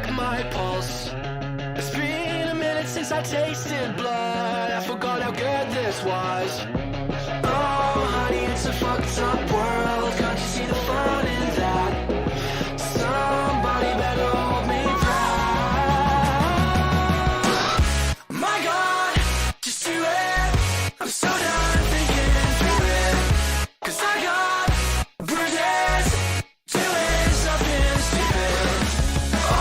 check my pulse. It's been a minute since I tasted blood. I forgot how good this was. Oh honey, it's a fucked up world. Can't you see the fun in that? Somebody better hold me back. My God, just do it. I'm so done thinking through it. 'Cause I got bruises doing something stupid. Oh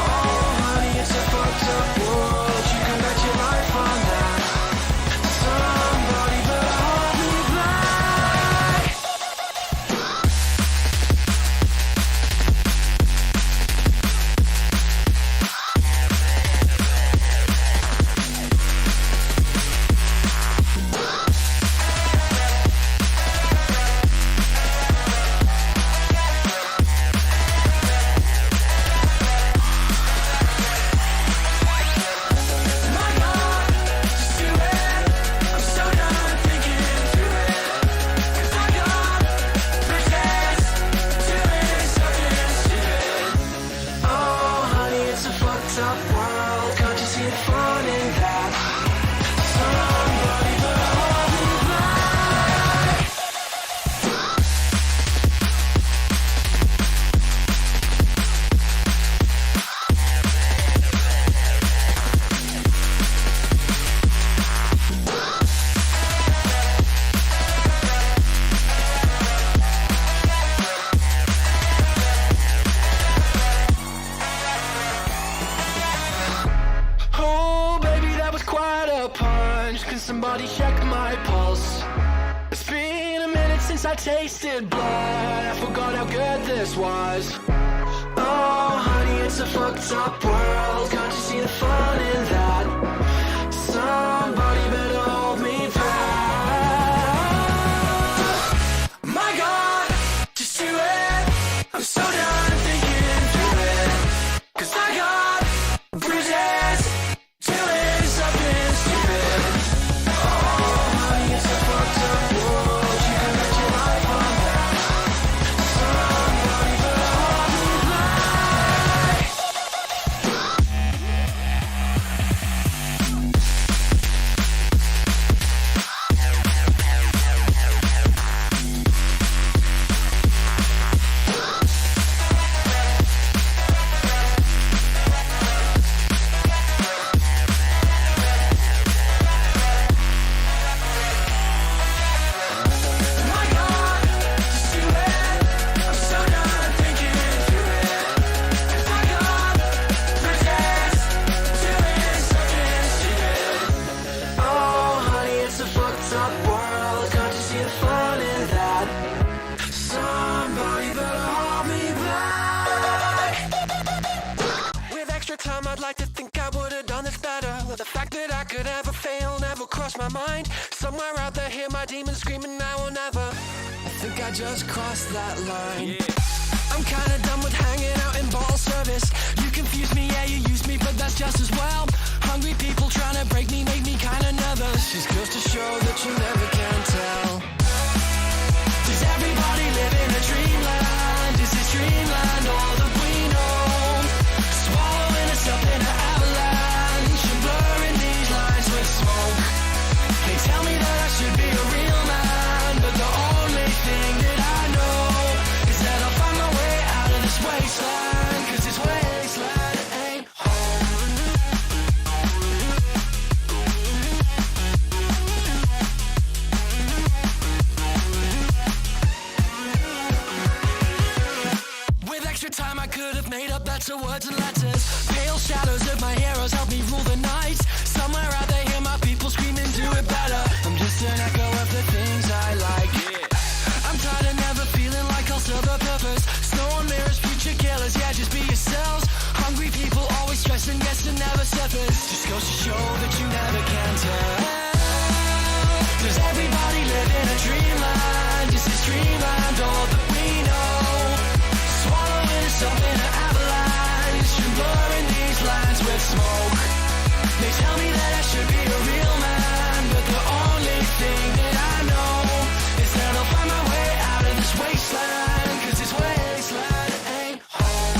honey, it's a fucked up world. You can bet your life on that. Somebody better hold me back. My God, just do it. I'm so done thinking through it. 'Cause I got bruises doing something stupid. Oh honey, it's a fucked up world. Can't you see the fun in that? Somebody better hold me back. Oh baby, that was quite a punch. Can somebody check my pulse? It's been a minute since I tasted blood. I forgot how good this was. Oh honey, it's a fucked up world. Can't you see the fun in that? Somebody better hold me back. My God, just do it. I'm so done thinking through it. 'Cause I got bruises doing something stupid. Oh honey, it's a fucked up world. You can bet your life on that. Somebody better hold me back. My God, just do it. I'm so done thinking through it. 'Cause I got bruises doing something stupid. Oh honey, it's a fucked up world. Can't you see the fun in that? Somebody better hold me back. With extra time, I'd like to think I would've done this better. Well, the fact that I could ever fail never crossed my mind. Somewhere out there, hear my demons screaming now or never. I think I just crossed that line. I'm kinda done with hanging out in ball service. You confuse me, yeah, you use me, but that's just as well. Hungry people trying to break me make me kinda nervous. Just goes to show that you never can tell. Does everybody live in a dreamland? Is this dreamland all that we know? Swallowing us up in an avalanche and blurring these lines with smoke. They tell me that I should be a real man, but the only thing that I know is that I'll find my way out of this wasteland. 'Cause this wasteland ain't home. With extra time I could have made up better words and letters. Pale shadows of my heroes help me rule the night. Somewhere out there hear my people screaming do it better. I'm just an echo of the things I like. I'm tired of never feeling like I'll serve a purpose. Snow on mirrors, future killers, yeah, just be yourselves. Hungry people always stressing, yes, and never surface. Just goes to show that you never can tell. Does everybody live in a dreamland? Is this dreamland all that we know? Swallowing us up in an avalanche and blurring these lines with smoke. They tell me that I should be a real man, but the only thing that I know is that I'll find my way out of this wasteland. 'Cause this wasteland ain't home.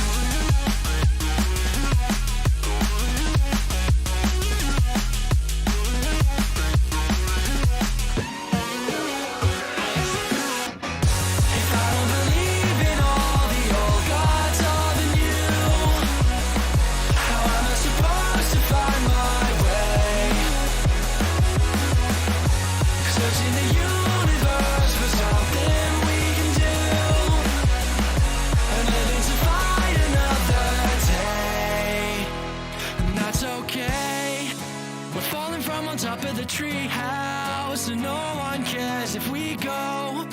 go.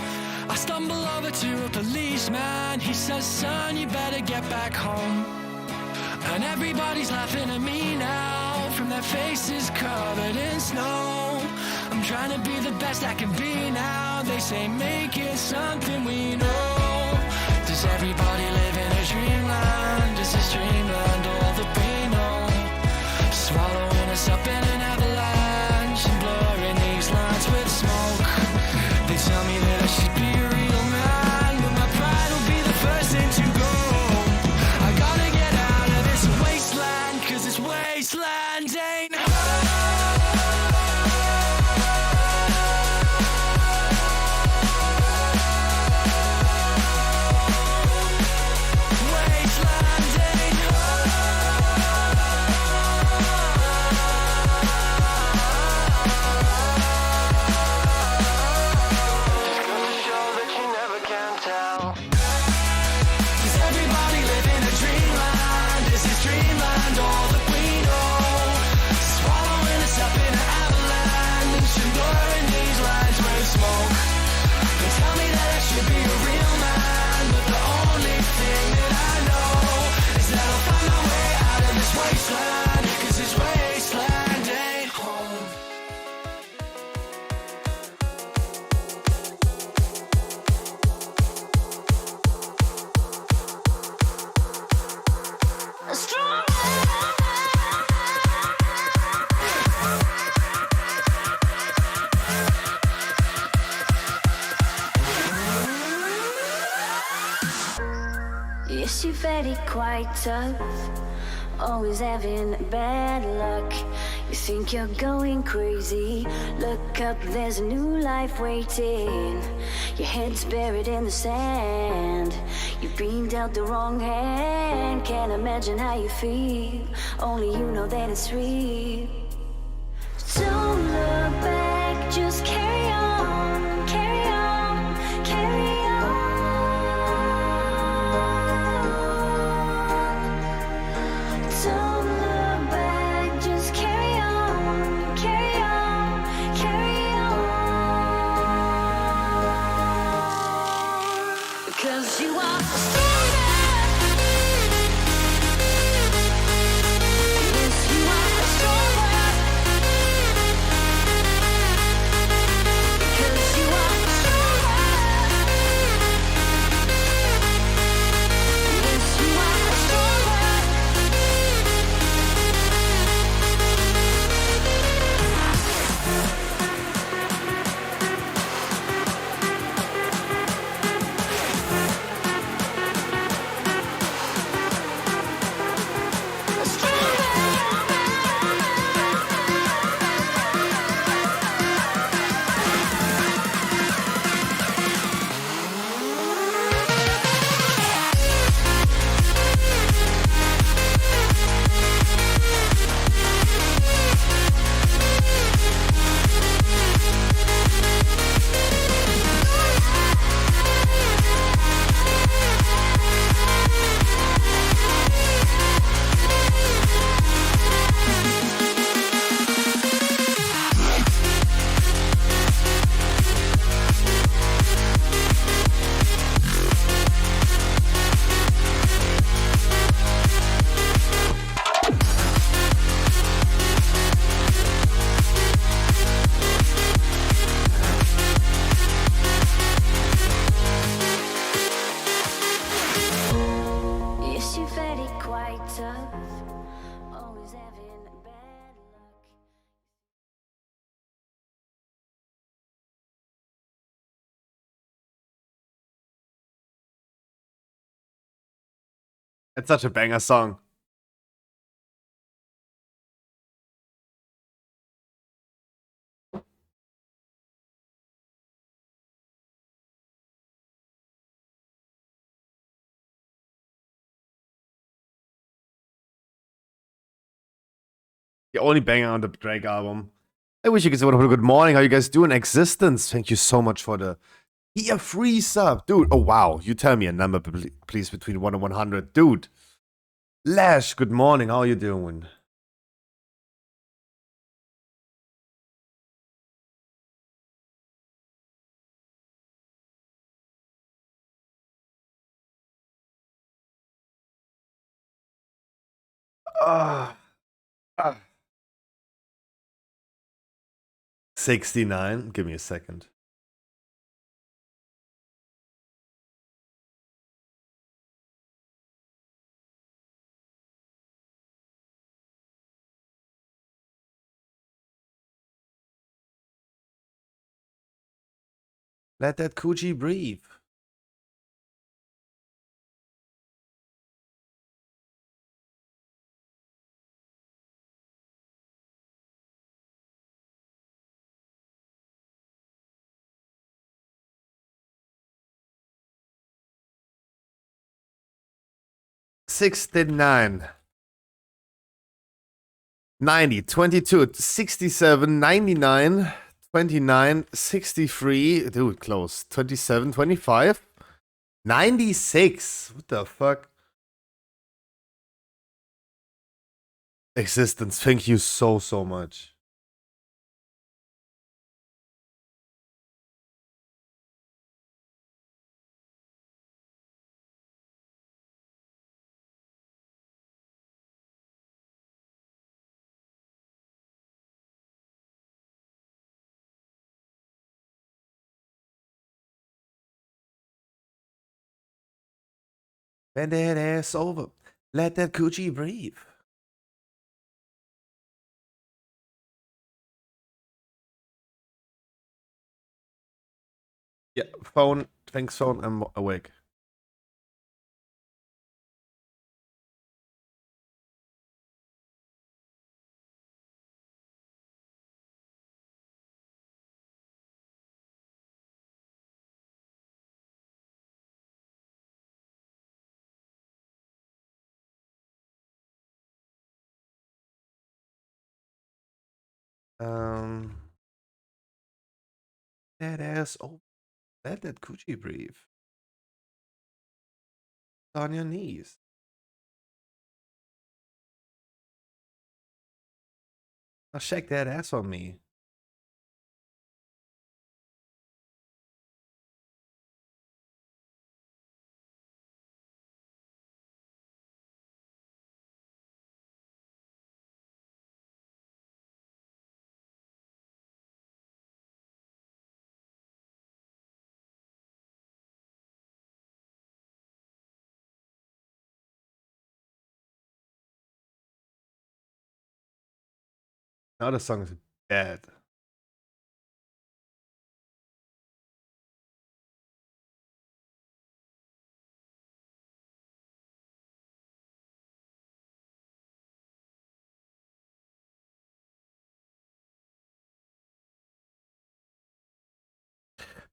I stumble over to a policeman. He says, son, you better get back home. And everybody's laughing at me now, from their faces covered in snow. I'm trying to be the best I can be now. They say make it something we know. Does everybody live in a dreamland? Is this dreamland all that we know? Swallowing us up in an avalanche and blurring these lines with smoke. They tell me that I should be a real man, but my pride will be the first thing to go. I gotta get out of this wasteland, 'cause this wasteland ain't Yes, you're very quite tough, always having bad luck. You think you're going crazy, look up, there's a new life waiting. Your head's buried in the sand, you've been dealt the wrong hand. Can't imagine how you feel, only you know that it's real. Don't look back, just carry on, carry on, carry on. Don't look back, just carry on, carry on, carry on. Because you are stronger. Yes, you are stronger. Because you are stronger. Yes, you are stronger. Yes, you're very quite tough, always having bad luck. It's such a banger song. The only banger on the Drake album. I wish you could say what a good morning. How you guys doing? Existence. Thank you so much for the free sub. Dude, oh wow. You tell me a number, please, between 1 and 100. Dude. Lash, good morning. How are you doing? Ah. 69. Give me a second. Let that coochie breathe. $69, $90, $22, $67, $99, $29, $63. Dude, close. $27, $25, $96. What the fuck? Existence, thank you so much. Bend that ass over. Let that coochie breathe. Yeah, phone. Thanks, phone. I'm awake. That ass over. Let that coochie breathe. On your knees. Now shake that ass on me. Now the song is bad.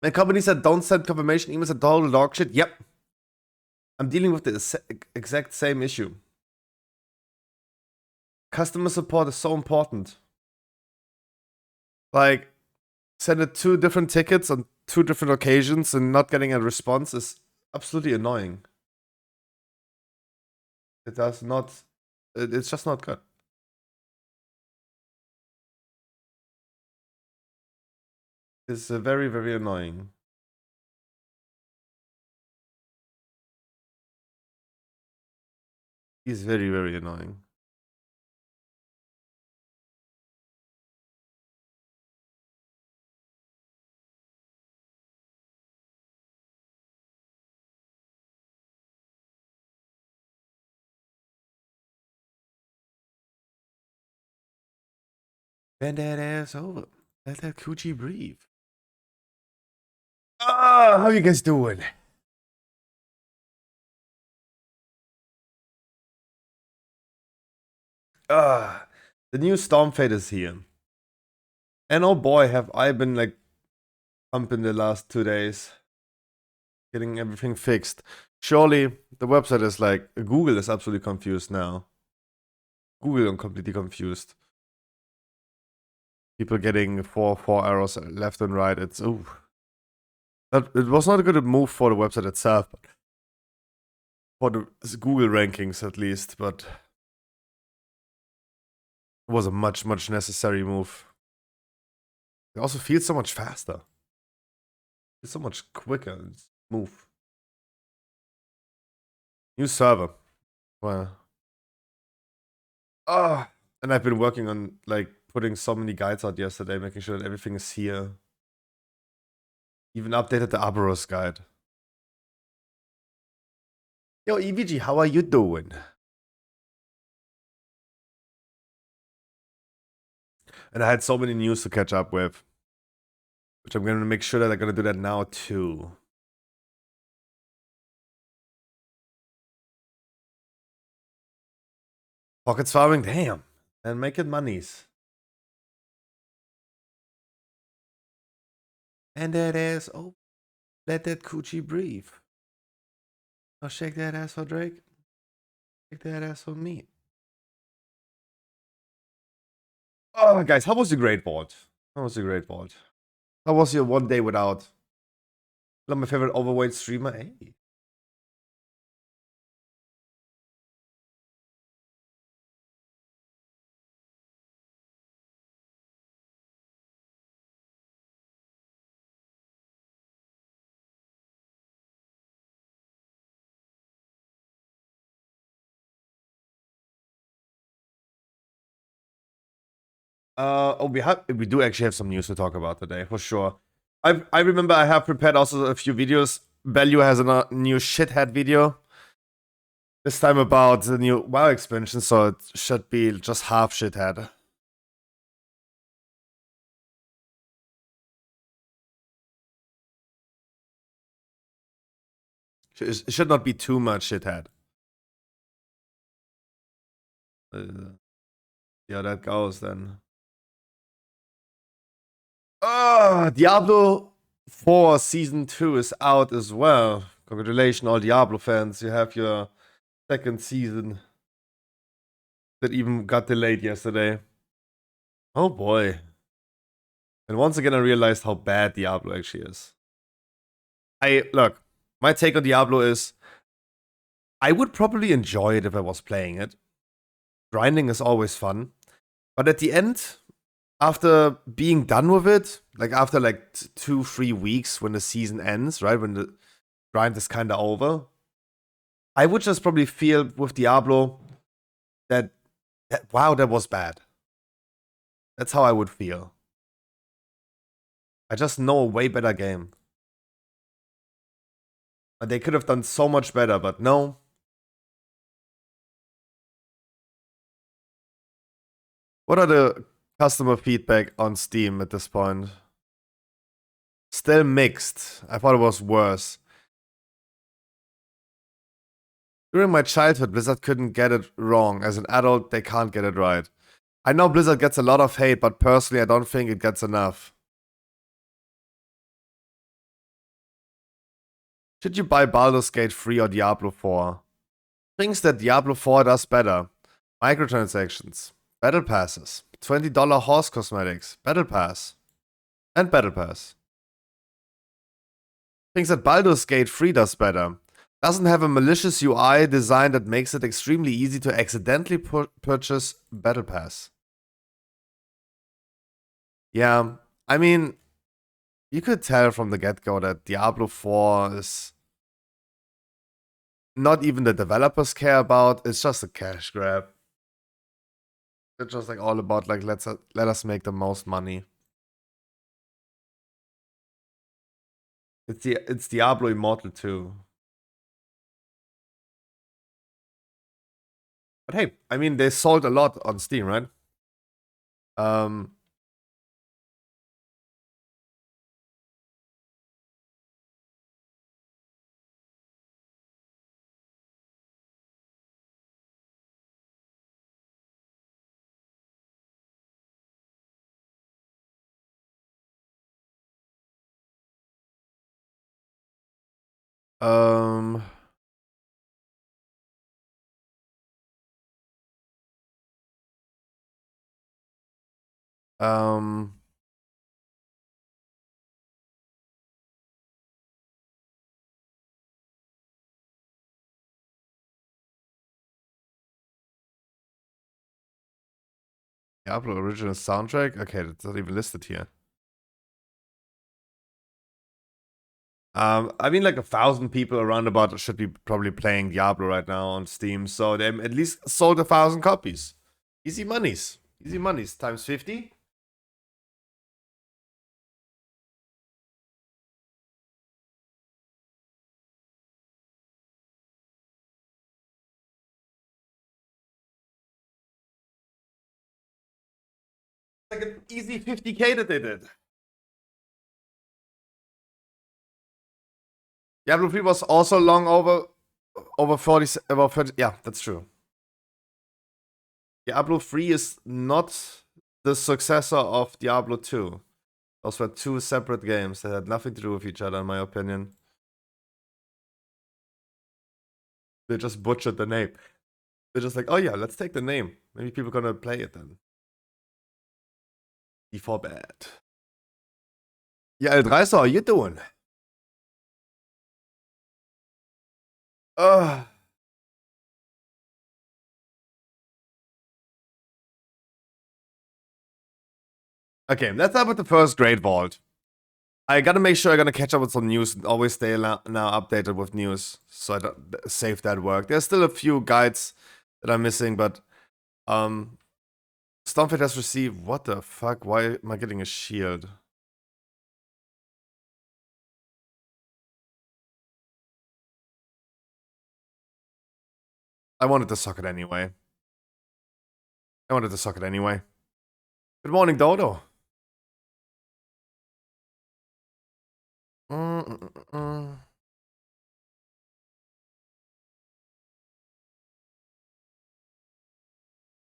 My company said don't send confirmation emails at total dog shit. Yep. I'm dealing with the exact same issue. Customer support is so important. Like, send it 2 different tickets on 2 different occasions and not getting a response is absolutely annoying. It does not. It's just not good. It's very, very annoying. He's very, very annoying. Bend that ass over. Let that coochie breathe. Ah, how you guys doing? Ah, the new Storm Fate is here. And oh boy, have I been like pumping the last 2 days. Getting everything fixed. Surely the website is like, Google is absolutely confused now. Google is completely confused. People getting four errors left and right. It's, ooh. It was not a good move for the website itself, but for the Google rankings at least, but it was a much necessary move. It also feels so much faster. It's so much quicker and smooth. New server. Well, Oh, and I've been working on like putting so many guides out yesterday, making sure that everything is here. Even updated the Arboros guide. Yo, EVG, how are you doing? And I had so many news to catch up with, which I'm gonna make sure that I'm gonna do that now too. Pockets farming, damn, and making monies. And that ass, oh, let that coochie breathe. I'll shake that ass for Drake. Shake that ass for me. Oh, guys, how was your great vault? How was your great vault? How was your one day without? Not my favorite overweight streamer. Hey. We do actually have some news to talk about today for sure. I remember I have prepared also a few videos. Value has a new shithead video. This time about the new WoW expansion, so it should be just half shithead. It should not be too much shithead. Yeah, that goes then. Oh, Diablo 4 Season 2 is out as well. Congratulations, all Diablo fans. You have your second season that even got delayed yesterday. Oh boy. And once again, I realized how bad Diablo actually is. Look, my take on Diablo is I would probably enjoy it if I was playing it. Grinding is always fun. But at the end, after being done with it, like after like 2-3 weeks when the season ends, right? When the grind is kind of over, I would just probably feel with Diablo that wow, that was bad. That's how I would feel. I just know a way better game. And they could have done so much better, but no. What are the customer feedback on Steam at this point? Still mixed. I thought it was worse. During my childhood, Blizzard couldn't get it wrong. As an adult, they can't get it right. I know Blizzard gets a lot of hate, but personally, I don't think it gets enough. Should you buy Baldur's Gate 3 or Diablo 4? Things that Diablo 4 does better. Microtransactions. Battle passes. $20 horse cosmetics. Battle pass. And Battle pass. Things that Baldur's Gate 3 does better. Doesn't have a malicious UI design that makes it extremely easy to accidentally purchase Battle Pass. Yeah, I mean, you could tell from the get-go that Diablo 4 is not even the developers care about. It's just a cash grab. It's just like all about like let us make the most money. It's Diablo Immortal 2. But hey, I mean they sold a lot on Steam, right? Um um Diablo original soundtrack? Okay, that's not even listed here. I mean, like 1,000 people around about should be probably playing Diablo right now on Steam, so they at least sold 1,000 copies. Easy monies. Easy monies times 50. Like an easy 50K that they did. Diablo 3 was also long over 40, about 30. Yeah, that's true. Diablo 3 is not the successor of Diablo 2. Those were two separate games that had nothing to do with each other, in my opinion. They just butchered the name. They're just like, oh yeah, let's take the name. Maybe people are gonna play it then. Before bad. Yeah, El Dreiser, how you doing? Uh, okay, let's start with the first Great Vault. I gotta make sure I'm gonna catch up with some news and always stay now updated with news, so I don't save that work. There's still a few guides that I'm missing, but Stormfit has received. What the fuck? Why am I getting a shield? I wanted to suck it anyway. Good morning, Dodo.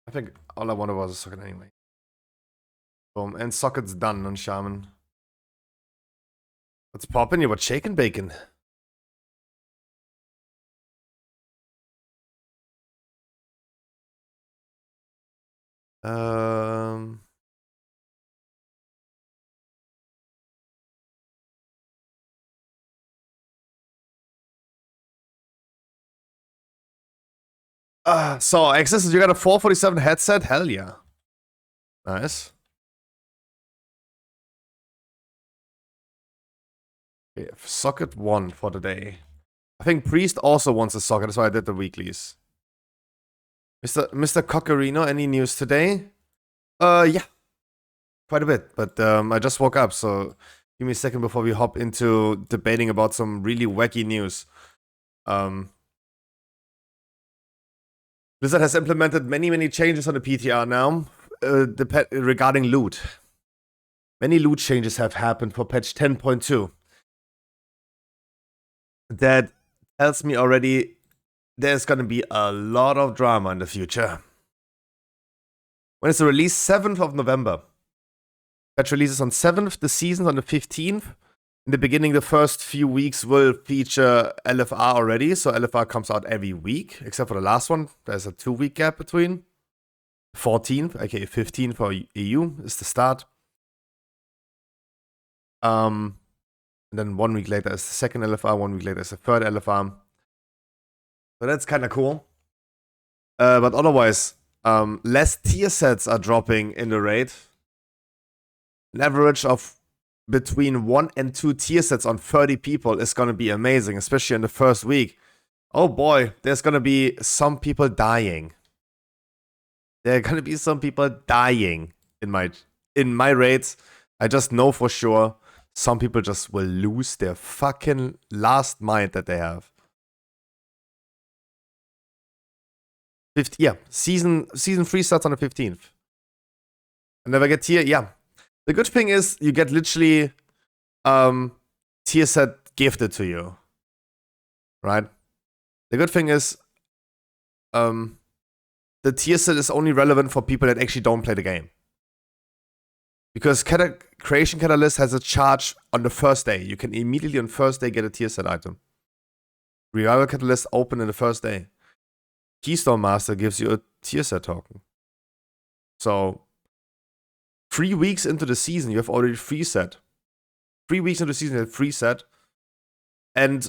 I think all I wanted was a socket anyway. Boom. And socket's done on Shaman. What's poppin'? You what shaking bacon? Um. So Access, you got a 447 headset? Hell yeah. Nice. Okay, socket 1 for the day. I think Priest also wants a socket, that's why I did the weeklies. Mr. Cockerino, any news today? Yeah. Quite a bit, but I just woke up, so give me a second before we hop into debating about some really wacky news. Blizzard has implemented many changes on the PTR now regarding loot. Many loot changes have happened for patch 10.2. That tells me already there's gonna be a lot of drama in the future. When is the release? 7th of November. Patch releases on 7th, the season's on the 15th. In the beginning, the first few weeks will feature LFR already, so LFR comes out every week, except for the last one. There's a 2-week gap between. 14th, aka 15th for EU, is the start. And then 1 week later is the second LFR, 1 week later is the third LFR. So that's kind of cool. But otherwise, less tier sets are dropping in the raid. An average of between 1 and 2 tier sets on 30 people is going to be amazing, especially in the first week. Oh boy, there's going to be some people dying. There are going to be some people dying in my raids. I just know for sure some people just will lose their fucking last mind that they have. Yeah, season 3 starts on the 15th. And never get tier, yeah. The good thing is you get literally tier set gifted to you. Right? The good thing is the tier set is only relevant for people that actually don't play the game. Because Creation Catalyst has a charge on the first day. You can immediately on first day get a tier set item. Revival Catalyst open in the first day. Keystone Master gives you a tier set token. So 3 weeks into the season, you have already free set. 3 weeks into the season, you have free set. And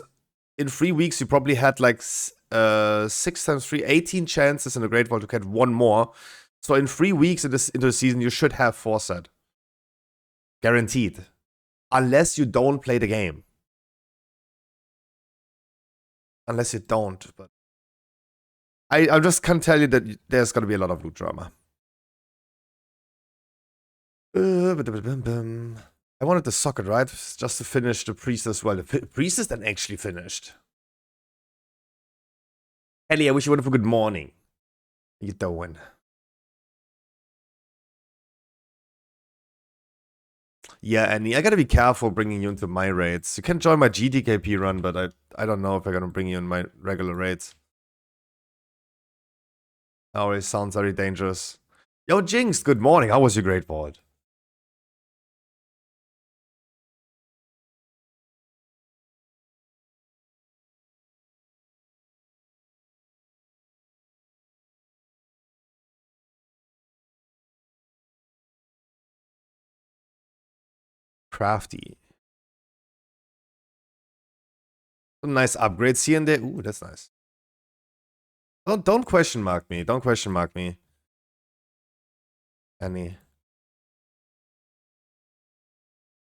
in 3 weeks, you probably had like 6 times 3, 18 chances in the Great Vault to get one more. So in 3 weeks into the season, you should have 4 set. Guaranteed. Unless you don't play the game. Unless you don't. But I just can't tell you that there's going to be a lot of loot drama. I wanted the socket, right? Just to finish the priest as well. The priest is then actually finished. Ellie, I wish you would have a good morning. How you doing? Yeah, Annie, I gotta be careful bringing you into my raids. You can join my GTKP run, but I don't know if I'm gonna bring you in my regular raids. Always sounds very dangerous. Yo, Jinx, good morning. How was your great VoD? Crafty. Some nice upgrades here and there. Ooh, that's nice. Don't question mark me. Don't question mark me. Annie.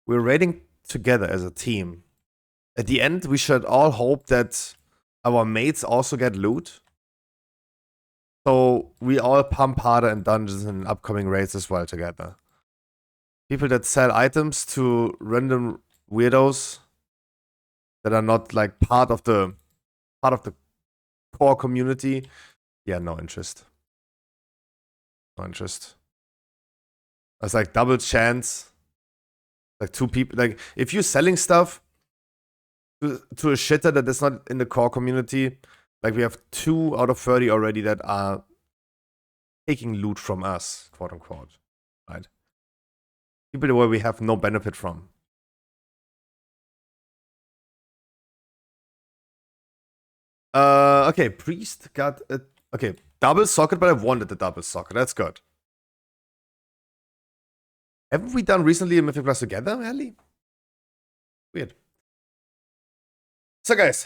We're raiding together as a team. At the end, we should all hope that our mates also get loot. So we all pump harder in dungeons and upcoming raids as well together. People that sell items to random weirdos that are not like part of the core community. Yeah, no interest. No interest. It's like double chance. Like two people. Like if you're selling stuff to a shitter that is not in the core community, like we have 2 out of 30 already that are taking loot from us, quote unquote. Right? People where we have no benefit from. Okay, priest got a okay, double socket, but I wanted the double socket. That's good. Haven't we done recently a Mythic Plus together, Ellie? Weird. So guys,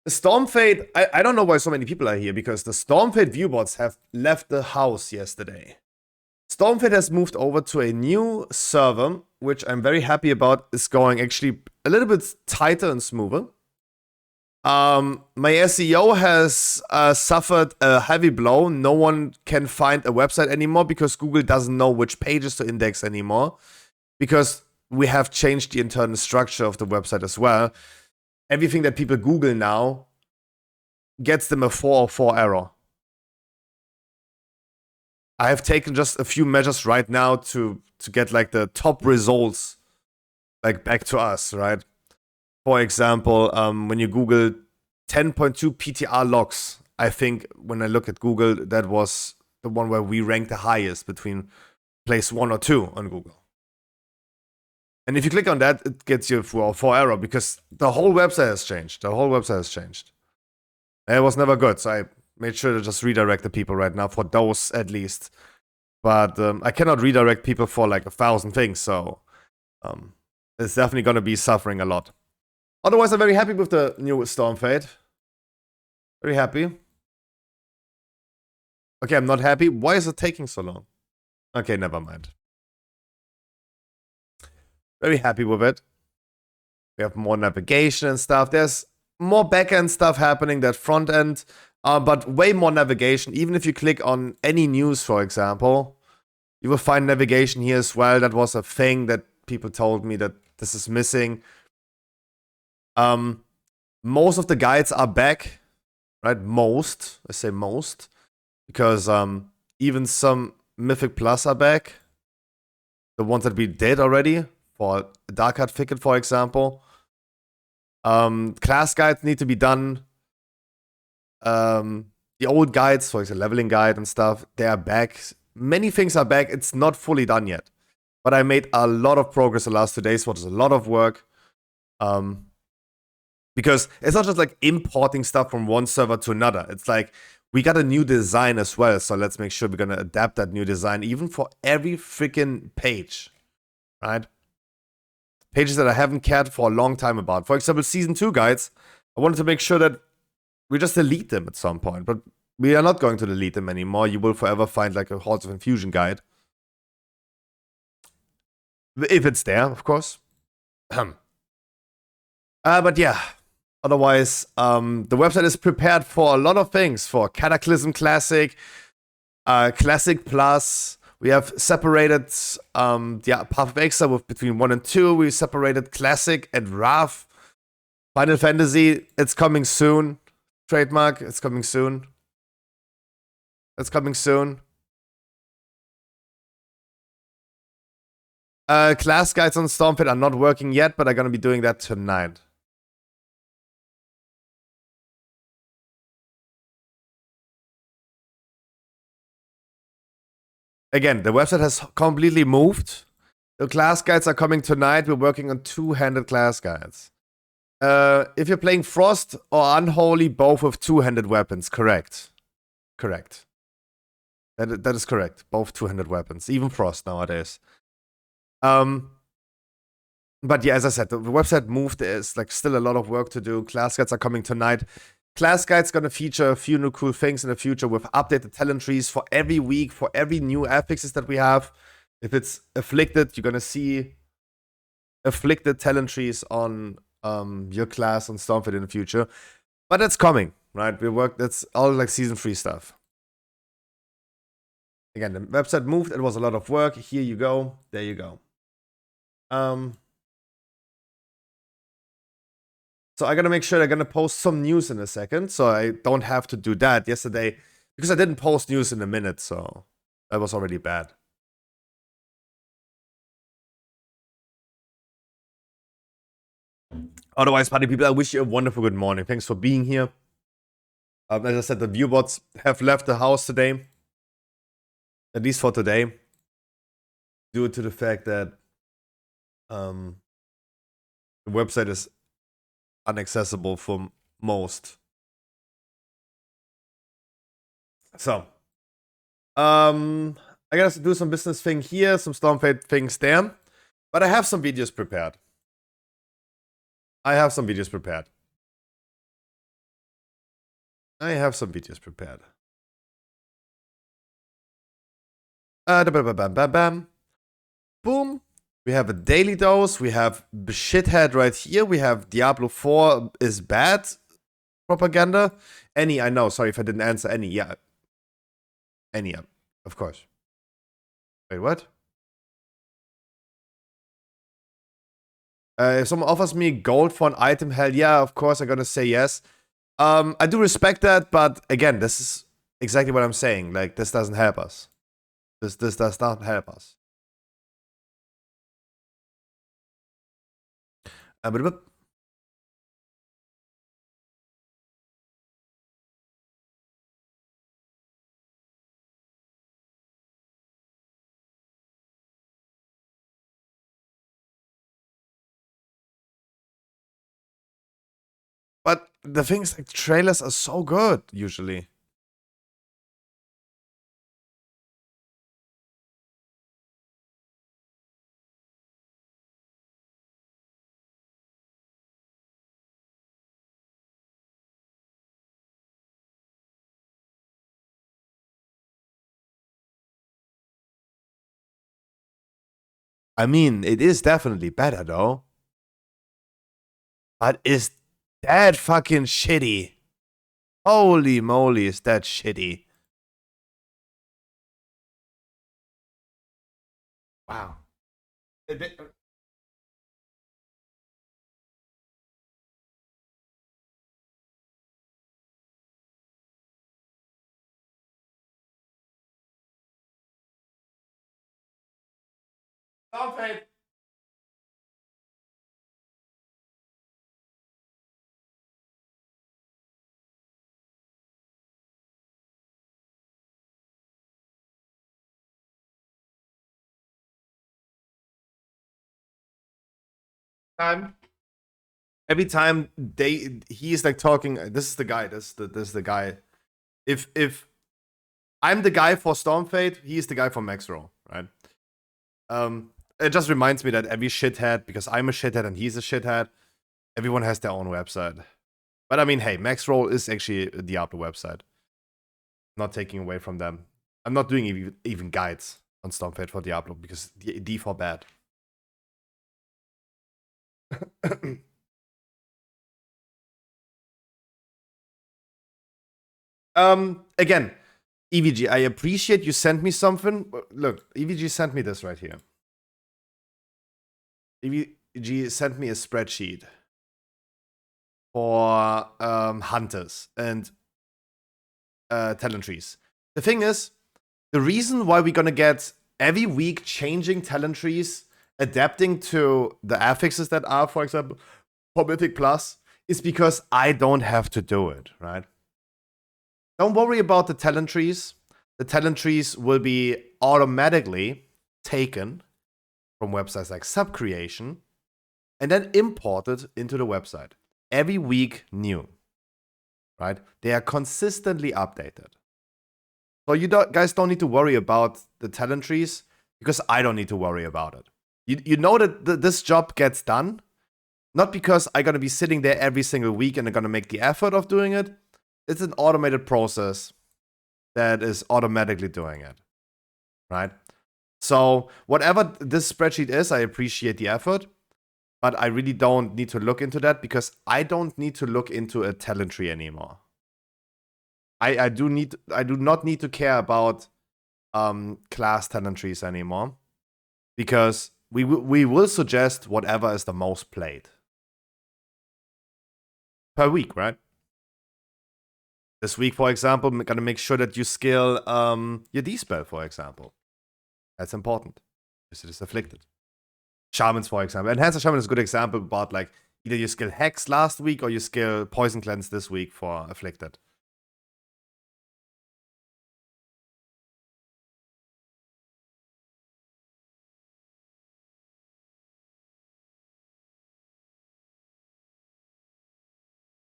the Stormfade, I don't know why so many people are here, because the Stormfade viewbots have left the house yesterday. Stormfade has moved over to a new server, which I'm very happy about, is going actually a little bit tighter and smoother. My SEO has suffered a heavy blow. No one can find a website anymore because Google doesn't know which pages to index anymore, because we have changed the internal structure of the website as well. Everything that people Google now gets them a 404 error. I have taken just a few measures right now to get like the top results like back to us, right? For example, when you Google 10.2 PTR logs, I think when I look at Google, that was the one where we ranked the highest between place 1 or 2 on Google. And if you click on that, it gets you for error because the whole website has changed. The whole website has changed. And it was never good, so I made sure to just redirect the people right now for those at least. But I cannot redirect people for like 1,000 things, so it's definitely going to be suffering a lot. Otherwise, I'm very happy with the new Stormfade. Very happy. Okay, I'm not happy. Why is it taking so long? Okay, never mind. Very happy with it. We have more navigation and stuff. There's more back-end stuff happening than front-end, but way more navigation. Even if you click on any news, for example, you will find navigation here as well. That was a thing that people told me that this is missing. Most of the guides are back, right? Most. I say most. Because even some Mythic Plus are back. The ones that we did already. For Dark Heart Thicket, for example. Class guides need to be done. The old guides, for example, leveling guide and stuff, they are back. Many things are back. It's not fully done yet. But I made a lot of progress the last 2 days, which is a lot of work. Because it's not just like importing stuff from one server to another. It's like, we got a new design as well. So let's make sure we're going to adapt that new design, even for every freaking page. Right? Pages that I haven't cared for a long time about. For example, Season 2 guides. I wanted to make sure that we just delete them at some point. But we are not going to delete them anymore. You will forever find like a Halls of Infusion guide. If it's there, of course. But yeah. Otherwise, the website is prepared for a lot of things. For Cataclysm Classic, Classic Plus, We have separated Path of Exile with between 1 and 2. We separated Classic and Wrath. Final Fantasy, it's coming soon. Trademark, it's coming soon. It's coming soon. Class guides on Stormfit are not working yet, but I'm gonna be doing that tonight. Again, the website has completely moved. The class guides are coming tonight. We're working on two-handed class guides. If you're playing Frost or Unholy, both with two-handed weapons, correct. Correct. That is correct. Both two-handed weapons, even Frost nowadays. But yeah, as I said, the website moved. There's like still a lot of work to do. Class guides are coming tonight. Class guide's gonna feature a few new cool things in the future with updated talent trees for every week, for every new affixes that we have. If it's afflicted, you're gonna see afflicted talent trees on your class on Stormfit in the future. But that's coming, right? That's all like season 3 stuff. Again, the website moved. It was a lot of work. Here you go. There you go. So I gotta make sure I'm gonna post some news in a second, so I don't have to do that yesterday, because I didn't post news in a minute, so that was already bad. Otherwise, party people, I wish you a wonderful good morning. Thanks for being here. As I said, the viewbots have left the house today, at least for today, due to the fact that the website is inaccessible for most. So, I gotta do some business thing here, some Stormfate things there, but I have some videos prepared. I have some videos prepared. Boom. We have a daily dose. We have shithead right here. We have Diablo 4 is bad propaganda. Any, I know. Sorry if I didn't answer any. Yeah. Any, yeah. Of course. Wait, what? If someone offers me gold for an item, hell yeah, of course I'm gonna say yes. I do respect that, but again, this is exactly what I'm saying. Like, this doesn't help us. This does not help us. But the things like trailers are so good usually. I mean, it is definitely better though. But is that fucking shitty? Holy moly, is that shitty? Wow. Stop it. Time. Every time he's like talking. This is the guy. This is the guy. If I'm the guy for Stormfate, he's the guy for Maxroll, right? It just reminds me that every shithead, because I'm a shithead and he's a shithead, everyone has their own website. But I mean, hey, Maxroll is actually a Diablo website. Not taking away from them. I'm not doing even guides on Stormfate for Diablo because D for bad. Again, EVG, I appreciate you sent me something. Look, EVG sent me this right here. EVG sent me a spreadsheet for hunters and talent trees. The thing is, the reason why we're gonna get every week changing talent trees, adapting to the affixes that are, for example, for Mythic Plus, is because I don't have to do it, right? Don't worry about the talent trees. The talent trees will be automatically taken from websites like Subcreation and then imported into the website. Every week new, right? They are consistently updated. So you guys don't need to worry about the talent trees because I don't need to worry about it. You know that this job gets done, not because I'm going to be sitting there every single week and I'm going to make the effort of doing it. It's an automated process that is automatically doing it, right? So whatever this spreadsheet is, I appreciate the effort, but I really don't need to look into that because I don't need to look into a talent tree anymore. I do not need to care about class talent trees anymore because we will suggest whatever is the most played per week, right? This week, for example, I'm gonna make sure that you skill your D-spell, for example. That's important because it is afflicted. Shamans, for example. Enhancer Shaman is a good example about like either you skill Hex last week or you skill Poison Cleanse this week for afflicted.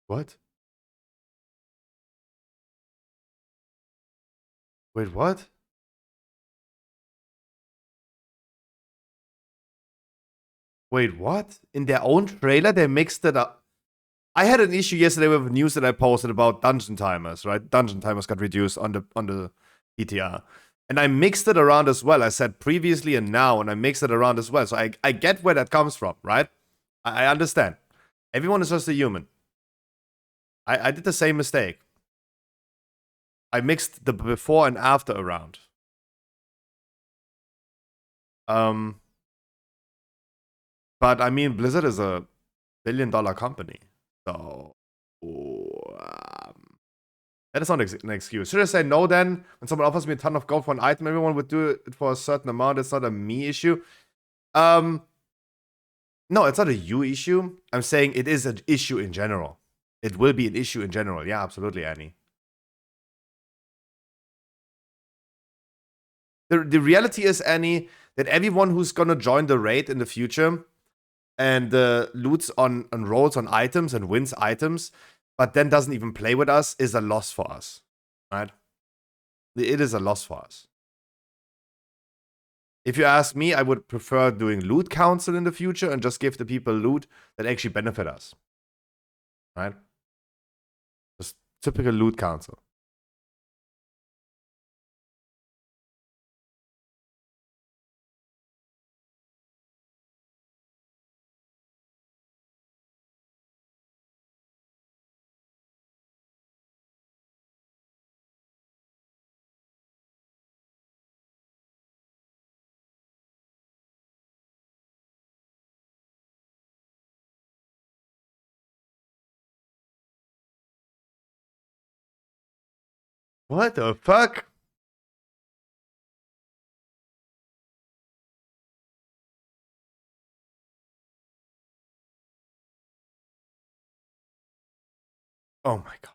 What? Wait, what? Wait, what? In their own trailer, they mixed it up. I had an issue yesterday with news that I posted about dungeon timers, right? Dungeon timers got reduced on the ETR. And I mixed it around as well. I said previously and now, and I mixed it around as well. So I get where that comes from, right? I understand. Everyone is just a human. I did the same mistake. I mixed the before and after around. But I mean, Blizzard is a billion-dollar company. So that is not an excuse. Should I say no then? When someone offers me a ton of gold for an item, everyone would do it for a certain amount. It's not a me issue. No, it's not a you issue. I'm saying it is an issue in general. It will be an issue in general. Yeah, absolutely, Annie. The reality is, Annie, that everyone who's gonna join the raid in the future and loots on rolls on items and wins items, but then doesn't even play with us is a loss for us, right? It is a loss for us. If you ask me, I would prefer doing loot council in the future and just give the people loot that actually benefit us, right? Just typical loot council. What the fuck? Oh my god.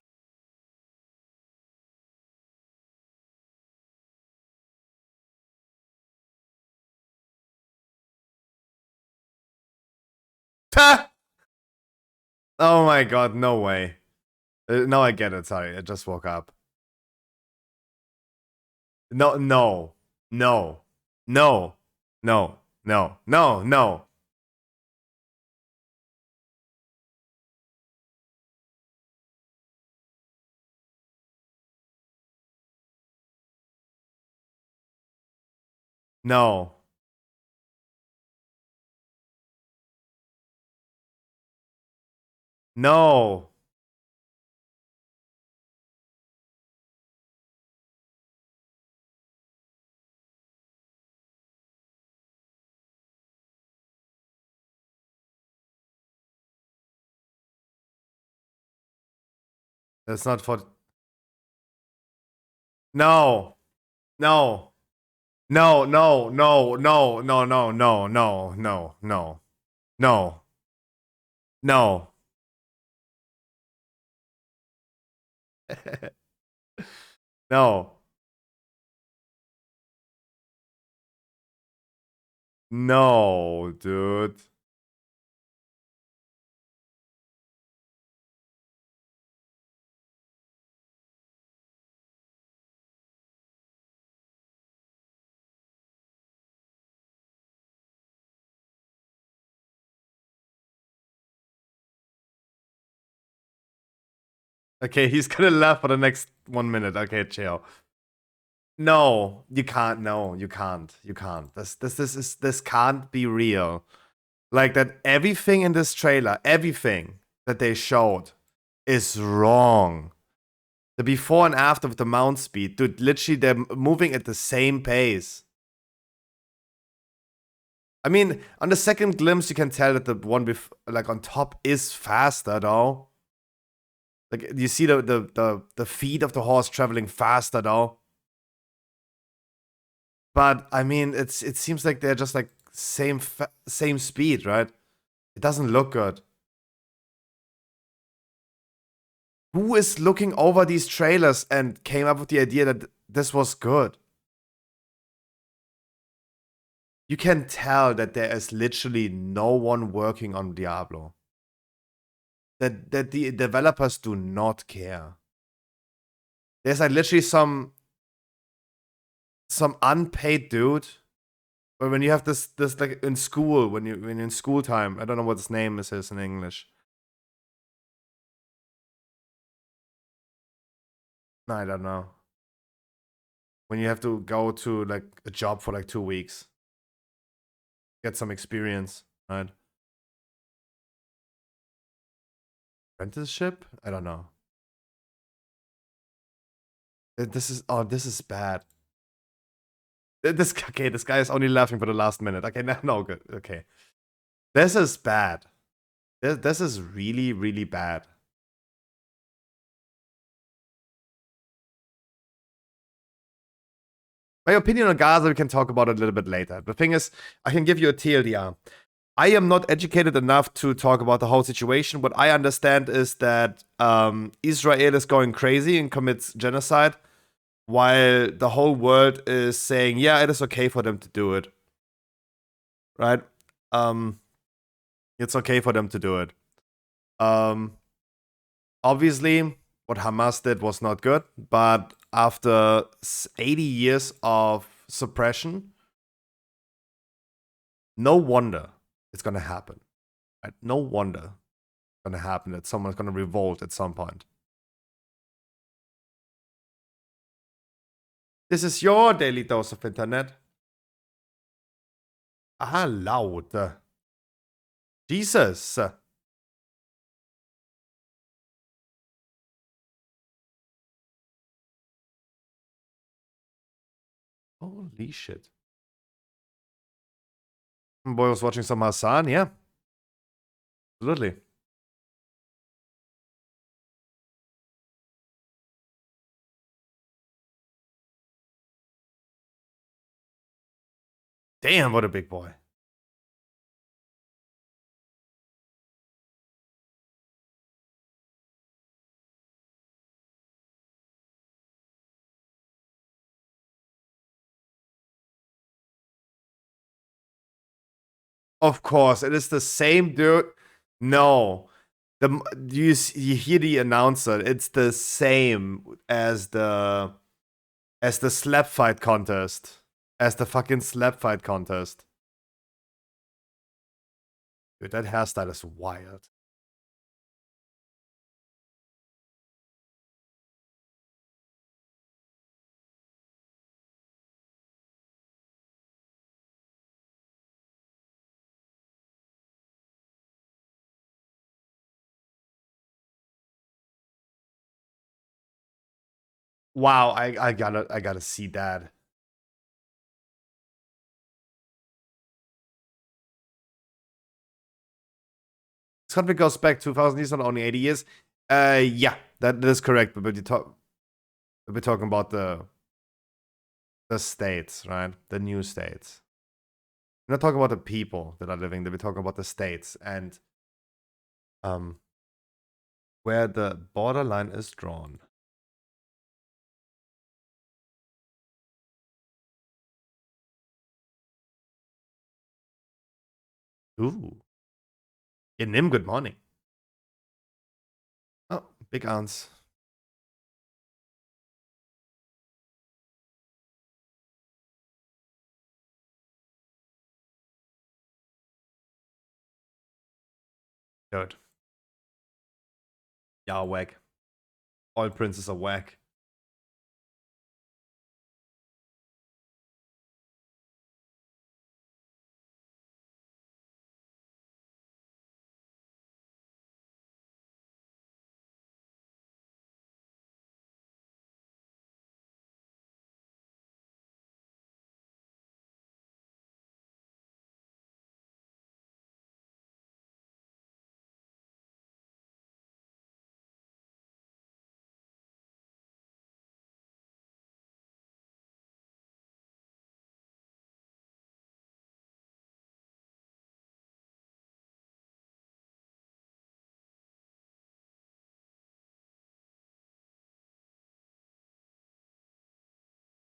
Ha! Oh my god, no way. No, I get it. Sorry, I just woke up. No, no, no, no, no, no, no, no. No. No. That's not for. No. No. No, no, no, no, no, no, no, no, no, no, no, no. No. No, dude. Okay, he's gonna laugh for the next 1 minute. Okay, chill. No, you can't. No, you can't. You can't. This can't be real. Like that. Everything in this trailer, everything that they showed, is wrong. The before and after with the mount speed, dude. Literally, they're moving at the same pace. I mean, on the second glimpse, you can tell that the one with like on top is faster, though. Like you see the feet of the horse traveling faster, though. But I mean, it seems like they're just like same speed, right? It doesn't look good. Who is looking over these trailers and came up with the idea that this was good? You can tell that there is literally no one working on Diablo. That the developers do not care. There's like literally some unpaid dude. Or when you have this like in school, when you're in school time, I don't know what his name is in English. No, I don't know. When you have to go to like a job for like 2 weeks, get some experience, right? Apprenticeship? I don't know. This is bad. This okay, this guy is only laughing for the last minute. Okay, no, good. Okay. This is bad. This is really, really bad. My opinion on Gaza, we can talk about it a little bit later. The thing is, I can give you a TLDR. I am not educated enough to talk about the whole situation. What I understand is that Israel is going crazy and commits genocide, while the whole world is saying, yeah, it is okay for them to do it. Right? It's okay for them to do it. Obviously, what Hamas did was not good, but after 80 years of suppression, no wonder it's gonna happen. Right? No wonder it's gonna happen that someone's gonna revolt at some point. This is your daily dose of internet. Aha, laut. Jesus. Holy shit. Boy was watching some Hassan, yeah. Absolutely. Damn, what a big boy. Of course, it is the same dude. No. You hear the announcer. It's the same as the slap fight contest. As the fucking slap fight contest. Dude, that hairstyle is wild. Wow, I gotta see that. This country goes back 2,000 years, not only 80 years. Yeah, that is correct. But we're talking about the states, right? The new states. We're not talking about the people that are living there. We're talking about the states and where the borderline is drawn. Ooh. Yeah, Nim, good morning. Oh, big ants. Good. Yeah, whack. All princes are whack.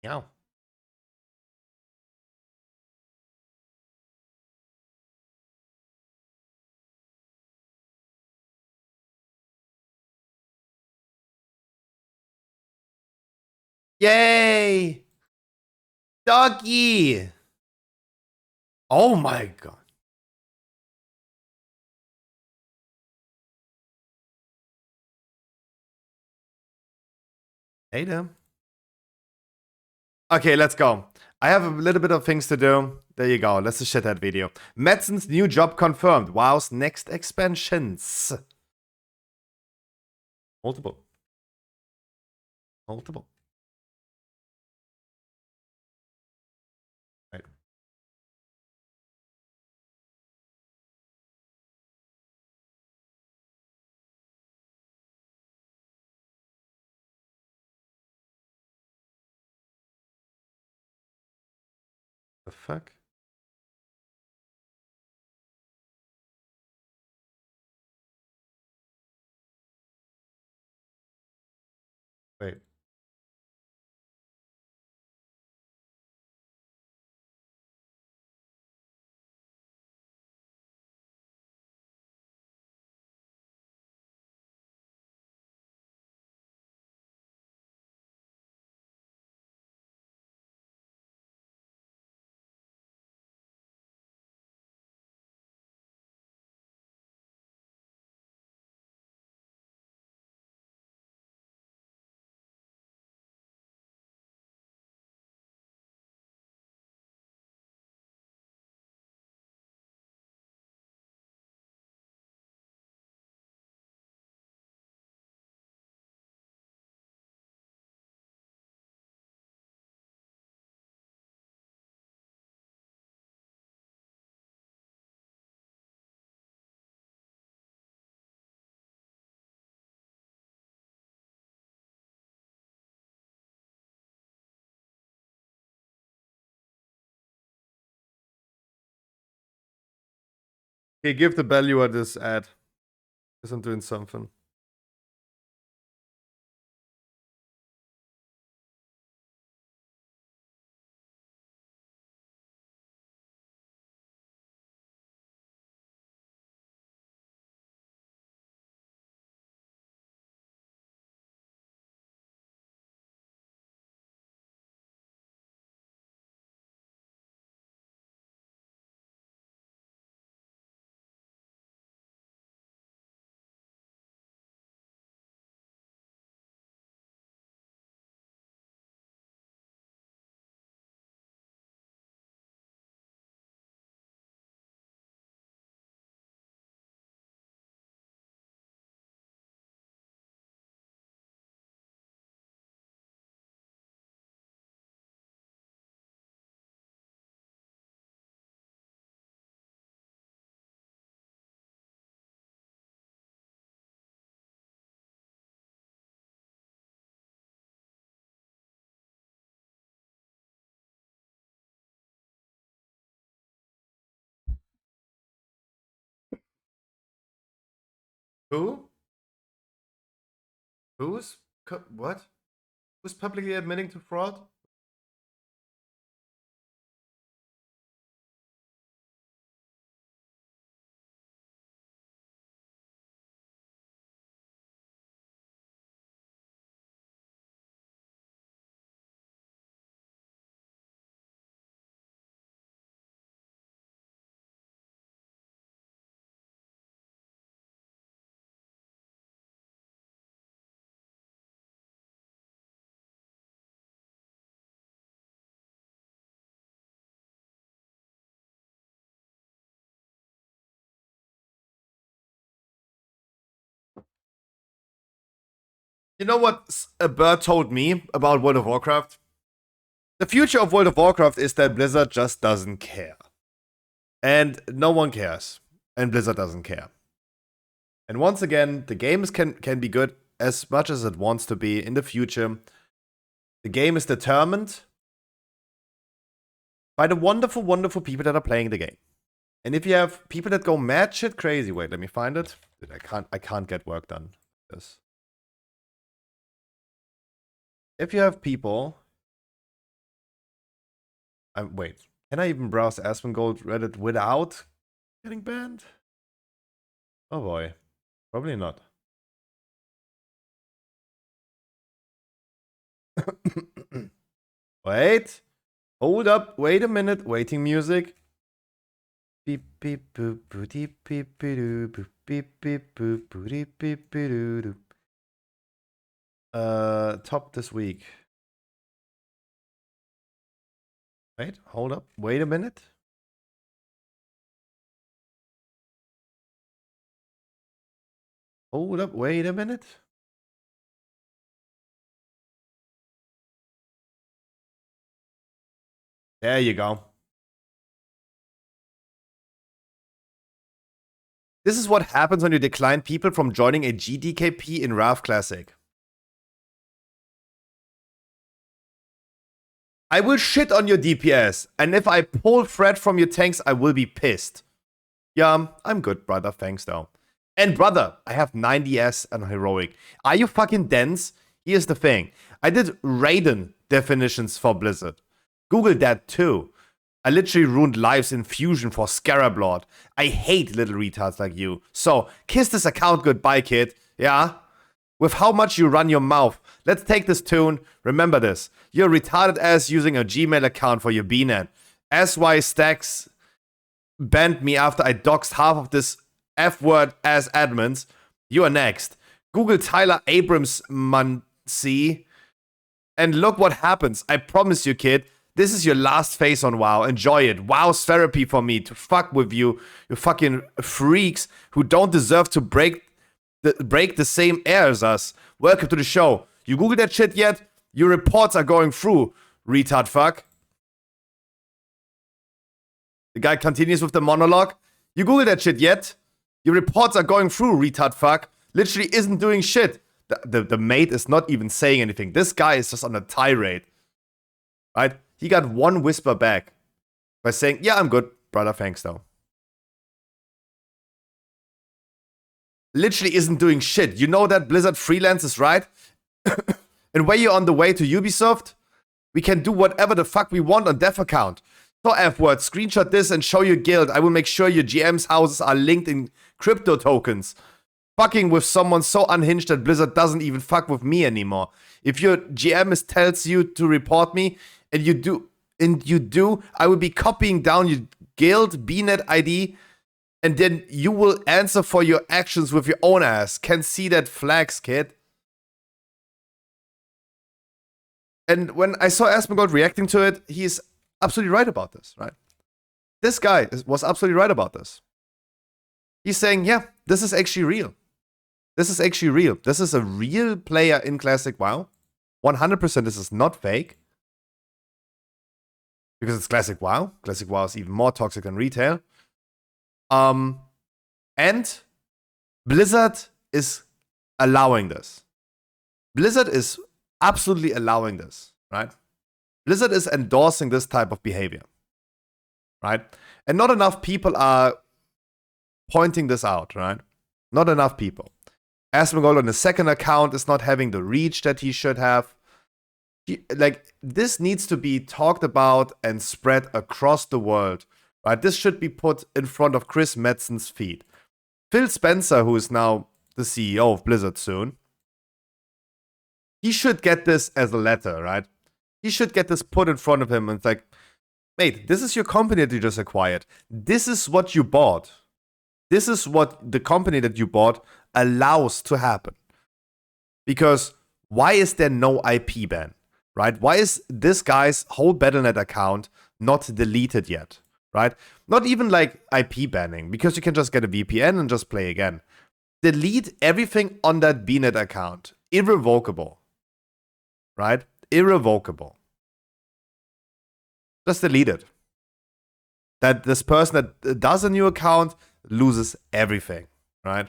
Yeah. Yay! Doggy! Oh my god. Hey there. Okay, let's go. I have a little bit of things to do. There you go. Let's just shit that video. Madsen's new job confirmed. WoW's next expansions. Multiple. Multiple. Right. The fuck? Wait. Okay, give the value of this ad. Because I'm doing something. Who? What? Who's publicly admitting to fraud? You know what a bird told me about World of Warcraft? The future of World of Warcraft is that Blizzard just doesn't care. And no one cares. And Blizzard doesn't care. And once again, the games can be good as much as it wants to be in the future. The game is determined by the wonderful, wonderful people that are playing the game. And if you have people that go mad shit crazy, wait, let me find it. Dude, I can't get work done. This. If you have people, wait, can I even browse Asmongold Reddit without getting banned? Oh boy, probably not. Wait, hold up, wait a minute, waiting music. Beep beep boop boop beep doo boop beep beep boop boop beep doo. Top this week. Wait, hold up, wait a minute. Hold up, wait a minute. There you go. This is what happens when you decline people from joining a GDKP in Wrath Classic. I will shit on your DPS, and if I pull Fred from your tanks, I will be pissed. Yeah, I'm good, brother. Thanks, though. And brother, I have 90S and heroic. Are you fucking dense? Here's the thing. I did Raiden definitions for Blizzard. Google that too. I literally ruined lives in Fusion for Scarab Lord. I hate little retards like you. So, kiss this account goodbye, kid. Yeah? With how much you run your mouth. Let's take this tune. Remember this. You're retarded ass using a Gmail account for your BNet. SY Stacks banned me after I doxed half of this F-word as admins. You are next. Google Tyler Abrams Muncie. And look what happens. I promise you, kid. This is your last phase on WoW. Enjoy it. WoW's therapy for me to fuck with you. You fucking freaks who don't deserve to break the same air as us. Welcome to the show. You Google that shit yet? Your reports are going through, retard fuck. The guy continues with the monologue. You Google that shit yet? Your reports are going through, retard fuck. Literally isn't doing shit. The mate is not even saying anything. This guy is just on a tirade. Right? He got one whisper back by saying, yeah, I'm good, brother, thanks though. Literally isn't doing shit. You know that Blizzard freelances, right? And when you're on the way to Ubisoft, we can do whatever the fuck we want on dev account. So F-word, screenshot this and show your guild. I will make sure your GM's houses are linked in crypto tokens. Fucking with someone so unhinged that Blizzard doesn't even fuck with me anymore. If your GM tells you to report me, and you do, I will be copying down your guild BNet ID, and then you will answer for your actions with your own ass. Can see that flags, kid. And when I saw Asmongold reacting to it, he's absolutely right about this, right? This guy was absolutely right about this. He's saying, yeah, this is actually real. This is actually real. This is a real player in Classic WoW. 100% this is not fake. Because it's Classic WoW. Classic WoW is even more toxic than retail. And Blizzard is allowing this. Blizzard is absolutely allowing this, right? Blizzard is endorsing this type of behavior, right? And not enough people are pointing this out, right? Not enough people. Asmongold on the second account is not having the reach that he should have. This needs to be talked about and spread across the world, right? This should be put in front of Chris Metzen's feet. Phil Spencer, who is now the CEO of Blizzard soon, he should get this as a letter, right? He should get this put in front of him and it's like, mate, this is your company that you just acquired. This is what you bought. This is what the company that you bought allows to happen. Because why is there no IP ban, right? Why is this guy's whole Battle.net account not deleted yet, right? Not even like IP banning, because you can just get a VPN and just play again. Delete everything on that BNet account. Irrevocable, right? Irrevocable. Just delete it. That this person that does a new account loses everything, right?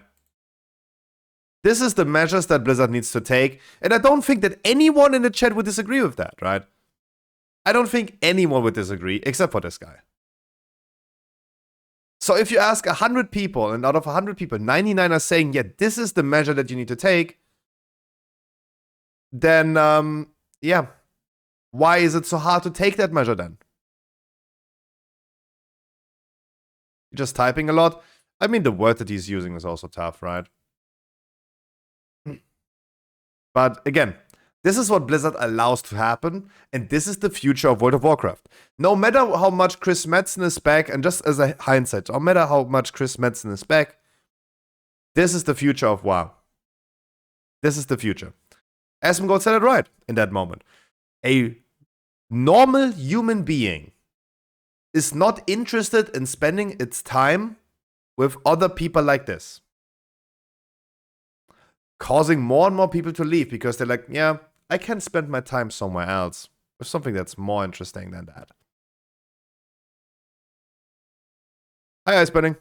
This is the measures that Blizzard needs to take, and I don't think that anyone in the chat would disagree with that, right? I don't think anyone would disagree, except for this guy. So if you ask 100 people, and out of 100 people, 99 are saying, yeah, this is the measure that you need to take, then, yeah. Why is it so hard to take that measure then? You're just typing a lot. I mean, the word that he's using is also tough, right? But again, this is what Blizzard allows to happen, and this is the future of World of Warcraft. No matter how much Chris Metzen is back, and just as a hindsight, no matter how much Chris Metzen is back, this is the future of WoW. This is the future. Asmongold said it right in that moment. A normal human being is not interested in spending its time with other people like this. Causing more and more people to leave because they're like, yeah, I can spend my time somewhere else with something that's more interesting than that. Hi, Iceburning.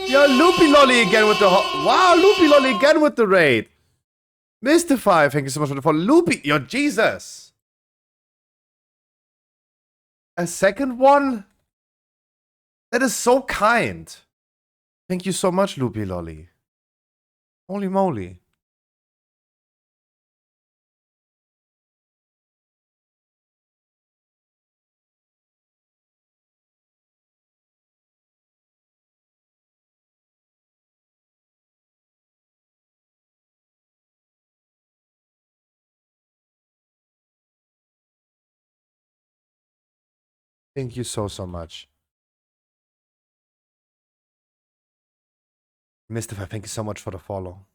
Yo, Loopy Lolly again with the wow, Loopy Lolly again with the raid. Mystify, thank you so much for the follow. Loopy, yo, Jesus. A second one? That is so kind. Thank you so much, Loopy Lolly. Holy moly. Thank you so much. Mystify, thank you so much for the follow.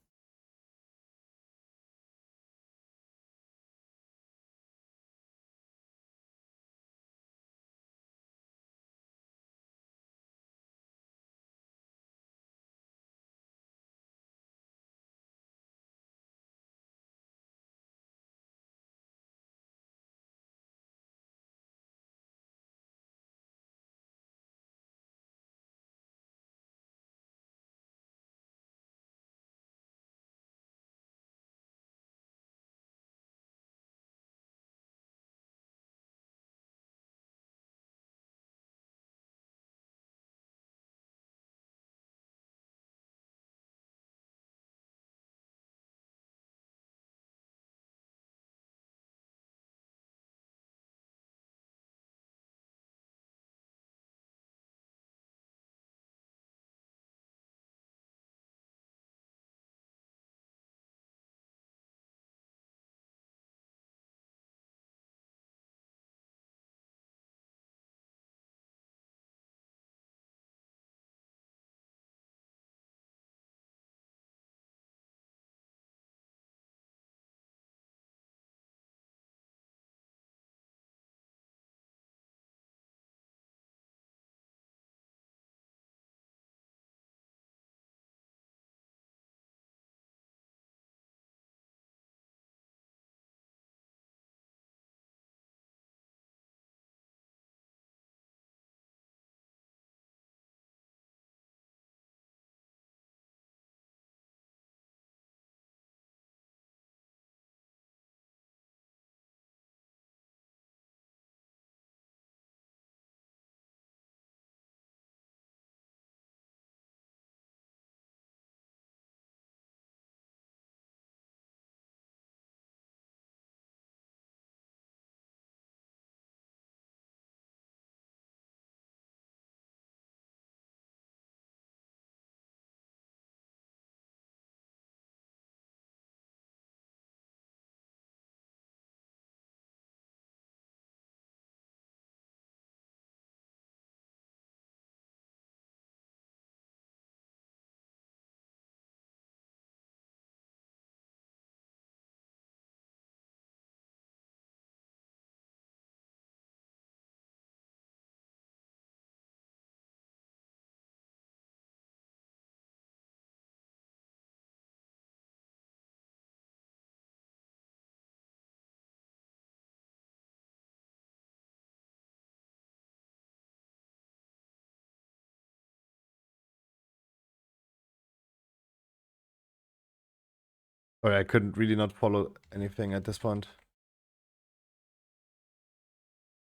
Sorry, I couldn't really not follow anything at this point.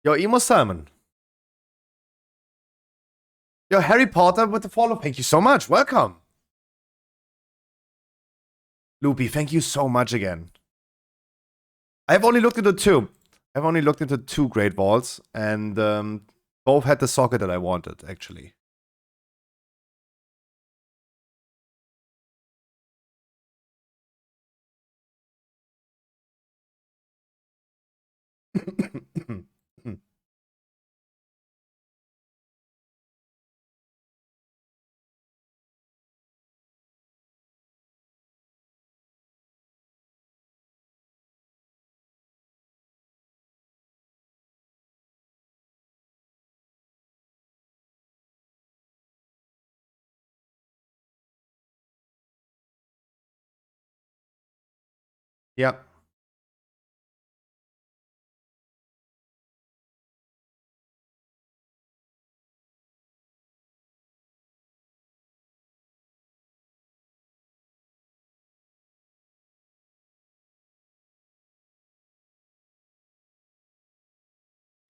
Yo, Emo Salmon. Yo, Harry Potter with the follow. Thank you so much. Welcome. Loopy, thank you so much again. I've only looked into two. I've only looked into two Great Balls, and both had the socket that I wanted, actually. Yep.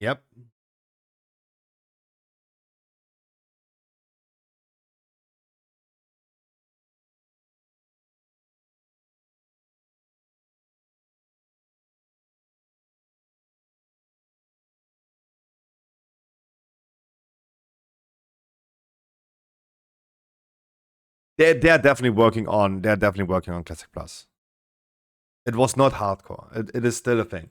Yep. They're definitely working on. They're definitely working on Classic Plus. It was not hardcore. It is still a thing.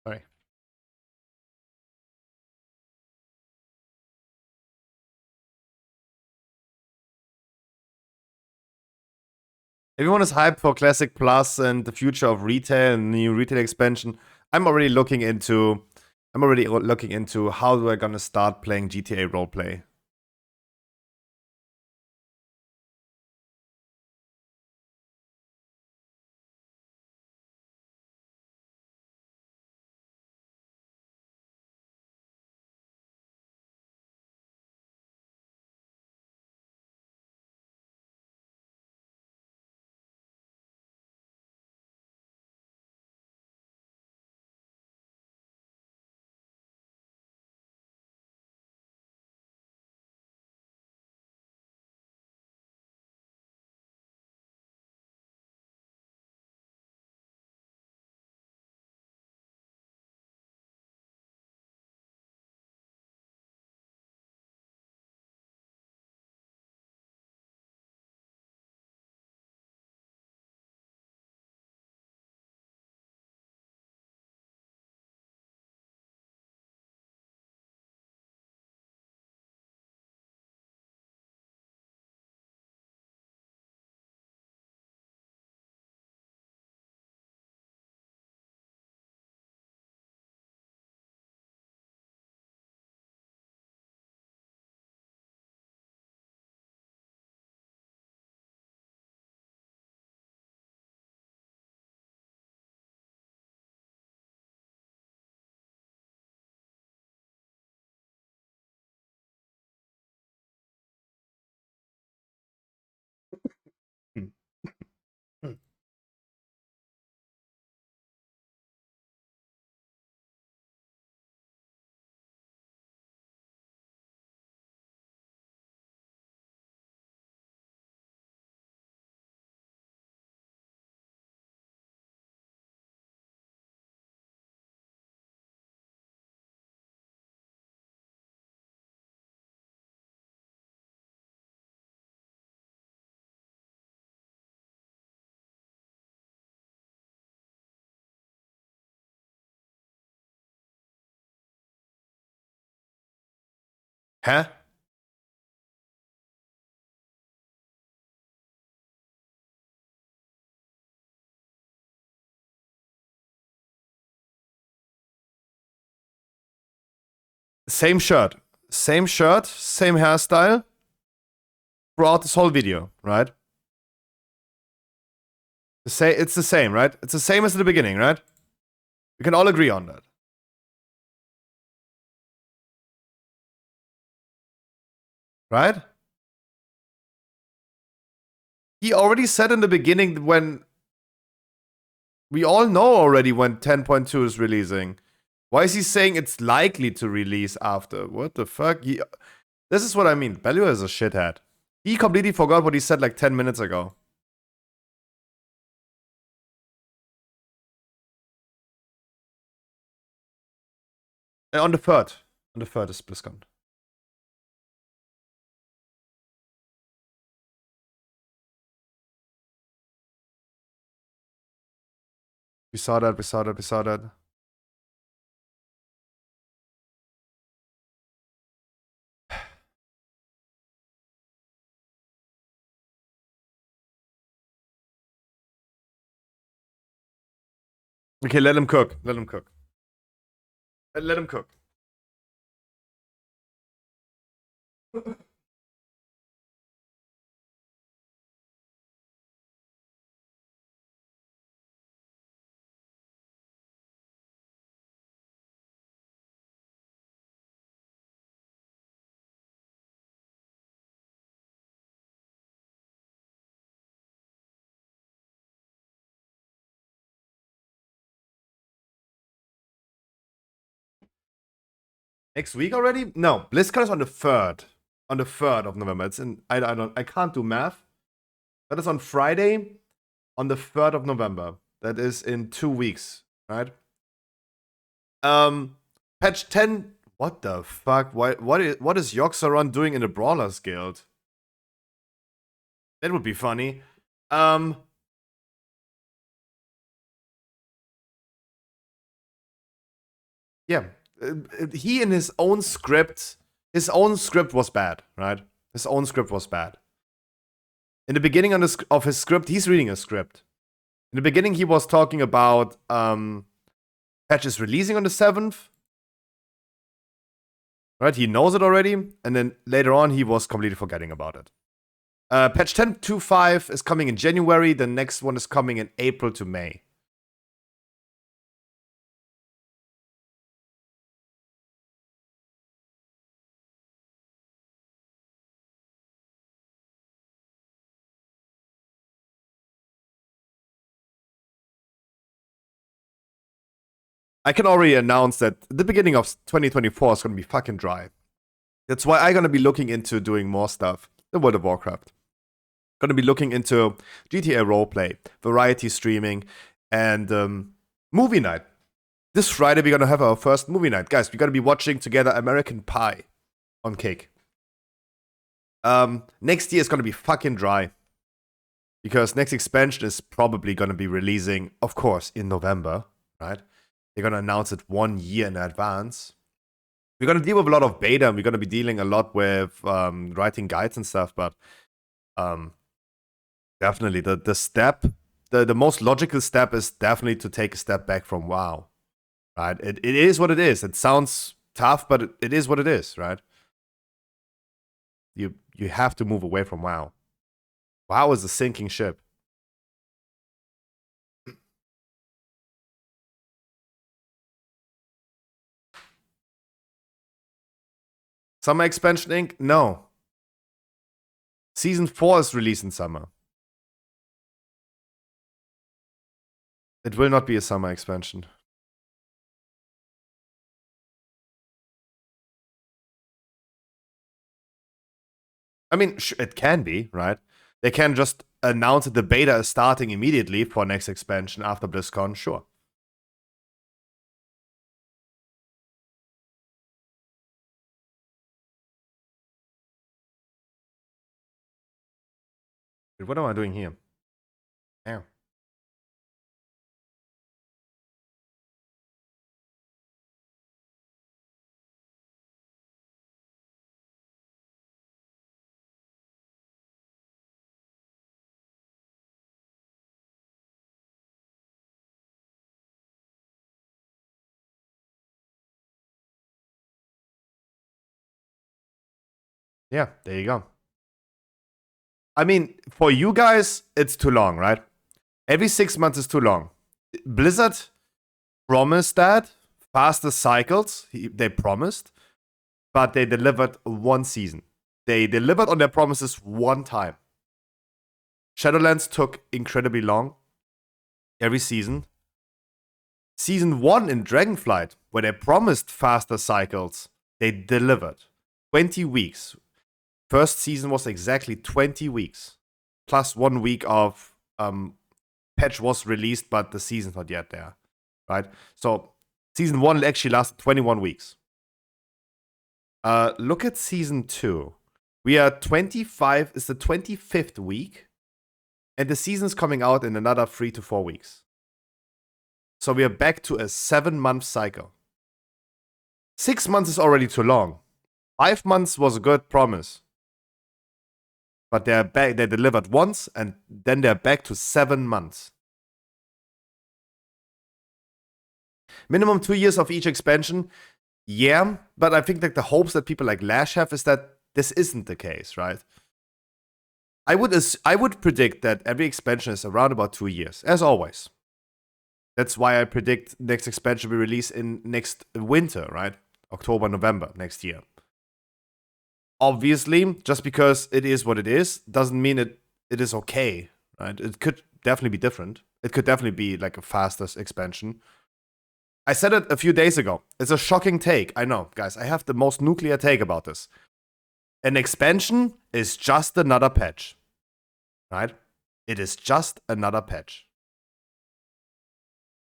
Sorry. Everyone is hyped for Classic Plus and the future of retail and new retail expansion. I'm already looking into how do I gonna start playing GTA roleplay. Hmm. Hmm. Huh? Same shirt, same hairstyle throughout this whole video, right? It's the same, right? It's the same as at the beginning, right? We can all agree on that. Right? He already said in the beginning when... We all know already when 10.2 is releasing. Why is he saying it's likely to release after? What the fuck? This is what I mean. Belua is a shithead. He completely forgot what he said like 10 minutes ago. On the 3rd. On the 3rd is BlizzCon. We saw that. Okay, let him cook. Let him cook. Let him cook. Next week already? No, BlizzCon is on the 3rd. On the 3rd of November. It's in... I can't do math. That is on Friday, on the 3rd of November. That is in 2 weeks, right? Patch 10. What the fuck? What is Yoxaron doing in the Brawlers Guild? That would be funny. Yeah. He in his own script was bad, right? His own script was bad. In the beginning of his script, he's reading a script. In the beginning, he was talking about patches releasing on the 7th. Right? He knows it already. And then later on, he was completely forgetting about it. Patch 10.2.5 is coming in January. The next one is coming in April to May. I can already announce that the beginning of 2024 is going to be fucking dry. That's why I'm going to be looking into doing more stuff in World of Warcraft. Going to be looking into GTA roleplay, variety streaming, and movie night. This Friday, we're going to have our first movie night. Guys, we're going to be watching together American Pie on Cake. Next year is going to be fucking dry. Because next expansion is probably going to be releasing, of course, in November, right? They're going to announce it 1 year in advance. We're going to deal with a lot of beta, and we're going to be dealing a lot with writing guides and stuff, but definitely the step, the most logical step is definitely to take a step back from WoW, right? It is what it is. It sounds tough, but it is what it is, right? You have to move away from WoW. WoW is a sinking ship. Summer Expansion Inc? No. Season 4 is released in summer. It will not be a summer expansion. I mean, it can be, right? They can just announce that the beta is starting immediately for next expansion after BlizzCon, sure. What am I doing here? Damn. Yeah, there you go. I mean, for you guys, it's too long, right? Every 6 months is too long. Blizzard promised that. Faster cycles, they promised. But they delivered one season. They delivered on their promises one time. Shadowlands took incredibly long. Every season. Season 1 in Dragonflight, where they promised faster cycles, they delivered. 20 weeks. First season was exactly 20 weeks. Plus 1 week of patch was released, but the season's not yet there. Right? So season 1 actually lasted 21 weeks. Look at season 2. We are 25, it's the 25th week. And the season's coming out in another 3 to 4 weeks. So we are back to a 7-month cycle. 6 months is already too long. 5 months was a good promise. But they're back, they delivered once, and then they're back to 7 months. Minimum 2 years of each expansion. Yeah, but I think like the hopes that people like Lash have is that this isn't the case, right? I would predict that every expansion is around about 2 years, as always. That's why I predict next expansion will release in next winter, right? October, November next year. Obviously, just because it is what it is, doesn't mean it is okay, right? It could definitely be different. It could definitely be like a faster expansion. I said it a few days ago. It's a shocking take. I know, guys. I have the most nuclear take about this. An expansion is just another patch, right? It is just another patch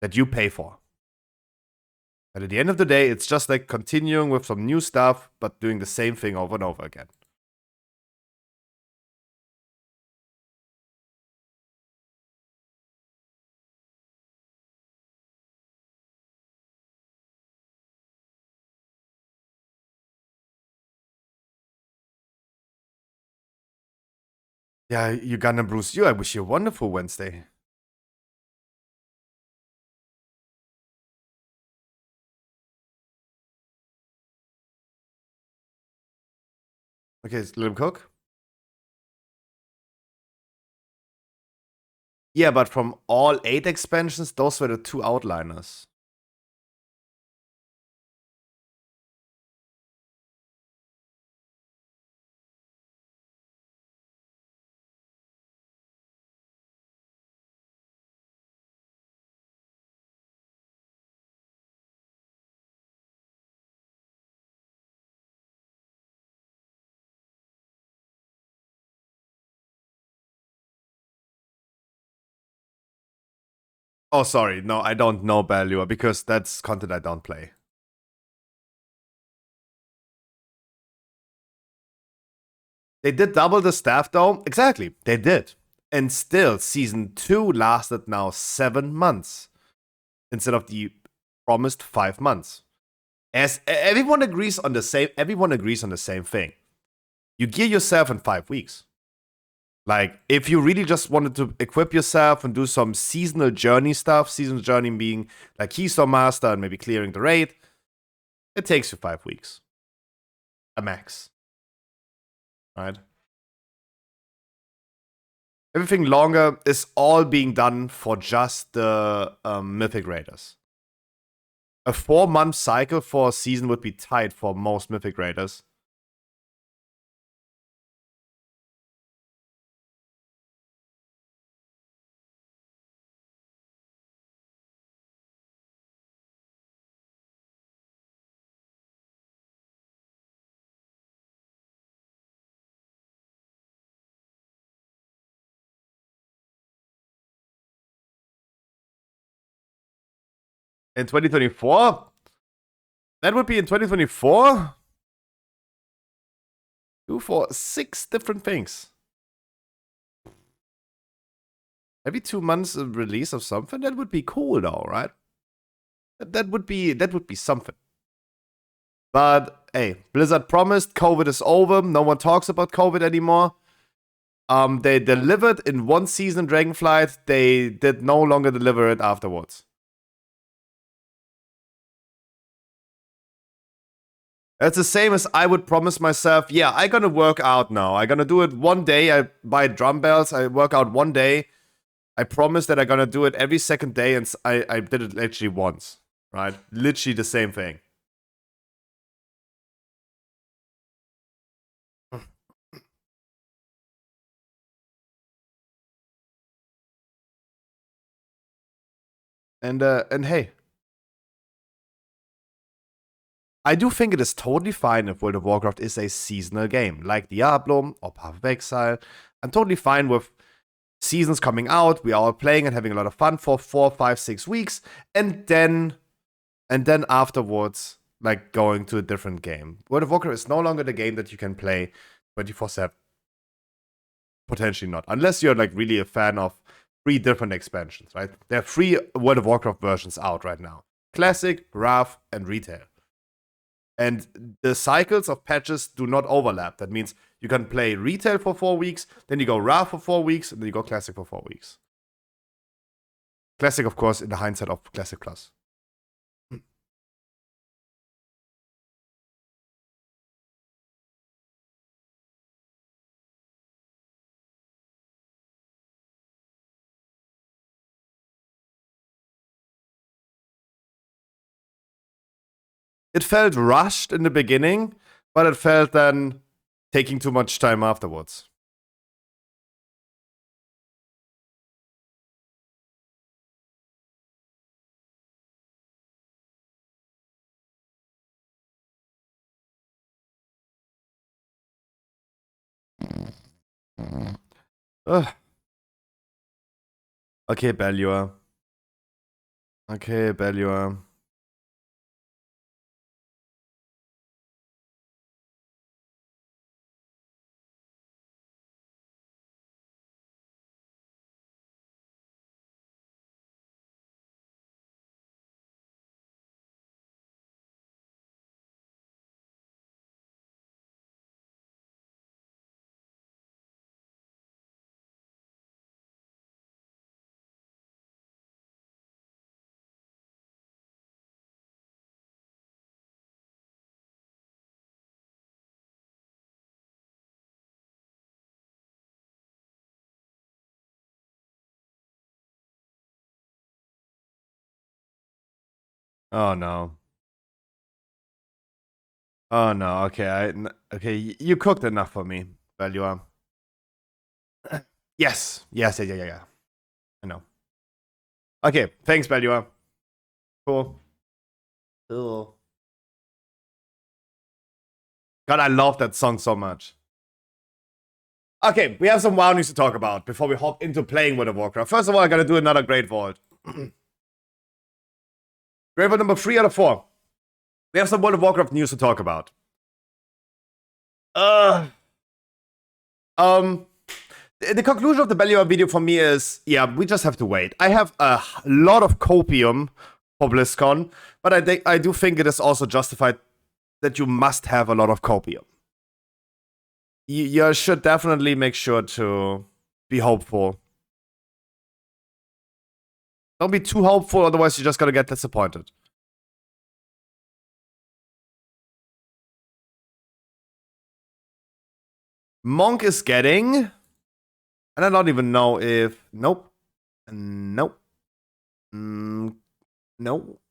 that you pay for. But at the end of the day, it's just like continuing with some new stuff, but doing the same thing over and over again. Yeah, Uganda Bruce, I wish you a wonderful Wednesday. Okay, let him cook. Yeah, but from all 8 expansions, those were the 2 outliners. Oh, sorry. No, I don't know Balua because that's content I don't play. They did double the staff though. Exactly. They did. And still, season 2 lasted now 7 months instead of the promised 5 months. As everyone agrees on the same thing. You gear yourself in 5 weeks. Like, if you really just wanted to equip yourself and do some seasonal journey stuff, seasonal journey being like Keystone Master and maybe clearing the raid, it takes you 5 weeks. A max. Right? Everything longer is all being done for just the Mythic Raiders. A 4-month cycle for a season would be tight for most Mythic Raiders. In 2024? That would be in 2024? 2, 4, 6 different things. Every 2 months a release of something? That would be cool though, right? That would be something. But hey, Blizzard promised COVID is over. No one talks about COVID anymore. They delivered in one season Dragonflight. They did no longer deliver it afterwards. It's the same as I would promise myself, yeah, I'm gonna work out now. I'm gonna do it one day. I buy dumbbells, I work out one day. I promise that I'm gonna do it every second day, and I did it literally once, right? Literally the same thing. And hey, I do think it is totally fine if World of Warcraft is a seasonal game, like Diablo or Path of Exile. I'm totally fine with seasons coming out, we are all playing and having a lot of fun for 4, 5, 6 weeks, and then afterwards, like going to a different game. World of Warcraft is no longer the game that you can play 24/7. Potentially not, unless you're like really a fan of 3 different expansions, right? There are 3 World of Warcraft versions out right now: Classic, Wrath, and Retail. And the cycles of patches do not overlap. That means you can play Retail for 4 weeks, then you go Wrath for 4 weeks, and then you go Classic for 4 weeks. Classic, of course, in the hindsight of Classic Plus. It felt rushed in the beginning, but it felt then taking too much time afterwards. Ugh. Okay, Belua. Okay, Belua. Oh no. Oh no. Okay, okay. You cooked enough for me, Belua. Yes. Yes. Yeah. I know. Okay. Thanks, Belua. Cool. Cool. God, I love that song so much. Okay, we have some WoW news to talk about before we hop into playing World of Warcraft. First of all, I gotta do another Great Vault. Great Vault number 3 out of 4. We have some World of Warcraft news to talk about. The conclusion of the Belua video for me is, yeah, we just have to wait. I have a lot of copium for BlizzCon, but I do think it is also justified that you must have a lot of copium. You should definitely make sure to be hopeful. Don't be too hopeful, otherwise you're just gonna get disappointed. Monk is getting, and I don't even know if, nope, nope, nope.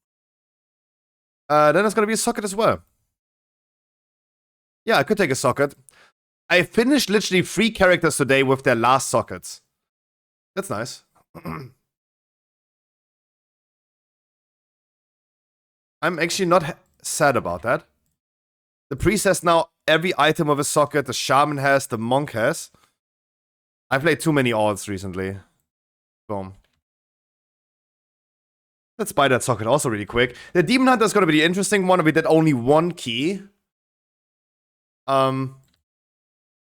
Then it's gonna be a socket as well. Yeah, I could take a socket. I finished literally 3 characters today with their last sockets. That's nice. I'm actually not sad about that. The priest has now every item of a socket, the shaman has, the monk has. I played too many alts recently. Boom. Let's buy that socket also really quick. The Demon Hunter is gonna be the interesting one. We did only 1 key. But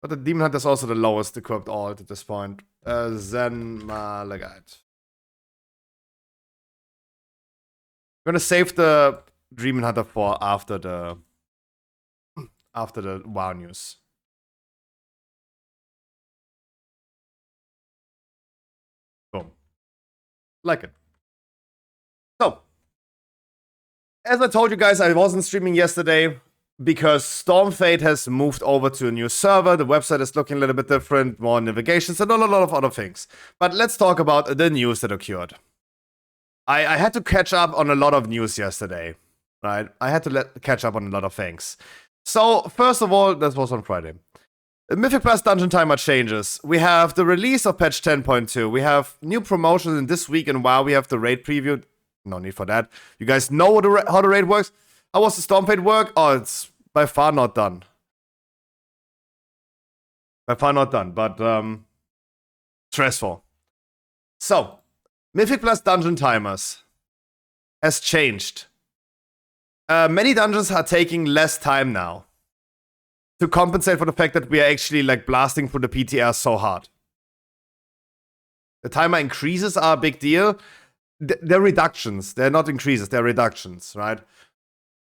the Demon Hunter is also the lowest equipped alt at this point. Zen Malagite. I'm gonna save the Demon Hunter for after the WoW news. Boom. Like it. So, as I told you guys, I wasn't streaming yesterday. because Stormfade has moved over to a new server. The website is looking a little bit different, more navigations, and a lot of other things. But let's talk about the news that occurred. I had to catch up on a lot of news yesterday, right? I had to catch up on a lot of things. So, first of all, that was on Friday. The Mythic Plus Dungeon Timer changes. We have the release of patch 10.2. We have new promotions in this week, and WoW, we have the raid preview. No need for that. You guys know how the raid works? How was the Stormfade work? Oh, it's by far not done. By far not done, but stressful. So, Mythic Plus Dungeon Timers has changed. Many dungeons are taking less time now to compensate for the fact that we are actually like blasting through the PTR so hard. The timer increases are a big deal. They're reductions. They're not increases. They're reductions, right?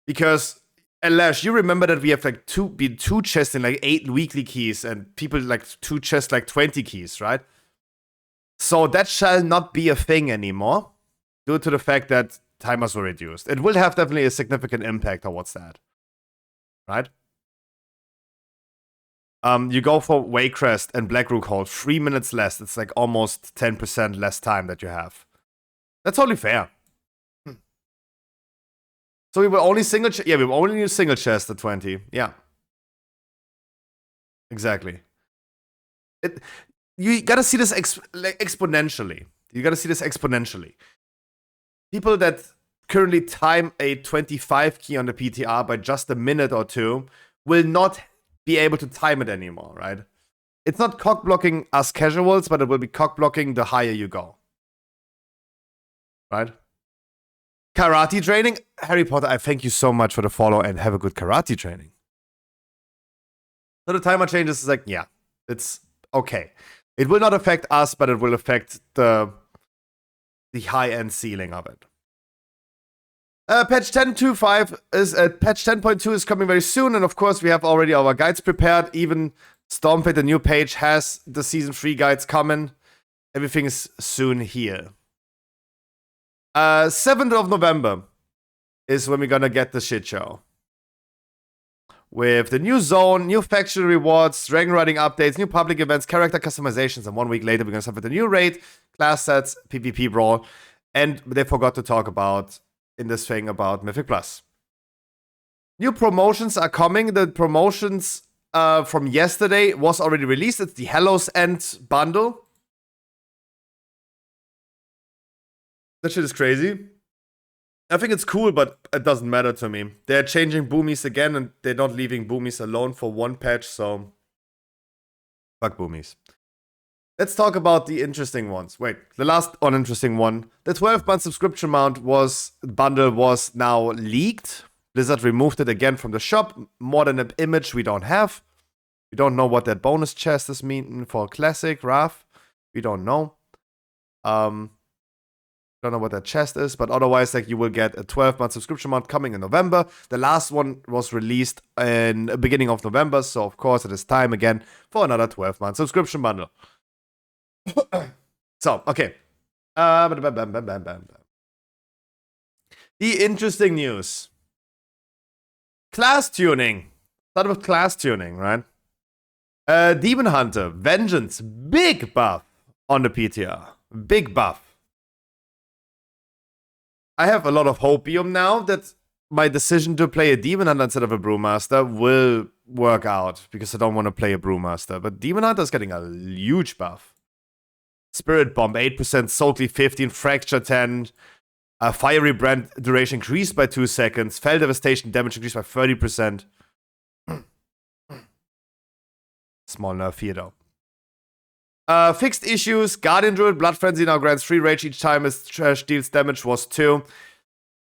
Because, Lash, you remember that we have like two chests in like 8 weekly keys and people like 2 chests like 20 keys, right? So that shall not be a thing anymore due to the fact that timers were reduced. It will have definitely a significant impact towards that, right? You go for Waycrest and Blackrook Hold, 3 minutes less. It's like almost 10% less time that you have. That's totally fair. So we were only we were only use single chest at 20. Yeah. Exactly. You gotta see this exponentially. You gotta see this exponentially. People that currently time a 25 key on the PTR by just a minute or two will not be able to time it anymore, right? It's not cock blocking us casuals, but it will be cock blocking the higher you go. Right? Karate training? Harry Potter, I thank you so much for the follow and have a good karate training. So the timer changes is like, yeah, it's okay. It will not affect us, but it will affect the high-end ceiling of it. Patch 10.2 is patch 10.2 is coming very soon, and of course we have already our guides prepared. Even Stormfade, the new page, has the season 3 guides coming. Everything is soon here. 7th of November is when we're gonna get the shit show. With the new zone, new faction rewards, dragon riding updates, new public events, character customizations, and 1 week later we're gonna start with the new raid, class sets, PvP brawl, and they forgot to talk about in this thing about Mythic Plus. New promotions are coming. The promotions from yesterday was already released. It's the Hallows End bundle. That shit is crazy. I think it's cool, but it doesn't matter to me. They're changing boomies again, and they're not leaving boomies alone for one patch, so fuck boomies. Let's talk about the interesting ones. Wait, the last uninteresting one. The 12-month subscription bundle was now leaked. Blizzard removed it again from the shop. More than an image we don't have. We don't know what that bonus chest is meaning for Classic, Wrath. We don't know. Don't know what that chest is, but otherwise, like, you will get a 12-month subscription month coming in November. The last one was released in the beginning of November, so of course it is time again for another 12-month subscription bundle. So, okay. The interesting news. Class tuning. Start with class tuning, right? Demon Hunter, Vengeance, big buff on the PTR. Big buff. I have a lot of hopium now that my decision to play a Demon Hunter instead of a Brewmaster will work out, because I don't want to play a Brewmaster. But Demon Hunter is getting a huge buff. Spirit Bomb 8%, Soul Cleave 15, Fracture 10, Fiery Brand duration increased by 2 seconds, Fell Devastation damage increased by 30%. Small nerf here though. Fixed issues, Guardian Druid, Blood Frenzy now grants 3 rage each time its trash deals damage was 2.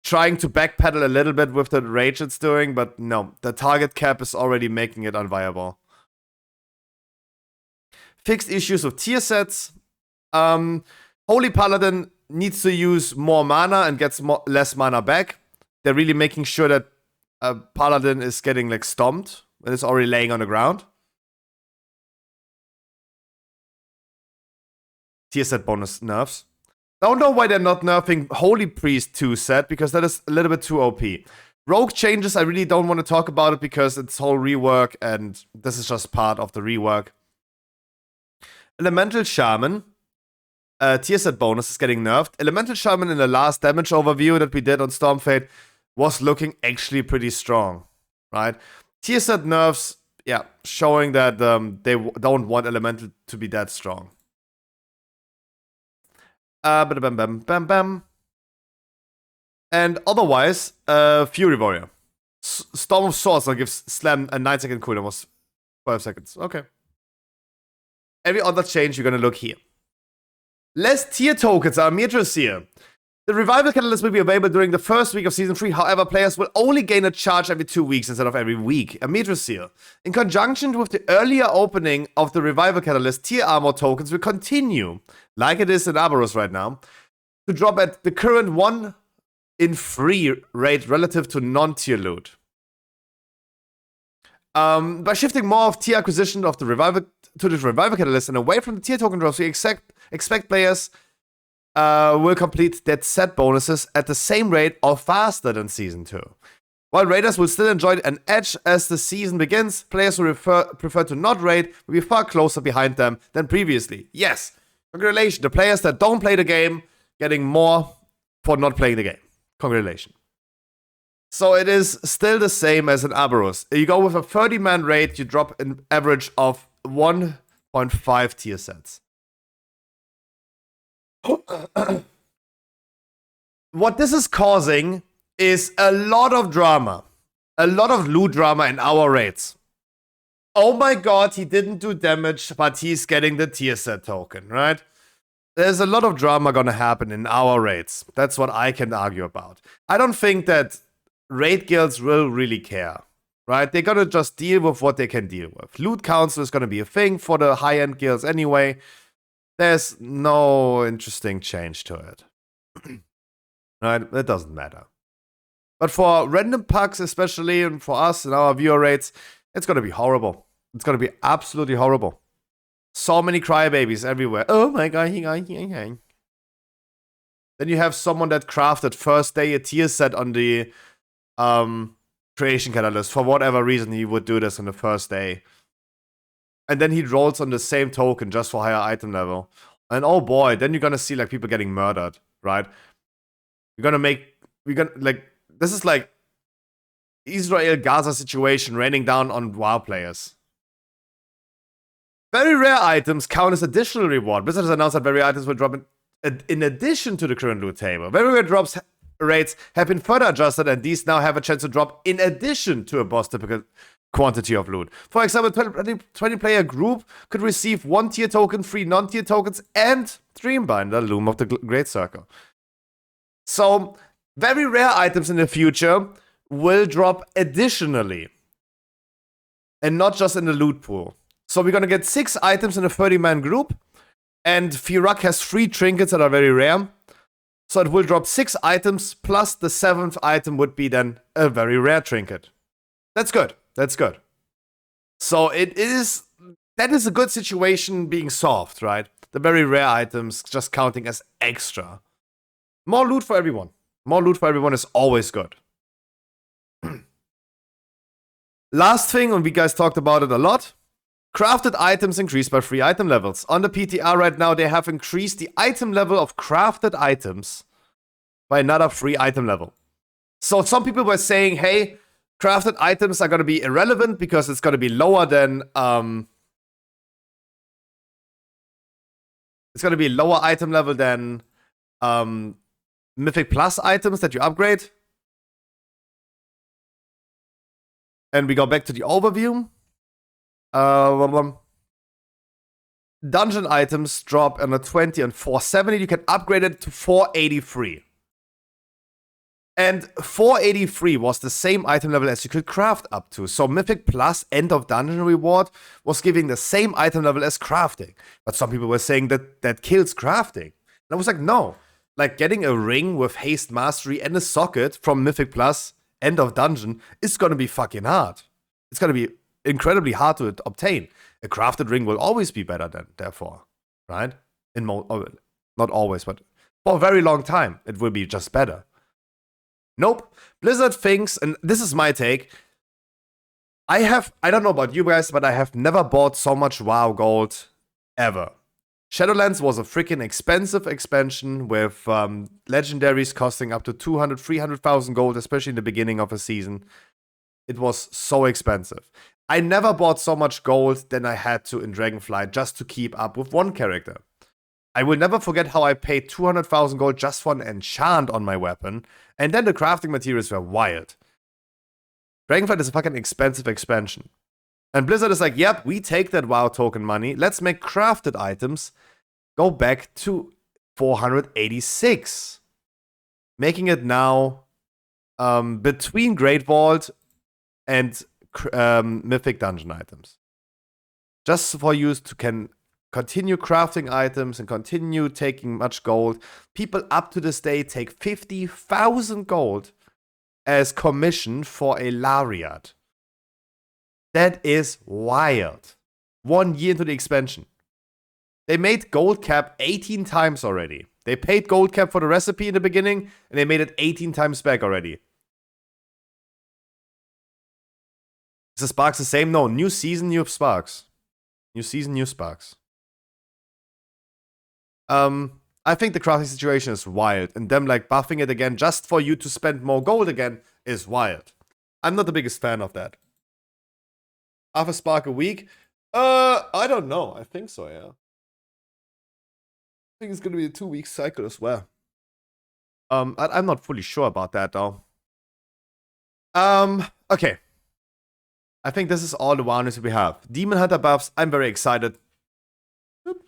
Trying to backpedal a little bit with the rage it's doing, but no, the target cap is already making it unviable. Fixed issues with tier sets. Holy Paladin needs to use more mana and gets less mana back. They're really making sure that a Paladin is getting like stomped when it's already laying on the ground. Tier set bonus nerfs. Don't know why they're not nerfing Holy Priest 2 set, because that is a little bit too OP. Rogue changes, I really don't want to talk about it because it's whole rework, and this is just part of the rework. Elemental Shaman, tier set bonus is getting nerfed. Elemental Shaman in the last damage overview that we did on Stormfade was looking actually pretty strong, right? Tier set nerfs, yeah, showing that they don't want Elemental to be that strong. Bam, bam, bam, bam. And otherwise, Fury Warrior. Storm of Swords now gives Slam a 9-second cooldown, was 12 seconds. Okay. Every other change, you're gonna look here. Less tier tokens are Miatrus here. The Revival Catalyst will be available during the first week of Season 3, however, players will only gain a charge every 2 weeks instead of every week. A Miatrus here. In conjunction with the earlier opening of the Revival Catalyst, tier armor tokens will continue, like it is in Aberus right now, to drop at the current 1 in free rate relative to non-tier loot. By shifting more of tier acquisition of the Revival to the Revival Catalyst and away from the tier token drops, we expect players will complete that set bonuses at the same rate or faster than Season 2. While raiders will still enjoy an edge as the season begins, players who prefer to not raid will be far closer behind them than previously. Yes, congratulations, the players that don't play the game getting more for not playing the game. Congratulations. So it is still the same as in Aberus. You go with a 30-man raid, you drop an average of 1.5 tier sets. What this is causing is a lot of drama. A lot of loot drama in our raids. Oh my god, he didn't do damage, but he's getting the tier set token, right? There's a lot of drama gonna happen in our raids. That's what I can argue about. I don't think that raid guilds will really care, right? They're gonna just deal with what they can deal with. Loot council is gonna be a thing for the high-end guilds anyway. There's no interesting change to it. Right? It doesn't matter. But for random pucks, especially, and for us and our viewer rates, it's gonna be horrible. It's gonna be absolutely horrible. So many crybabies everywhere. Oh my god, Then you have someone that crafted first day a tier set on the creation catalyst. For whatever reason, he would do this on the first day. And then he rolls on the same token just for higher item level. And oh boy, then you're gonna see like people getting murdered, right? This is like Israel-Gaza situation raining down on WoW players. Very rare items count as additional reward. Blizzard has announced that very items will drop in addition to the current loot table. Very rare drops rates have been further adjusted, and these now have a chance to drop in addition to a boss typical quantity of loot. For example, 20-player group could receive 1 tier token, 3 non-tier tokens, and Dreambinder, Loom of the Great Circle. So, very rare items in the future will drop additionally, and not just in the loot pool. So we're gonna get 6 items in a 30-man group, and Firak has 3 trinkets that are very rare. So it will drop 6 items, plus the 7th item would be then a very rare trinket. That's good. That's good. So that is a good situation being solved, right? The very rare items just counting as extra. More loot for everyone. More loot for everyone is always good. Last thing, and we guys talked about it a lot. Crafted items increased by 3 item levels. On the PTR right now, they have increased the item level of crafted items by another 3 item level. So some people were saying, hey, crafted items are going to be irrelevant because it's going to be lower than it's going to be lower item level than Mythic Plus items that you upgrade. And we go back to the overview. Dungeon items drop on a 20 and 470. You can upgrade it to 483. And 483 was the same item level as you could craft up to. So Mythic Plus End of Dungeon reward was giving the same item level as crafting. But some people were saying that kills crafting. And I was like, no. Like getting a ring with haste mastery and a socket from Mythic Plus End of Dungeon is gonna be fucking hard. It's gonna be incredibly hard to obtain. A crafted ring will always be better than, therefore, right? Not always, but for a very long time, it will be just better. Nope. Blizzard thinks, and this is my take. I don't know about you guys, but I have never bought so much WoW gold ever. Shadowlands was a freaking expensive expansion with legendaries costing up to 200, 300,000 gold, especially in the beginning of a season. It was so expensive. I never bought so much gold than I had to in Dragonflight just to keep up with one character. I will never forget how I paid 200,000 gold just for an enchant on my weapon, and then the crafting materials were wild. Dragonflight is a fucking expensive expansion. And Blizzard is like, yep, we take that WoW token money, let's make crafted items go back to 486. Making it now between Great Vault and Mythic Dungeon items. Just for you to can continue crafting items and continue taking much gold. People up to this day take 50,000 gold as commission for a Lariat. That is wild. 1 year into the expansion. They made gold cap 18 times already. They paid gold cap for the recipe in the beginning, and they made it 18 times back already. Is the Sparks the same? No, new season, new Sparks. New season, new Sparks. I think the crafting situation is wild, and them like buffing it again just for you to spend more gold again is wild. I'm not the biggest fan of that. Half a spark a week? I don't know. I think so, yeah. I think it's gonna be a 2-week cycle as well. I'm not fully sure about that though. Okay. I think this is all the WoW news we have. Demon Hunter buffs. I'm very excited. Oop.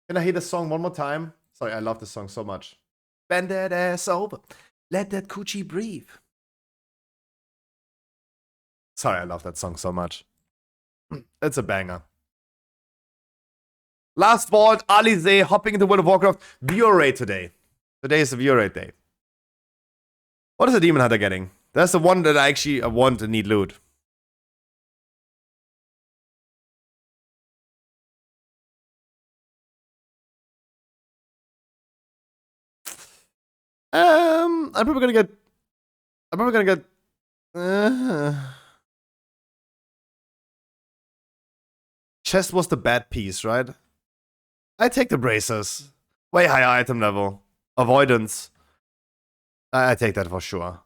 Can I hear the song one more time? Sorry, I love this song so much. Bend that ass over. Let that coochie breathe. Sorry, I love that song so much. It's a banger. Last Vault, Alize, hopping into World of Warcraft. Viewer rate today. Today is the viewer rate day. What is the Demon Hunter getting? That's the one that I actually want and need loot. I'm probably gonna get. Chest was the bad piece, right? I take the bracers. Way higher item level. Avoidance. I take that for sure.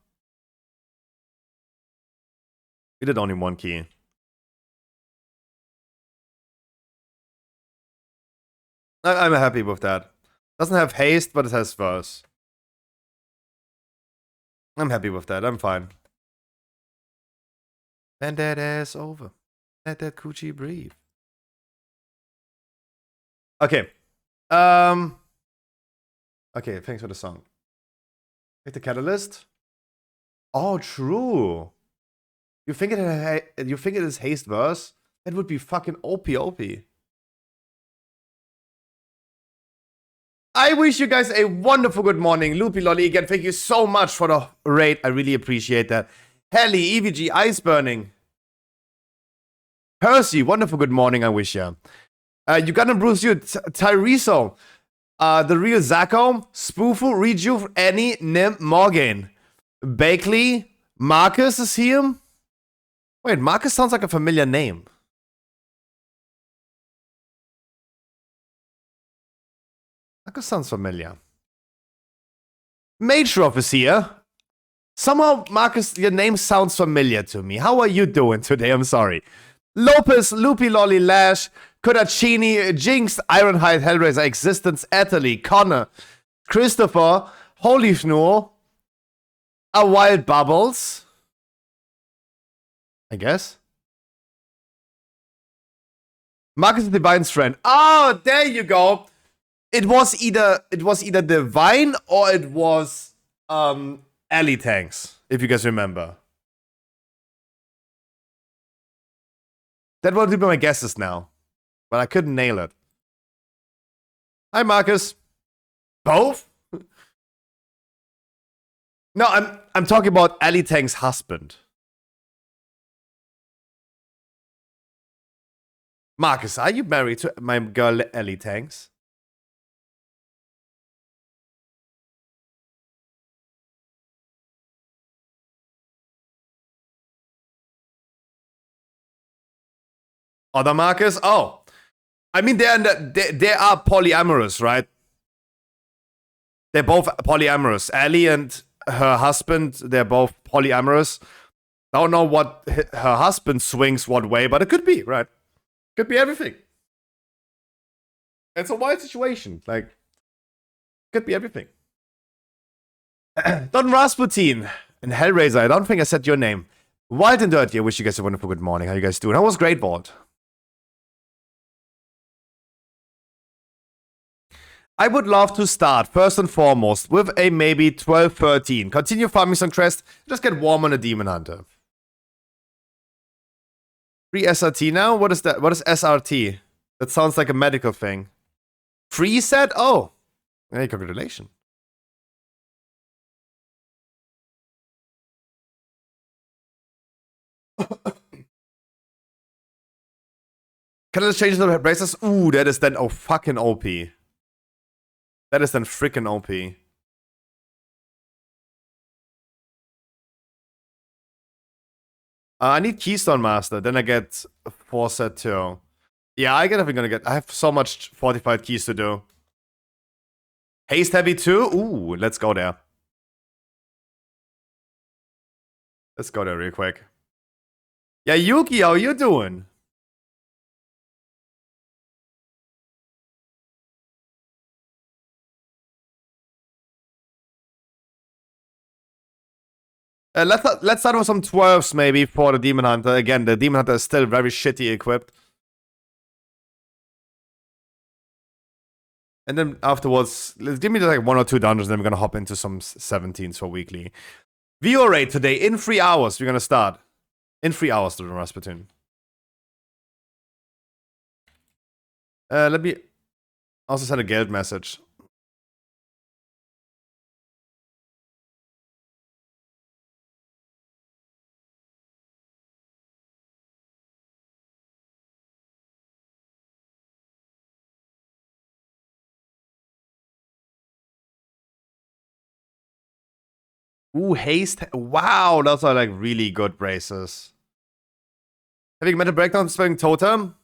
We did only one key. I'm happy with that. Doesn't have haste, but it has verse. I'm happy with that. I'm fine. Bend that ass over. Let that coochie breathe. Okay. Okay, thanks for the song. Take the catalyst. Oh, true. You think it is haste verse? That would be fucking OP. I wish you guys a wonderful good morning. Loopy Lolly again, thank you so much for the raid. I really appreciate that. Helly, EVG, Ice Burning. Percy, wonderful good morning, I wish ya. Ugandan Bruce, you, Tyreso, the real Zacko, Spoofle, Rejuve, Annie, Nim, Morgan. Bakley, Marcus is here. Wait, Marcus sounds like a familiar name. Marcus sounds familiar. Mageroff is here. Somehow, Marcus, your name sounds familiar to me. How are you doing today? I'm sorry. Lopez, Loopy Lolly, Lash, Kodachini, Jinx, Ironhide, Hellraiser, Existence, Atterley, Connor, Christopher, Holy Schnur, A Wild Bubbles. I guess. Marcus Divine's friend. Oh, there you go. It was either Divine or it was Alley Tanks, if you guys remember. That would be my guesses now. But I couldn't nail it. Hi, Marcus. Both? No, I'm talking about Ali Tang's husband. Marcus, are you married to my girl Ali Tangs? Other Marcus? Oh. I mean, they are polyamorous, right? They're both polyamorous. Ellie and her husband, they're both polyamorous. I don't know what her husband swings what way, but it could be, right? Could be everything. It's a wild situation. Like, could be everything. Don Rasputin and Hellraiser. I don't think I said your name. Wild and Dirty. I wish you guys a wonderful good morning. How you guys doing? How was Great Vault? I would love to start, first and foremost, with a maybe 12-13. Continue farming some crest. Just get warm on a Demon Hunter. Free SRT now? What is that? What is SRT? That sounds like a medical thing. Free set? Oh. Hey, congratulations. Can I just change the braces? Ooh, that is then fucking OP. That is then freaking OP. I need Keystone Master, then I get 4 set 2. Yeah, I have so much fortified keys to do. Haste Heavy 2? Ooh, let's go there. Let's go there real quick. Yeah, Yuki, how you doing? Let's start with some 12s maybe for the Demon Hunter. Again, the Demon Hunter is still very shitty equipped. And then afterwards, give me like 1 or 2 dungeons, then we're gonna hop into some 17s for weekly. VO raid today, in 3 hours, we're gonna start. In 3 hours, to Rasputin. Let me also send a guild message. Ooh, haste. Wow, those are like really good braces. Having Mental Breakdown spelling Totem?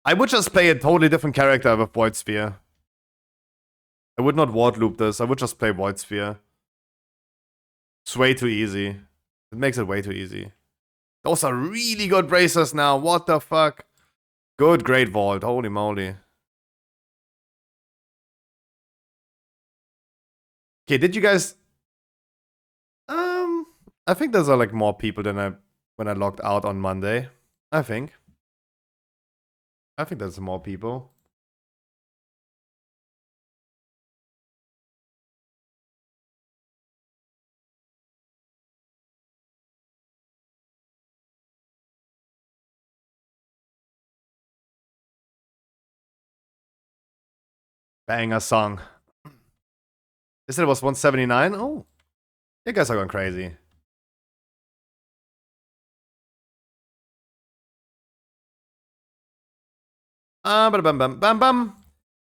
I would just play a totally different character with Void Sphere. I would not ward loop this. I would just play Void Sphere. It's way too easy. It makes it way too easy. Those are really good braces now. What the fuck? Good Great Vault. Holy moly. Okay, did you guys... I think there's like more people than when I logged out on Monday. I think there's more people. Banger song. They said it was 179? Oh. You guys are going crazy. Bam, bam, bam, bam.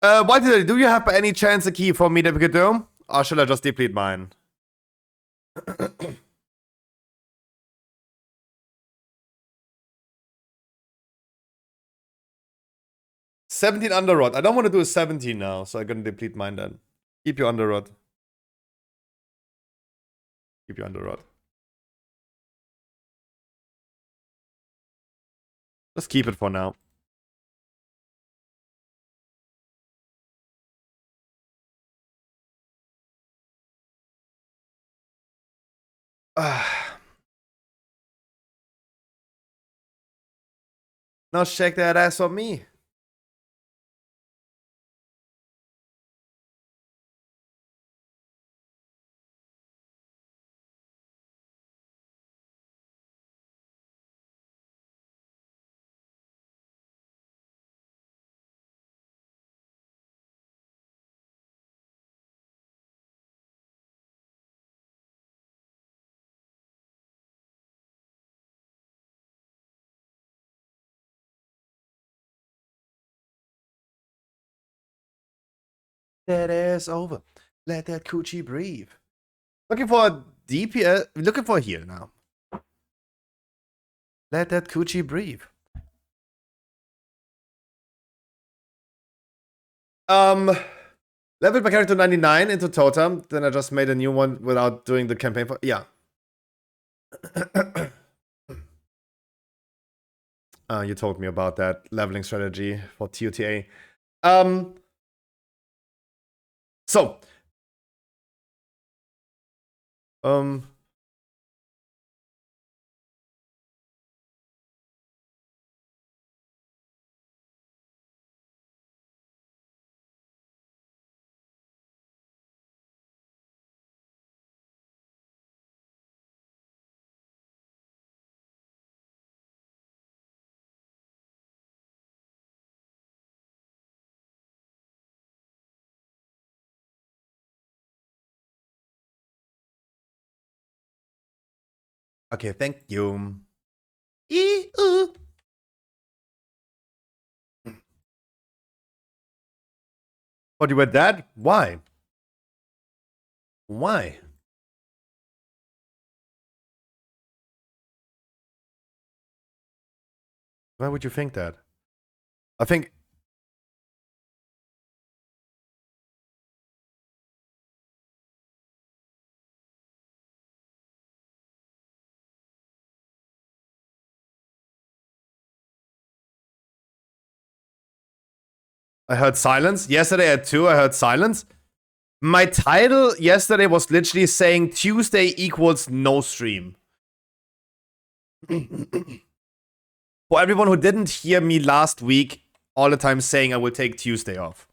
Why do you have any chance a key for me that we could do? Or should I just deplete mine? 17 Underrod. I don't want to do a 17 now, so I'm gonna deplete mine then. Keep your Underrod. Keep your Underrod. Just keep it for now. Now shake that ass on me. That ass over. Let that coochie breathe. Looking for a DPS. Looking for a heal now. Let that coochie breathe. Leveled my character 99 into Totem, then I just made a new one without doing the campaign for. Yeah. You told me about that leveling strategy for TOTA. So. Okay, thank you. Oh, you read that? Why? Why? Why would you think that? I think. I heard silence. Yesterday at 2, I heard silence. My title yesterday was literally saying Tuesday equals no stream. For everyone who didn't hear me last week, all the time saying I will take Tuesday off.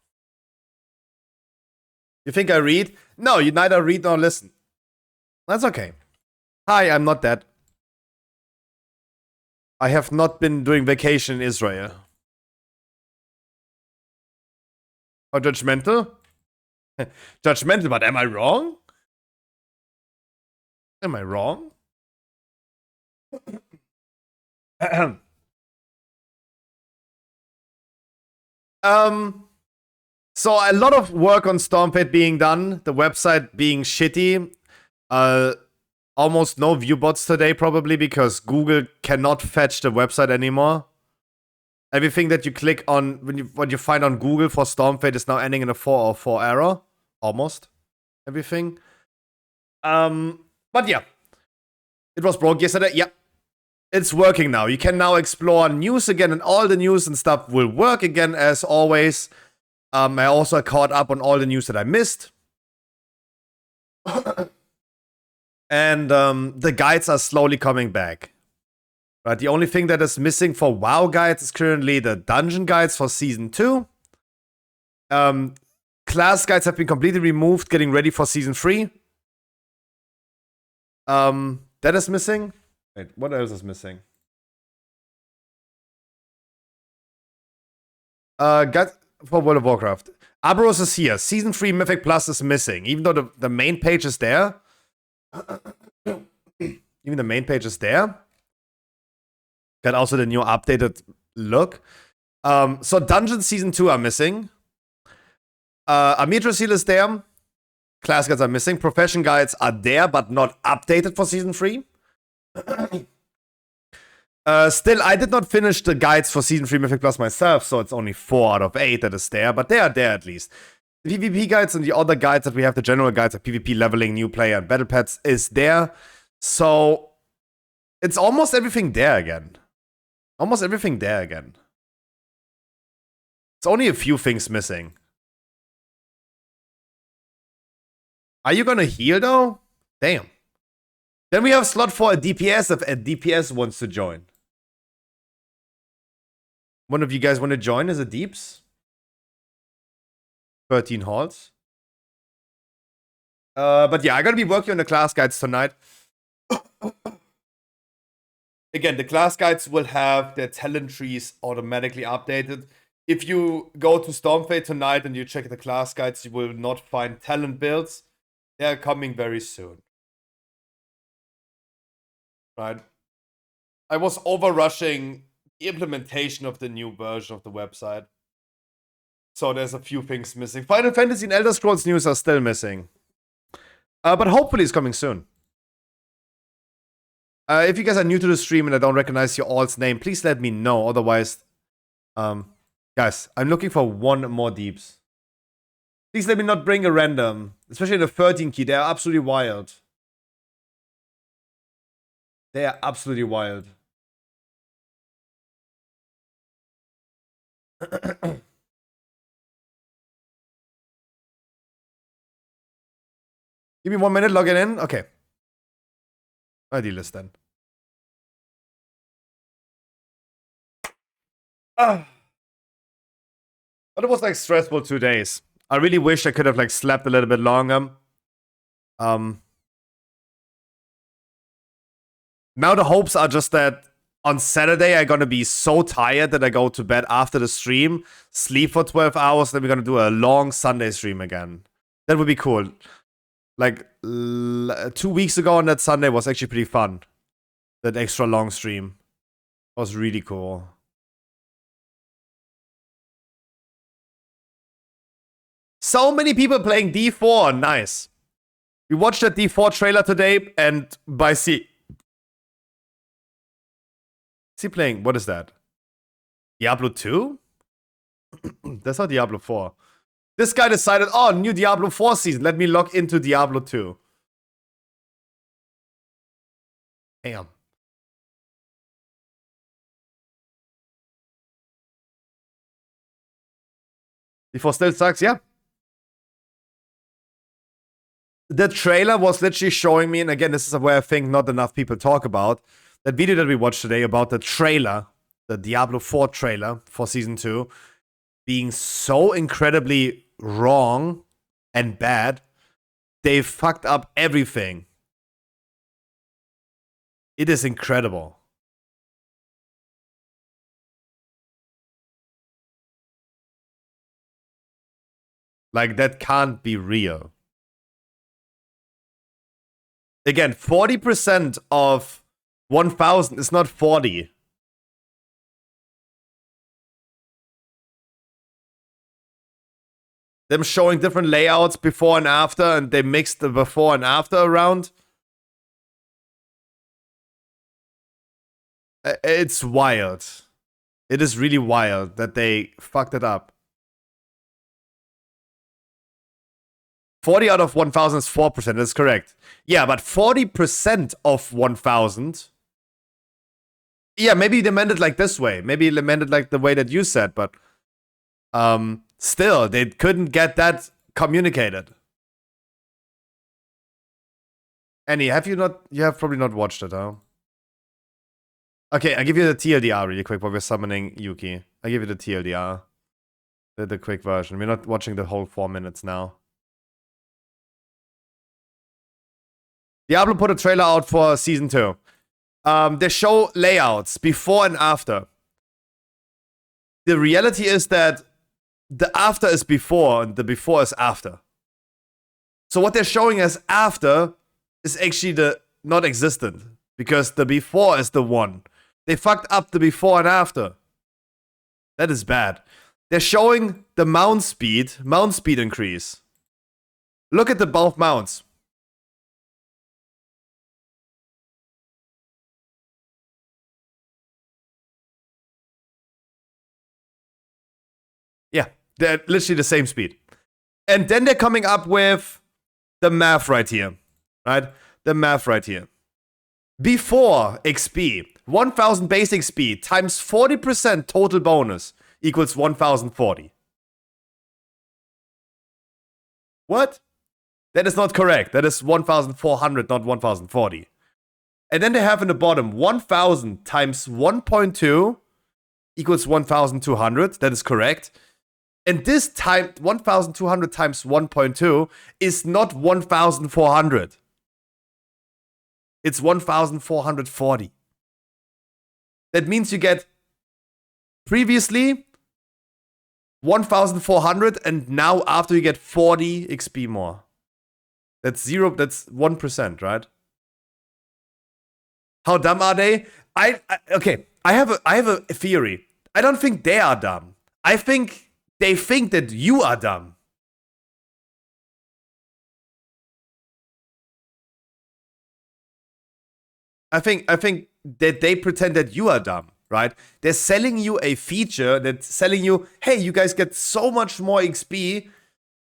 You think I read? No, you neither read nor listen. That's okay. Hi, I'm not dead. I have not been doing vacation in Israel. Or judgmental? Judgmental, but am I wrong? Am I wrong? So a lot of work on Stormpit being done, the website being shitty. Almost no view bots today, probably because Google cannot fetch the website anymore. Everything that you click on, what you find on Google for Stormfade is now ending in a 404 error. Almost. Everything. But yeah. It was broke yesterday. Yeah. It's working now. You can now explore news again, and all the news and stuff will work again as always. I also caught up on all the news that I missed. And the guides are slowly coming back. Right, the only thing that is missing for WoW guides is currently the dungeon guides for Season 2. Class guides have been completely removed, getting ready for Season 3. That is missing. Wait, what else is missing? Guide for World of Warcraft. Abros is here. Season 3 Mythic Plus is missing. Even though the main page is there. Even the main page is there. Got also the new updated look. So Dungeon Season 2 are missing. Amitra Seal is there. Class guides are missing. Profession guides are there, but not updated for Season 3. Still, I did not finish the guides for Season 3 Mythic Plus myself, so it's only 4 out of 8 that is there, but they are there at least. The PvP guides and the other guides that we have, the general guides of PvP leveling, new player, and battle pets is there. So, it's almost everything there again. Almost everything there again. It's only a few things missing. Are you gonna heal though? Damn. Then we have a slot for a DPS if a DPS wants to join. One of you guys want to join as a Deeps? 13 halls. But yeah, I'm gonna be working on the class guides tonight. Again, the class guides will have their talent trees automatically updated. If you go to Stormfade tonight and you check the class guides, you will not find talent builds. They are coming very soon. Right? I was overrushing the implementation of the new version of the website. So there's a few things missing. Final Fantasy and Elder Scrolls news are still missing. But hopefully it's coming soon. If you guys are new to the stream and I don't recognize your all's name, please let me know. Otherwise, guys, I'm looking for one more Deeps. Please let me not bring a random. Especially the 13 key. They are absolutely wild. They are absolutely wild. Give me 1 minute, log it in. Okay. ID list then. But it was like stressful 2 days. I really wish I could have like slept a little bit longer. Now the hopes are just that on Saturday I'm gonna be so tired that I go to bed after the stream, sleep for 12 hours, then we're gonna do a long Sunday stream again. That would be cool. Like 2 weeks ago on that Sunday was actually pretty fun. That extra long stream was really cool. So many people playing D4, nice. We watched that D4 trailer today, and by is he playing? What is that? Diablo 2? That's not Diablo 4. This guy decided, oh, new Diablo 4 season. Let me log into Diablo 2. Damn. D4 still sucks, yeah. The trailer was literally showing me, and again, this is where I think not enough people talk about, that video that we watched today about the trailer, the Diablo 4 trailer for Season 2, being so incredibly wrong and bad, they fucked up everything. It is incredible. Like, that can't be real. Again, 40% of 1000 is not 40. Them showing different layouts before and after, and they mixed the before and after around. It's wild. It is really wild that they fucked it up. 40 out of 1000 is 4%, that's correct. Yeah, but 40% of 1000... Yeah, maybe they meant it like this way. Maybe they meant it like the way that you said, but... still, they couldn't get that communicated. Annie, have you not... You have probably not watched it, huh? Okay, I'll give you the TLDR really quick while we're summoning Yuki. I'll give you the TLDR. The quick version. We're not watching the whole 4 minutes now. Diablo put a trailer out for Season 2. They show layouts before and after. The reality is that the after is before and the before is after. So what they're showing as after is actually the not existent. Because the before is the one. They fucked up the before and after. That is bad. They're showing the mount speed increase. Look at the both mounts. Yeah, they're literally the same speed. And then they're coming up with the math right here. Right? The math right here. Before XP, 1000 base XP times 40% total bonus equals 1040. What? That is not correct. That is 1400, not 1040. And then they have in the bottom 1000 times 1.2 equals 1200. That is correct. And this time, 1200 times 1.2 is not 1400. It's 1440. That means you get previously 1400, and now after you get 40 XP more. That's 1%, right? How dumb are they? Okay, I have a theory. I don't think they are dumb. I think they think that you are dumb. I think that they pretend that you are dumb, right? They're selling you a feature that's selling you, hey, you guys get so much more XP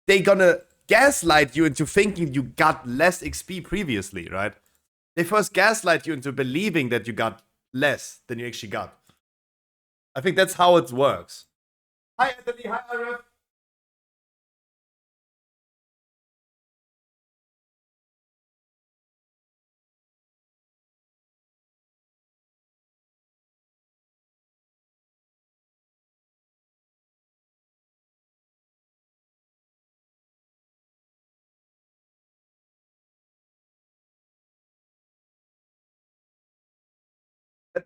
they gonna gaslight you into thinking you got less XP previously, right? They first gaslight you into believing that you got less than you actually got. I think that's how it works. Hi, Anthony. Hi, Arif.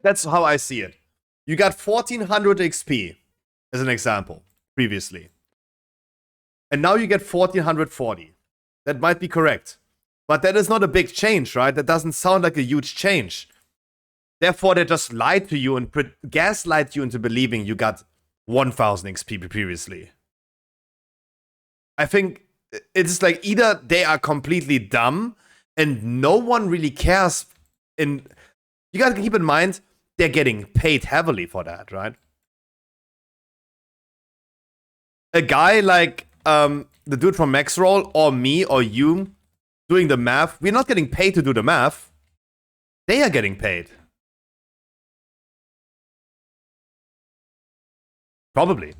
That's how I see it. You got 1400 XP, as an example, previously. And now you get 1440. That might be correct. But that is not a big change, right? That doesn't sound like a huge change. Therefore, they just lied to you and gaslight you into believing you got 1000 XP previously. I think it's like either they are completely dumb and no one really cares. And you gotta keep in mind, they're getting paid heavily for that, right? A guy like the dude from Maxroll or me or you doing the math, we're not getting paid to do the math. They are getting paid. Probably.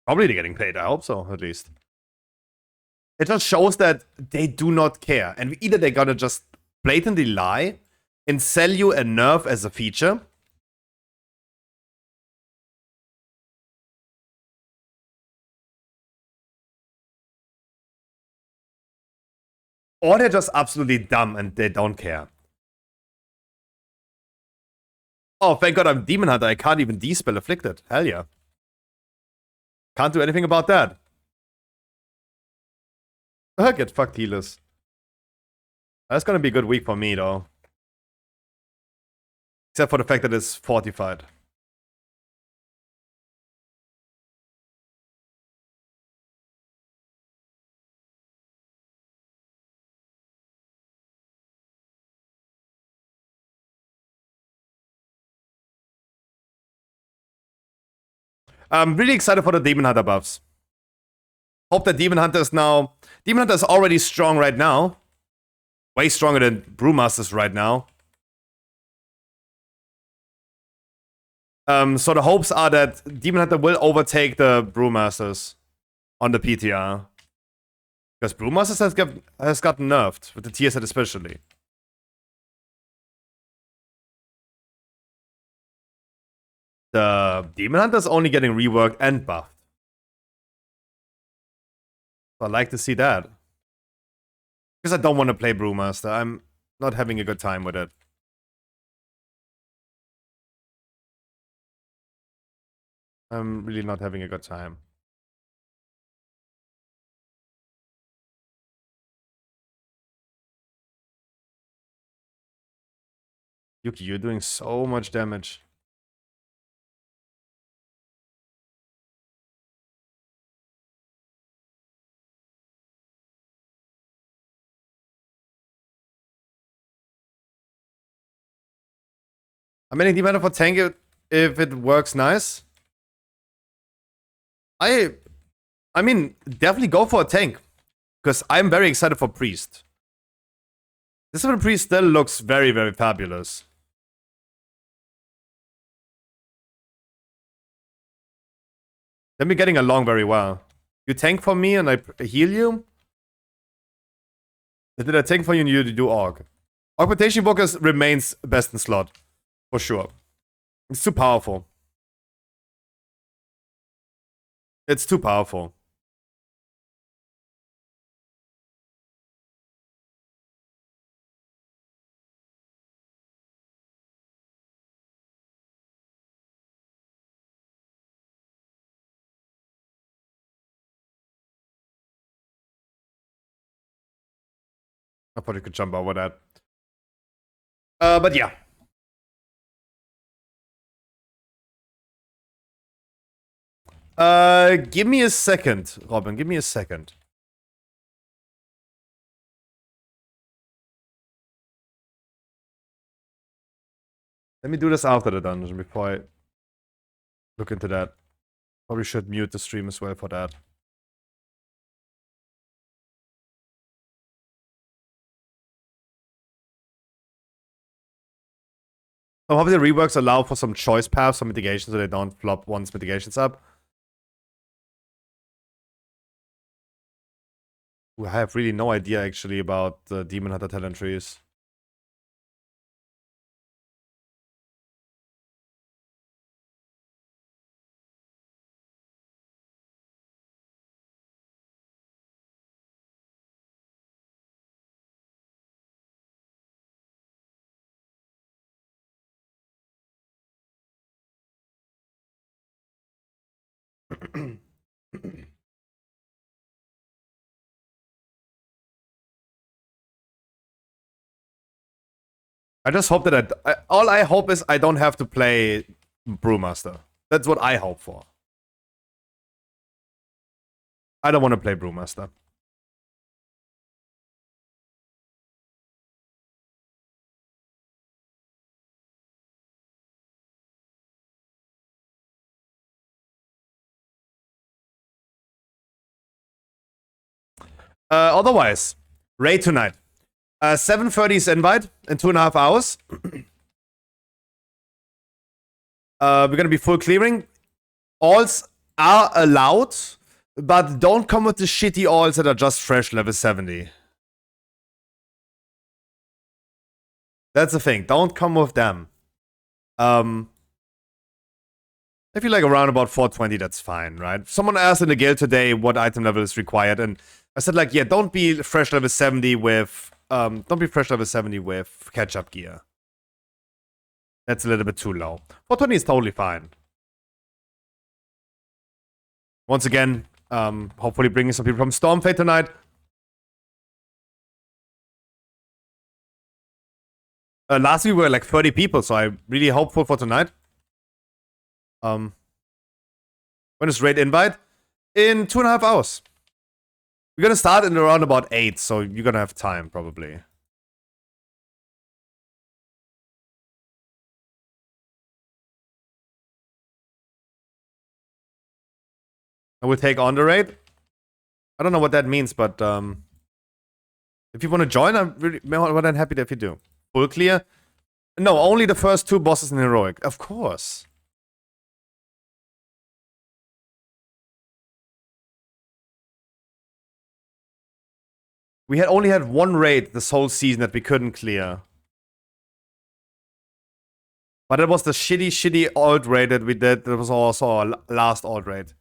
Probably they're getting paid. I hope so, at least. It just shows that they do not care. And either they're gonna just blatantly lie and sell you a nerf as a feature, or they're just absolutely dumb and they don't care. Oh, thank God I'm Demon Hunter. I can't even dispel Afflicted. Hell yeah. Can't do anything about that. Get fucked, healers. That's gonna be a good week for me, though. Except for the fact that it's fortified. I'm really excited for the Demon Hunter buffs. Hope that Demon Hunter is now... Demon Hunter is already strong right now. Way stronger than Brewmasters right now. So the hopes are that Demon Hunter will overtake the Brewmasters on the PTR. Because Brewmasters has gotten nerfed, with the tier set especially. The Demon Hunter is only getting reworked and buffed. So I'd like to see that. Because I don't want to play Brewmaster. I'm not having a good time with it. I'm really not having a good time. Yuki, you're doing so much damage. I mean, Demon Hunter for tank it if it works nice. I mean, definitely go for a tank. Because I'm very excited for Priest. This one Priest still looks very, very fabulous. Then we're getting along very well. You tank for me and I heal you? Did I tank for you and you do Orc? Augmentation Walkers remains best in slot. For sure. It's too powerful. It's too powerful. I thought you could jump over that. But yeah. Give me a second, Robin. Give me a second. Let me do this after the dungeon before I look into that. Probably should mute the stream as well for that. Oh, hopefully the reworks allow for some choice paths, some mitigation, so they don't flop once mitigation's up. Ooh, I have really no idea actually about the Demon Hunter talent trees. I just hope that all I hope is I don't have to play Brewmaster. That's what I hope for. I don't want to play Brewmaster. Otherwise, raid tonight. 7:30 is invite in 2.5 hours. We're gonna be full clearing. Alls are allowed, but don't come with the shitty alls that are just fresh level 70. That's the thing. Don't come with them. If you like around about 420, that's fine, right? Someone asked in the guild today what item level is required, and I said like, yeah, don't be fresh level 70 with catch-up gear. That's a little bit too low. 420 is totally fine. Once again, hopefully bringing some people from Stormfate tonight. Last week we were like 30 people, so I'm really hopeful for tonight. When is raid invite? In 2.5 hours. We're gonna start in around about 8, so you're gonna have time, probably. I will take on the raid. I don't know what that means, but if you want to join, I'm really more than happy if you do. Full clear? No, only the first 2 bosses in Heroic. Of course. We had only had 1 raid this whole season that we couldn't clear. But it was the shitty alt raid that we did. That was also our last alt raid.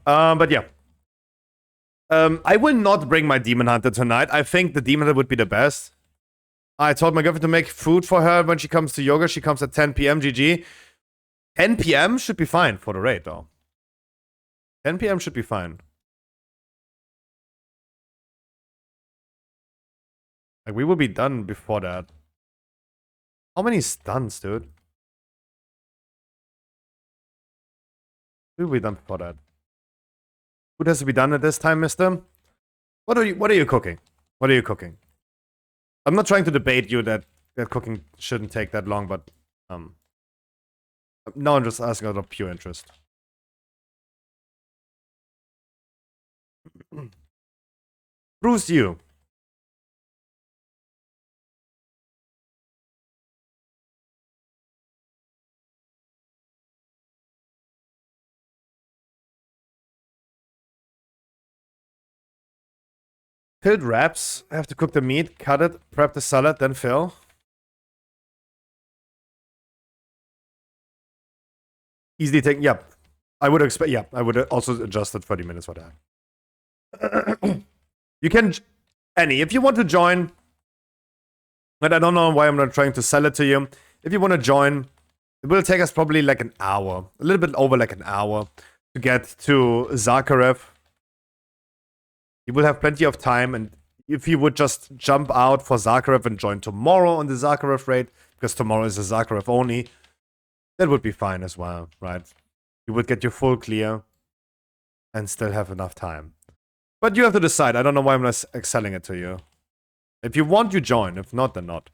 But yeah. I will not bring my Demon Hunter tonight. I think the Demon Hunter would be the best. I told my girlfriend to make food for her when she comes to yoga. She comes at 10 p.m. GG. 10 p.m. should be fine for the raid, though. 10 p.m. should be fine. Like, we will be done before that. How many stuns, dude? We will be done before that. Food has to be done at this time, mister? What are you cooking? What are you cooking? I'm not trying to debate you that cooking shouldn't take that long, but no, I'm just asking out of pure interest. Bruce, you. Filled wraps. I have to cook the meat, cut it, prep the salad, then fill. Easily taken. Yep. I would expect. Yeah, I would also adjust it 30 minutes for that. You can, Annie, if you want to join, but I don't know why I'm not trying to sell it to you. If you want to join, it will take us probably like an hour, a little bit over like an hour to get to Zakharev. You will have plenty of time, and if you would just jump out for Zakharev and join tomorrow on the Zakharev raid, because tomorrow is a Zakharev only, that would be fine as well, right? you would get your full clear and still have enough time. But you have to decide. I don't know why I'm not selling it to you. If you want, you join. If not, then not.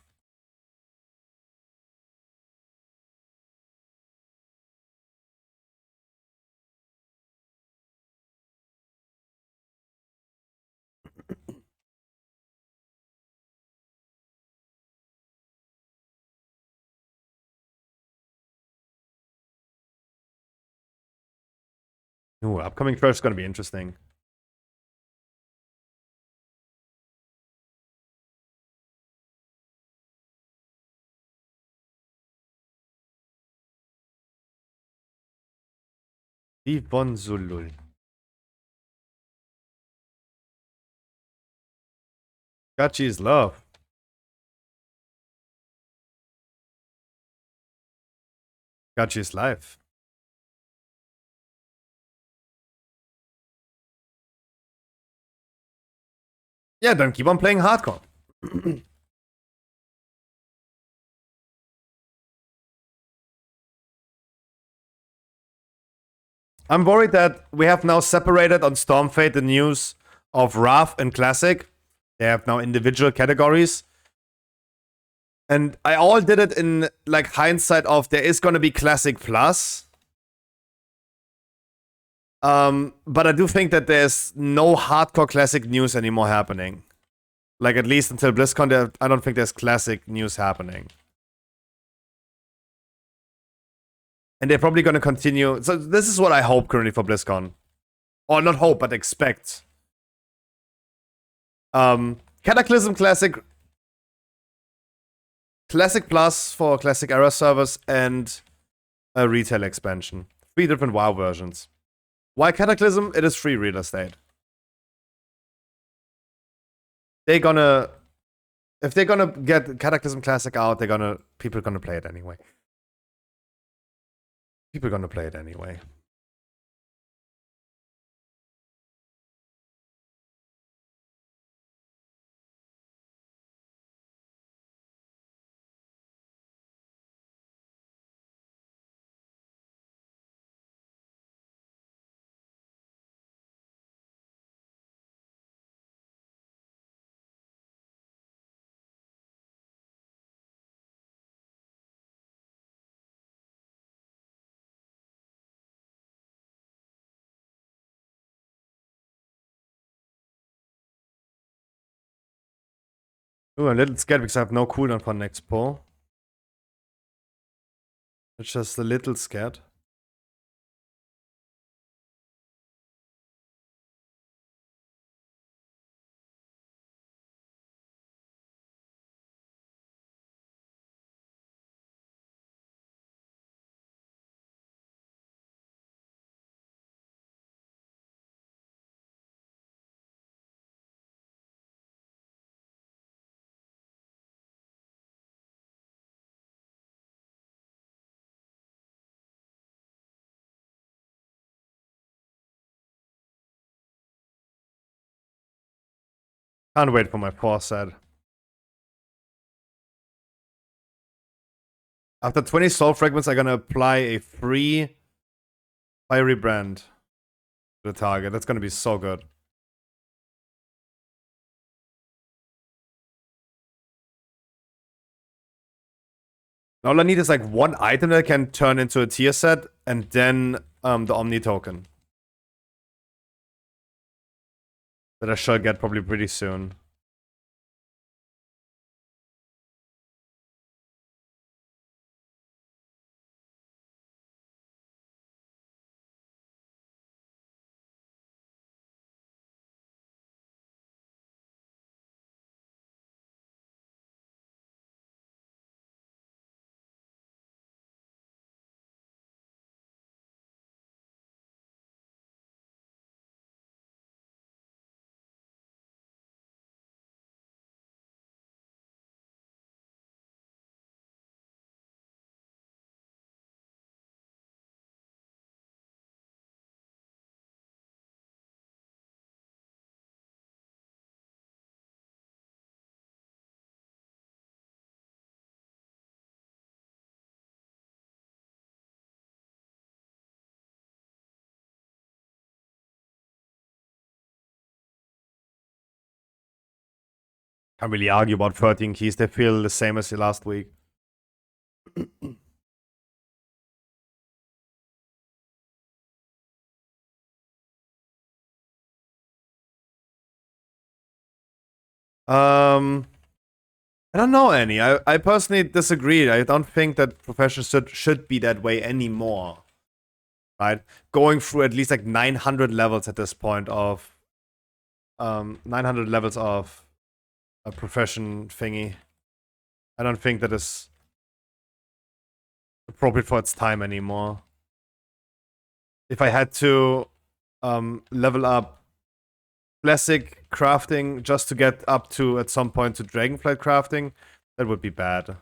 Ooh, upcoming trash is gonna be interesting. Yvonne Zulul. Gachi is love. Gachi is life. Yeah, then keep on playing hardcore. I'm worried that we have now separated on Stormfate the news of Wrath and Classic. They have now individual categories. And I all did it in like hindsight of there is gonna be Classic Plus. But I do think that there's no hardcore Classic news anymore happening. Like at least until BlizzCon, I don't think there's Classic news happening. And they're probably gonna continue. So this is what I hope currently for BlizzCon. Or not hope, but expect. Cataclysm Classic Plus for Classic Era servers and a retail expansion. 3 different WoW versions. Why Cataclysm? It is free real estate. If they're gonna get Cataclysm Classic out, people are gonna play it anyway. People are gonna play it anyway. Ooh, I'm a little scared because I have no cooldown for next pull. It's just a little scared. Can't wait for my 4 set. After 20 soul fragments, I'm gonna apply a free fiery brand to the target. That's gonna be so good. All I need is like one item that I can turn into a tier set, and then the Omni token. That I shall get probably pretty soon. Can't really argue about 13 keys. They feel the same as last week. I don't know, Annie. I personally disagree. I don't think that professionals should be that way anymore. Right? Going through at least like 900 levels at this point of 900 levels of a profession thingy. I don't think that is appropriate for its time anymore. If I had to level up classic crafting just to get up to, at some point, to Dragonflight crafting, that would be bad.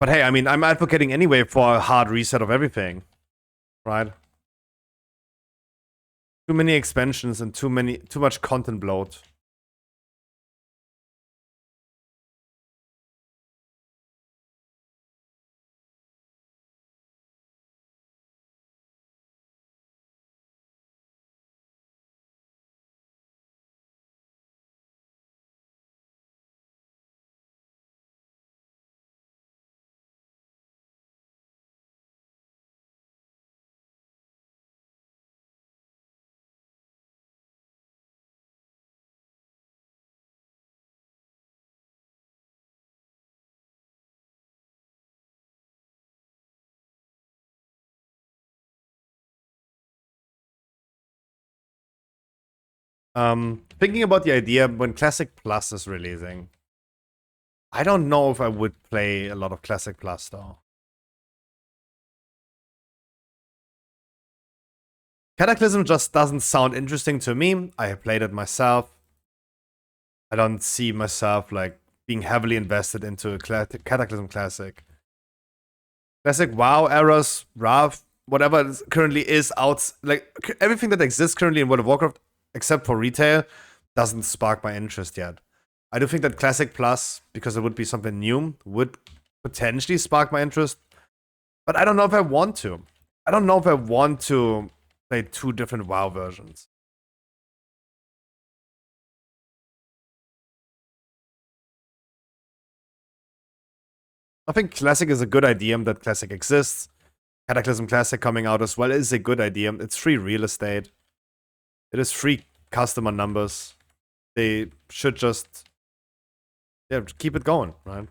But hey, I mean, I'm advocating anyway for a hard reset of everything, right? Too many expansions and too much content bloat. Thinking about the idea when Classic Plus is releasing, I don't know if I would play a lot of Classic Plus though. Cataclysm just doesn't sound interesting to me. I have played it myself. I don't see myself like being heavily invested into a Cataclysm Classic. Classic WoW, Eras, Wrath, whatever currently is out, like everything that exists currently in World of Warcraft, except for retail, doesn't spark my interest yet. I do think that Classic Plus, because it would be something new, would potentially spark my interest. But I don't know if I want to. I don't know if I want to play two different WoW versions. I think Classic is a good idea that Classic exists. Cataclysm Classic coming out as well is a good idea. It's free real estate. It is free customer numbers. They should just, yeah, keep it going, right?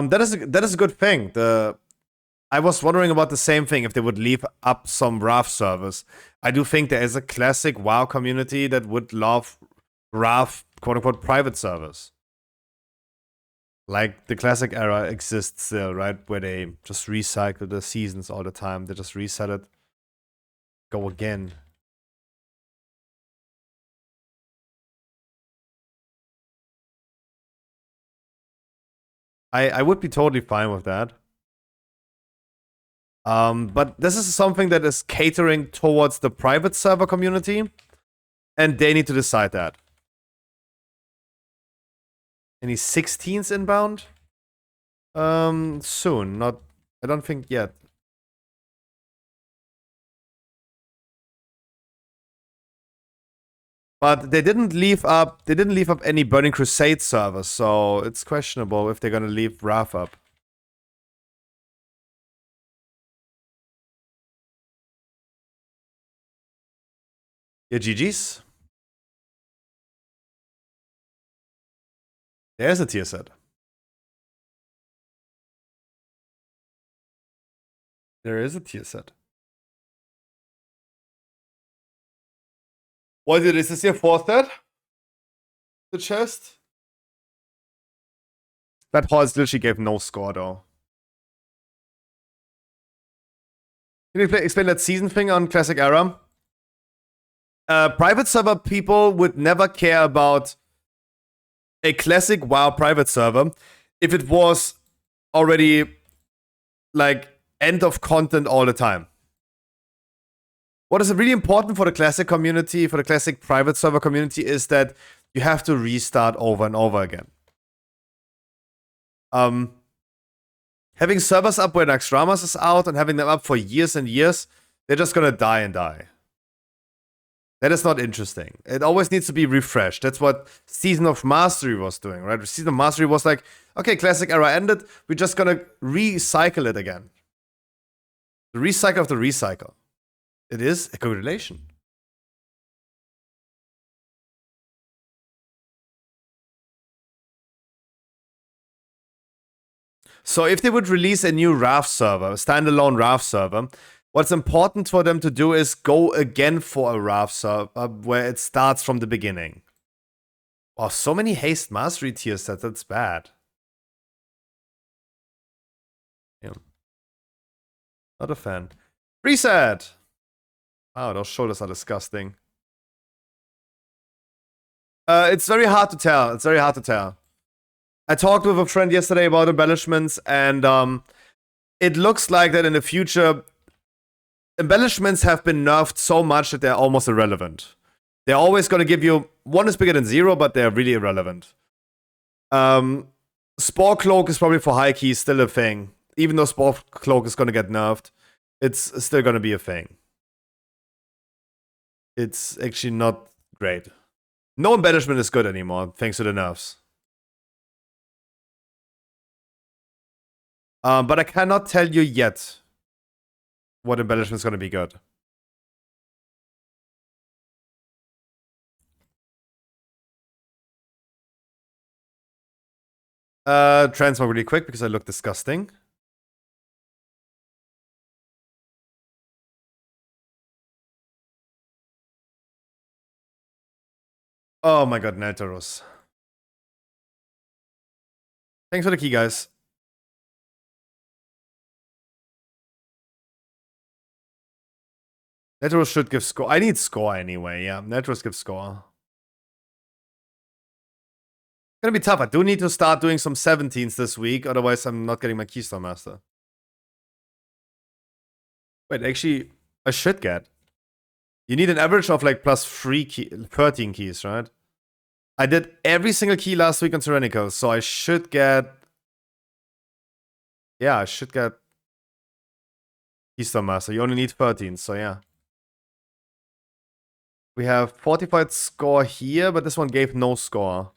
That is a good thing. I was wondering about the same thing, if they would leave up some Wrath servers. I do think there is a classic WoW community that would love Wrath, quote-unquote, private servers. Like the classic era exists still, right? Where they just recycle the seasons all the time. They just reset it. Go again. I would be totally fine with that. But this is something that is catering towards the private server community, and they need to decide that. Any 16s inbound? Soon. Not. I don't think yet. But they didn't leave up. They didn't leave up any Burning Crusade servers, so it's questionable if they're gonna leave Wrath up. Yeah, GG's. There's a tier set. There is a tier set. What is this your fourth set? The chest? That horse literally gave no score though. Can you explain that season thing on Classic Era? Private server people would never care about a classic WoW private server if it was already like end of content all the time. What is really important for the classic community, for the classic private server community, is that you have to restart over and over again. Having servers up where Naxxramas is out and having them up for years and years, they're just gonna die and die. That is not interesting. It always needs to be refreshed. That's what Season of Mastery was doing, right? Season of Mastery was like, okay, classic era ended, we're just gonna recycle it again. The recycle of the recycle. It is a correlation. So if they would release a new RAF server, a standalone RAF server, what's important for them to do is go again for a RAF server where it starts from the beginning. Wow, so many haste mastery tier sets, that's bad. Yeah. Not a fan. Reset! Wow, those shoulders are disgusting. It's very hard to tell. It's very hard to tell. I talked with a friend yesterday about embellishments, and it looks like that in the future, embellishments have been nerfed so much that they're almost irrelevant. They're always going to give you 1 is bigger than 0, but they're really irrelevant. Spore Cloak is probably for high keys still a thing. Even though Spore Cloak is going to get nerfed, it's still going to be a thing. It's actually not great. No embellishment is good anymore, thanks to the nerfs. But I cannot tell you yet what embellishment is going to be good. Transmog really quick because I look disgusting. Oh my god, Neltaros. Thanks for the key, guys. Neltaros should give score. I need score anyway, yeah. Neltaros gives score. Gonna be tough. I do need to start doing some 17s this week, otherwise I'm not getting my Keystone Master. Wait, actually, I should get. You need an average of like plus 13 keys, right? I did every single key last week on Tyrannical, so I should get... Yeah, I should get Keystone Master. You only need 13, so yeah. We have fortified score here, but this one gave no score.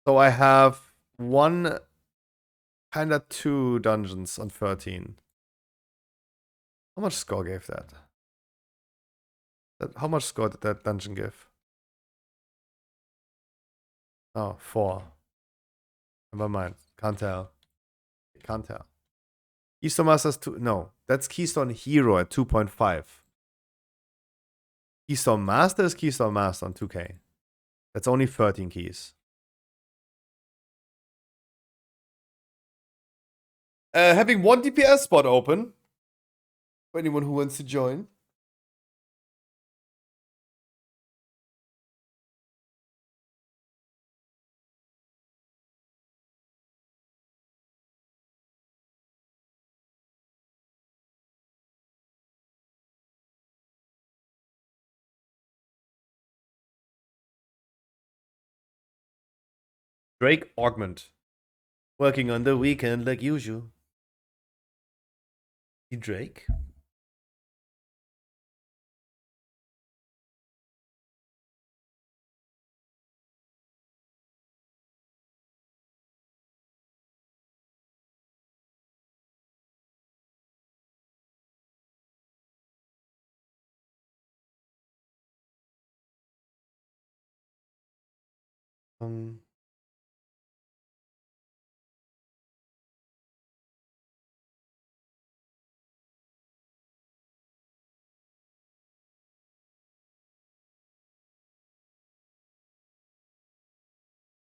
So I have one, kinda 2 dungeons on 13. How much score gave that? How much score did that dungeon give? Oh, 4. Never mind. Can't tell. Can't tell. Keystone Master's 2. No, that's Keystone Hero at 2.5. Keystone Master is Keystone Master on 2K. That's only 13 keys. Having one DPS spot open. For anyone who wants to join. Drake Augment. Working on the weekend like usual. You Drake?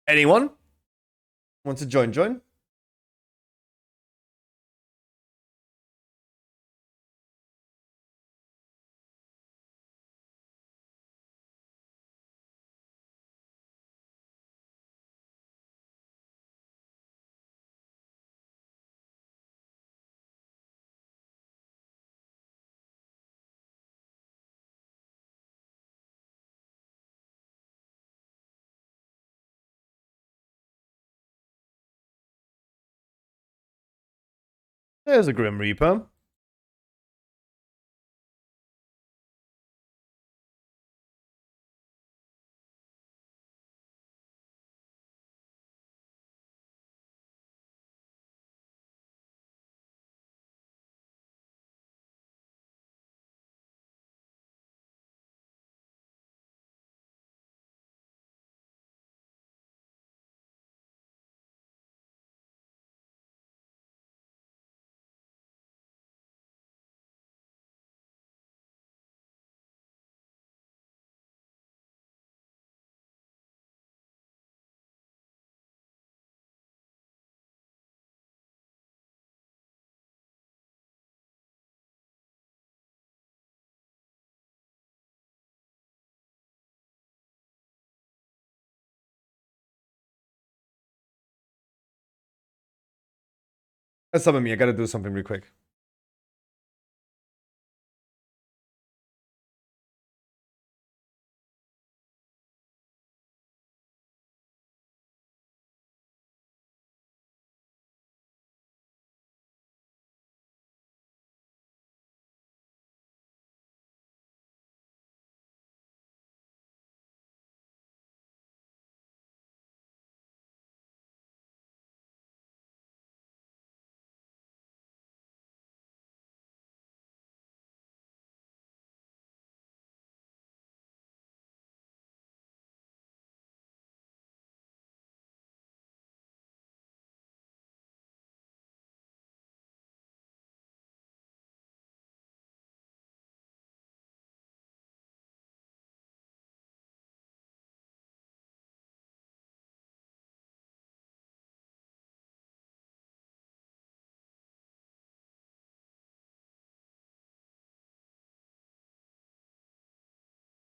Anyone? Want to join? Join? There's a Grim Reaper. That's some of me. I gotta do something real quick.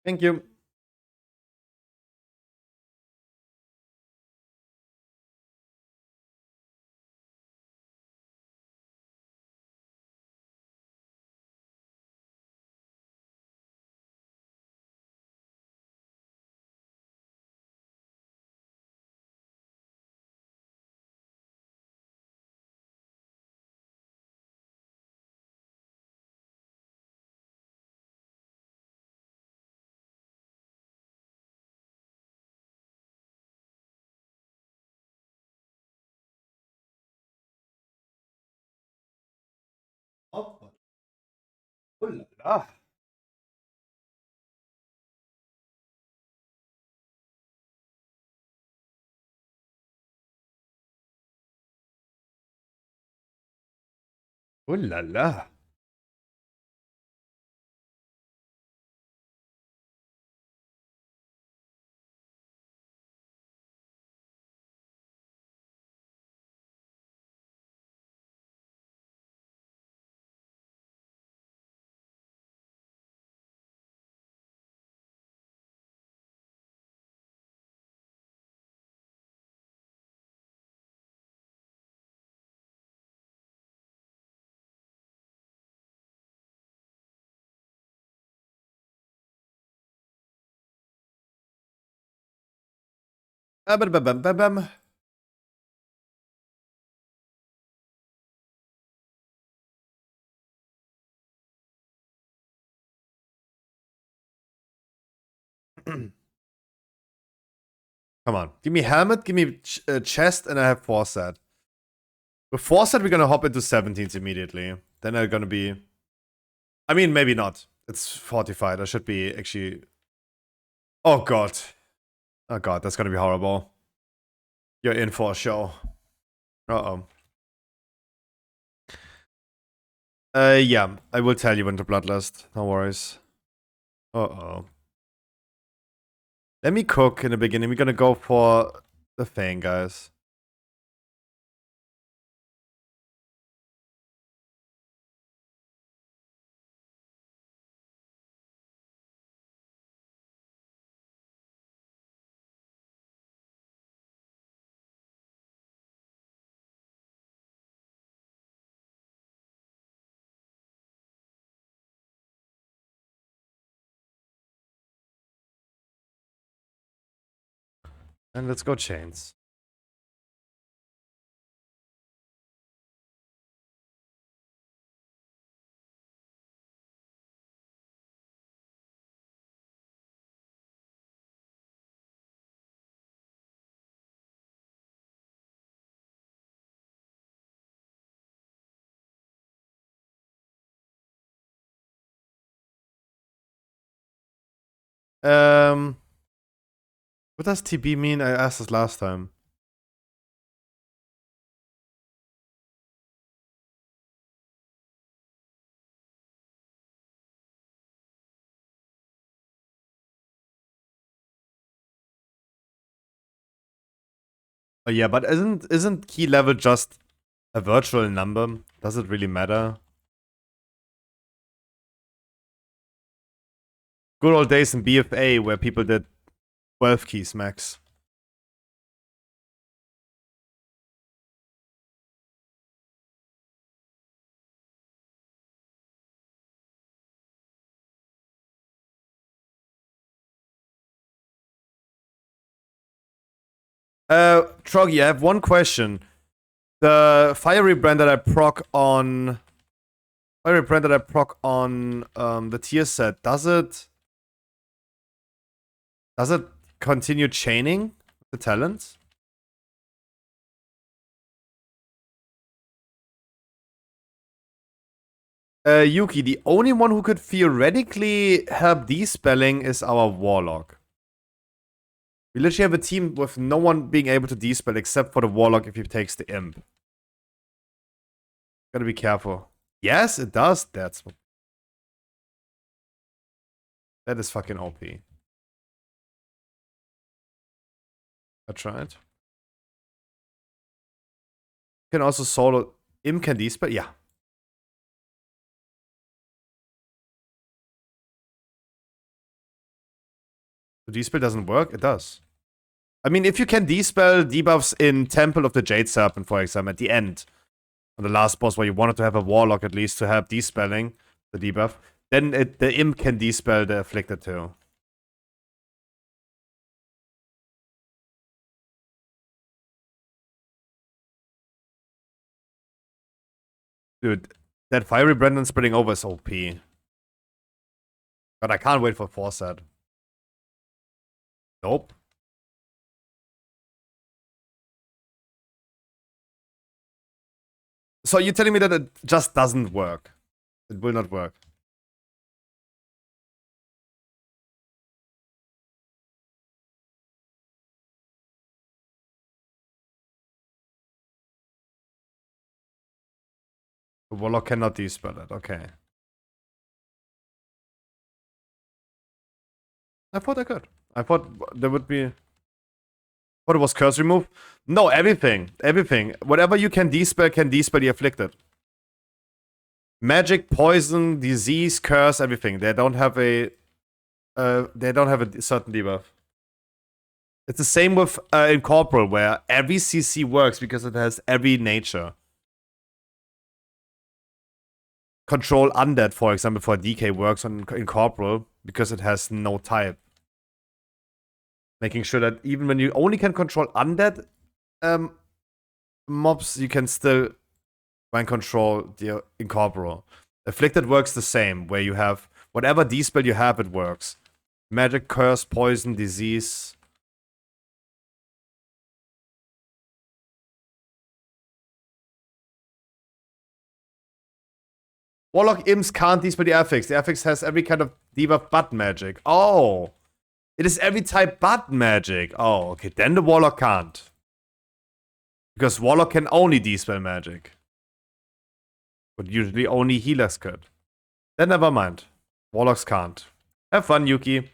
Thank you. Oh, oh la la. Oh la la. Bam, bam, bam, bam, bam. Come on. Give me helmet, give me chest, and I have foresight. With foresight, we're gonna hop into 17s immediately. Then they're gonna be... I mean, maybe not. It's fortified. I should be actually... Oh god. Oh god, that's gonna be horrible. You're in for a show. Uh-oh. Yeah. I will tell you when to bloodlust. No worries. Uh-oh. Let me cook in the beginning. We're gonna go for the thing, guys. And let's go chains. What does TB mean? I asked this last time. Oh yeah, but isn't key level just a virtual number? Does it really matter? Good old days in BFA where people did 12 keys max. Troggy, I have one question. The fiery brand that I proc on the tier set, does it continue chaining the talents? Yuki, the only one who could theoretically help despelling is our Warlock. We literally have a team with no one being able to despell except for the Warlock if he takes the Imp. Gotta be careful. Yes, it does. That is fucking OP. I tried. Can also solo. Imp can despell? Yeah. The despell doesn't work? It does. I mean, if you can despell debuffs in Temple of the Jade Serpent, for example, at the end, on the last boss where you wanted to have a Warlock at least to help despelling the debuff, then the Imp can dispel the Afflicted too. Dude, that Fiery Brandon spreading over is OP. But I can't wait for 4-set. Nope. So you're telling me that it just doesn't work? It will not work. The Warlock cannot dispel it. Okay. I thought I could. I thought there would be... What, it was curse remove? No, everything. Everything. Whatever you can dispel the Afflicted. Magic, poison, disease, curse, everything. They don't have a... certain debuff. It's the same with Incorporeal, where every CC works because it has every nature. Control Undead, for example, for DK works on Incorporeal because it has no type. Making sure that even when you only can control Undead mobs, you can still control the Incorporeal. Afflicted works the same, where you have whatever dispel you have, it works. Magic, curse, poison, disease. Warlock Imps can't dispel the affix. The affix has every kind of debuff but magic. Oh! It is every type but magic. Oh, okay. Then the Warlock can't. Because Warlock can only dispel magic. But usually only healers could. Then never mind. Warlocks can't. Have fun, Yuki.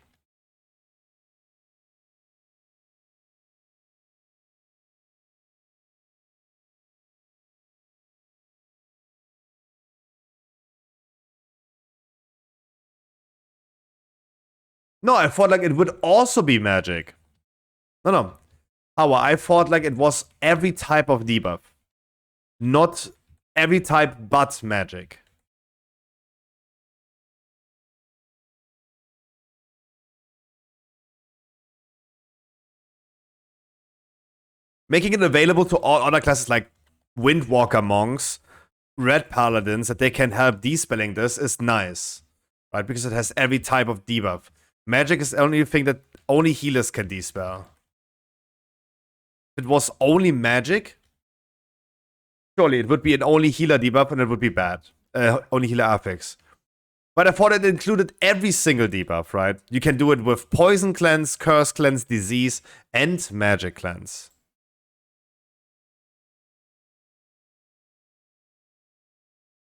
No, I thought like it would also be magic. No. I thought like it was every type of debuff. Not every type but magic. Making it available to all other classes like Windwalker monks, Red Paladins, that they can help dispelling this is nice. Right? Because it has every type of debuff. Magic is the only thing that only healers can dispel. If it was only magic, surely it would be an only healer debuff and it would be bad. Only healer affix. But I thought it included every single debuff, right? You can do it with Poison Cleanse, Curse Cleanse, Disease, and Magic Cleanse.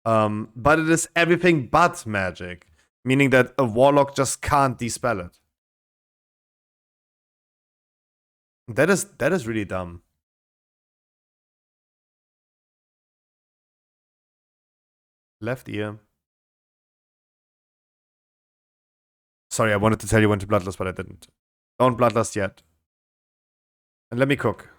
But it is everything but magic, meaning that a Warlock just can't dispel it. That is really dumb. Left ear. Sorry, I wanted to tell you when to Bloodlust, but I didn't. Don't Bloodlust yet. And let me cook.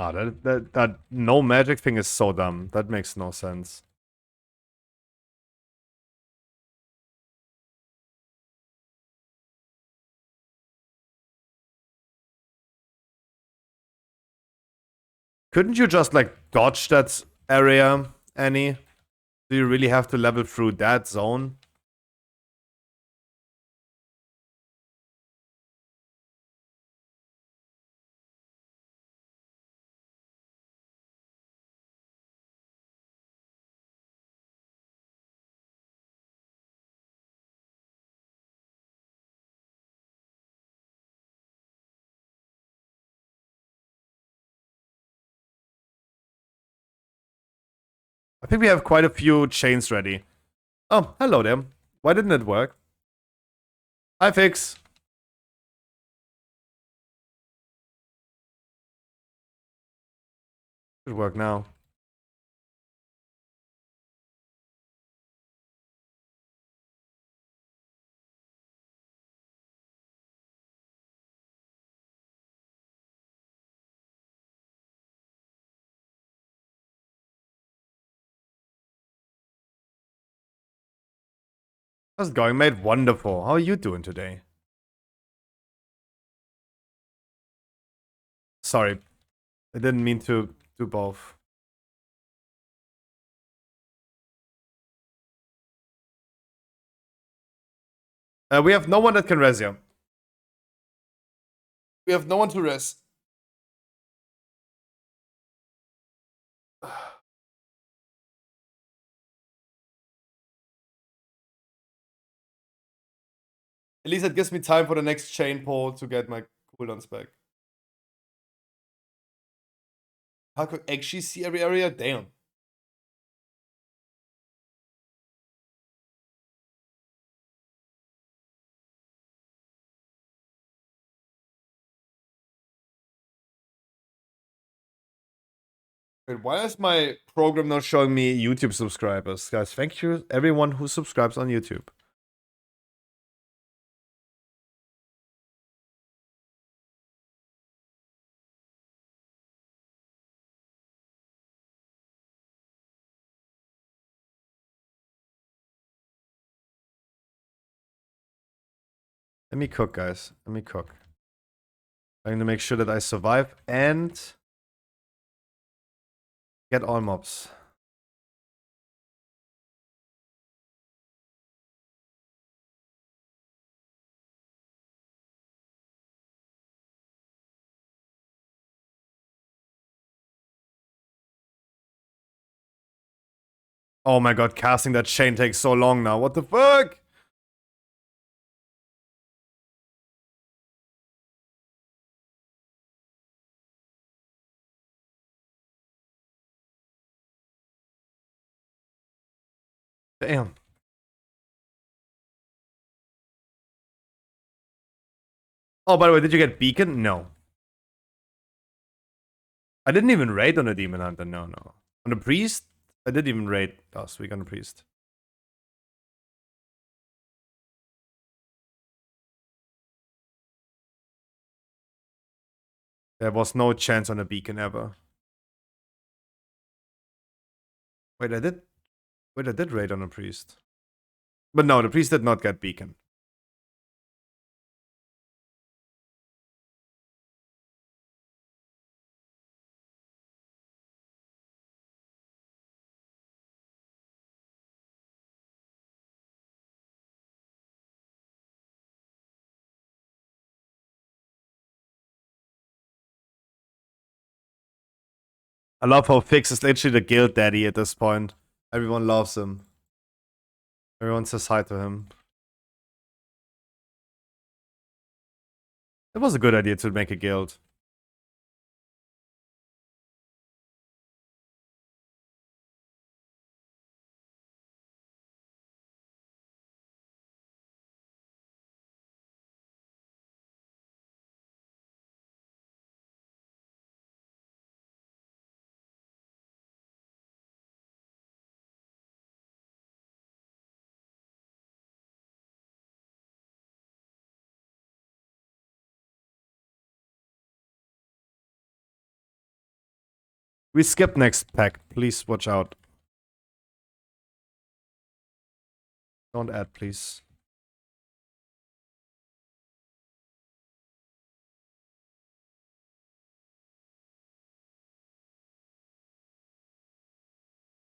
Ah, that no magic thing is so dumb. That makes no sense. Couldn't you just, like, dodge that area, Annie? Do you really have to level through that zone? I think we have quite a few chains ready. Oh, hello there. Why didn't it work? Hi, Fix. Should work now. How's it going, mate? Wonderful. How are you doing today? Sorry. I didn't mean to do both. We have no one that can res you. We have no one to res. At least it gives me time for the next chain pull to get my cooldowns back. How could actually see every area? Damn. Wait, why is my program not showing me YouTube subscribers? Guys, thank you everyone who subscribes on YouTube. Let me cook, guys. Let me cook. I'm going to make sure that I survive and get all mobs. Oh my god, casting that chain takes so long now. What the fuck? Damn. Oh, by the way, did you get Beacon? No. I didn't even raid on a Demon Hunter. No, no. On the priest? I did even raid last week on the priest. There was no chance on a beacon ever. Wait, I did raid on a priest. But no, the priest did not get beacon. I love how Fix is literally the guild daddy at this point. Everyone loves him. Everyone says hi to him. It was a good idea to make a guild. We skip next pack. Please watch out. Don't add, please.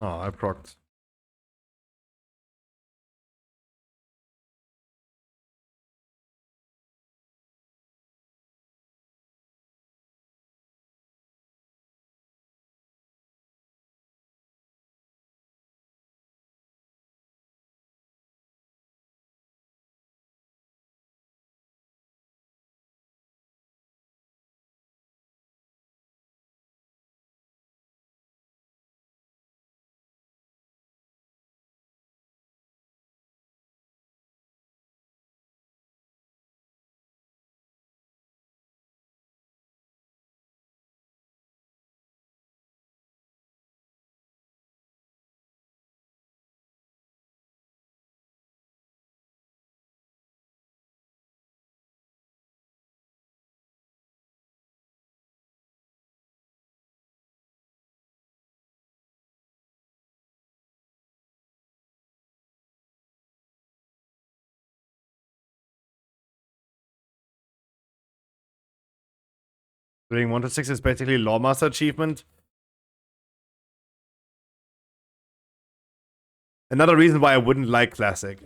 Oh, I procced. Doing 1 to 6 is basically Lawmaster achievement. Another reason why I wouldn't like Classic.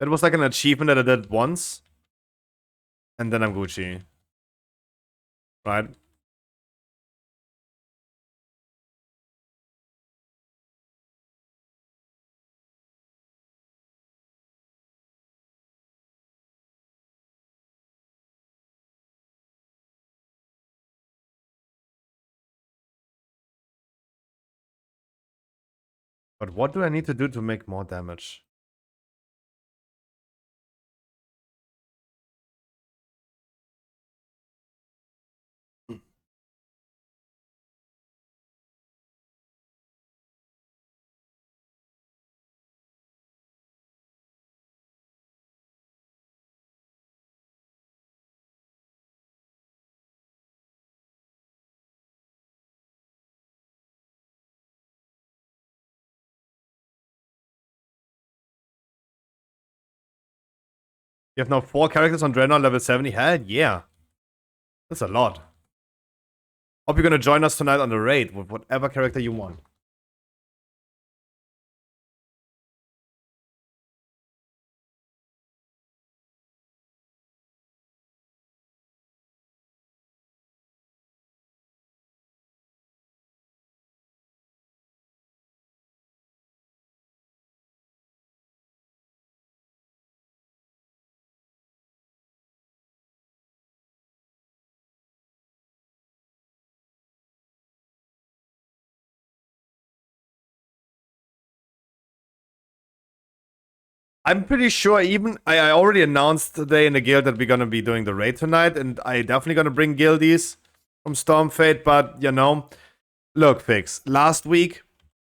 That was like an achievement that I did once. And then I'm Gucci. Right? But what do I need to do to make more damage? You have now 4 characters on Dreadnought level 70. Hell yeah. That's a lot. Hope you're gonna join us tonight on the raid with whatever character you want. I'm pretty sure I already announced today in the guild that we're gonna be doing the raid tonight, and I definitely gonna bring guildies from Stormfate, but you know, look, Fix, last week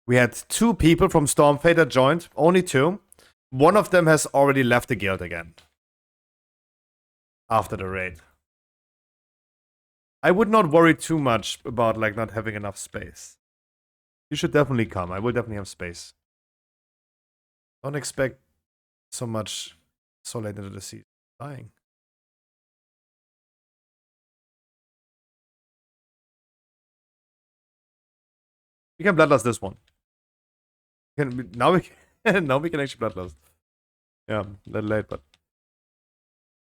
we had 2 people from Stormfate that joined, only 2. One of them has already left the guild again. After the raid. I would not worry too much about like not having enough space. You should definitely come. I will definitely have space. Don't expect so much so late into the season. Dying. We can bloodlust this one. Now we can, now we can actually bloodlust. Yeah, a little late, but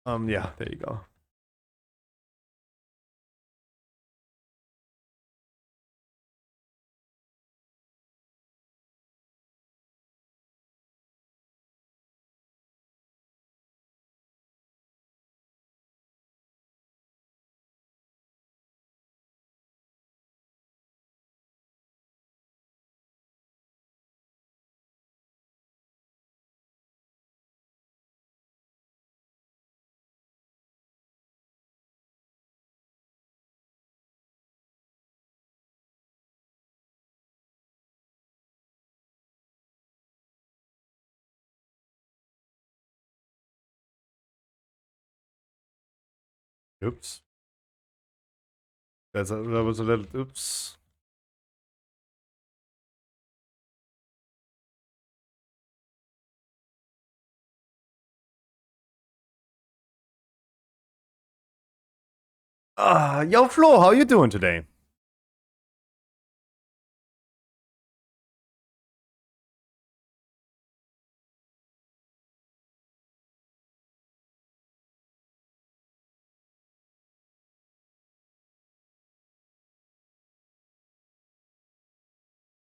yeah, there you go. Oops. That was a little oops. Yo, Flo, how you doing today?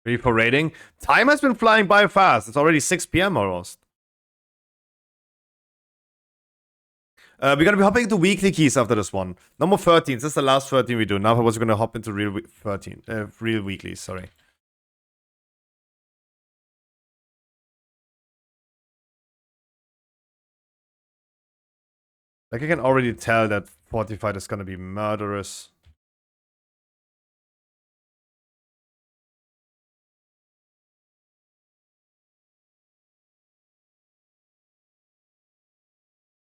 Ready for raiding? Time has been flying by fast. It's already 6 p.m. almost. We're gonna be hopping into weekly keys after this one. Number 13. This is the last 13 we do. Now we're gonna hop into real 13. Real weeklies, sorry. Like I can already tell that Fortified is gonna be murderous.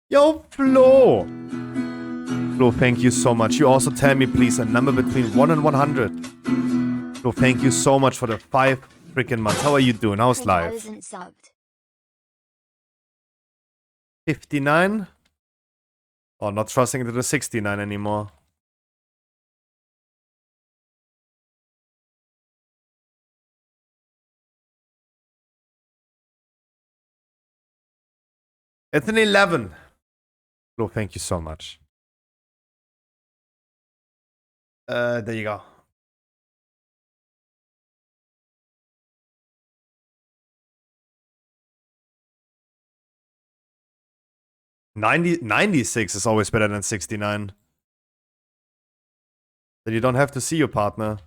Yo, Flo! Flo, thank you so much. You also tell me, please, a number between 1 and 100. Flo, thank you so much for the 5 freaking months. How are you doing? How's life? Isn't subbed. 59? Oh, not trusting into the 69 anymore. It's an 11. Flo, thank you so much. There you go. $96 is always better than 69. Then you don't have to see your partner.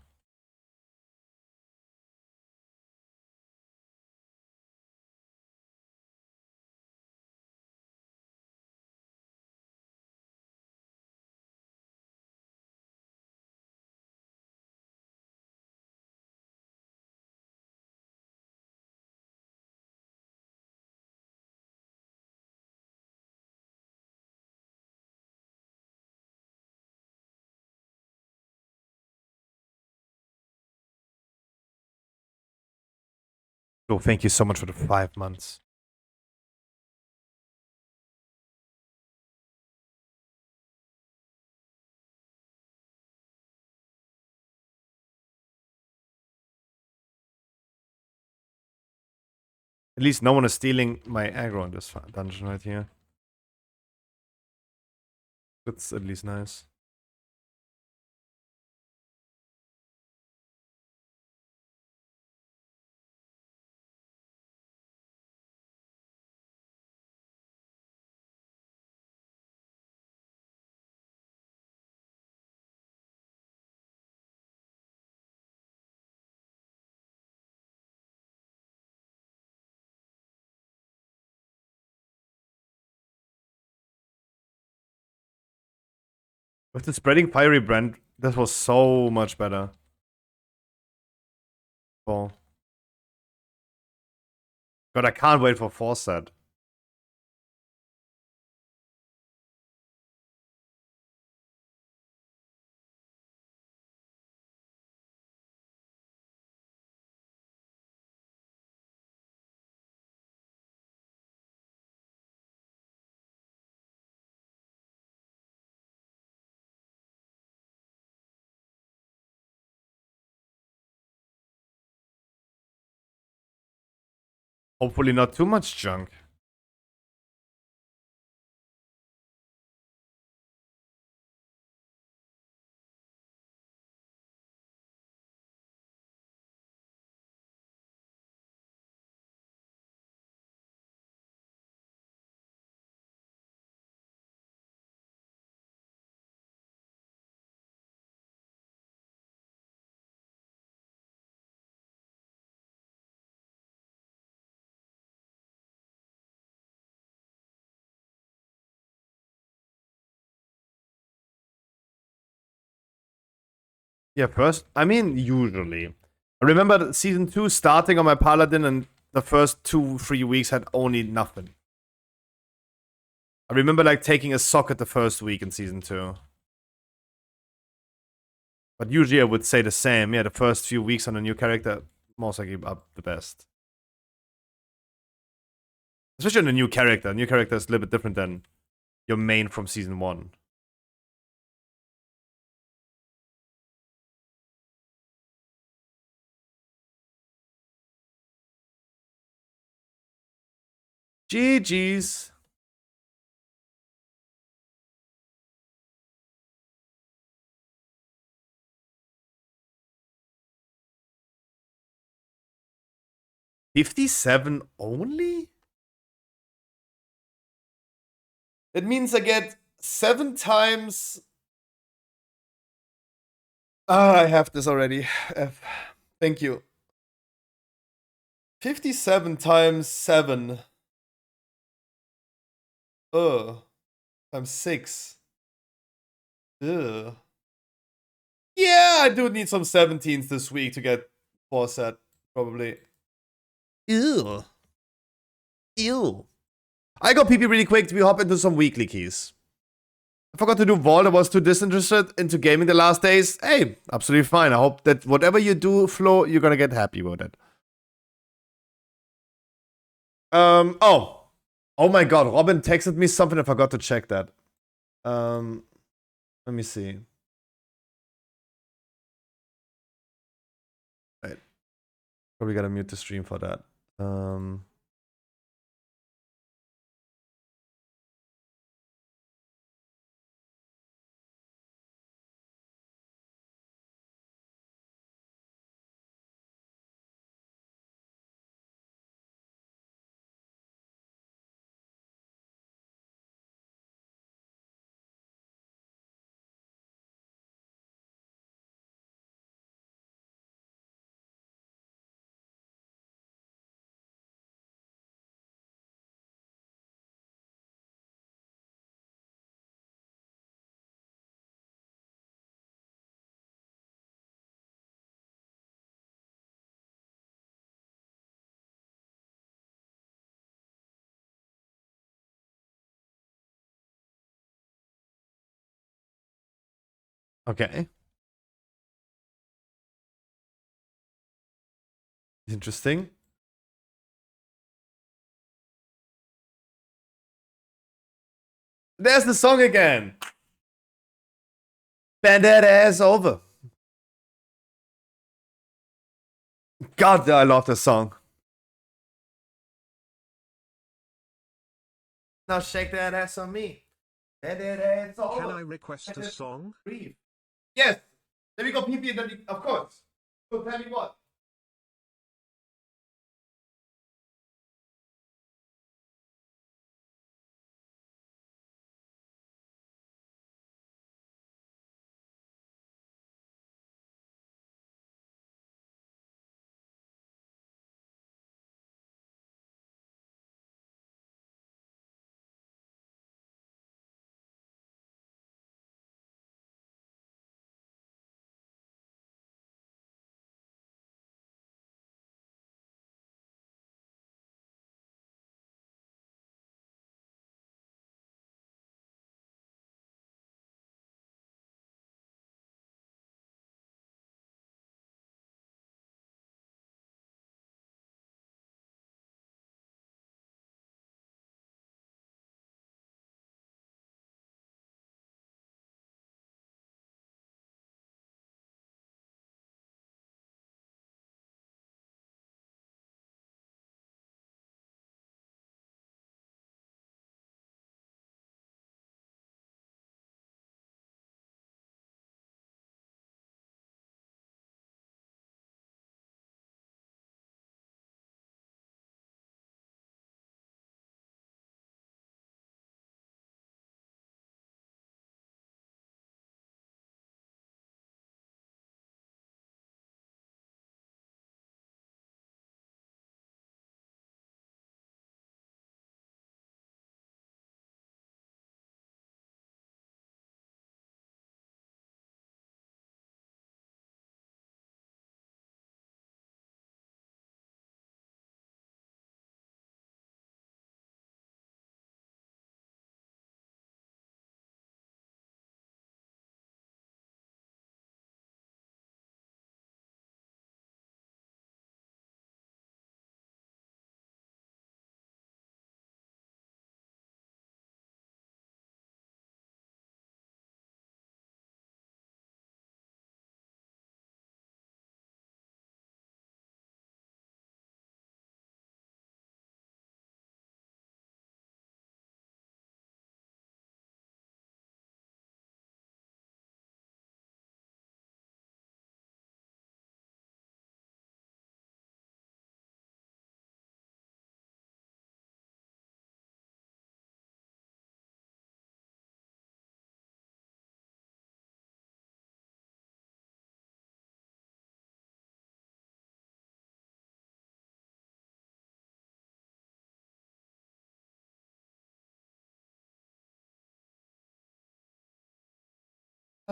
Flo, thank you so much for the 5 months. At least no one is stealing my aggro in this dungeon right here. That's at least nice. With the spreading fiery brand, this was so much better. Oh. God, I can't wait for force set. Hopefully not too much junk. Yeah, first, I mean, usually. I remember season 2 starting on my Paladin and the first 2-3 weeks had only nothing. I remember like taking a socket the first week in season 2. But usually I would say the same. Yeah, the first few weeks on a new character, most likely up the best. Especially on a new character. A new character is a little bit different than your main from season 1. GG's. $57 only? That means I get 7 times. Ah, I have this already. F. Thank you. 57 times 7. Times 6. Ugh. Yeah, I do need some 17s this week to get 4 set, probably. Ew. Ew. I got PP really quick. We hop into some weekly keys. I forgot to do VoD. I was too disinterested into gaming the last days. Hey, absolutely fine. I hope that whatever you do, Flo, you're gonna get happy with it. Oh. Oh my god, Robin texted me something. I forgot to check that. Let me see. Wait. Probably gotta mute the stream for that. Okay. Interesting. There's the song again. Bend that ass over. God, I love this song. Now shake that ass on me. Bend that ass over. Can I request a song? Breathe. Yes. Then we go PP and then of course. So tell me what.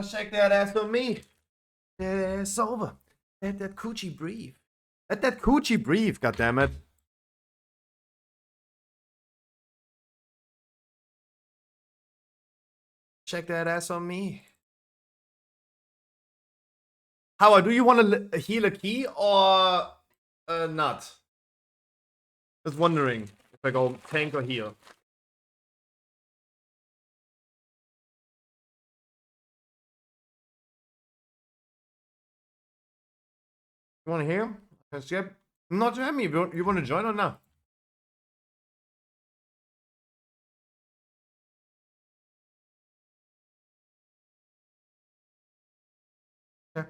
Shake that ass for me. It's over. Let that coochie breathe. Let that coochie breathe, goddammit. Check that ass on me. Howard, do you want to heal a key or not? Just wondering if I go tank or heal. You want to heal? Let's get not to me. You want to join or not? Yeah.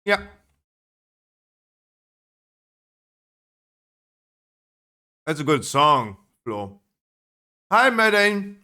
Yeah. That's a good song, Flo. Hi, Madane.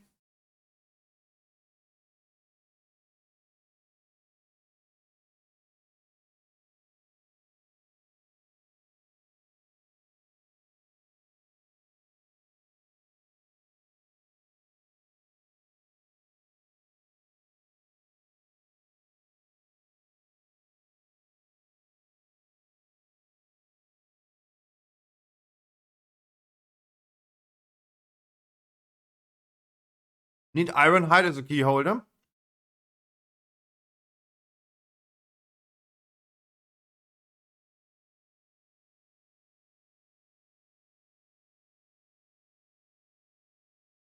Need Ironhide as a key holder.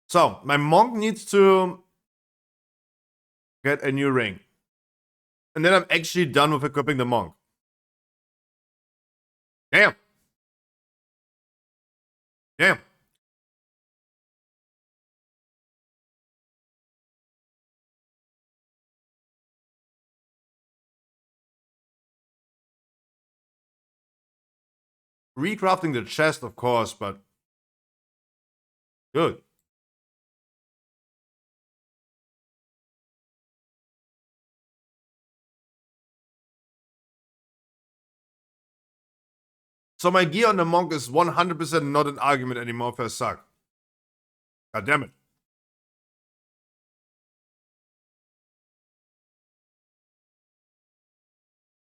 So, my monk needs to get a new ring. And then I'm actually done with equipping the monk. Damn. Damn. Recrafting the chest, of course, but good. So my gear on the monk is 100% not an argument anymore if I suck. God damn it.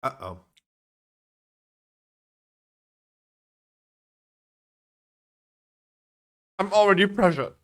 Uh-oh. I'm already pressured.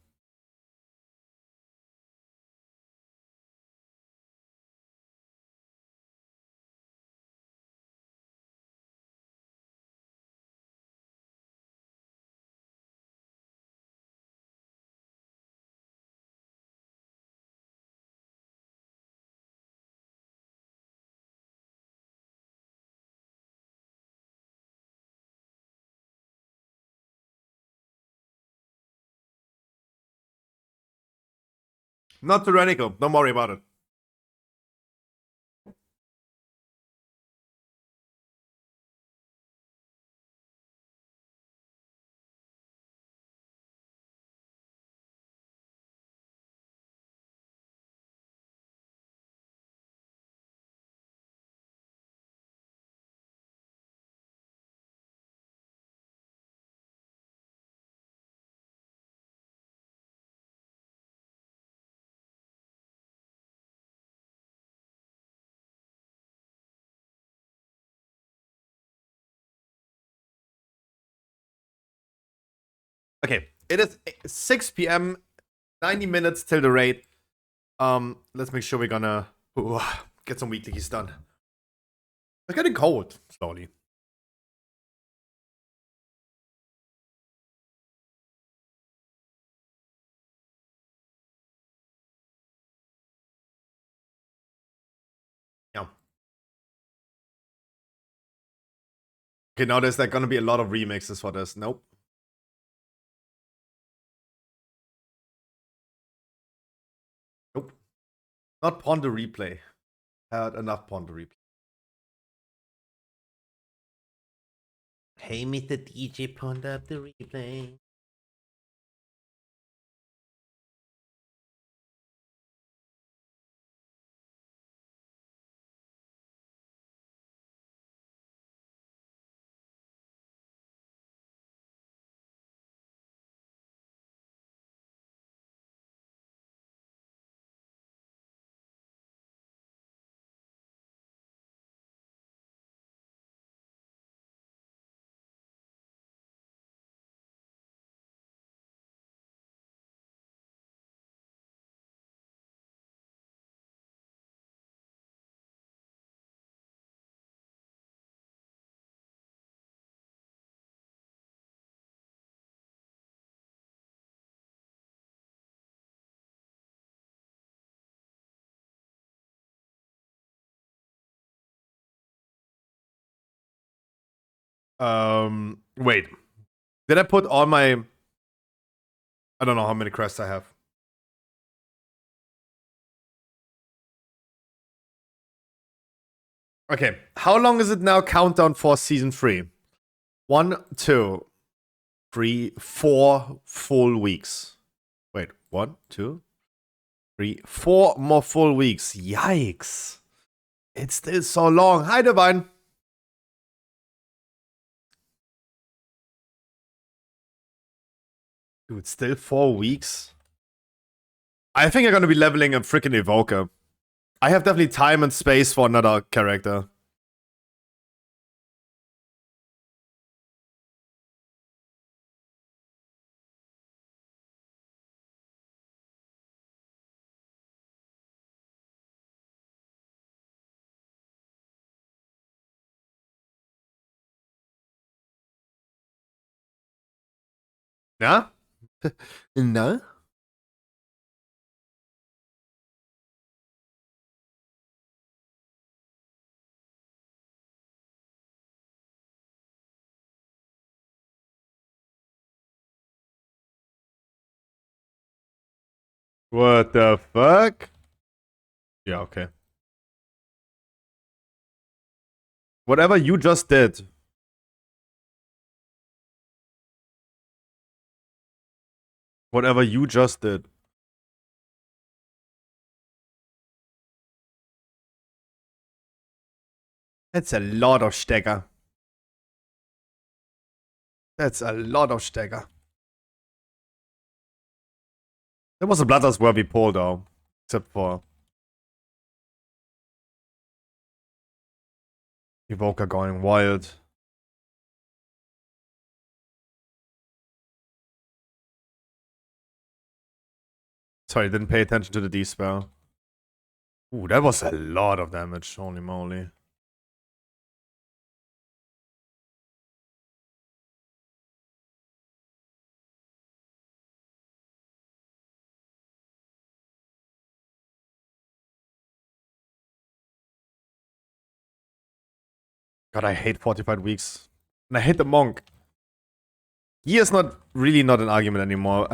Not tyrannical. Don't worry about it. Okay, it is 6 p.m. 90 minutes till the raid. Let's make sure we're gonna get some weekly keys done. It's getting cold slowly. Okay, now there's like gonna be a lot of remixes for this. Nope. Nope. Not Pond the replay. Had enough Pond the replay. Hey, Mr. DJ, Pond up the replay. Wait. Did I put all my... I don't know how many crests I have. Okay, how long is it now countdown for season 3? 1, 2, 3, 4 full weeks. Wait, 1, 2, 3, 4 more full weeks. Yikes. It's still so long. Hi, Divine. Dude, still 4 weeks? I think I'm gonna be leveling a freaking Evoker. I have definitely time and space for another character. Ja? Na? What the fuck? Yeah, okay. Whatever you just did. Whatever you just did. That's a lot of Stecker. That's a lot of Stecker. That was a Bloodlust worthy pull though. Except for Evoker going wild. Sorry, didn't pay attention to the D-spell. Ooh, that was a lot of damage. Holy moly. God, I hate fortified weeks. And I hate the monk. He is really not an argument anymore.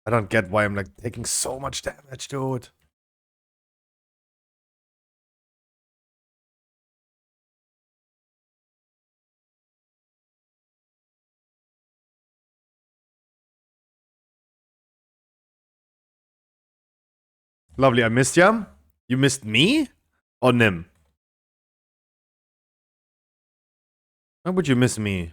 I don't get why I'm like taking so much damage, dude. Lovely, I missed ya. You missed me? Or Nim? Why would you miss me?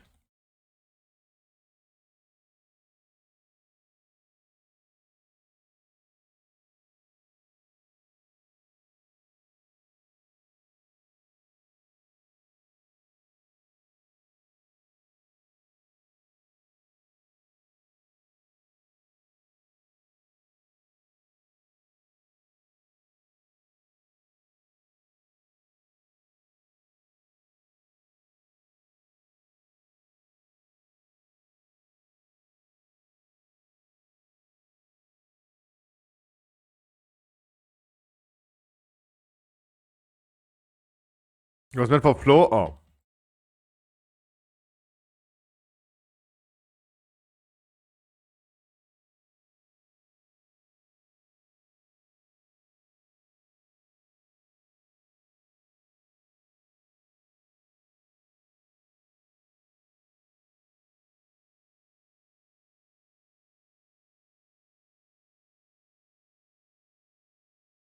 It was meant for Flo? Oh.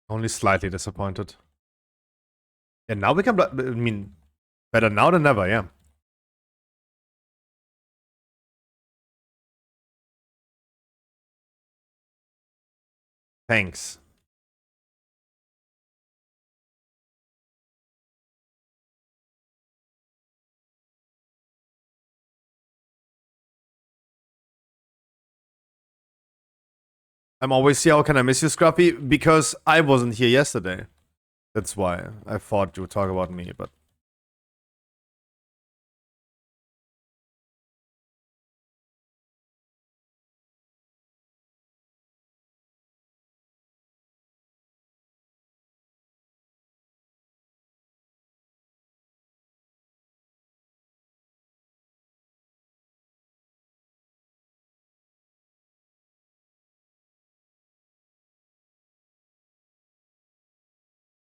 Only slightly disappointed. And now we can, I mean, better now than never, yeah. Thanks. I'm always here. How can I miss you, Scruffy? Because I wasn't here yesterday. That's why I thought you would talk about me, but...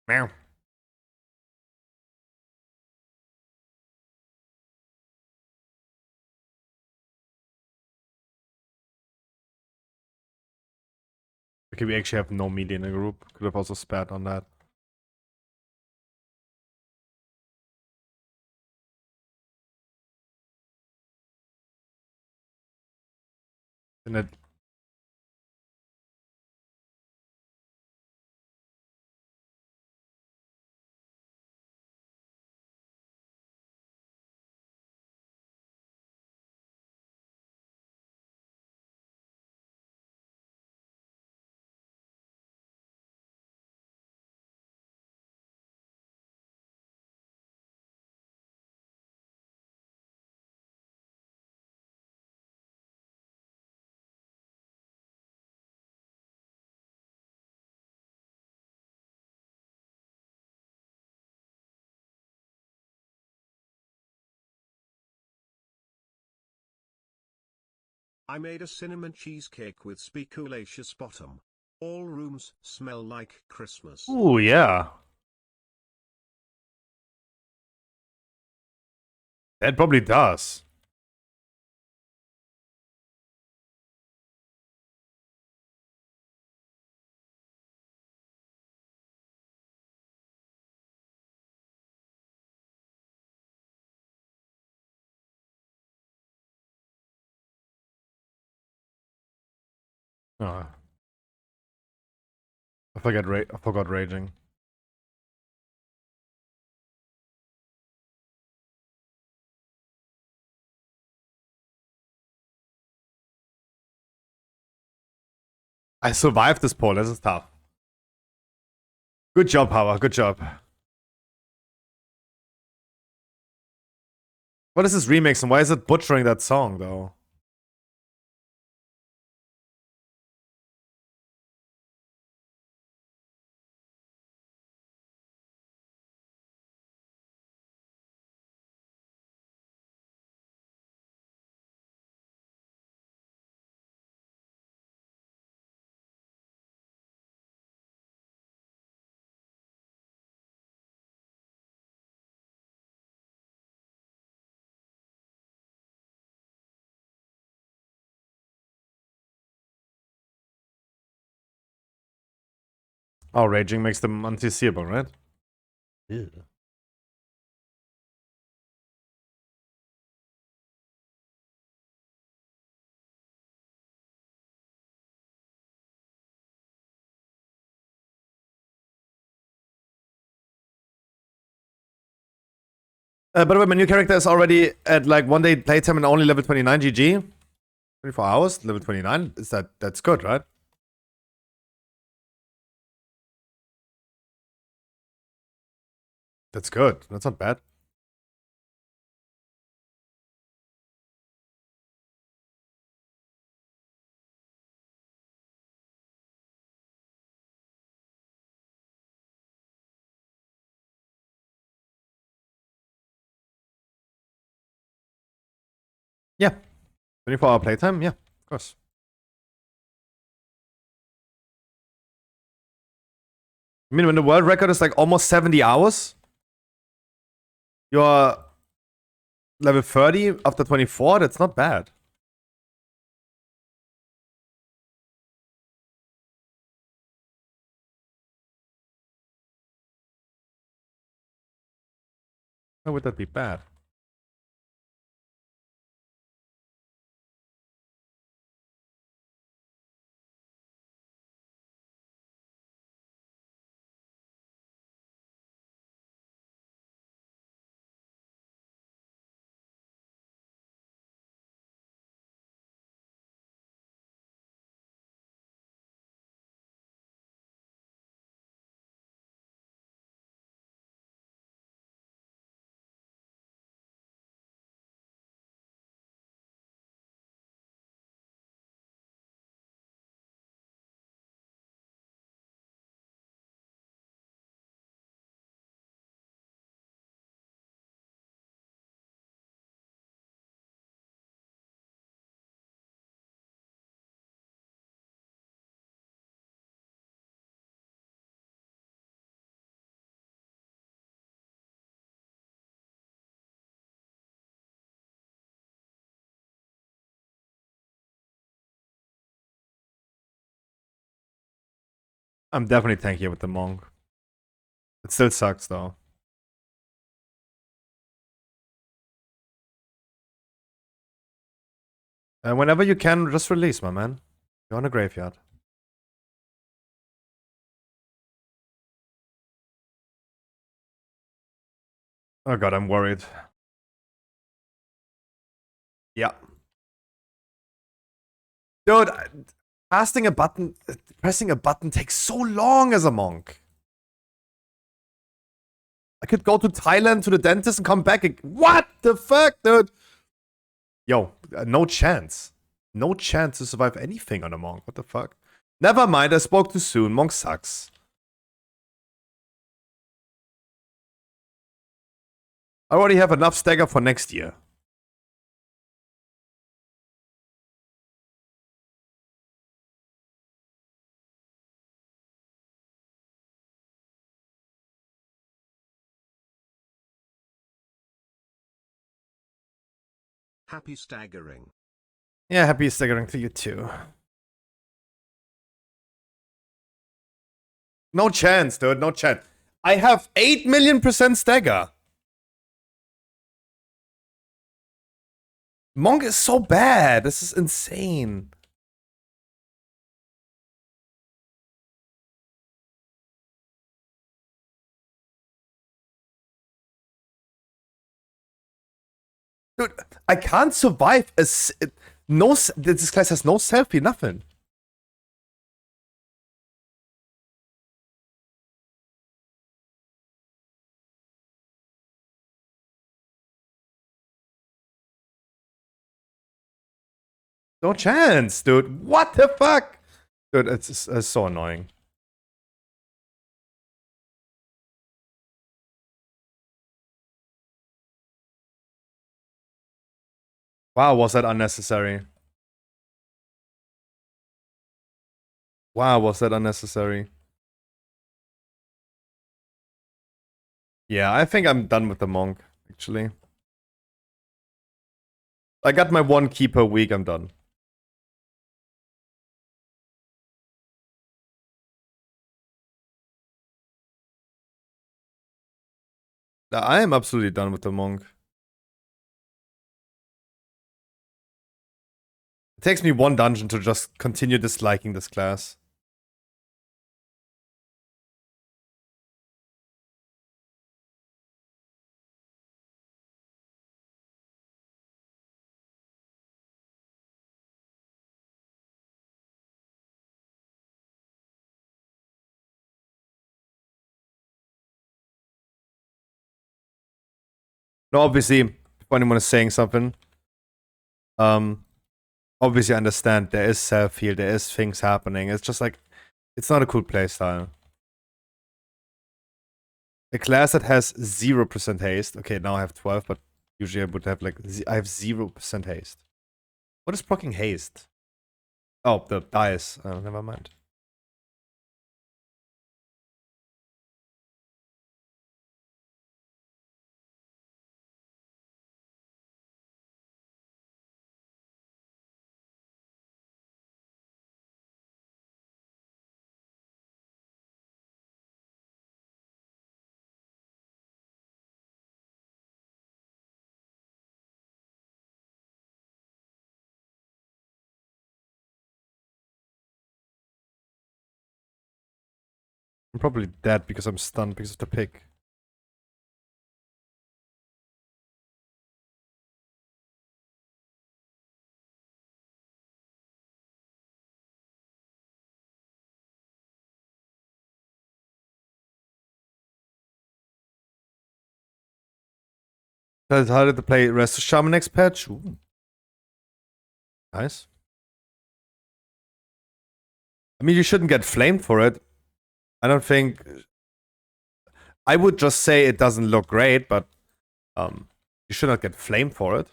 Meow. Okay, we actually have no media in the group. Could have also spat on that. And it... I made a cinnamon cheesecake with speculaceous bottom. All rooms smell like Christmas. Ooh, yeah. That probably does. Oh. I forgot raging. I survived this poll. This is tough. Good job, Howard. Good job. What is this remix and why is it butchering that song, though? Oh, raging makes them unseeable, right? Yeah. By the way, my new character is already at like 1 day playtime and only level 29 GG. 24 hours, level 29. That's good, right? That's good. That's not bad. Yeah. 24-hour playtime, yeah, of course. I mean, when the world record is like almost 70 hours, you're level 30 after 24, that's not bad. Why would that be bad? I'm definitely tankier with the Monk. It still sucks though. And whenever you can, just release, my man. You're on a graveyard. Oh god, I'm worried. Yeah. Dude, casting a button, pressing a button takes so long as a monk. I could go to Thailand to the dentist and come back. What the fuck, dude? Yo, no chance. No chance to survive anything on a monk. What the fuck? Never mind, I spoke too soon. Monk sucks. I already have enough stagger for next year. Happy staggering. Yeah, happy staggering to you too. No chance, dude. No chance. I have 8,000,000% stagger. Monk is so bad. This is insane. Dude, I can't survive no. This class has no selfie, nothing. No chance, dude. What the fuck? Dude, it's so annoying. Wow, was that unnecessary? Wow, was that unnecessary? Yeah, I think I'm done with the monk, actually. I got my 1 key per week, I'm done. I am absolutely done with the monk. It takes me 1 dungeon to just continue disliking this class. No, obviously, if anyone is saying something, obviously I understand there is self-heal, there is things happening. It's just like, it's not a cool playstyle. A class that has 0% haste. Okay, now I have 12, but usually I would have like, I have 0% haste. What is proccing haste? Oh, the dice. Oh, never mind. I'm probably dead because I'm stunned because of the pick. That's harder to play Rest of Shaman next patch. Ooh. Nice. I mean, you shouldn't get flamed for it. I don't think... I would just say it doesn't look great, but you should not get flamed for it.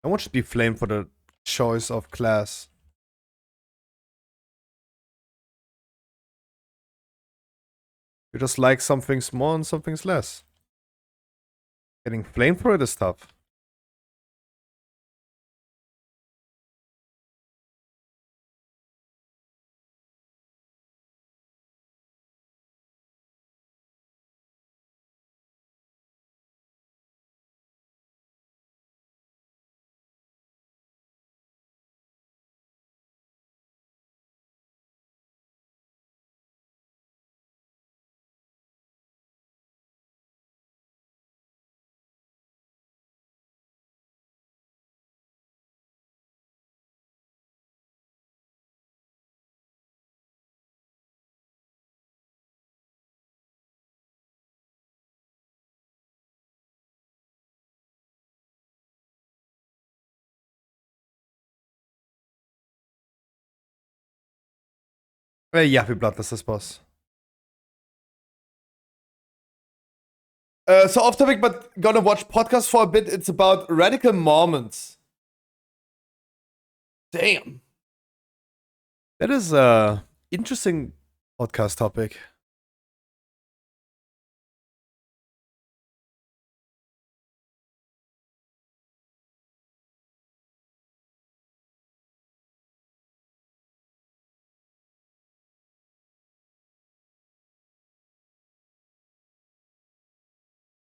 No one should be flamed for the choice of class. You just like some things more and some things less. Getting flamed for it is tough. Yeah, we bloodless this boss. So off topic, but gonna watch podcast for a bit. It's about radical Mormons. Damn. That is a interesting podcast topic.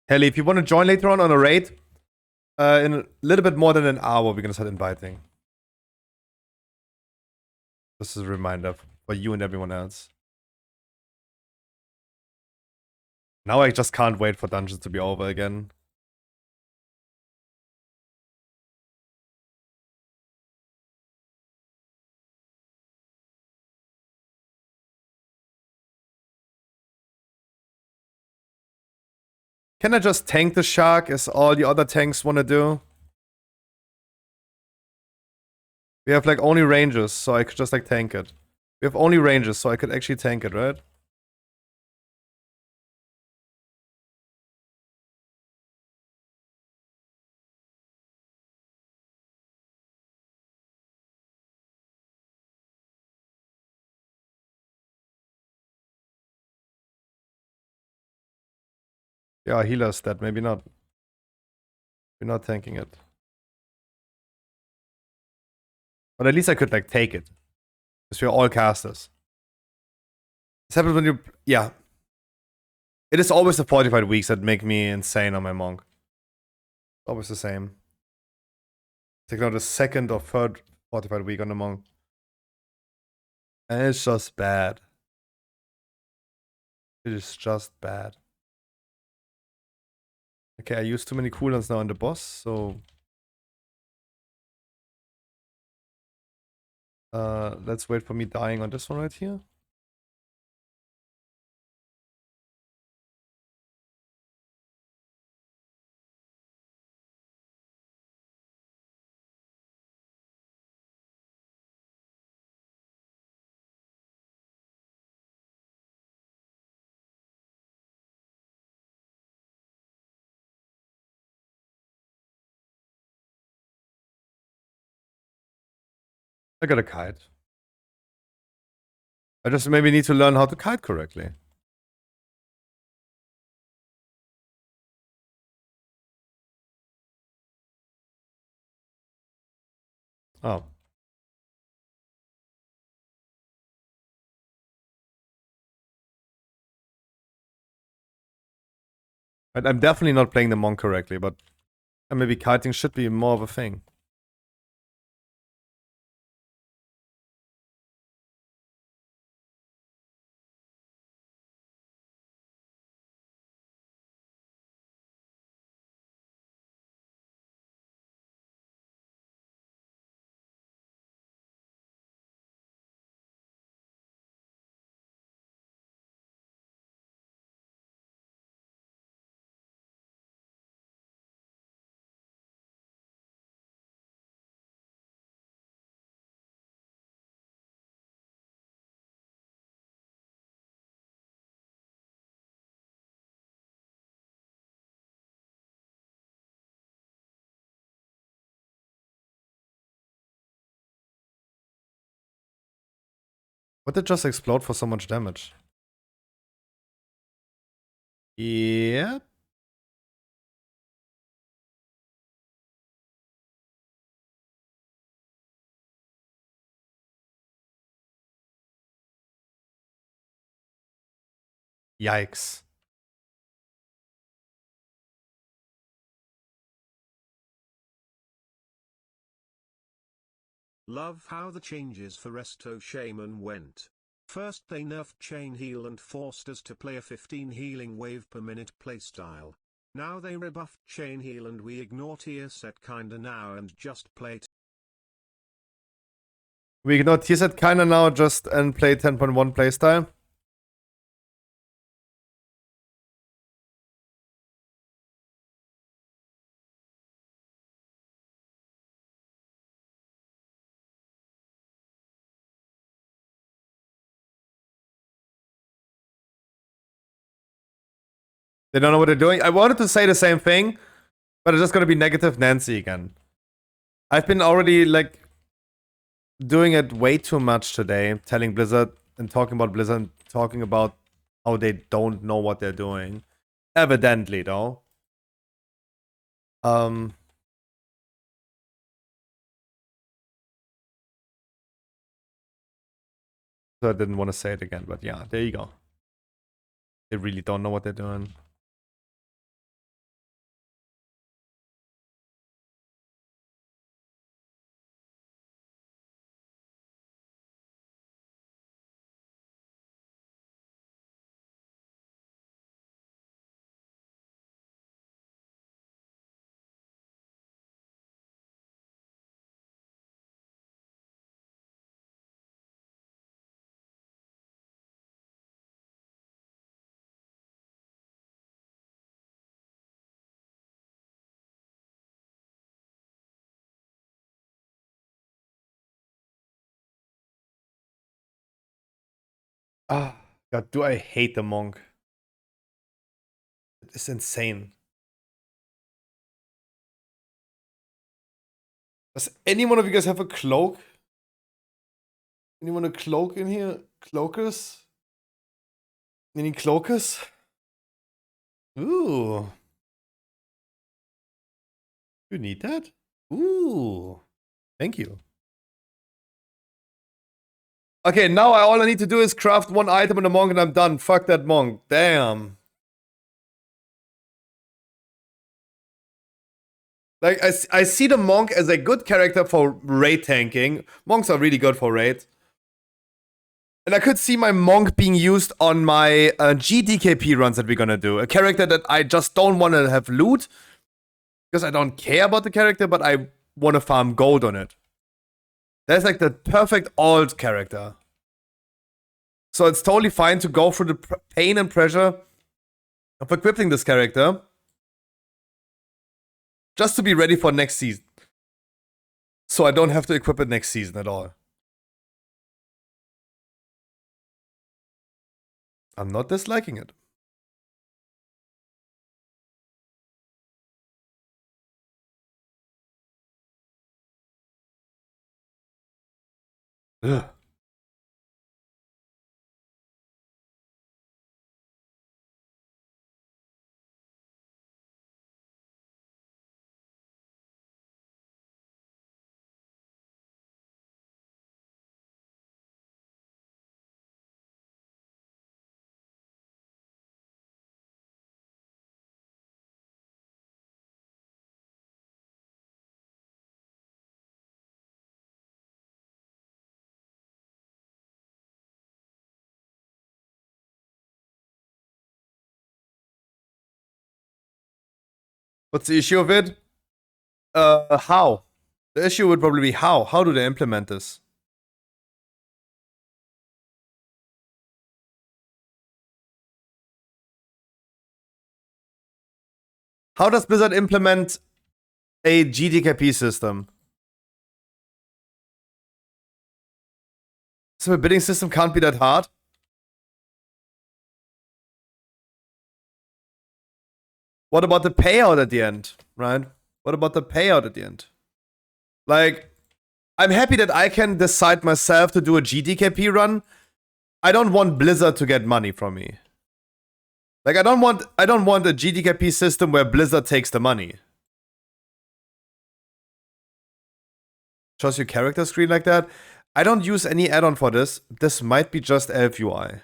Helly, if you want to join later on a raid, in a little bit more than an hour, we're gonna start inviting. This is a reminder for you and everyone else. Now I just can't wait for dungeons to be over again. Can I just tank the shark as all the other tanks want to do? We have like only ranges, so I could just like tank it. We have only ranges, so I could actually tank it, right? Yeah, healer's dead, maybe not. We're not tanking it. But at least I could like take it. Because we're all casters. This happens when you... Yeah. It is always the fortified weeks that make me insane on my monk. Always the same. Take now the second or third fortified week on the monk. And it's just bad. It is just bad. Okay, I used too many cooldowns now on the boss, so... let's wait for me dying on this one right here. I got a kite. I just maybe need to learn how to kite correctly. Oh. I'm definitely not playing the monk correctly, but maybe kiting should be more of a thing. What did just explode for so much damage? Yeah. Yikes. Love how the changes for Resto Shaman went. First they nerfed Chain Heal and forced us to play a 15 healing wave per minute playstyle. Now they rebuffed Chain Heal and we ignore tier set kinda now and just play We ignore tier set kinda now just and play 10.1 playstyle. They don't know what they're doing. I wanted to say the same thing, but it's just gonna be negative Nancy again. I've been already like doing it way too much today, telling Blizzard and talking about Blizzard and talking about how they don't know what they're doing. Evidently, though. So I didn't want to say it again, but yeah, there you go. They really don't know what they're doing. Ah, God, do I hate the monk. It's insane. Does any one of you guys have a cloak? Anyone a cloak in here? Cloakers? Any cloakers? Ooh. You need that? Ooh. Thank you. Okay, now all I need to do is craft one item in the monk and I'm done. Fuck that monk. Damn. Like, I see the monk as a good character for raid tanking. Monks are really good for raid. And I could see my monk being used on my GDKP runs that we're gonna do. A character that I just don't want to have loot. Because I don't care about the character, but I want to farm gold on it. That's like the perfect alt character. So it's totally fine to go through the pain and pressure of equipping this character. Just to be ready for next season. So I don't have to equip it next season at all. I'm not disliking it. Ugh. What's the issue of it? How? The issue would probably be how. How do they implement this? How does Blizzard implement a GDKP system? So a bidding system can't be that hard? What about the payout at the end, right? What about the payout at the end? Like, I'm happy that I can decide myself to do a GDKP run, I don't want Blizzard to get money from me. Like, I don't want a GTKP system where Blizzard takes the money. Shows your character screen like that. I don't use any add-on for this. This might be just Elf UI.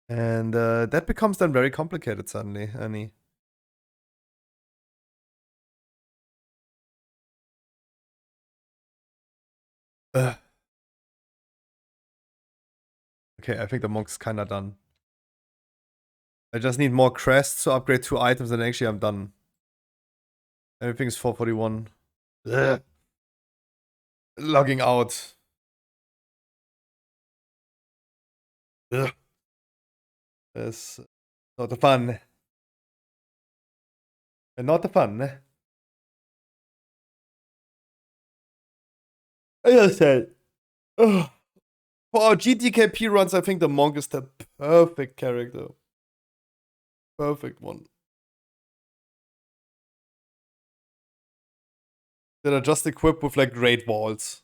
And that becomes then very complicated suddenly, Annie. Ugh. Okay, I think the monk's kinda done. I just need more crests to upgrade 2 items and actually I'm done. Everything's 441. Ugh. Logging out. Ugh. That's not the fun. Not the fun. I just said. Ugh. For our GTKP runs, I think the monk is the perfect character. Perfect one. That are just equipped with like great walls.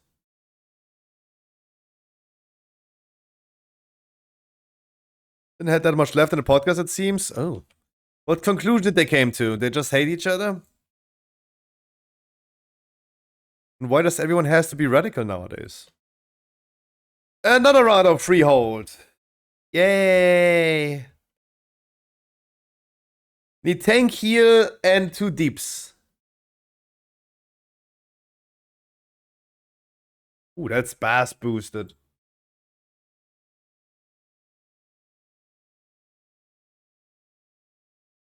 Didn't have that much left in the podcast, it seems. Oh. What conclusion did they came to? They just hate each other? And why does everyone has to be radical nowadays? Another round of freehold. Yay! Need tank, heal, and 2 deeps. Ooh, that's bass boosted.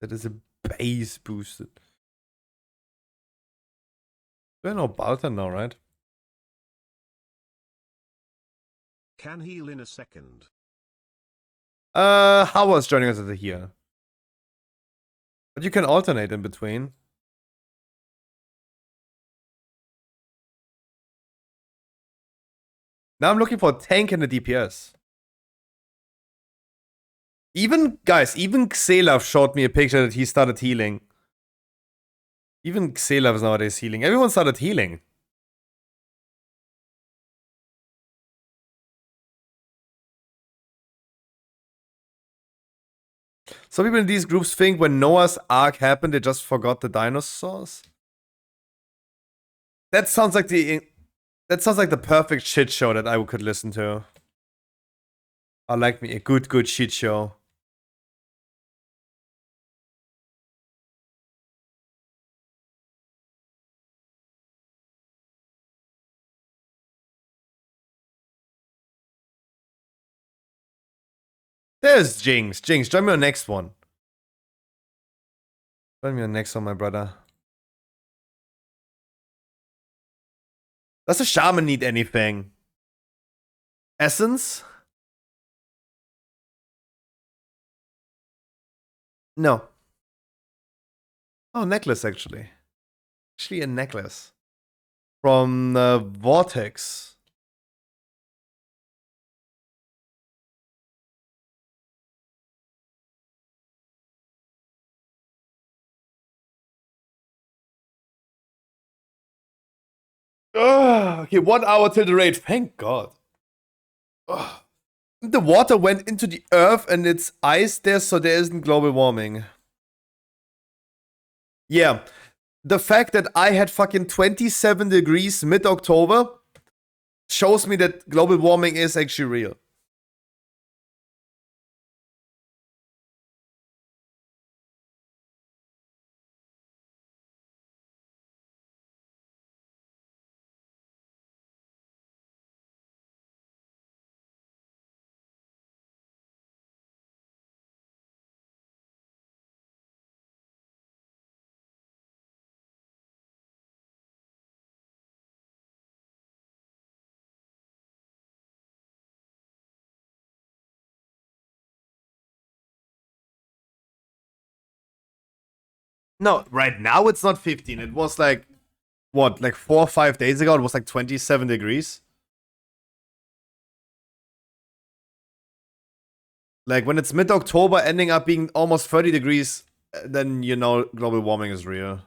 That is a base boosted. We're no Baltan now, right? Can heal in a second. Howard's joining us as a healer. But you can alternate in between. Now I'm looking for a tank and a DPS. Even, guys, even Xelav showed me a picture that he started healing. Even Xelav is nowadays healing. Everyone started healing. Some people in these groups think when Noah's Ark happened, they just forgot the dinosaurs. That sounds like the perfect shit show that I could listen to. I like me a good shit show. There's Jinx. Jinx, join me on the next one. Join me on the next one, my brother. Does the shaman need anything? Essence? No. Oh, necklace, actually. Actually, a necklace. From Vortex. Okay, 1 hour till the raid. Thank God. Ugh. The water went into the earth and it's ice there, so there isn't global warming. Yeah. The fact that I had fucking 27 degrees mid-October shows me that global warming is actually real. No, right now it's not 15. It was like, what, like 4 or 5 days ago? It was like 27 degrees. Like when it's mid-October ending up being almost 30 degrees, then you know global warming is real.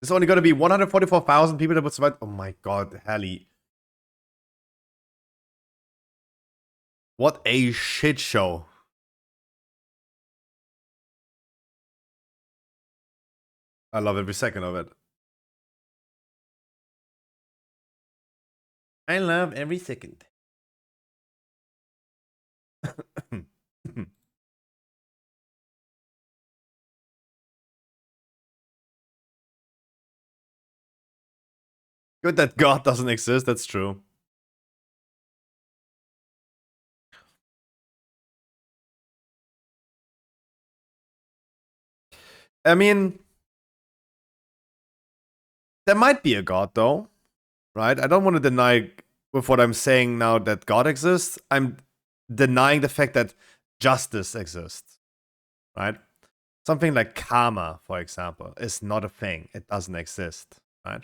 There's only gonna be 144,000 people that would survive. Oh my god, Hallie. What a shit show. I love every second of it. I love every second. Good that God doesn't exist, that's true. I mean, there might be a God though, right? I don't want to deny with what I'm saying now that God exists. I'm denying the fact that justice exists, right? Something like karma, for example, is not a thing. It doesn't exist, right?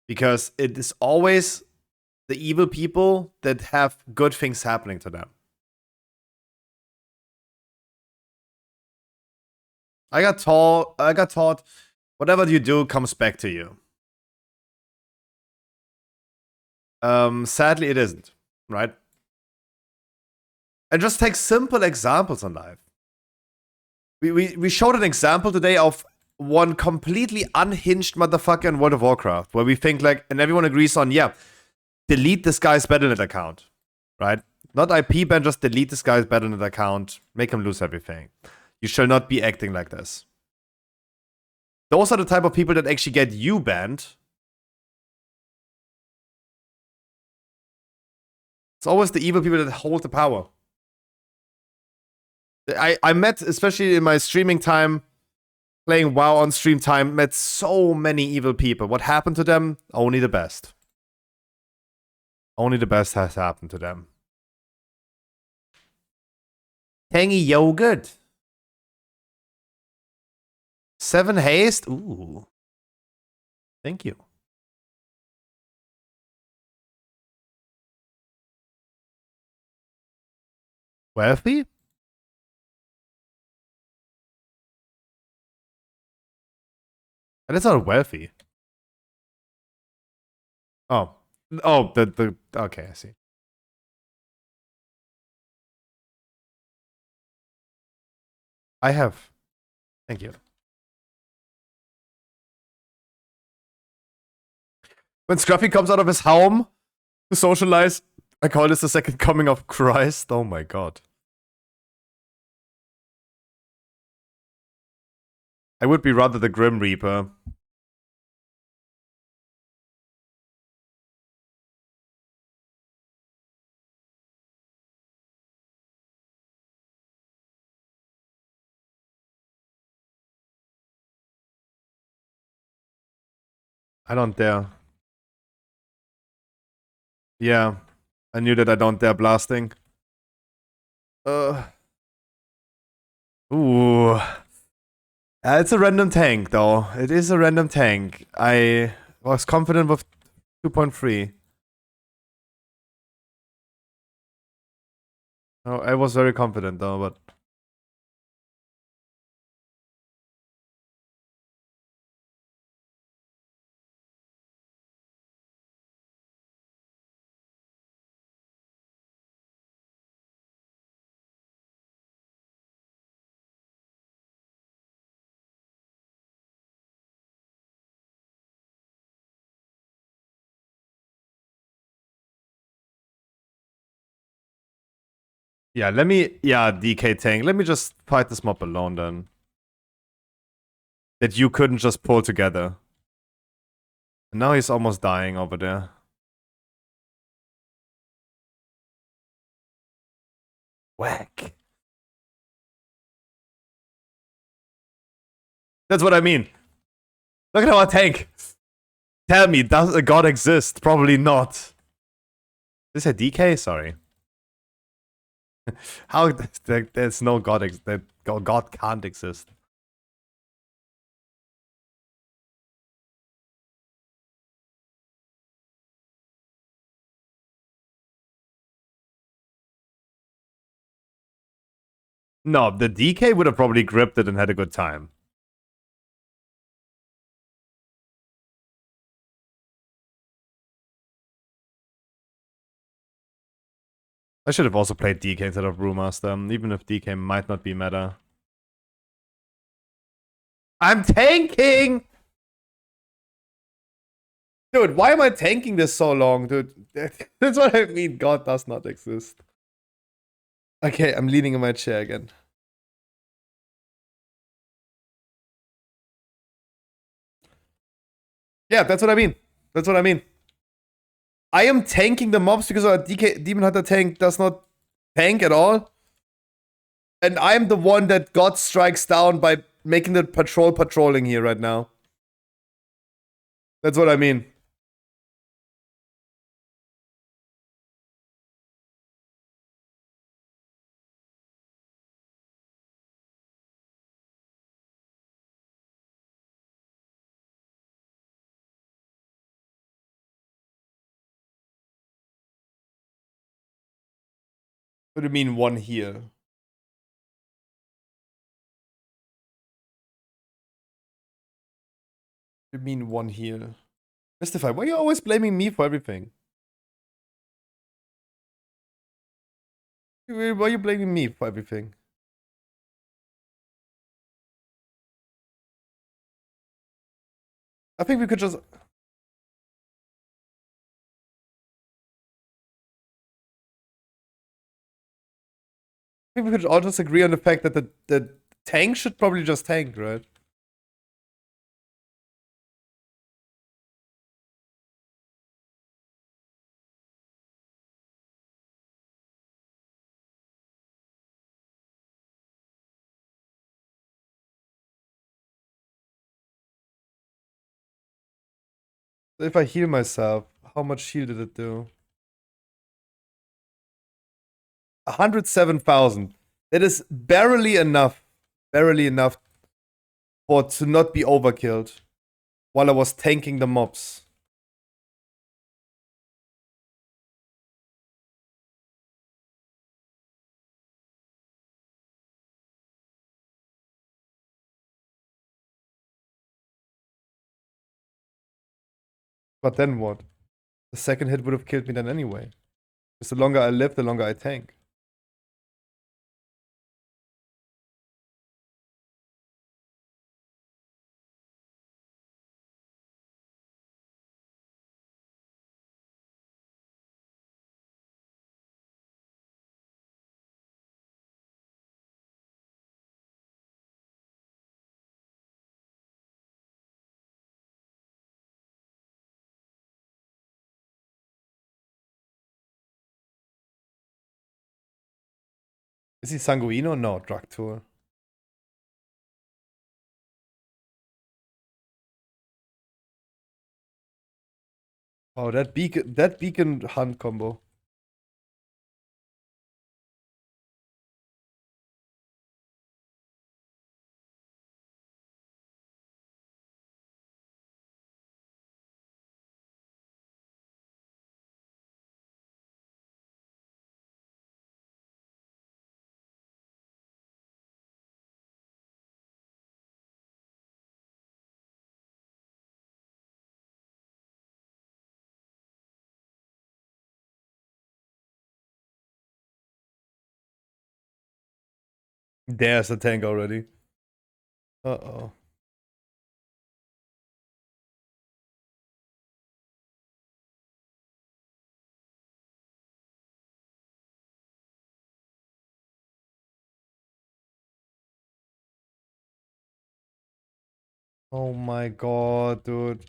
Because it is always the evil people that have good things happening to them. I got taught whatever you do comes back to you. Sadly, it isn't, right? And just take simple examples in life. We showed an example today of one completely unhinged motherfucker in World of Warcraft, where we think like, and everyone agrees on, yeah, delete this guy's Battle.net account, right? Not IP ban, just delete this guy's Battle.net account, make him lose everything. You shall not be acting like this. Those are the type of people that actually get you banned. It's always the evil people that hold the power. I met, especially in my streaming time, playing WoW on stream time, met so many evil people. What happened to them? Only the best. Only the best has happened to them. Tangy yogurt. 7 haste? Ooh. Thank you. Wealthy? And it's not wealthy. Oh. Oh, okay, I see. I have. Thank you. When Scruffy comes out of his home to socialize, I call this the second coming of Christ. Oh my god. I would be rather the Grim Reaper. I don't dare. Yeah. I knew that I don't dare blasting. Ooh. It's a random tank, though. It is a random tank. I was confident with 2.3. Oh, I was very confident, though, but... Yeah, let me... Yeah, DK tank. Let me just fight this mob alone, then. That you couldn't just pull together. And now he's almost dying over there. Whack. That's what I mean. Look at our tank. Tell me, does a god exist? Probably not. Is this a DK? Sorry. How there's no god that god can't exist. No, the DK would have probably gripped it and had a good time. I should have also played DK instead of Brewmaster, even if DK might not be meta. I'm tanking! Dude, why am I tanking this so long, dude? That's what I mean. God does not exist. Okay, I'm leaning in my chair again. Yeah, that's what I mean. That's what I mean. I am tanking the mobs because our DK Demon Hunter tank does not tank at all. And I'm the one that God strikes down by making the patrolling here right now. That's what I mean. What do you mean one here? What do you mean one here? Mystify, why are you always blaming me for everything? Why are you blaming me for everything? I think we could just... I think we could all just agree on the fact that the tank should probably just tank, right? If I heal myself, how much heal did it do? 107,000. That is barely enough. Barely enough for to not be overkilled while I was tanking the mobs. But then what? The second hit would have killed me then anyway. Because the longer I live, the longer I tank. Is he Sanguino? No, Drug Tour. Oh, that beacon hunt combo. There's the tank already. Uh-oh. Oh my god, dude.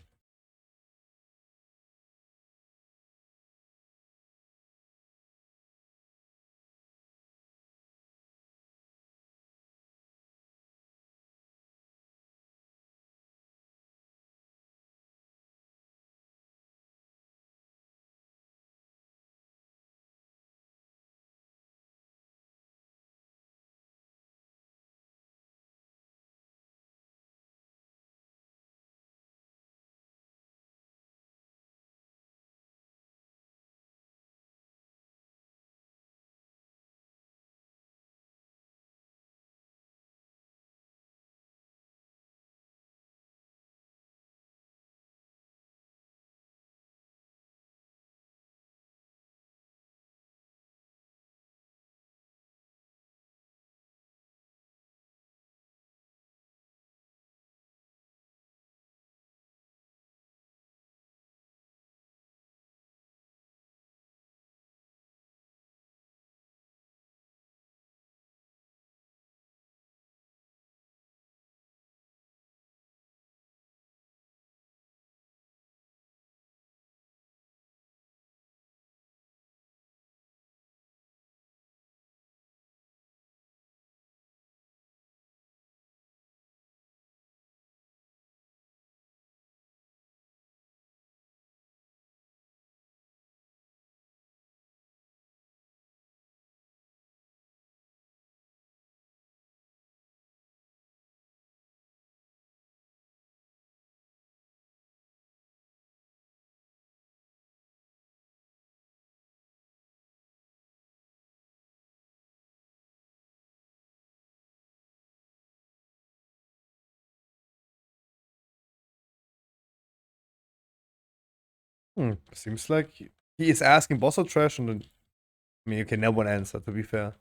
Seems like he is asking boss or trash, and then I mean, okay, no one answered, to be fair.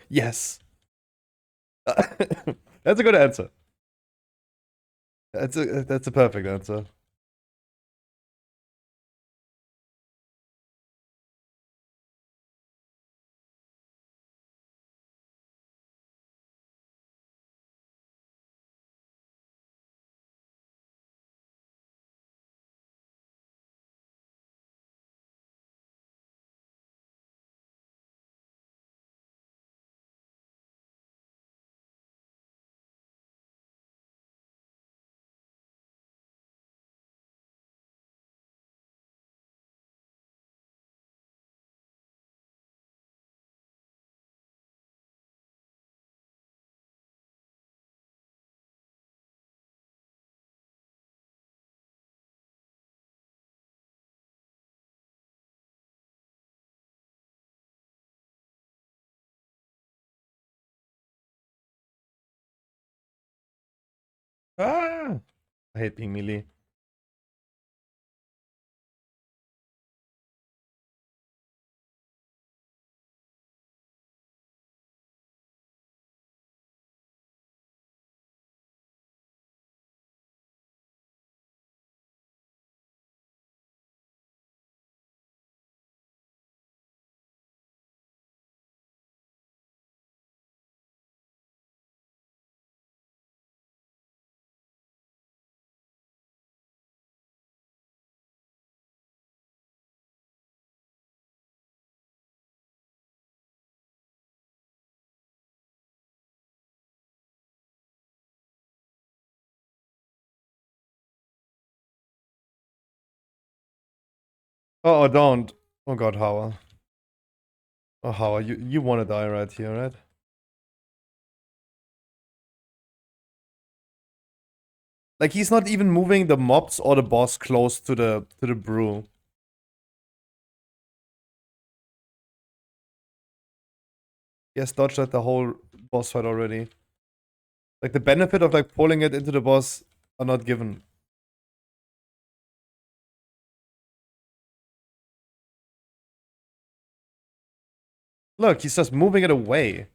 Yes. That's a good answer. That's a perfect answer. Ah! I hate being melee. Oh, don't. Oh god, Howard. Oh, Howard, you wanna die right here, right? Like, he's not even moving the mobs or the boss close to the brew. He has dodged at the whole boss fight already. Like, the benefit of, like, pulling it into the boss are not given. Look, he's just moving it away.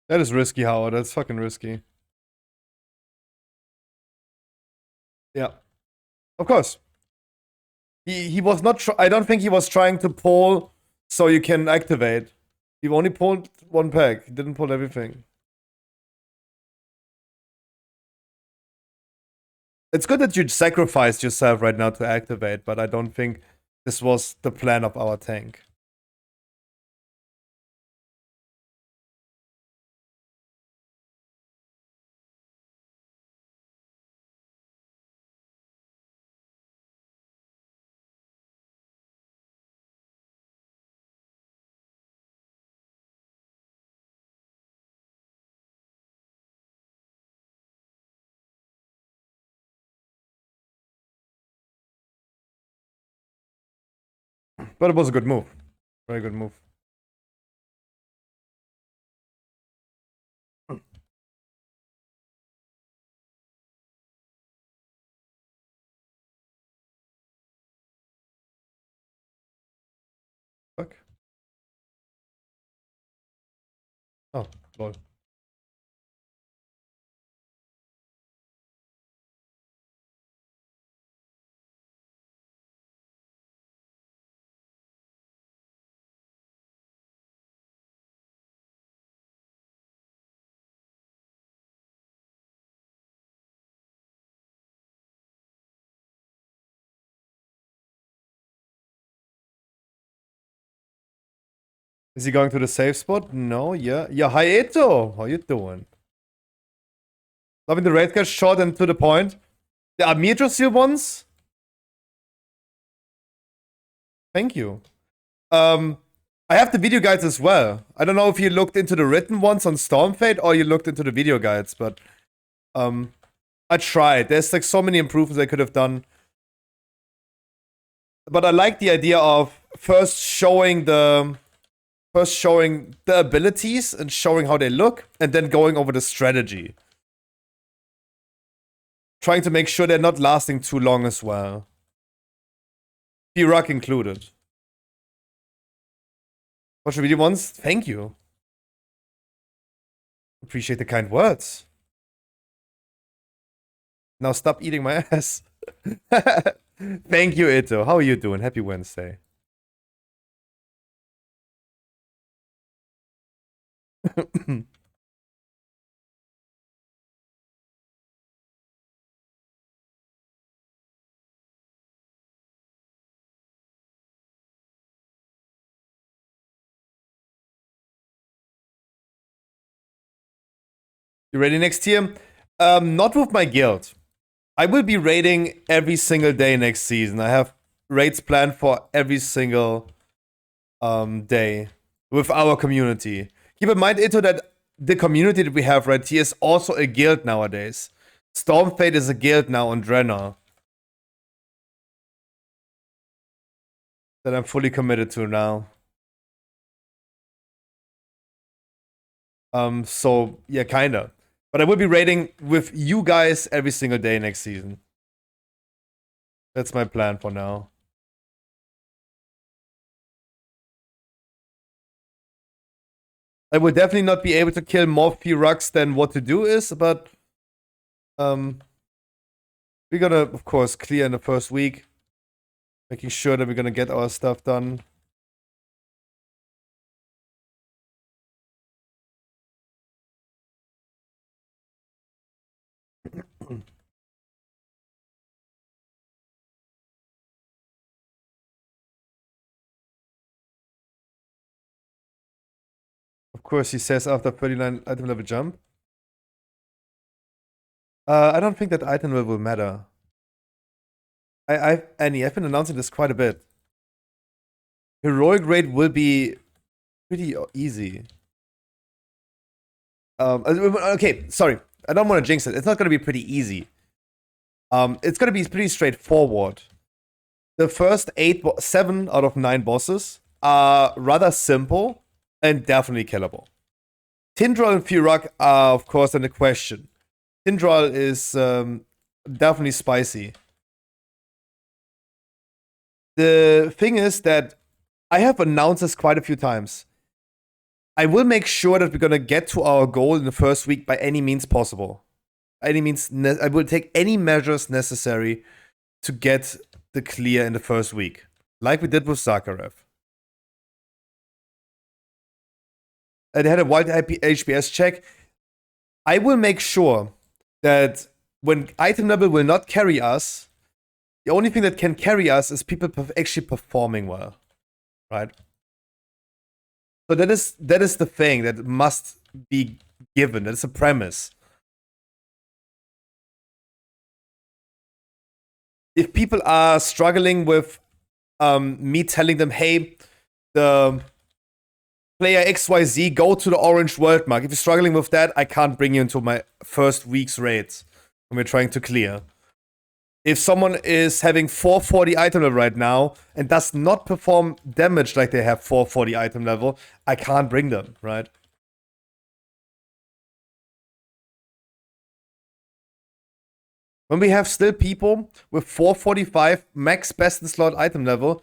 That is risky, Howard. That's fucking risky. Yeah. Of course. He was not. I don't think he was trying to pull so you can activate. He only pulled one pack. He didn't pull everything. It's good that you sacrificed yourself right now to activate, but I don't think this was the plan of our tank. But it was a good move. Very good move. Fuck. Oh, lol. Is he going to the safe spot? No, yeah. Yeah, hi Eto! How you doing? Loving the raid catch short and to the point. The Amir seal ones? Thank you. I have the video guides as well. I don't know if you looked into the written ones on Stormfade or you looked into the video guides, but I tried. There's like so many improvements I could have done. But I like the idea of first showing the abilities and showing how they look, and then going over the strategy. Trying to make sure they're not lasting too long as well. P-Rock included. Watch the video once? Thank you. Appreciate the kind words. Now stop eating my ass. Thank you, Ito. How are you doing? Happy Wednesday. You ready next year? Not with my guild. I will be raiding every single day next season. I have raids planned for every single day with our community. Keep in mind, Ito, that the community that we have right here is also a guild nowadays. Stormfade is a guild now on Draenor. That I'm fully committed to now. So yeah, kinda. But I will be raiding with you guys every single day next season. That's my plan for now. I will definitely not be able to kill more P-Rux than what to do is, but we're gonna, of course, clear in the first week. Making sure that we're gonna get our stuff done. Of course, he says after 39 item level jump. I don't think that item level will matter. Annie, I've been announcing this quite a bit. Heroic raid will be pretty easy. Okay, sorry. I don't want to jinx it. It's not going to be pretty easy. It's going to be pretty straightforward. The first 7 out of 9 bosses are rather simple and definitely killable. Tindral and Firak are, of course, in the question. Tindral is definitely spicy. The thing is that I have announced this quite a few times. I will make sure that we're gonna get to our goal in the first week by any means possible. I will take any measures necessary to get the clear in the first week, like we did with Zakharev. They had a wild HPS check. I will make sure that when item level will not carry us, the only thing that can carry us is people actually performing well, right? So that is the thing that must be given. That is a premise. If people are struggling with me telling them, hey, the player XYZ, go to the orange world mark. If you're struggling with that, I can't bring you into my first week's raids when we're trying to clear. If someone is having 440 item level right now and does not perform damage like they have 440 item level, I can't bring them, right? When we have still people with 445 max best in slot item level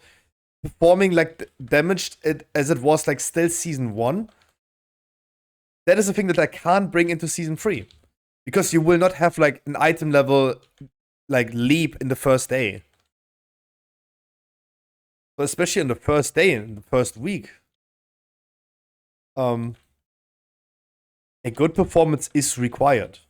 performing like damaged as it was like still season 1, that is a thing that I can't bring into season 3. Because you will not have like an item level like leap in the first day. So especially in the first day, in the first week. A good performance is required.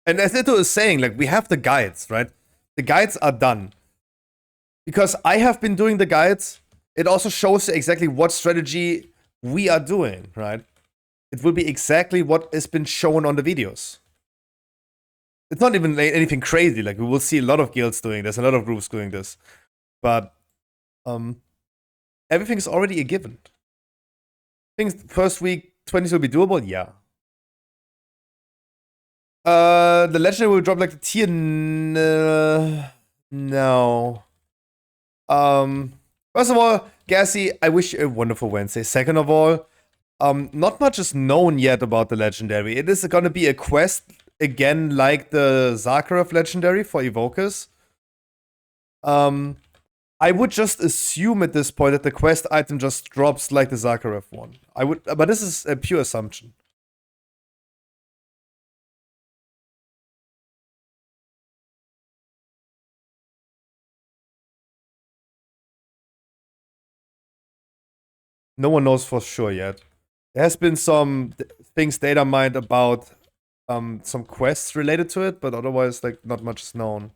And as Ito is saying, like, we have the guides, right? The guides are done. Because I have been doing the guides, it also shows exactly what strategy we are doing, right? It will be exactly what has been shown on the videos. It's not even anything crazy, like, we will see a lot of guilds doing this, a lot of groups doing this. But, everything's already a given. Think first week 20s will be doable? Yeah. The legendary will drop like the tier. No. First of all, Gassy, I wish you a wonderful Wednesday. Second of all, not much is known yet about the legendary. It is gonna be a quest again, like the Zakharov legendary for Evokers. I would just assume at this point that the quest item just drops like the Zakharov one. I would, but this is a pure assumption. No one knows for sure yet. There has been some things data mined about some quests related to it, but otherwise, like, not much is known.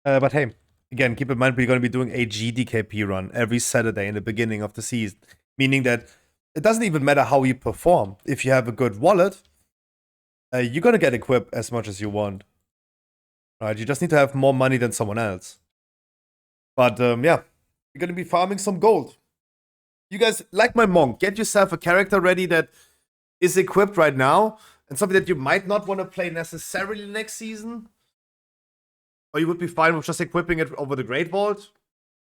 But hey, again, keep in mind we're going to be doing a GDKP run every Saturday in the beginning of the season. Meaning that it doesn't even matter how you perform. If you have a good wallet, you're going to get equipped as much as you want. Right? You just need to have more money than someone else. But yeah, you're going to be farming some gold. You guys, like my monk, get yourself a character ready that is equipped right now and something that you might not want to play necessarily next season. Or you would be fine with just equipping it over the Great Vault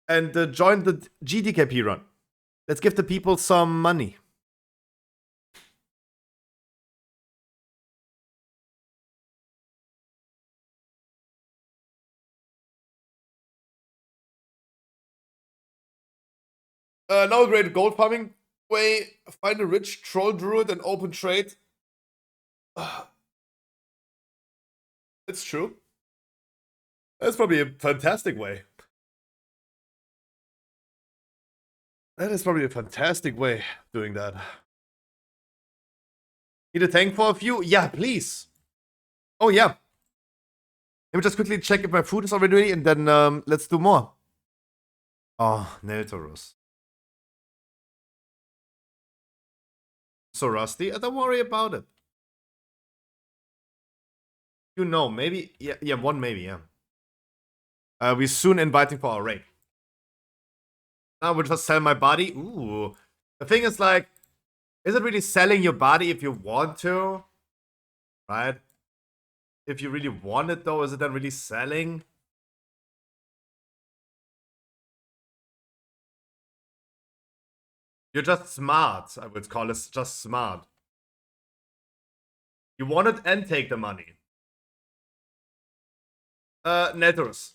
and join the GDKP run. Let's give the people some money. Now a great gold farming way. Find a rich troll druid and open trade. It's true. That's probably a fantastic way. That is probably a fantastic way of doing that. Need a tank for a few? Yeah, please. Oh, yeah. Let me just quickly check if my food is already ready, and then let's do more. Oh, Neltorus. So rusty? Don't worry about it. You know, maybe. Yeah, one maybe, yeah. We're soon inviting for our raid. Now we'll just sell my body. Ooh. The thing is like, is it really selling your body if you want to? Right? If you really want it though, is it then really selling? You're just smart, I would call it just smart. You want it and take the money. Netters.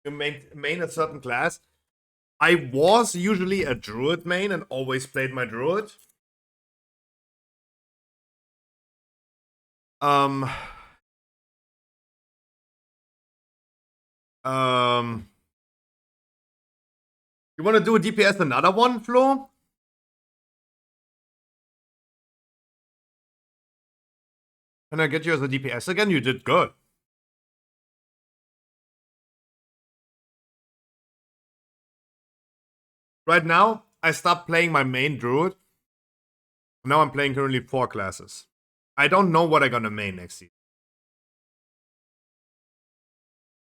You main a certain class. I was usually a druid main and always played my druid. Um. Um. You want to do a DPS another one, Flo? Can I get you as a DPS again? You did good. Right now, I stopped playing my main druid. Now I'm playing currently 4 classes. I don't know what I'm gonna main next season.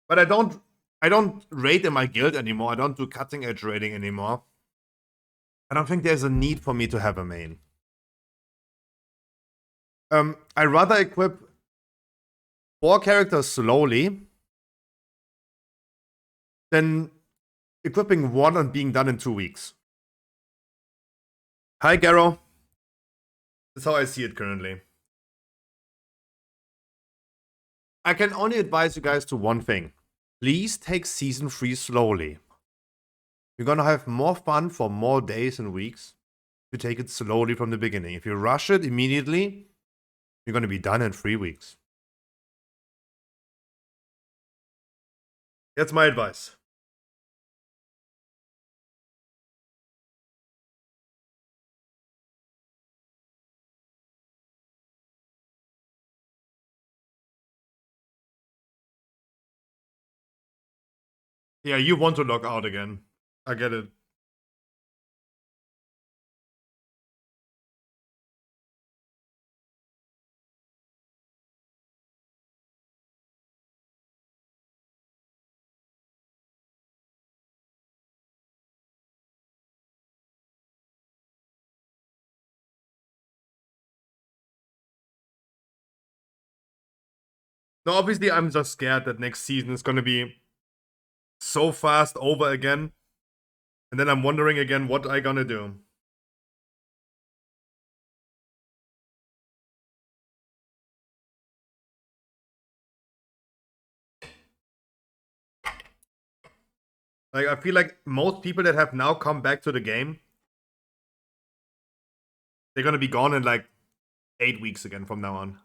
But I don't raid in my guild anymore. I don't do cutting edge raiding anymore. I don't think there's a need for me to have a main. I rather equip 4 characters slowly than equipping 1 and being done in 2 weeks. Hi, Garo. That's how I see it currently. I can only advise you guys to one thing. Please take Season 3 slowly. You're gonna have more fun for more days and weeks if you take it slowly from the beginning. If you rush it immediately, you're gonna be done in 3 weeks. That's my advice. Yeah, you want to log out again. I get it. No, obviously, I'm just scared that next season is gonna be so fast over again. And then I'm wondering again what I gonna do. Like, I feel like most people that have now come back to the game, they're gonna be gone in like 8 weeks again from now on.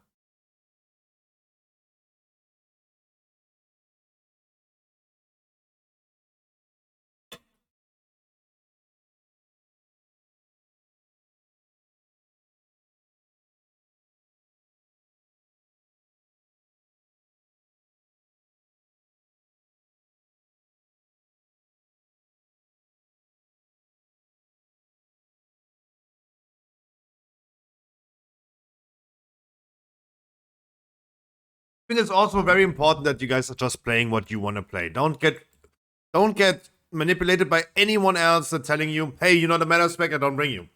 think it's also very important that you guys are just playing what you want to play. Don't get manipulated by anyone else that's telling you, hey, you're not a meta spec, I don't bring you.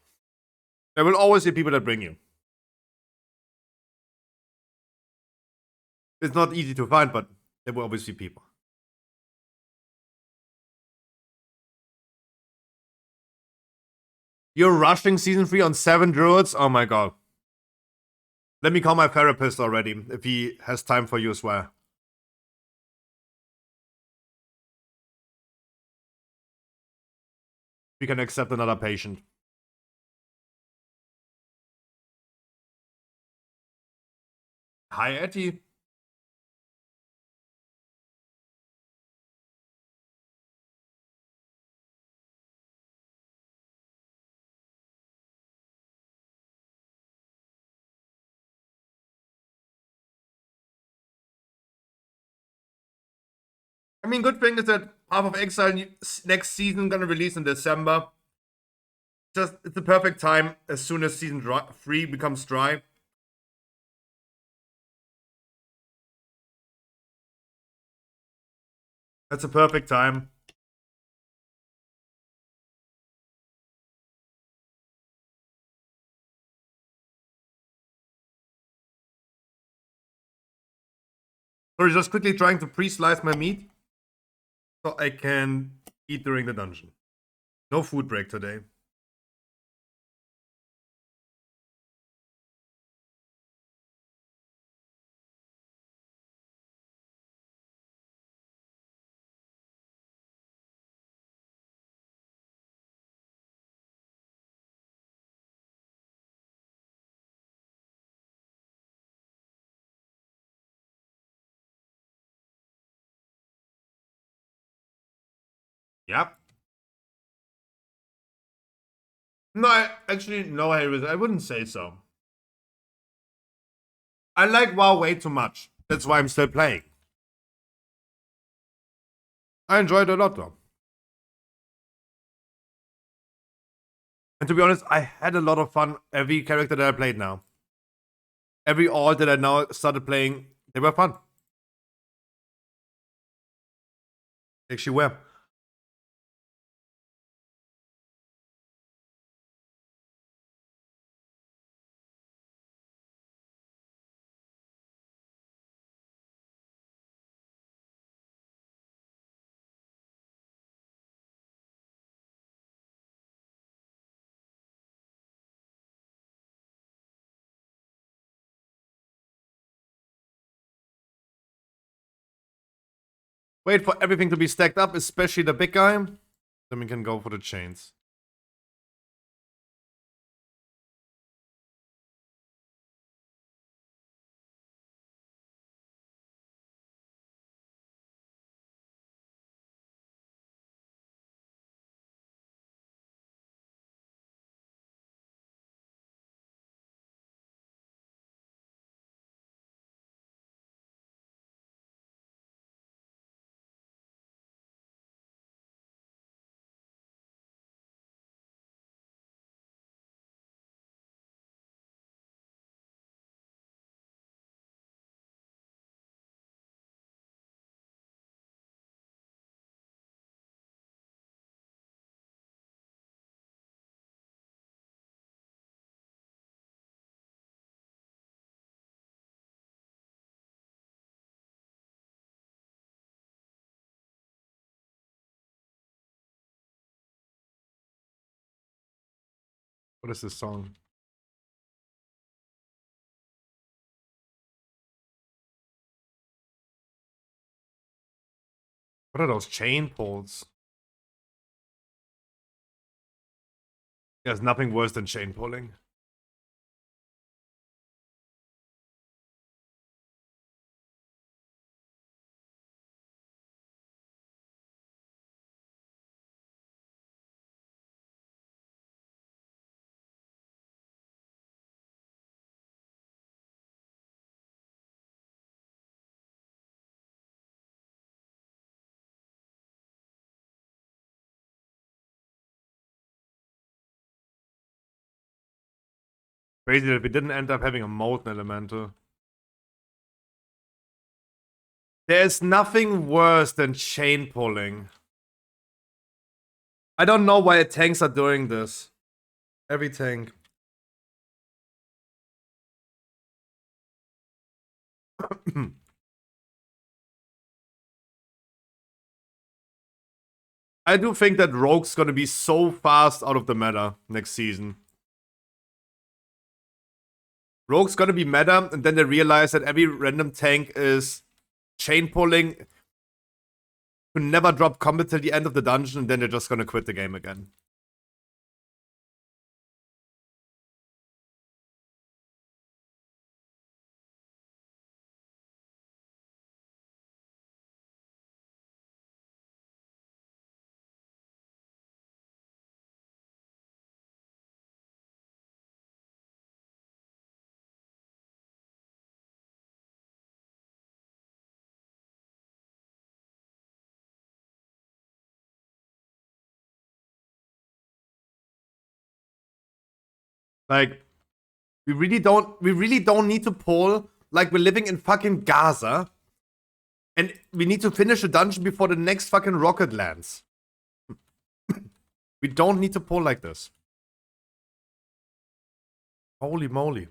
There will always be people that bring you. It's not easy to find, but there will always be people. You're rushing season 3 on 7 druids? Oh my god. Let me call my therapist already, if he has time for you as well. We can accept another patient. Hi, Etty. I mean, good thing is that Path of Exile next season gonna release in December. Just, it's the perfect time as soon as season 3 becomes dry. That's a perfect time. Sorry, just quickly trying to pre-slice my meat so I can eat during the dungeon. No food break today. Yep. No, I wouldn't say so. I like WoW way too much. That's why I'm still playing. I enjoyed it a lot though. And to be honest, I had a lot of fun every character that I played now. Every alt that I now started playing, they were fun. Actually were. Wait for everything to be stacked up, especially the big guy. Then we can go for the chains. What is this song? What are those chain pulls? There's nothing worse than chain pulling. Crazy that we didn't end up having a molten elemental. There's nothing worse than chain pulling. I don't know why tanks are doing this. Every tank. I do think that Rogue's gonna be so fast out of the meta next season. Rogue's gonna be meta, and then they realize that every random tank is chain pulling to never drop combat till the end of the dungeon, and then they're just gonna quit the game again. Like, we really don't need to pull like we're living in fucking Gaza. And we need to finish a dungeon before the next fucking rocket lands. We don't need to pull like this. Holy moly.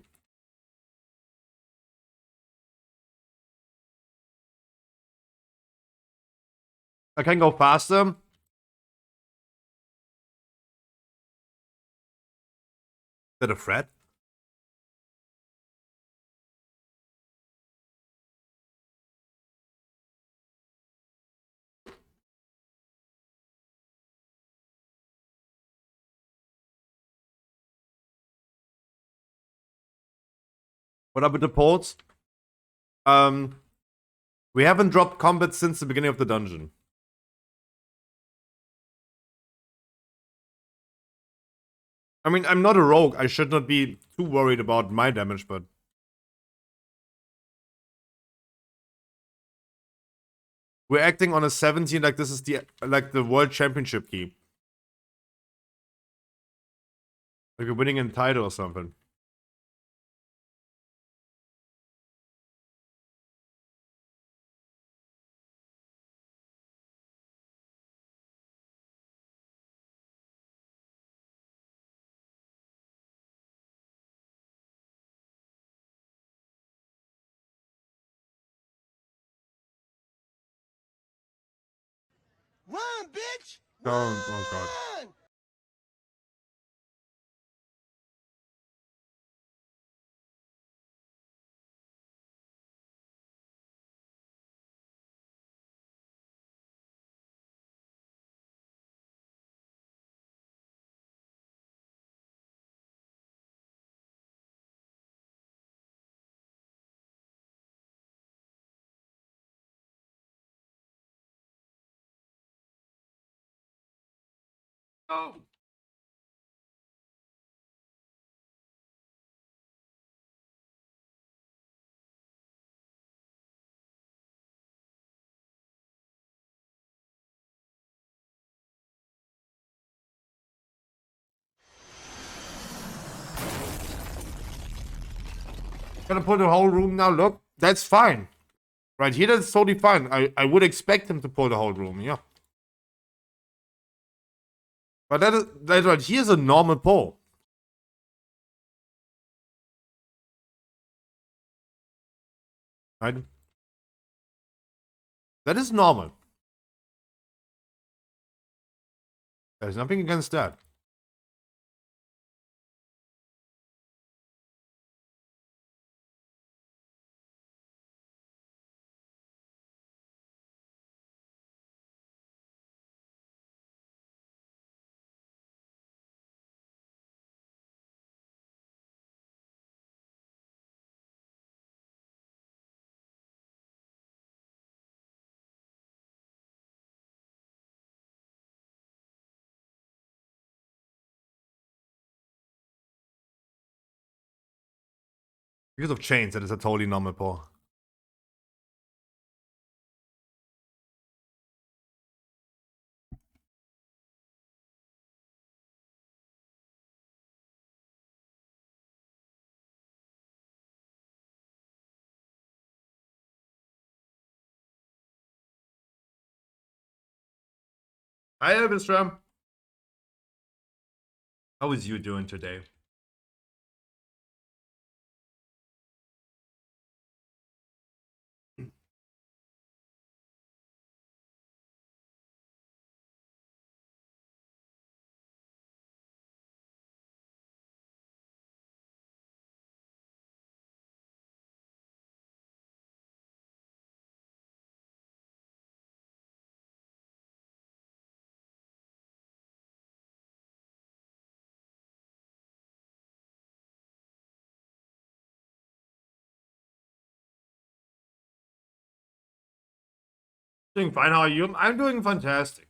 I can go faster. Is that a threat? What up with the ports? We haven't dropped combat since the beginning of the dungeon. I mean, I'm not a rogue. I should not be too worried about my damage, but... We're acting on a 17 like this is the world championship key. Like we're winning a title or something. Run, bitch! Oh god. Run! Oh. Gonna put the whole room now. Look, that's fine. Right here, that's totally fine. I would expect him to pull the whole room, yeah. But that right here is a normal pull. Right? That is normal. There's nothing against that. Because of chains, that is a totally normal pull. Hi, Elvis. How is you doing today? Doing fine. How are you? I'm doing fantastic.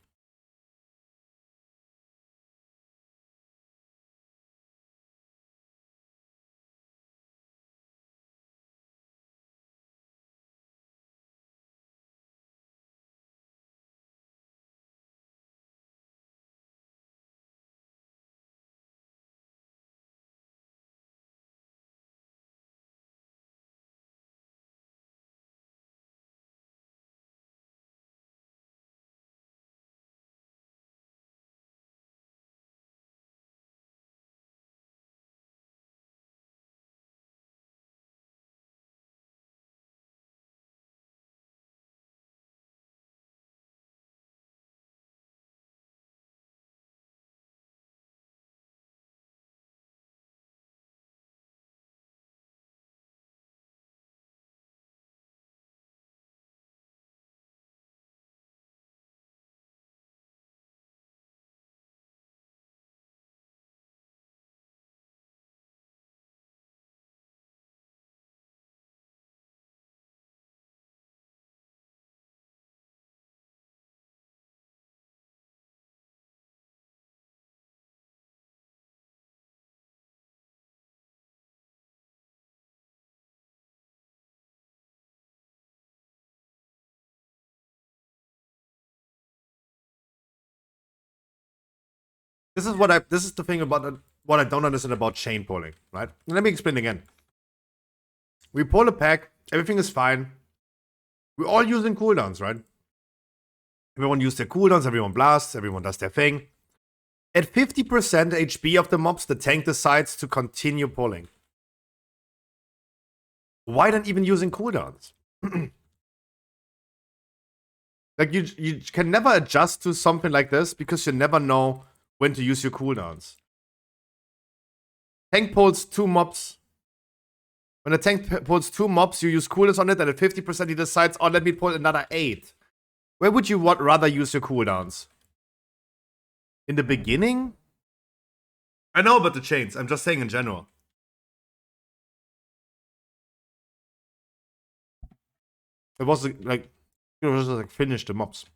This is the thing about what I don't understand about chain polling, right? Let me explain again. We pull a pack, everything is fine. We're all using cooldowns, right? Everyone uses their cooldowns, everyone blasts, everyone does their thing. At 50% HP of the mobs, the tank decides to continue pulling. Why then even using cooldowns? Like you can never adjust to something like this because you never know when to use your cooldowns. Tank pulls 2 mobs. When a tank pulls 2 mobs, you use cooldowns on it, and at 50% he decides, oh, let me pull another 8. Where would you rather use your cooldowns? In the beginning? I know about the chains, I'm just saying in general. It was like, it was just like finish the mobs.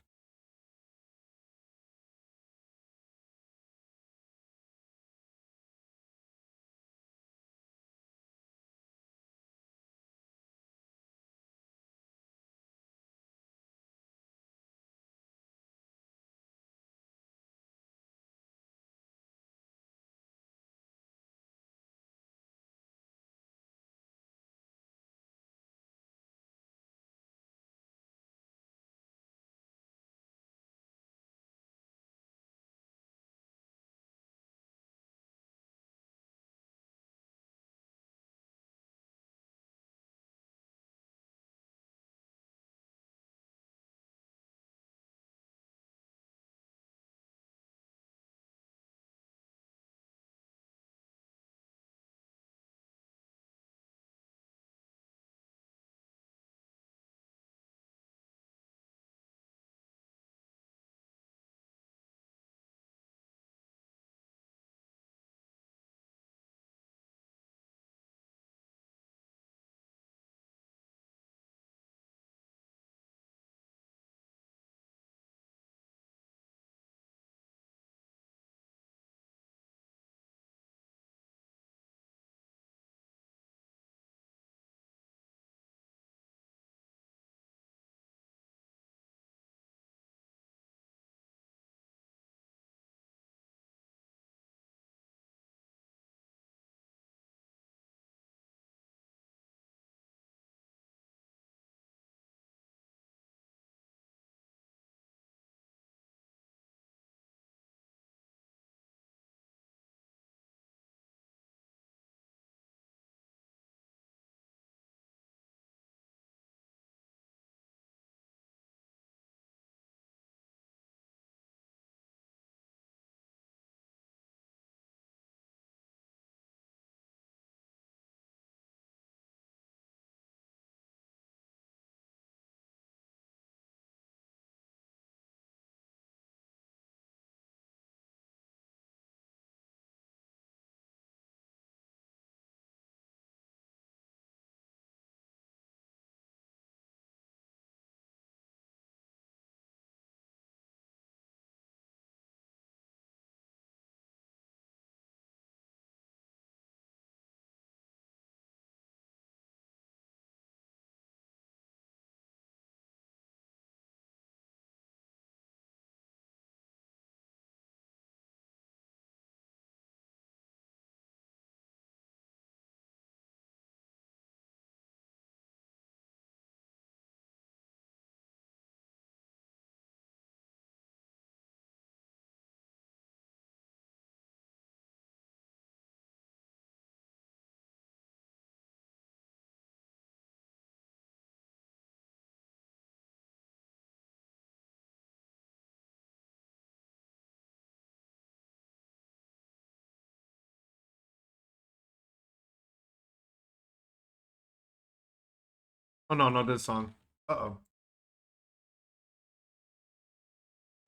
Oh no, not this song. Uh-oh.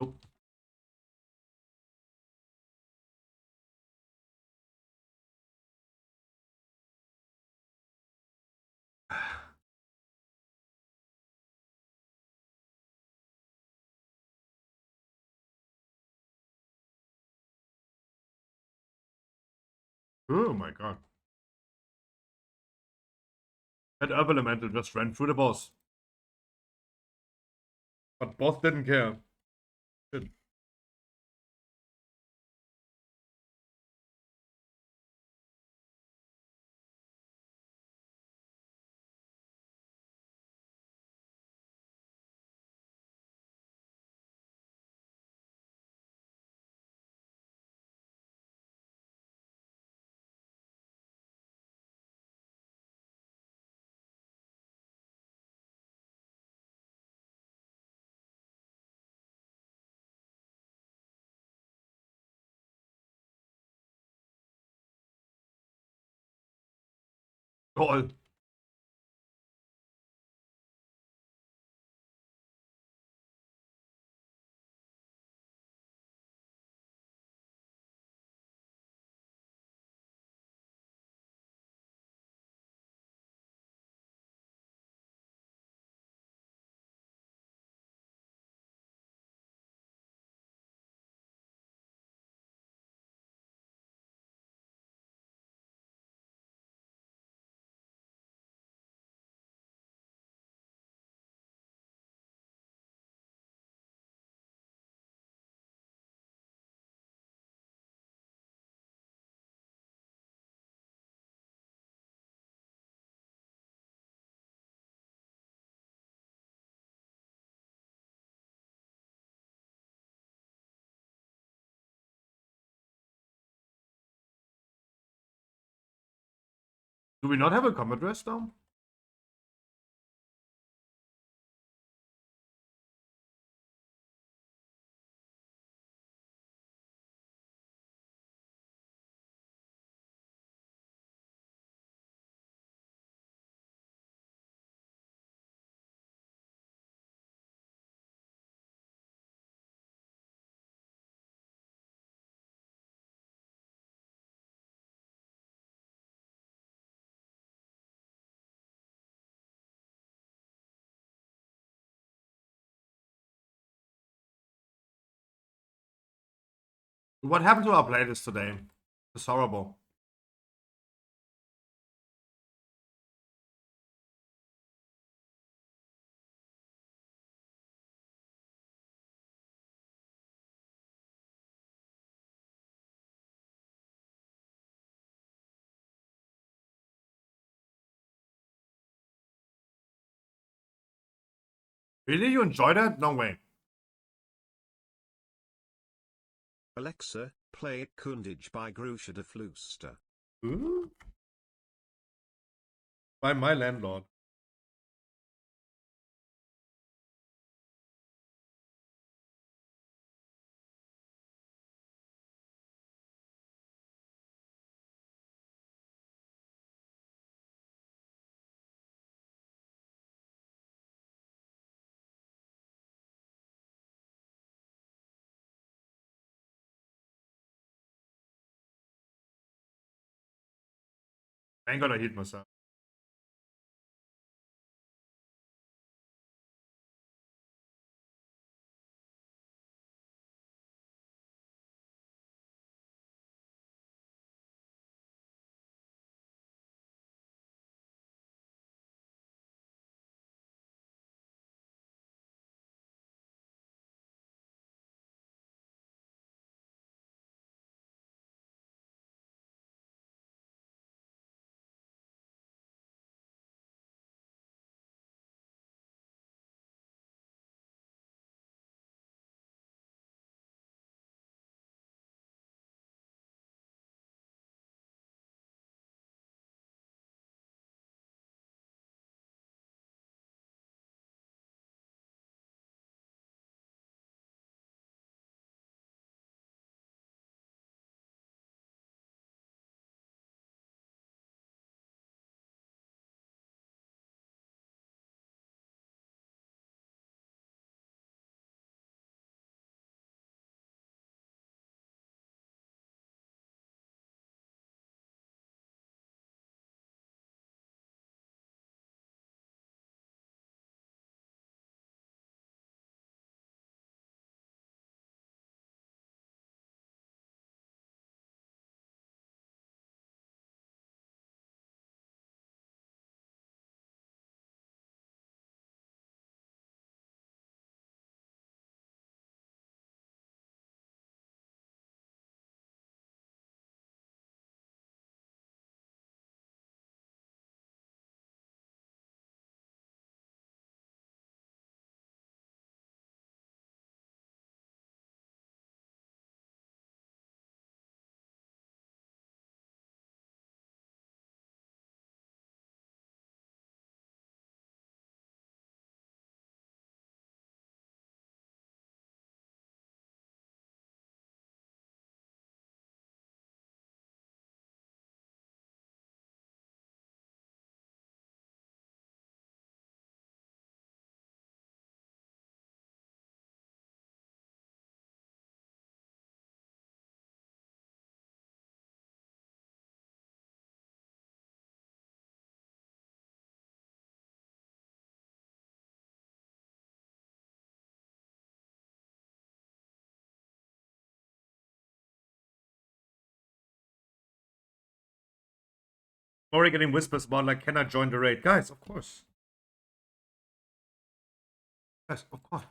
Nope. Oh my god. That other elemental just ran through the boss. But boss didn't care. Shit. Lol. Do we not have a combat rest now? What happened to our playlist today? It's horrible. Really? You enjoyed that? No way. Alexa, play Kundage by Grusha de Fluster. Ooh. By my landlord. I ain't gonna hit myself. Already getting whispers about like, can I join the raid? Guys, of course. Guys, of course.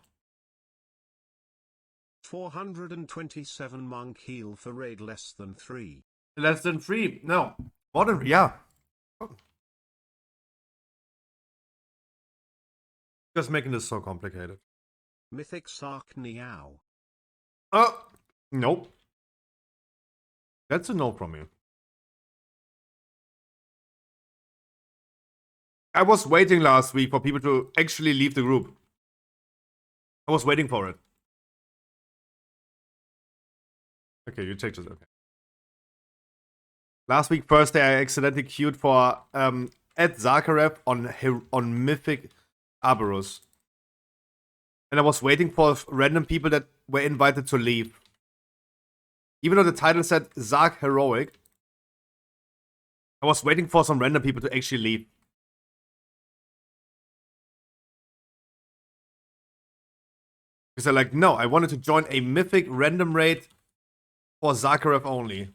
427 monk heal for raid less than 3. Less than 3. No. More than, yeah. Just making this so complicated. Mythic Sark Niao. Oh, nope. That's a no from you. I was waiting last week for people to actually leave the group. I was waiting for it. Okay, you take this. Okay. Last week, Thursday, I accidentally queued for Ed Zakharev on Mythic Arborus. And I was waiting for random people that were invited to leave. Even though the title said Zark Heroic, I was waiting for some random people to actually leave. Because they're like, no, I wanted to join a Mythic random raid for Zakharev only.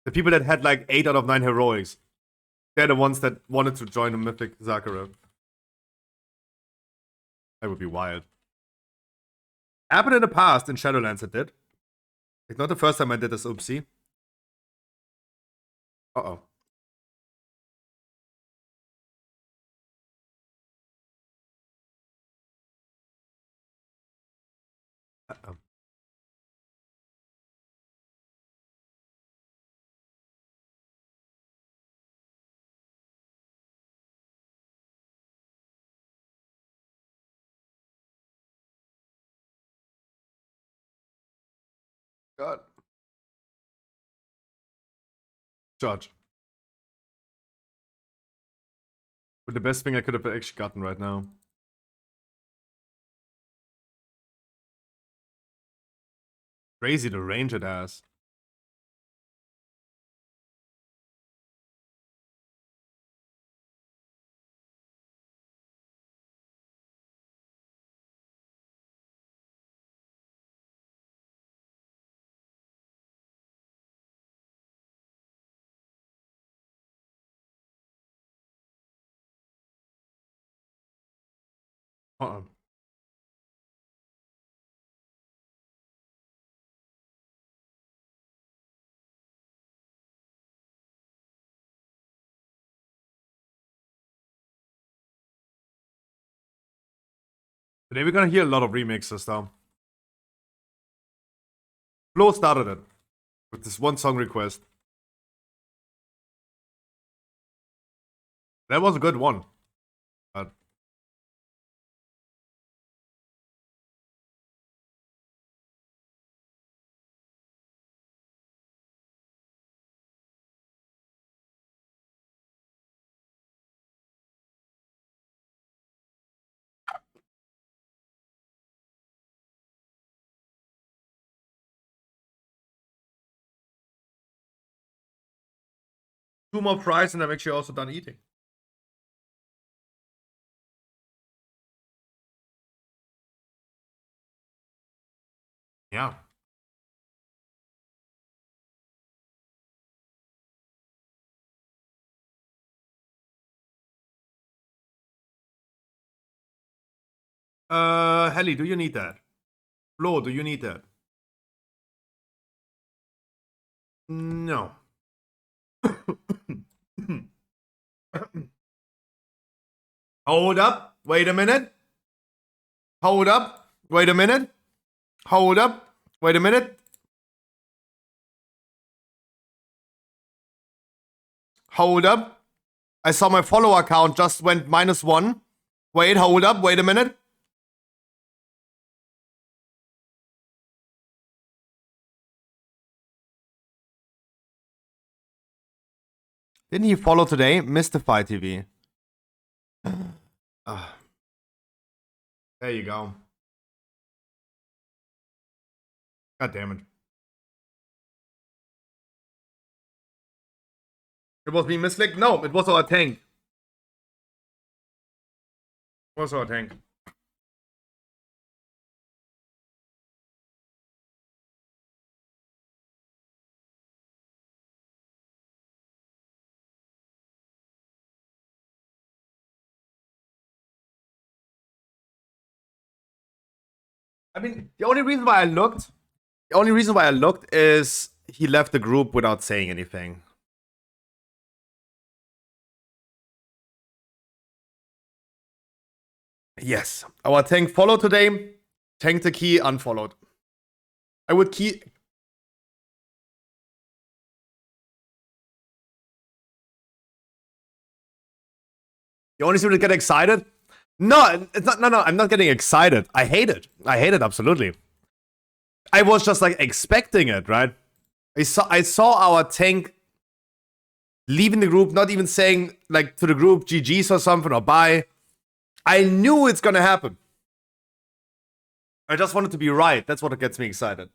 The people that had like 8 out of 9 heroics, they're the ones that wanted to join a Mythic Zakharev. That would be wild. Happened in the past in Shadowlands, it did. It's not the first time I did this, oopsie. Uh-oh. Uh-oh. God. Judge. With the best thing I could have actually gotten right now. Crazy the range it has. Uh-oh. Today we're gonna hear a lot of remixes though. Flo started it with this one song request. That was a good one. But 2 more fries and I'm actually also done eating. Yeah. Helly, do you need that? Flo, do you need that? No. Hold up. Wait a minute. Hold up. Wait a minute. Hold up. Wait a minute. Hold up. I saw my follower count just went -1. Wait, hold up. Wait a minute. Didn't he follow today? Mystify TV. There you go. God damn it. It was me misclicked? No, it was our tank. It was our tank. I mean, the only reason why I looked is he left the group without saying anything. Yes, our tank followed today. Tank the key, unfollowed. I would key. You only seem to get excited? No, it's not. No, I'm not getting excited. I hate it. I hate it absolutely. I was just like expecting it, right? I saw our tank leaving the group, not even saying like to the group GG's or something or bye. I knew it's gonna happen. I just wanted to be right. That's what gets me excited.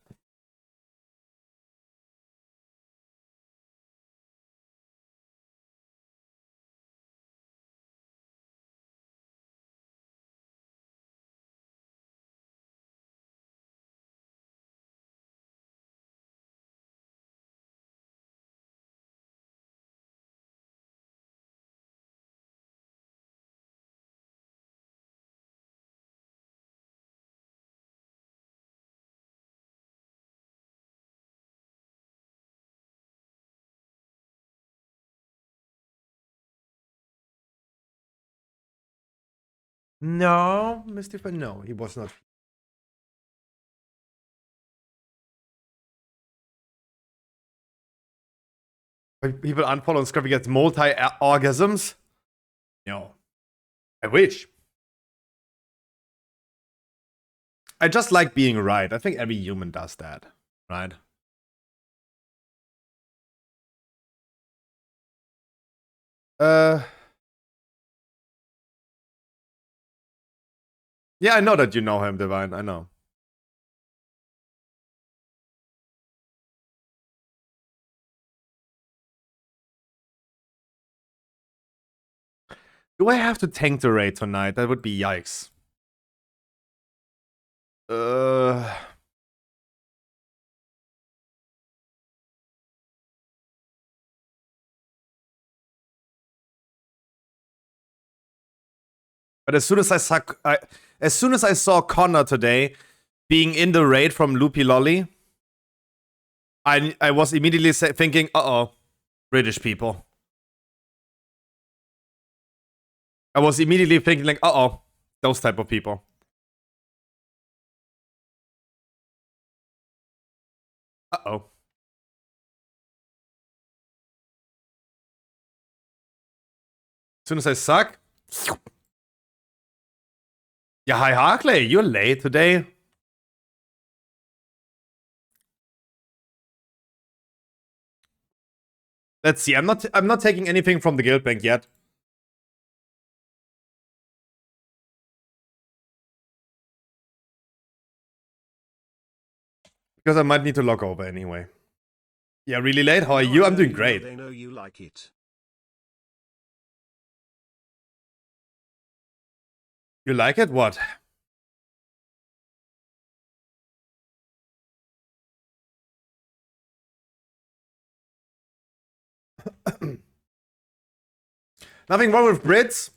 No, Mr. No, he was not. People unfollow and Scruffy gets multi-orgasms? No. I wish. I just like being right. I think every human does that, right? Yeah, I know that you know him, Divine. I know. Do I have to tank the raid tonight? That would be yikes. But as soon as I saw Connor today being in the raid from Loopy Lolly, I was immediately thinking, uh-oh, British people. I was immediately thinking like, uh-oh, those type of people. Uh-oh. As soon as I suck. Yeah, hi Harkley, you're late today. Let's see. I'm not taking anything from the guild bank yet. Because I might need to log over anyway. Yeah, really late. How are you? I'm doing great. They know you like it. You like it? What? Nothing wrong with Brits.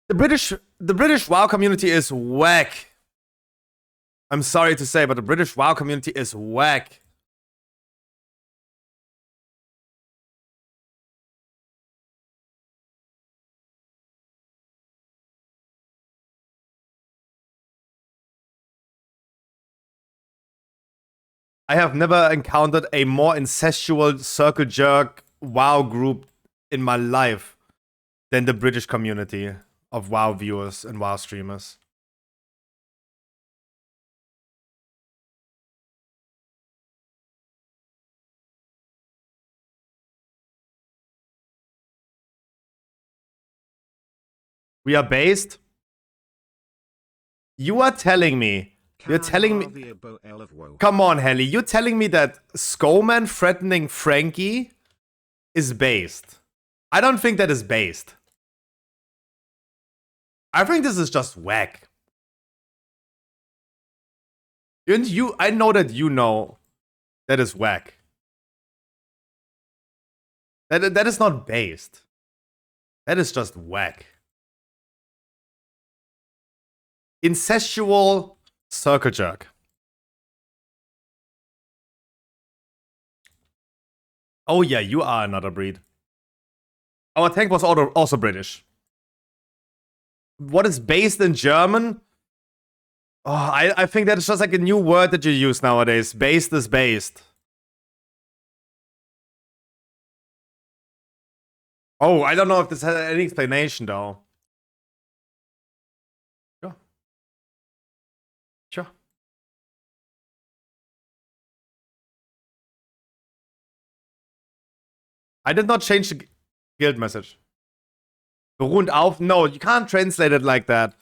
The British WoW community is whack. I'm sorry to say, but the British WoW community is whack. I have never encountered a more incestual circle jerk WoW group in my life than the British community of WoW viewers and WoW streamers. We are based. You are telling me. You're telling me. Come on, Helly. You're telling me that Skullman threatening Frankie is based. I don't think that is based. I think this is just whack. I know that you know that is whack. That is not based. That is just whack. Incestual Circle jerk. Oh yeah, you are another breed. Our tank was also British. What is based in German? Oh, I think that is just like a new word that you use nowadays. Based is based. Oh, I don't know if this has any explanation though. Sure. Sure. I did not change the guild message. Beruhend auf? No, you can't translate it like that.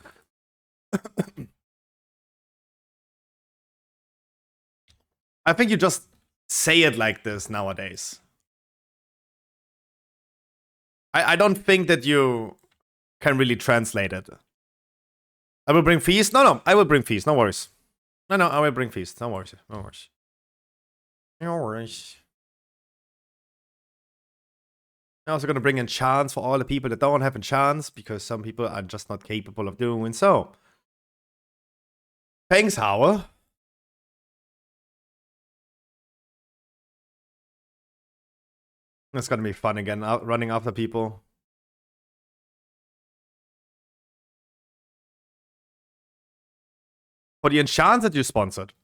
I think you just say it like this nowadays. I don't think that you can really translate it. I will bring feast. No, I will bring feast. No worries. No, I will bring feast. No worries. No worries. No worries. I'm also gonna bring in chance for all the people that don't have a chance because some people are just not capable of doing so. Thanks, Howard. It's gonna be fun again, running after people. For the enchants that you sponsored.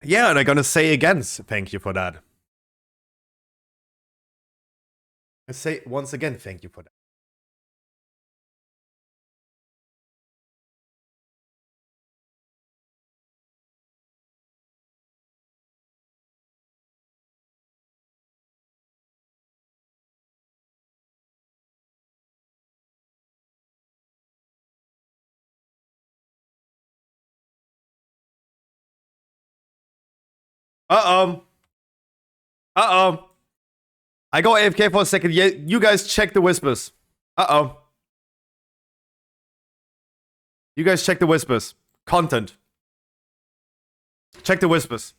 Yeah, and I'm gonna say again, thank you for that. I say once again, thank you for that. Uh-oh. Uh-oh. I go AFK for a second. Yeah, you guys check the whispers. Uh-oh. You guys check the whispers. Content. Check the whispers.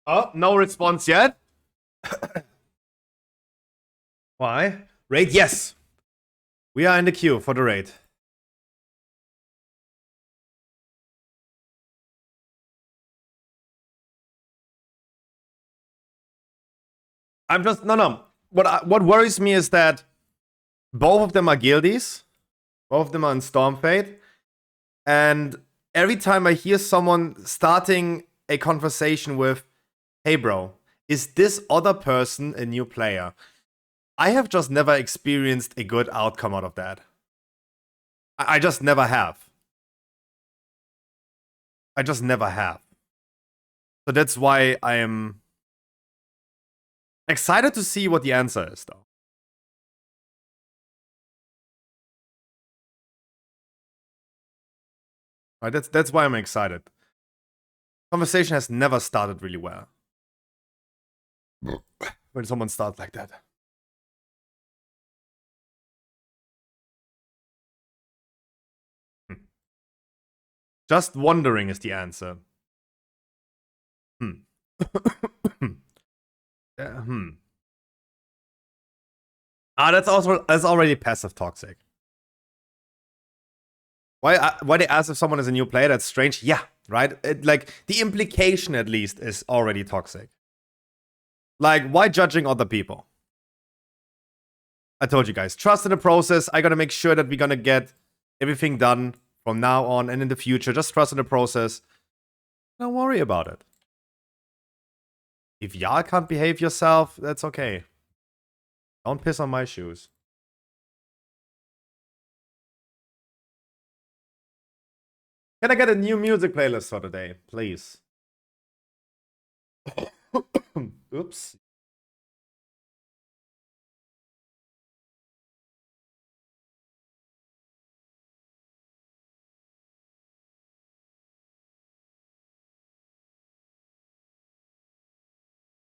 Oh, no response yet. Why? Raid? Yes. We are in the queue for the raid. I'm just no. What worries me is that both of them are guildies. Both of them are in Stormfate. And every time I hear someone starting a conversation with, hey bro, is this other person a new player? I have just never experienced a good outcome out of that. I just never have. I just never have. So that's why I am excited to see what the answer is, though. Right, that's why I'm excited. Conversation has never started really well. When someone starts like that. Just wondering is the answer. That's already passive toxic. Why they ask if someone is a new player? That's strange. Yeah, right. Like the implication at least is already toxic. Like why judging other people? I told you guys, trust in the process. I gotta make sure that we're gonna get everything done from now on and in the future. Just trust in the process. Don't worry about it. If y'all can't behave yourself, that's okay. Don't piss on my shoes. Can I get a new music playlist for today, please? Oops.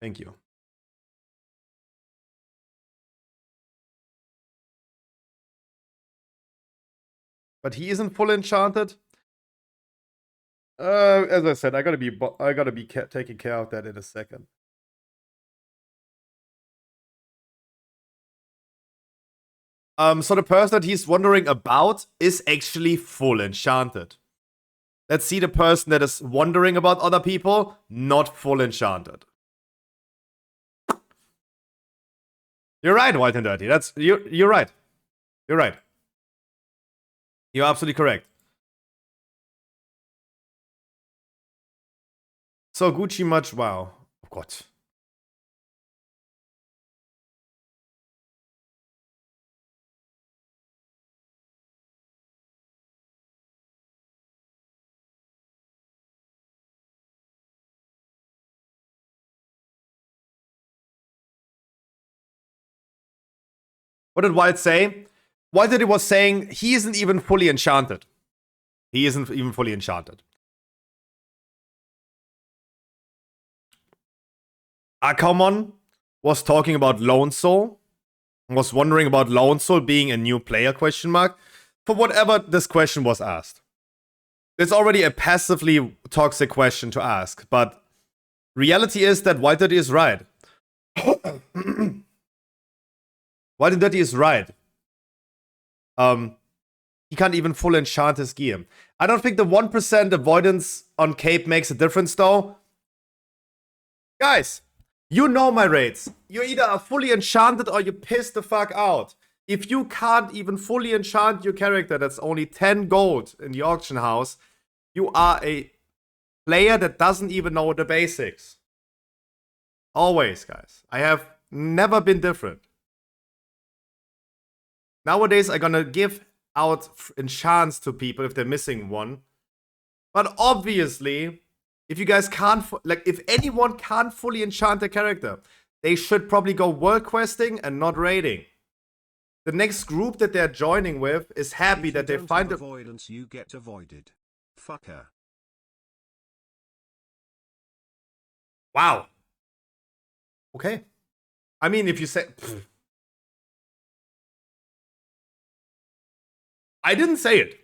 Thank you. But he isn't full enchanted. As I said, I gotta be taking care of that in a second. So the person that he's wondering about is actually full enchanted. Let's see the person that is wondering about other people, not full enchanted. You're right, White and Dirty. You're right. You're right. You're absolutely correct. So Gucci much, wow. Oh Gott. What did White say? White Dirty was saying he isn't even fully enchanted. He isn't even fully enchanted. Akamon was talking about Lone Soul. Was wondering about Lone Soul being a new player, question mark. For whatever this question was asked. It's already a passively toxic question to ask, but reality is that White Dirty is right. White and Dirty is right. He can't even full enchant his gear. I don't think the 1% avoidance on Cape makes a difference though. Guys, you know my rates. You either are fully enchanted or you piss the fuck out. If you can't even fully enchant your character that's only 10 gold in the auction house, you are a player that doesn't even know the basics. Always, guys. I have never been different. Nowadays, I'm gonna give out enchants to people if they're missing one. But obviously, if you guys can't, if anyone can't fully enchant their character, they should probably go world questing and not raiding. The next group that they're joining with is happy that they find the avoidance. You get avoided. Fucker. Wow. Okay. I mean, if you say, I didn't say it.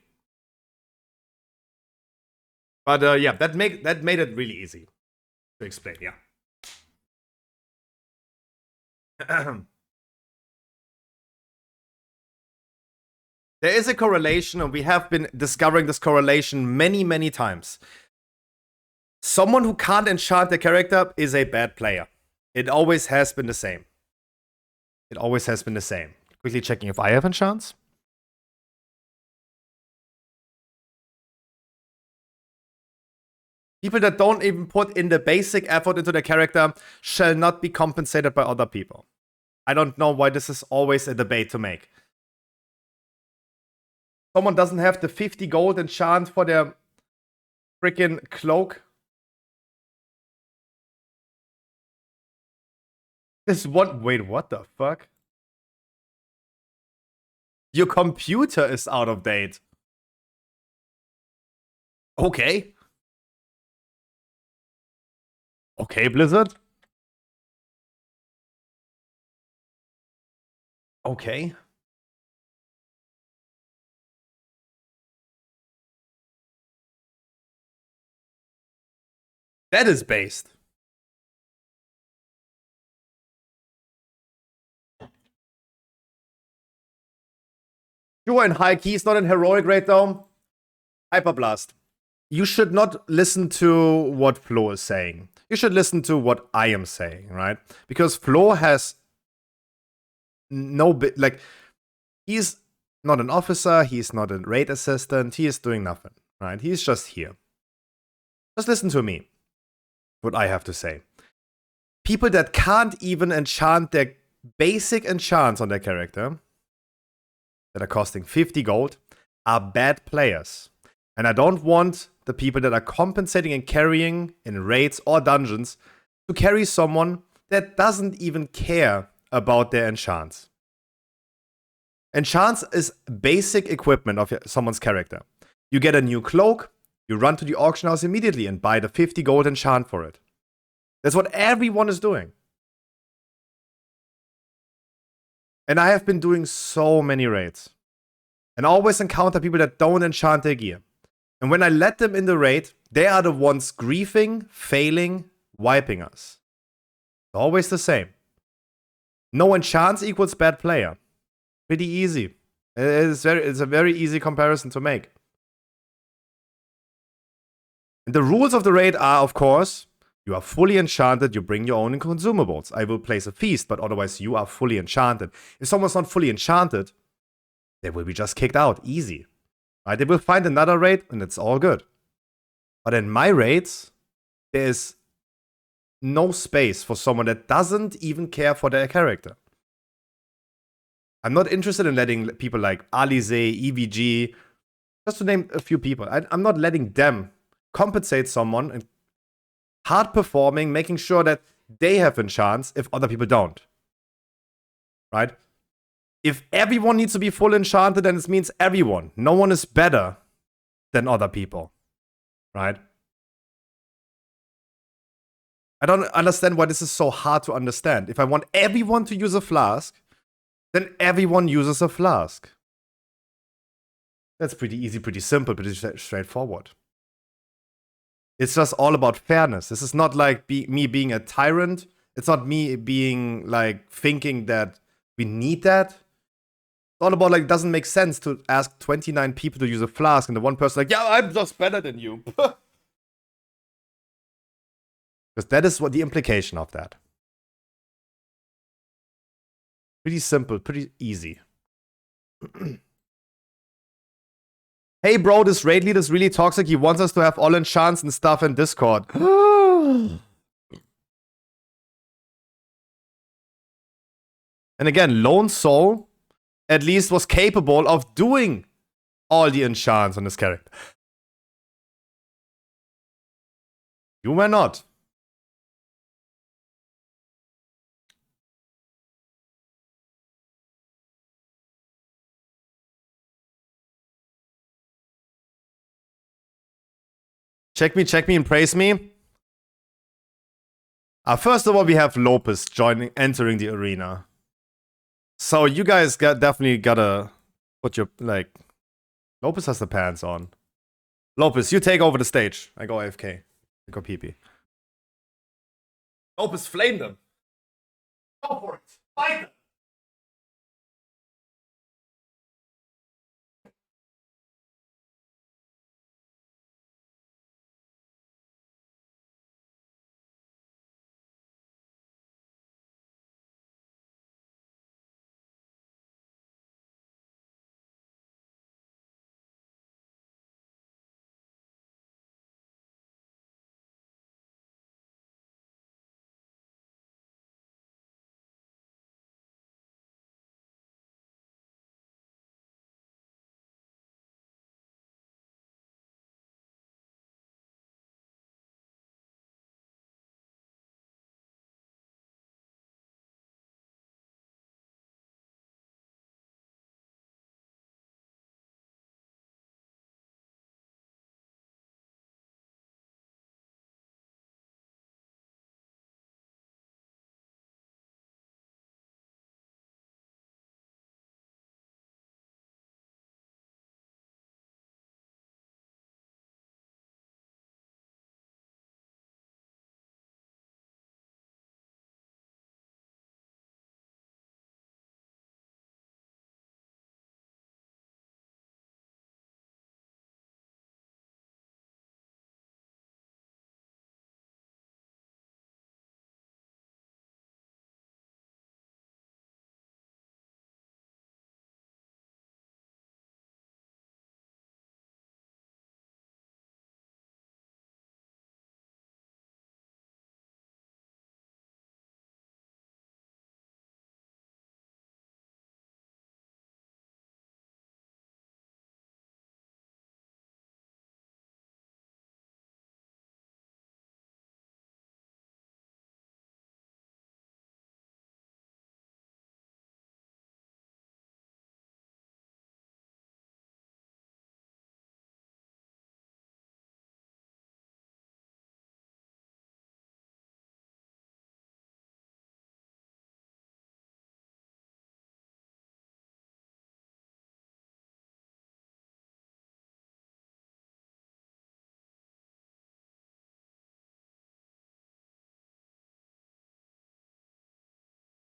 But yeah, that made it really easy to explain. Yeah. There is a correlation, and we have been discovering this correlation many, many times. Someone who can't enchant their character is a bad player. It always has been the same. It always has been the same. Quickly checking if I have enchants. People that don't even put in the basic effort into their character shall not be compensated by other people. I don't know why this is always a debate to make. Someone doesn't have the 50 gold enchant for their freaking cloak. This one. Wait, what the fuck? Your computer is out of date. Okay. Okay, Blizzard. Okay. That is based. You are in high keys, not in heroic rate though. Hyperblast. You should not listen to what Flo is saying. You should listen to what I am saying, right? Because Flo has no bit, like, he's not an officer, he's not a raid assistant, he is doing nothing, right? He's just here. Just listen to me, what I have to say. People that can't even enchant their basic enchants on their character, that are costing 50 gold, are bad players. And I don't want the people that are compensating and carrying in raids or dungeons to carry someone that doesn't even care about their enchants. Enchants is basic equipment of someone's character. You get a new cloak, you run to the auction house immediately and buy the 50 gold enchant for it. That's what everyone is doing. And I have been doing so many raids. And I always encounter people that don't enchant their gear. And when I let them in the raid, they are the ones griefing, failing, wiping us. It's always the same. No enchants equals bad player. Pretty easy. It's a very easy comparison to make. And the rules of the raid are, of course, you are fully enchanted, you bring your own consumables. I will place a feast, but otherwise you are fully enchanted. If someone's not fully enchanted, they will be just kicked out. Easy. Right? They will find another raid and it's all good. But in my raids, there is no space for someone that doesn't even care for their character. I'm not interested in letting people like Alize, EVG, just to name a few people. I'm not letting them compensate someone and hard performing, making sure that they have enchants if other people don't. Right? If everyone needs to be full enchanted, then it means everyone. No one is better than other people. Right? I don't understand why this is so hard to understand. If I want everyone to use a flask, then everyone uses a flask. That's pretty easy, pretty simple, pretty straightforward. It's just all about fairness. This is not like me being a tyrant. It's not me being like thinking that we need that. It's all about like, it doesn't make sense to ask 29 people to use a flask and the one person like, yeah, I'm just better than you. Because that is what the implication of that. Pretty simple, pretty easy. Hey bro, this raid leader is really toxic. He wants us to have all enchants and stuff in Discord. And again, Lone Soul at least was capable of doing all the enchants on this character. You were not. Check me, and praise me. First of all, we have Lopez entering the arena. So you guys definitely gotta put your, like, Lopez has the pants on. Lopez, you take over the stage. I go AFK. I go PP. Lopez, flame them. Go for it. Fight them.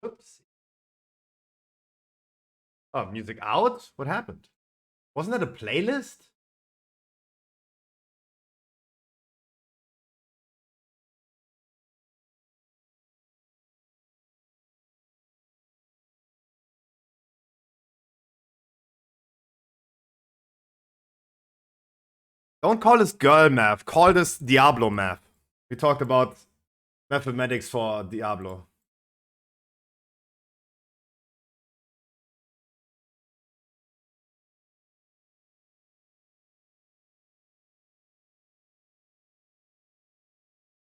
Oops. Oh, music out? What happened? Wasn't that a playlist? Don't call this girl math. Call this Diablo math. We talked about mathematics for Diablo.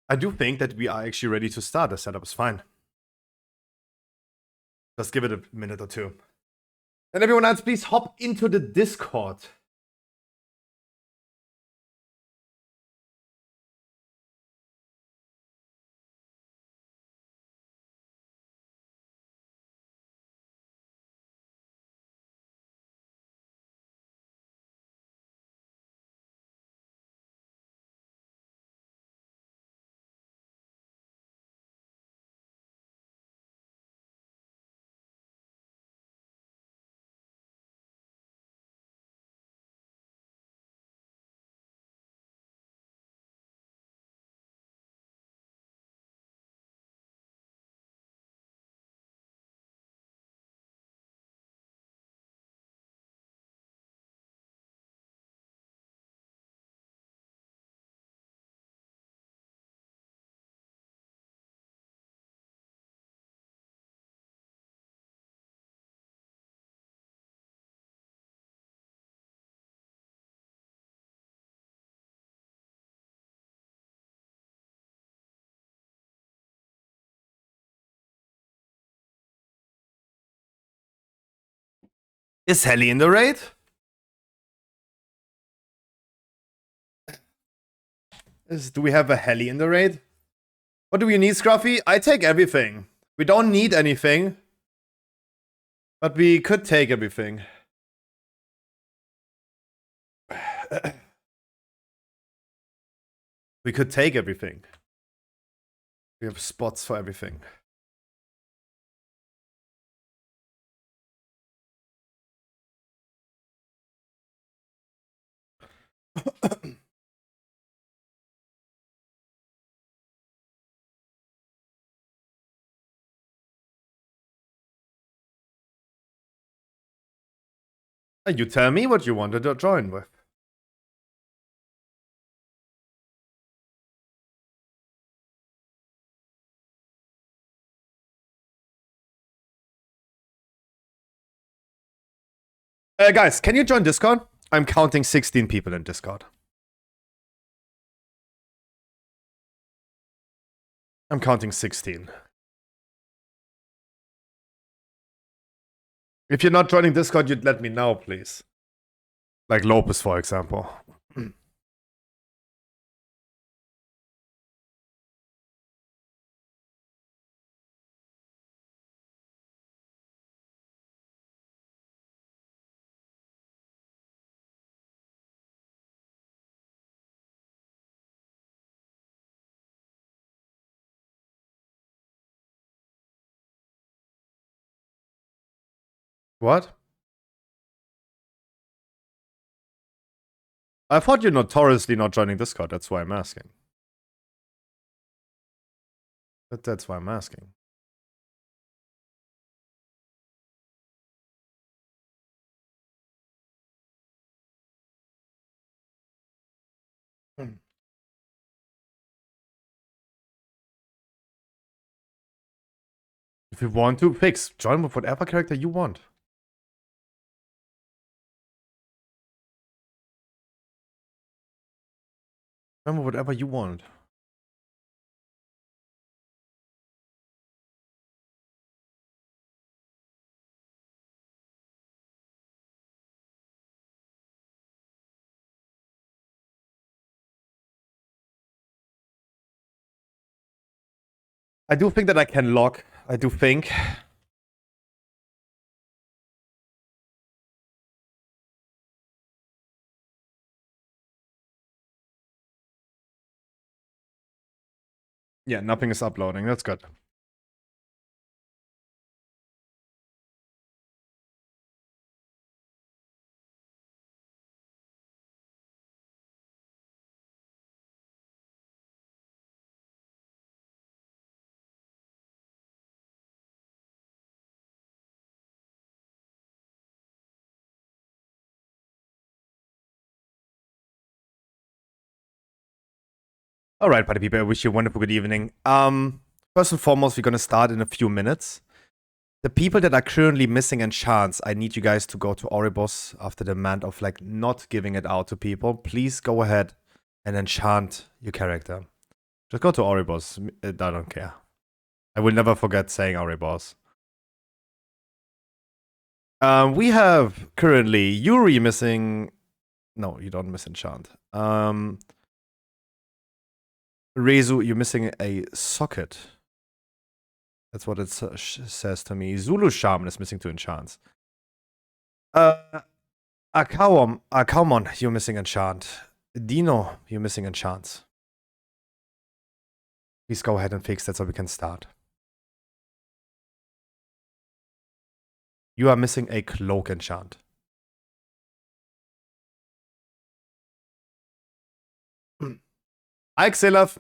I do think that we are actually ready to start. The setup is fine. Just give it a minute or two. And everyone else, please hop into the Discord. Is Helly in the raid? Do we have a Helly in the raid? What do we need, Scruffy? I take everything. We don't need anything. But we could take everything. We could take everything. We have spots for everything. You tell me what you wanted to join with. Guys, can you join Discord? I'm counting 16 people in Discord. I'm counting 16. If you're not joining Discord, you'd let me know, please. Like Lopez, for example. What? I thought you're notoriously not joining Discord, that's why I'm asking. That's why I'm asking. If you want to, fix. Join with whatever character you want. Join with whatever you want. I do think that I can lock. I do think. Yeah, nothing is uploading. That's good. Alright, party people, I wish you a wonderful good evening. First and foremost, we're gonna start in a few minutes. The people that are currently missing enchants, I need you guys to go to Oribos after the demand of like not giving it out to people. Please go ahead and enchant your character. Just go to Oribos. I don't care. I will never forget saying Oribos. We have currently Yuri missing. No, you don't miss enchant. Rezu, you're missing a socket. That's what it says to me. Zulu Shaman is missing 2 enchants. Akamon, you're missing enchant. Dino, you're missing enchants. Please go ahead and fix that so we can start. You are missing a cloak enchant. Hi, Xilaf.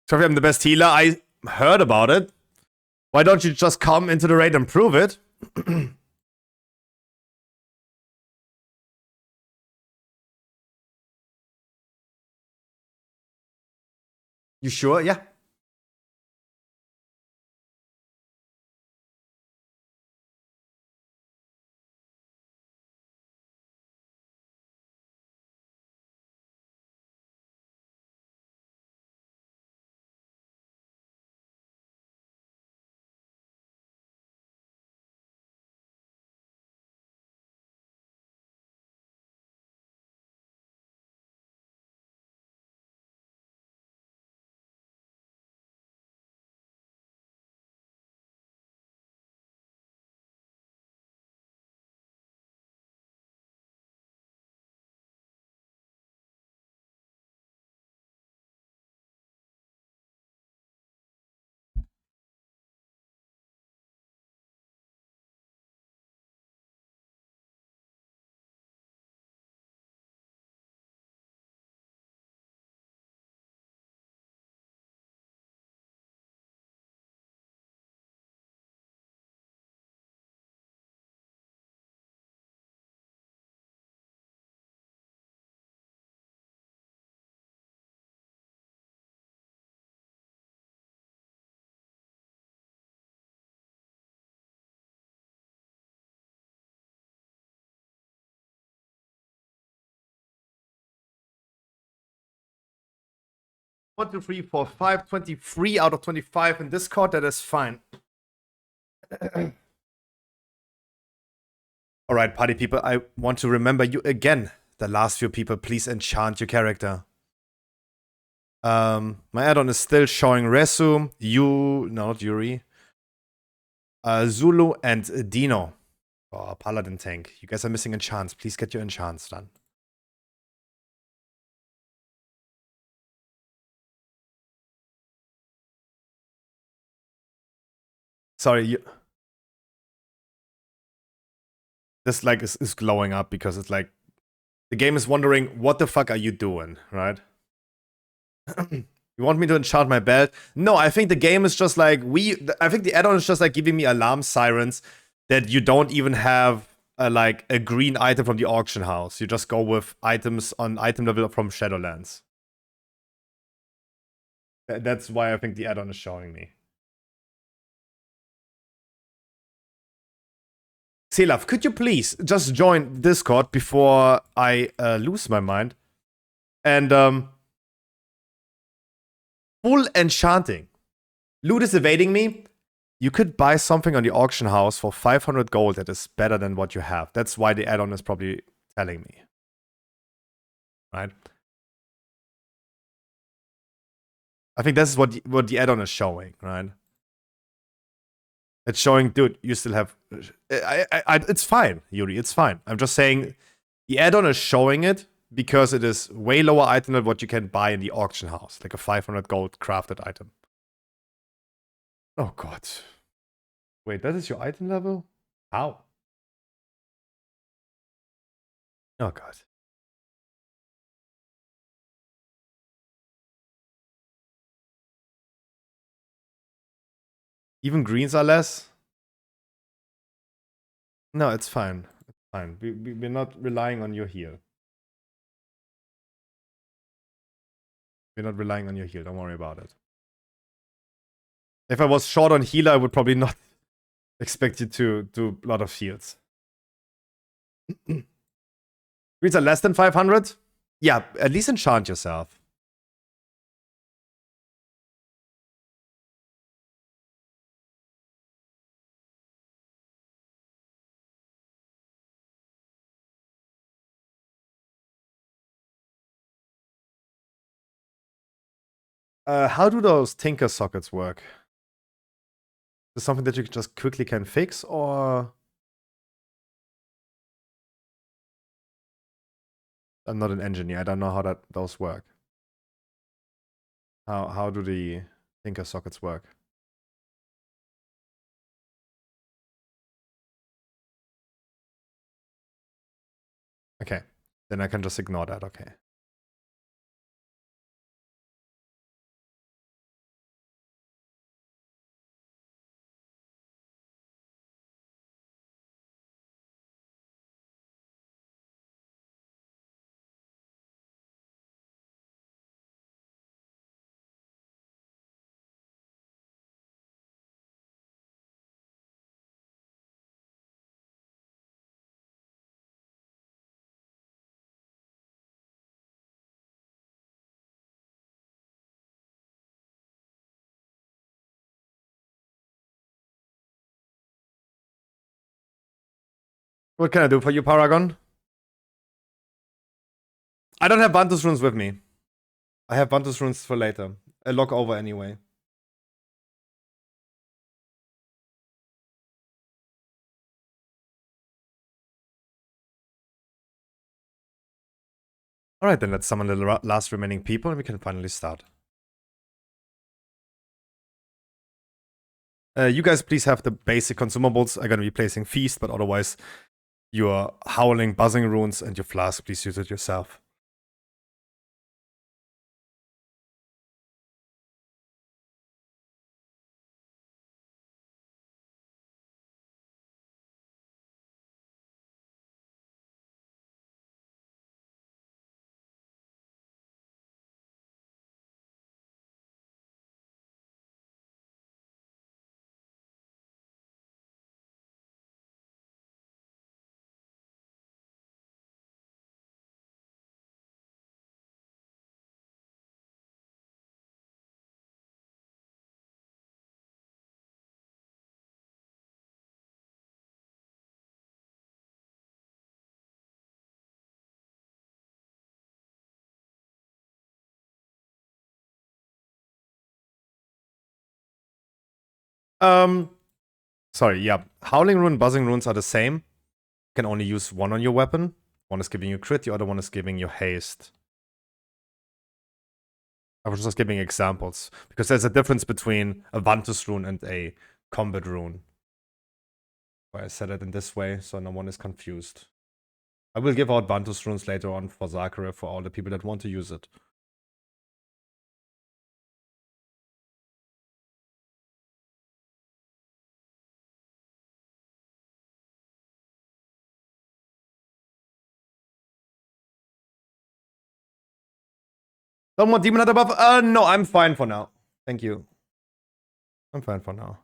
Sorry, I'm the best healer. I heard about it. Why don't you just come into the raid and prove it? You sure? Yeah. One, two, three, four, five. 23 out of 25 in Discord. That is fine. Alright, party people. I want to remember you again. The last few people, please enchant your character. My add-on is still showing Resu, no, not Yuri. Zulu and Dino. Oh, Paladin tank. You guys are missing enchants. Please get your enchants done. Sorry, this like is glowing up because it's like the game is wondering what the fuck are you doing, right? You want me to enchant my belt? No, I think the game is just like I think the add-on is just like giving me alarm sirens that you don't even have like a green item from the auction house. You just go with items on item level from Shadowlands. That's why I think the add-on is showing me. Selaf, could you please just join Discord before I lose my mind? And full enchanting. Loot is evading me. You could buy something on the auction house for 500 gold that is better than what you have. That's why the add-on is probably telling me. Right? I think this is what the add-on is showing, right? It's showing, dude, you still have... it's fine, Yuri, it's fine. I'm just saying the add-on is showing it because it is way lower item than what you can buy in the auction house. Like a 500 gold crafted item. Oh, God. Wait, that is your item level? How? Oh, God. Even greens are less? No, it's fine. It's fine. We're not relying on your heal. We're not relying on your heal. Don't worry about it. If I was short on healer, I would probably not expect you to do a lot of heals. Greens are less than 500? Yeah, at least enchant yourself. How do those Tinker sockets work? Is this something that you just quickly can fix, or... I'm not an engineer. I don't know how those work. How do the Tinker sockets work? Okay, then I can just ignore that. Okay. What can I do for you, Paragon? I don't have Vantus runes with me. I have Vantus runes for later. I log over anyway. Alright, then let's summon the last remaining people and we can finally start. You guys please have the basic consumables. I'm gonna be placing Feast, but otherwise your Howling, Buzzing runes and your Flask, please use it yourself. Sorry, yeah. Howling rune, Buzzing runes are the same. You can only use one on your weapon. One is giving you crit, the other one is giving you haste. I was just giving examples, because there's a difference between a Vantus rune and a combat rune. Why I said it in this way, so no one is confused. I will give out Vantus runes later on for Zakharov for all the people that want to use it. No more Demon Hunter buff? No, I'm fine for now. Thank you. I'm fine for now.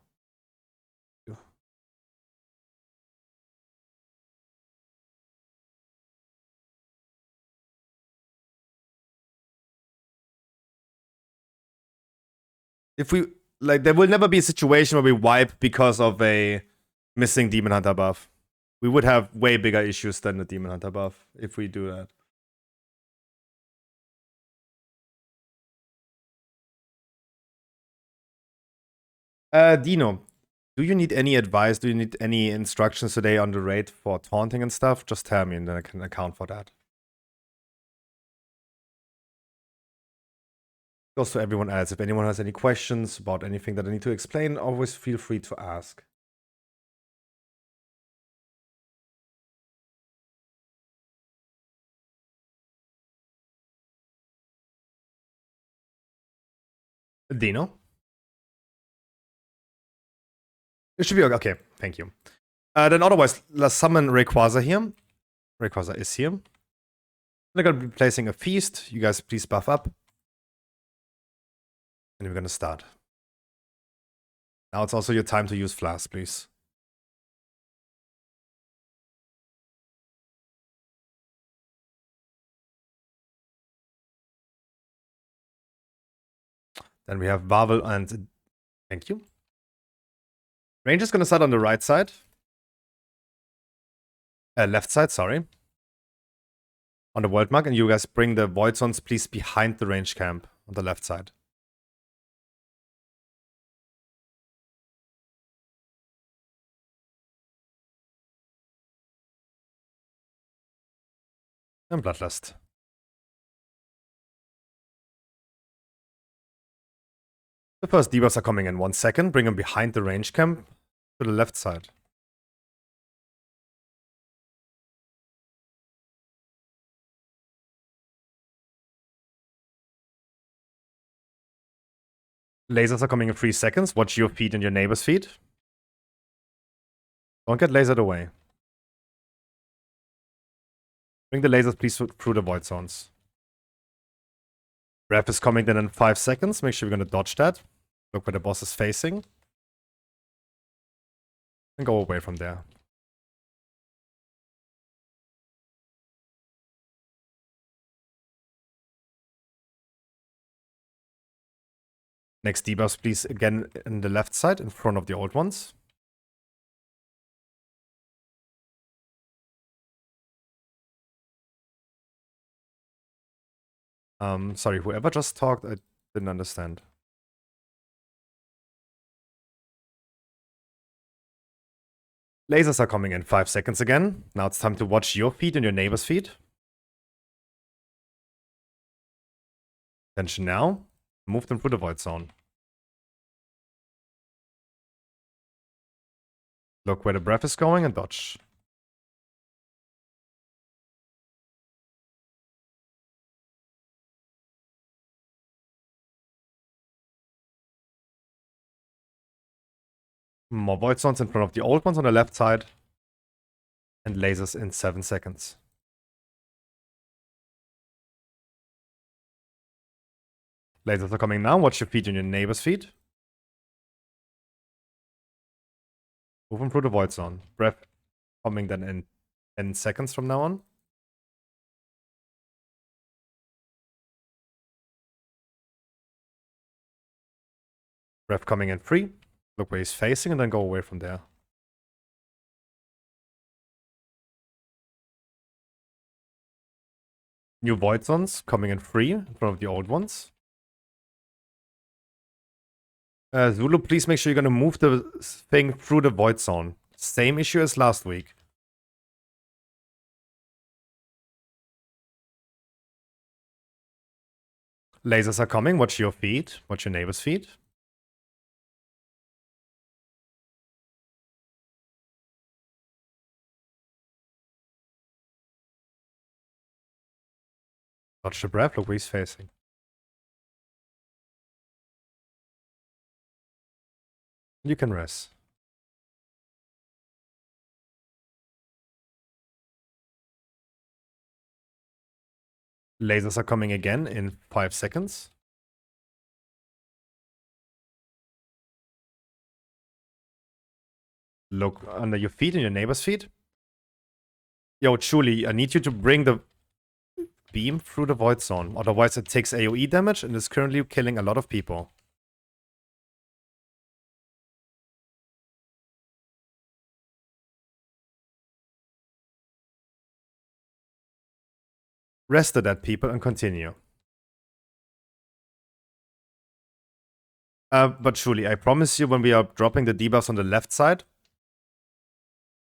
If we, like, there will never be a situation where we wipe because of a missing Demon Hunter buff. We would have way bigger issues than the Demon Hunter buff if we do that. Dino, do you need any advice? Do you need any instructions today on the raid for taunting and stuff? Just tell me and then I can account for that. Goes to everyone else. If anyone has any questions about anything that I need to explain, always feel free to ask. Dino? It should be okay. Okay, thank you. Then otherwise, let's summon Rayquaza here. Rayquaza is here. We're gonna be placing a feast. You guys please buff up. And we're gonna start. Now it's also your time to use Flask, please. Then we have Varvel and... Thank you. Ranger's gonna start on the right side. Left side, sorry. On the world mark, and you guys bring the Void Zones please behind the range camp on the left side. And Bloodlust. The first debuffs are coming in 1 second. Bring them behind the range camp to the left side. Lasers are coming in 3 seconds. Watch your feet and your neighbor's feet. Don't get lasered away. Bring the lasers please through the Void Zones. Breath is coming then in 5 seconds. Make sure you're going to dodge that. Look where the boss is facing. And go away from there. Next debuffs, please, again in the left side, in front of the old ones. Sorry, whoever just talked, I didn't understand. Lasers are coming in 5 seconds again. Now it's time to watch your feet and your neighbor's feet. Attention now. Move them through the Void Zone. Look where the breath is going and dodge. More Void Zones in front of the old ones on the left side. And lasers in 7 seconds. Lasers are coming now. Watch your feet and your neighbor's feet. Move them through the Void Zone. Breath coming then in 10 seconds from now on. Breath coming in 3. Look where he's facing and then go away from there. New Void Zones coming in 3 in front of the old ones. Zulu, please make sure you're going to move the thing through the Void Zone. Same issue as last week. Lasers are coming. Watch your feet. Watch your neighbor's feet. Watch the breath. Look where he's facing. You can rest. Lasers are coming again in 5 seconds. Look under your feet and your neighbor's feet. Yo, Chuli, I need you to bring the beam through the Void Zone. Otherwise it takes AoE damage and is currently killing a lot of people. Rest the dead people and continue. But Chuli, I promise you when we are dropping the debuffs on the left side,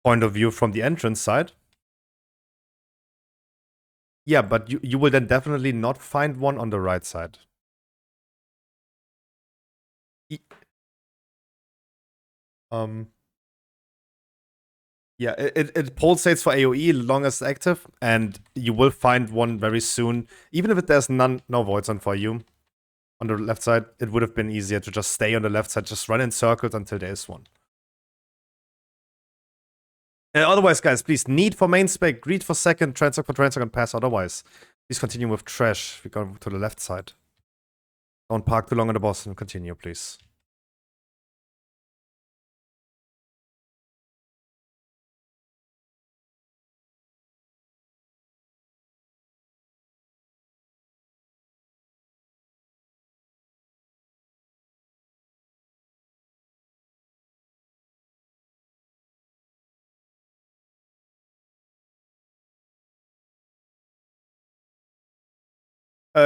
point of view from the entrance side, yeah, but you will then definitely not find one on the right side. Yeah, it pulsates for AoE long as active, and you will find one very soon. Even if there's no Void Zone for you on the left side, it would have been easier to just stay on the left side, just run in circles until there is one. Otherwise, guys, please, need for main spec, greed for second, transfer for transfer, and pass. Otherwise, please continue with trash. We go to the left side. Don't park too long on the boss and continue, please.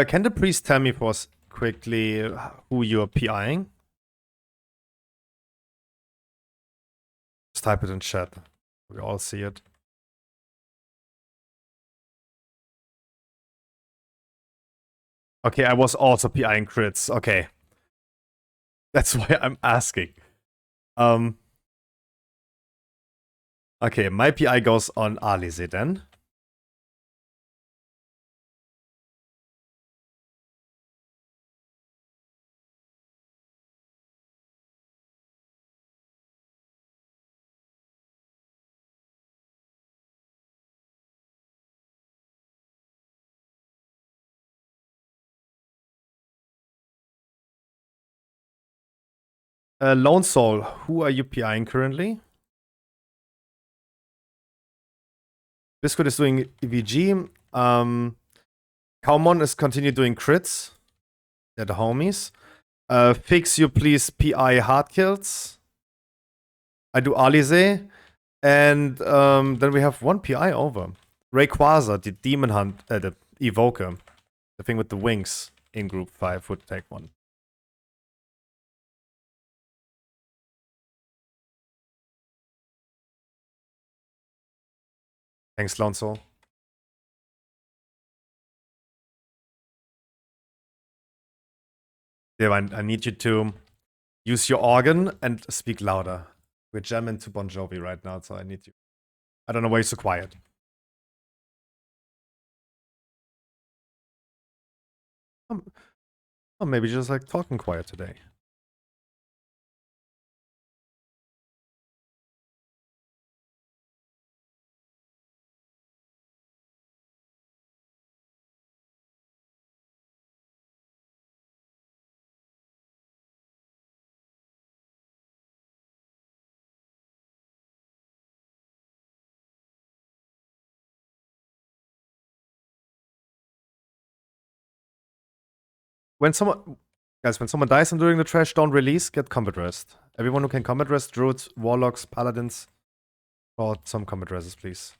Can the priest tell me for us quickly who you're PIing? Just type it in chat. We all see it. Okay, I was also PIing crits. Okay. That's why I'm asking. Okay, my PI goes on Alize then. Lone Soul, who are you PIing currently? Biscuit is doing EVG. Kaumon is continue doing crits. They're the homies. Fix you please PI hard kills. I do Alize. And then we have one PI over. Rayquaza, the Demon Hunt, the Evoker. The thing with the wings in group 5 would take one. Thanks, Lonzo. Yeah, I need you to use your organ and speak louder. We're jamming to Bon Jovi right now, so I need you. I don't know why you're so quiet. Or maybe just like talking quiet today. When someone dies and during the trash, don't release, get combat rest. Everyone who can combat rest, druids, warlocks, paladins, draw some combat rests, please.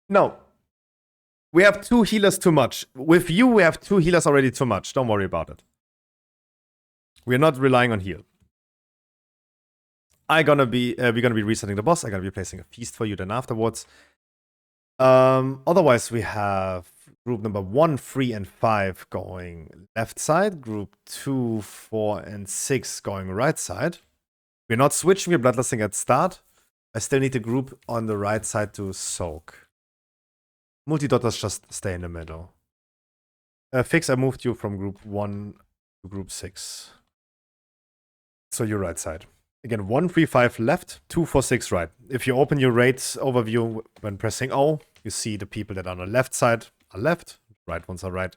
No. We have 2 healers too much. With you, we have 2 healers already too much. Don't worry about it. We're not relying on heal. We're gonna be resetting the boss. I'm gonna be placing a feast for you then afterwards. Otherwise, we have group number 1, 3, and 5 going left side. Group 2, 4, and 6 going right side. We're not switching. We're bloodlusting at start. I still need the group on the right side to soak. Multi-dotters just stay in the middle. Fix, I moved you from group 1 to group 6. So you're right side. Again, 1, 3, 5 left, 2, 4, 6 right. If you open your raids overview when pressing O, you see the people that are on the left side are left, right ones are right.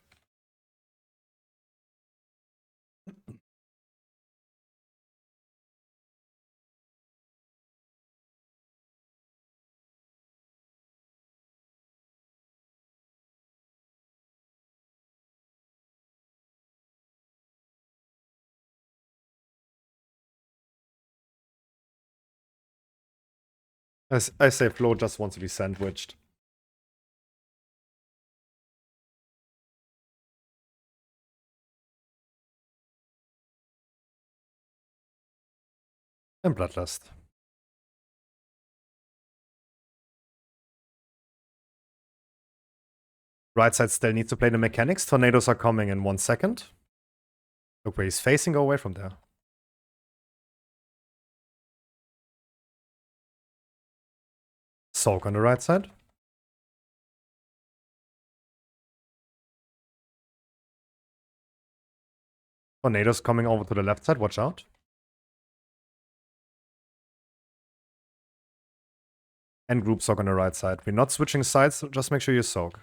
As I say, Flo just wants to be sandwiched. And Bloodlust. Right side still needs to play the mechanics. Tornadoes are coming in 1 second. Look where he's facing, go away from there. Soak on the right side. Tornadoes coming over to the left side, watch out. And group soak on the right side. We're not switching sides, so just make sure you soak.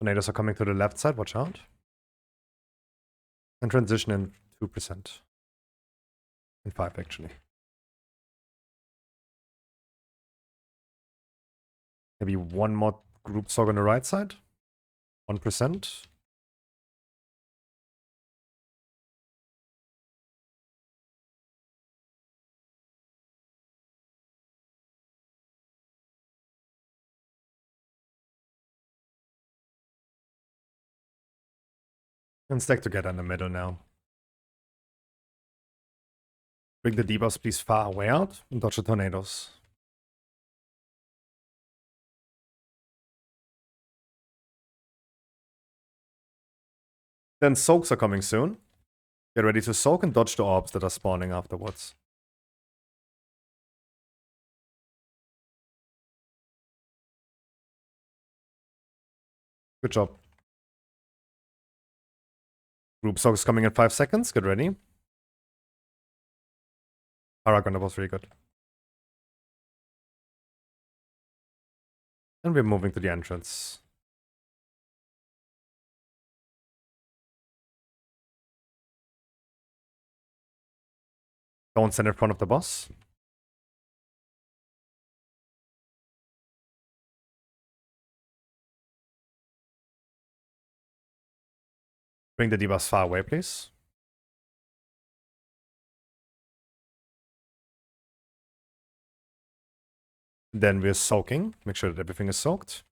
Tornadoes are coming to the left side, watch out. And transition in 2%. In 5 actually. Maybe one more group soak on the right side. 1%. And stack together in the middle now. Bring the debuffs please far away out and dodge the tornadoes. Then soaks are coming soon. Get ready to soak and dodge the orbs that are spawning afterwards. Good job. Group soak is coming in 5 seconds. Get ready. Paragon was really good. And we're moving to the entrance. Don't stand in front of the boss. Bring the debuffs far away, please. Then we're soaking. Make sure that everything is soaked.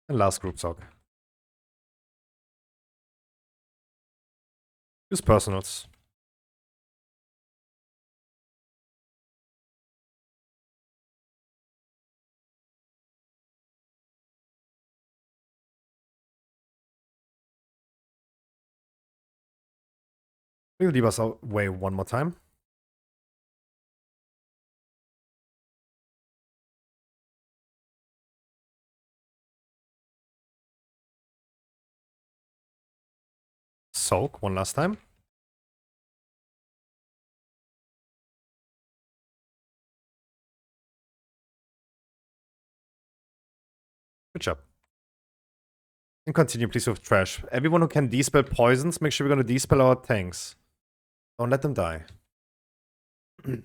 And last group soak. Use personals. Bring the debuffs away one more time. Soak one last time. Good job. And continue please with trash. Everyone who can dispel poisons, make sure we're going to dispel our tanks. Don't let them die. And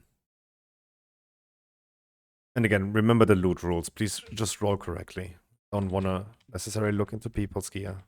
again, remember the loot rules. Please just roll correctly. Don't want to necessarily look into people's gear.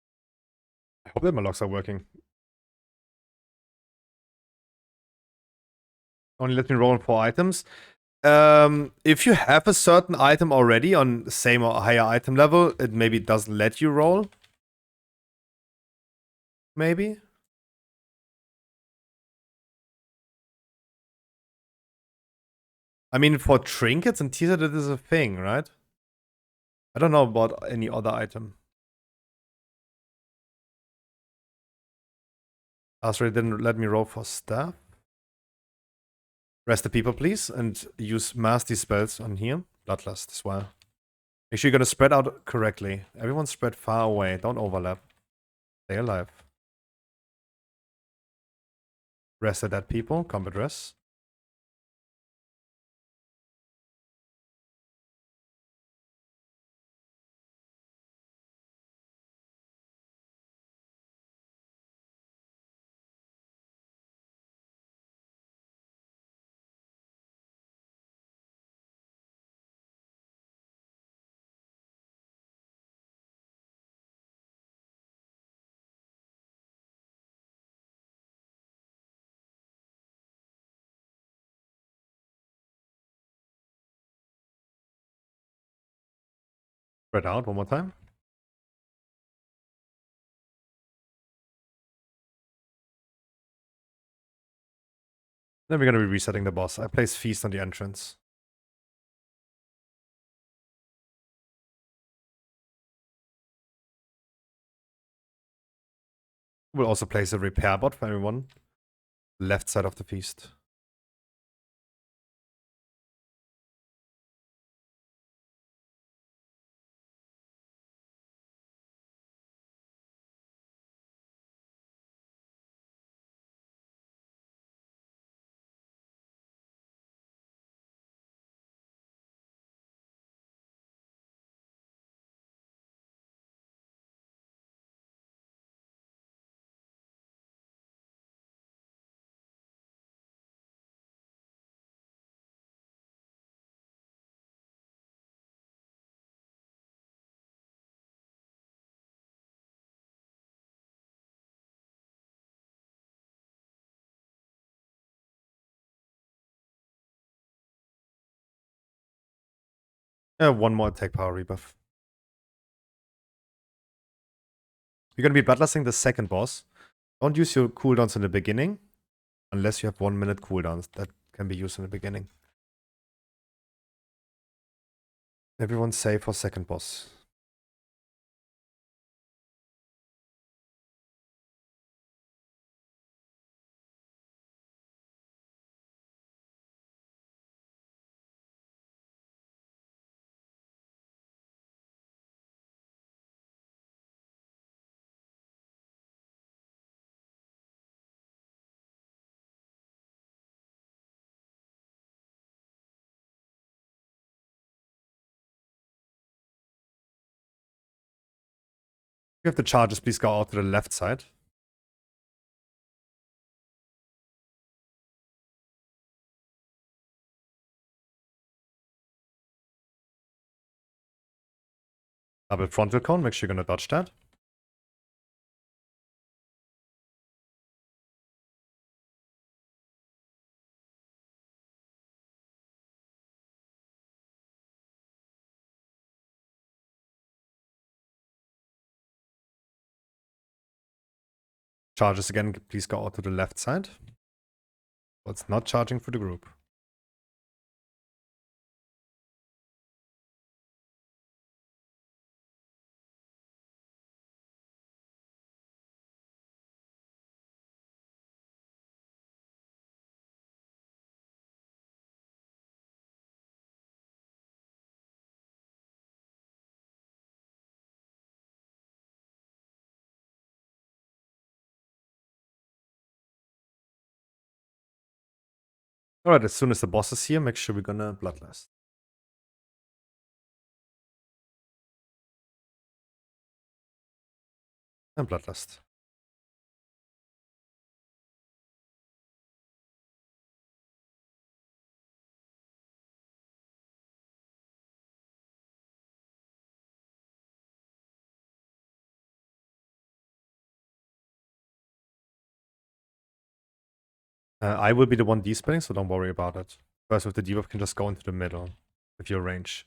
I hope that my locks are working. Only let me roll 4 items. If you have a certain item already on same or higher item level, it maybe doesn't let you roll. Maybe. I mean, for trinkets and teaser, that is a thing, right? I don't know about any other item. Asri didn't let me roll for staff. Rest the people, please, and use master spells on here. Bloodlust as well. Make sure you're gonna spread out correctly. Everyone spread far away. Don't overlap. Stay alive. Rest the dead people. Combat rest. Spread out one more time. Then we're gonna be resetting the boss. I place Feast on the entrance. We'll also place a repair bot for everyone. Left side of the Feast. One more attack power rebuff. You're gonna be bloodlusting the second boss. Don't use your cooldowns in the beginning. Unless you have 1 minute cooldowns. That can be used in the beginning. Everyone save for second boss. If you have the charges, please go out to the left side. Double frontal cone, make sure you're gonna dodge that. Charges again, please go out to the left side. Well, it's not charging for the group. Alright, as soon as the boss is here, make sure we're gonna bloodlust. And bloodlust. I will be the one despelling, so don't worry about it. First with the debuff can just go into the middle with your range.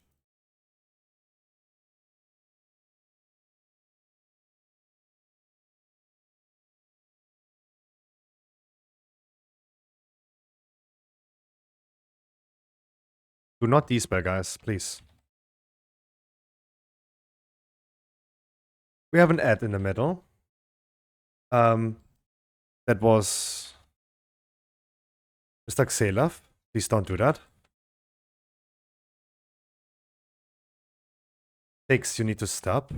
Do not despell, guys, please. We have an ad in the middle. That was Mr. Xelav. Please don't do that. 6, you need to stop.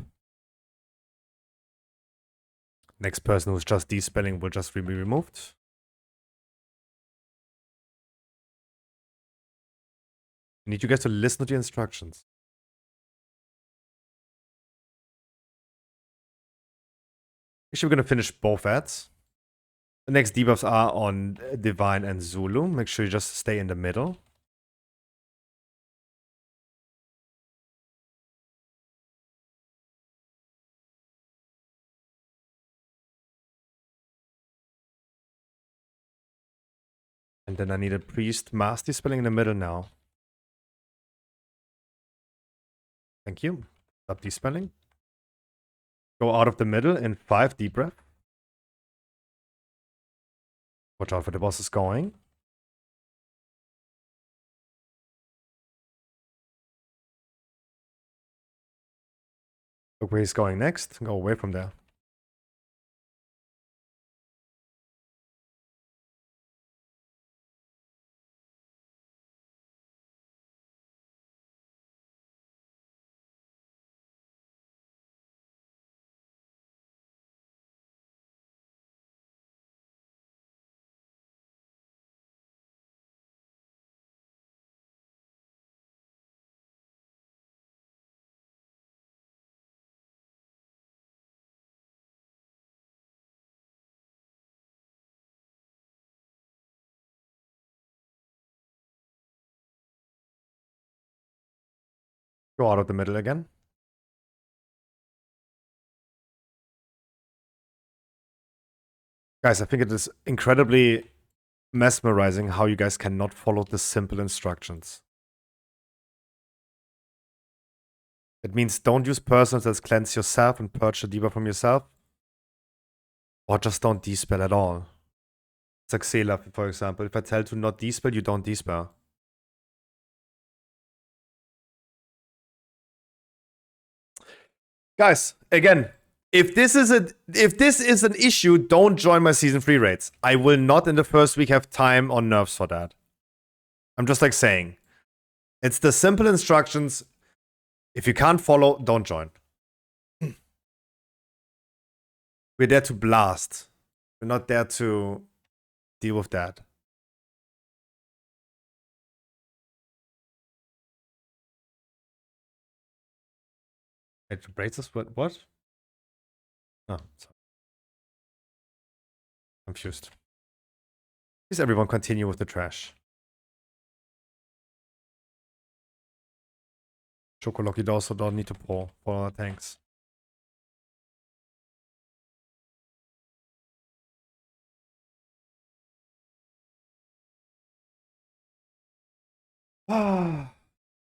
Next person who's just despelling will just be removed. I need you guys to listen to the instructions. Actually, we're gonna finish both ads. The next debuffs are on Divine and Zulu. Make sure you just stay in the middle. And then I need a priest mass dispelling in the middle now. Thank you. Stop dispelling. Go out of the middle in 5 deep breath. Watch out for the bosses going. Look where he's going next. Go away from there. Go out of the middle again. Guys, I think it is incredibly mesmerizing how you guys cannot follow the simple instructions. It means don't use personals that cleanse yourself and purge the debuff from yourself. Or just don't dispel at all. It's like Xelav, for example. If I tell to not dispel, you don't dispel. Guys, again, if this is an issue, don't join my season 3 raids. I will not in the first week have time or nerves for that. I'm just like saying. It's the simple instructions. If you can't follow, don't join. We're there to blast. We're not there to deal with that. It breaks us? What? Oh, sorry. Confused. Please everyone continue with the trash. Chocolocky also don't need to pour for our tanks.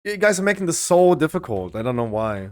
You guys are making this so difficult. I don't know why.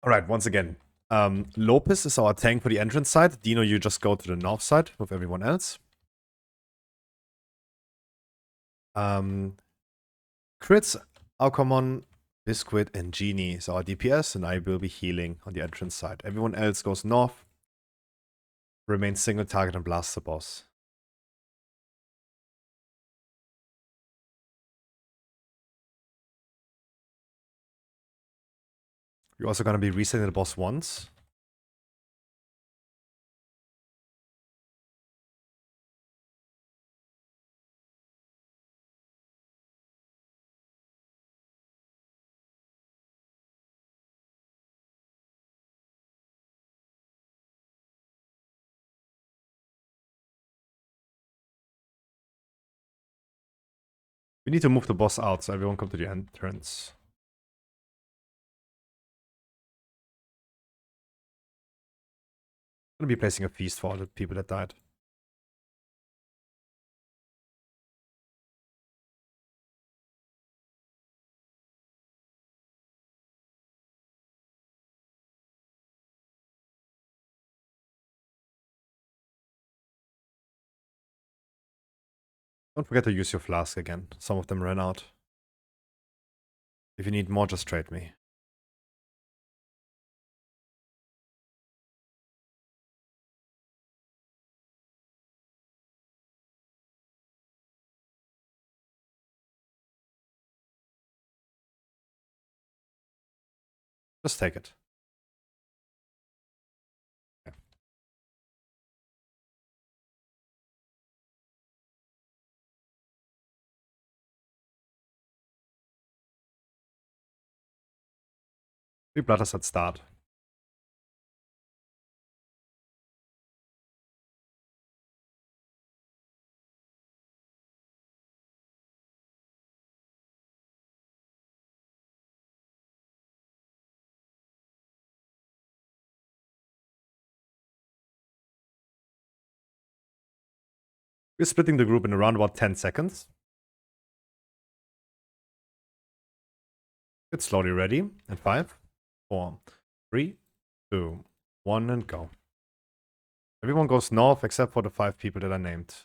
Alright, once again. Lopez is our tank for the entrance side. Dino, you just go to the north side with everyone else. Crits, Alcomon, Biscuit, and Genie is our DPS, and I will be healing on the entrance side. Everyone else goes north. Remain single target and blast the boss. You're also going to be resetting the boss once. We need to move the boss out so everyone come to the entrance. I'm going to be placing a feast for all the people that died. Don't forget to use your flask again. Some of them ran out. If you need more, just trade me. Just take it. Okay. We blood us at start. We're splitting the group in around about 10 seconds. Get slowly ready. In 5, 4, 3, 2, 1, and go. Everyone goes north except for the 5 people that I named.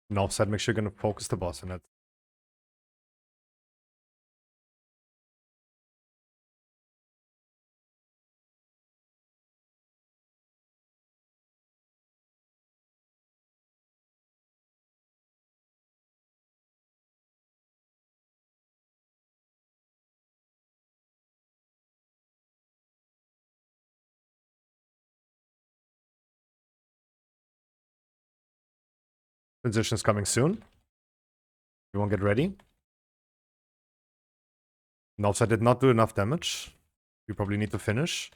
North side, make sure you're going to focus the boss on it. Transition is coming soon. Everyone get ready. North side did not do enough damage. You probably need to finish.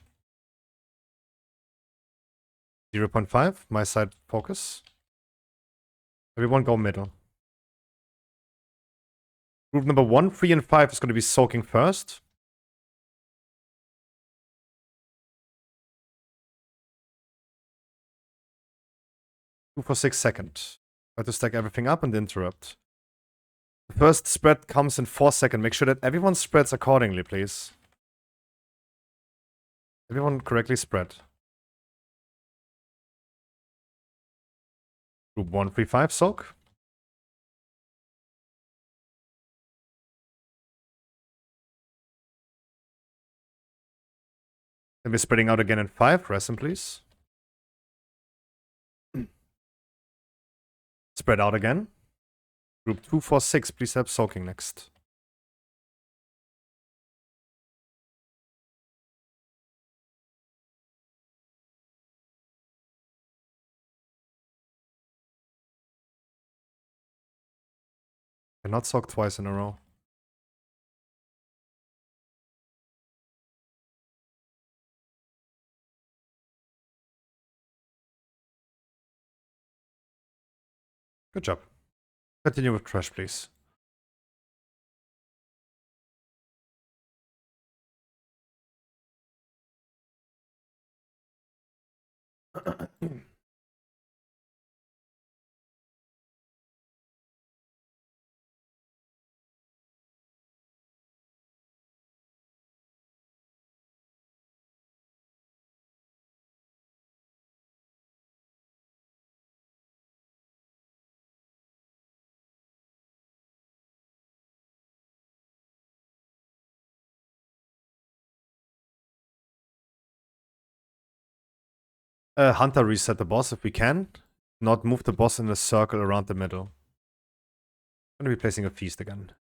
0.5, my side focus. Everyone go middle. Group number 1, 3, and 5 is going to be soaking first. 2 for 6 seconds. Try to stack everything up and interrupt. The first spread comes in 4 seconds. Make sure that everyone spreads accordingly, please. Everyone correctly spread. Group 1, 3, 5, soak. Then we're spreading out again in 5. Rest please. Spread out again. Group 2, 4, 6, please have soaking next. Cannot soak twice in a row. Good job. Continue with trash, please. Hunter, reset the boss if we can. Not move the boss in a circle around the middle. I'm gonna be placing a feast again.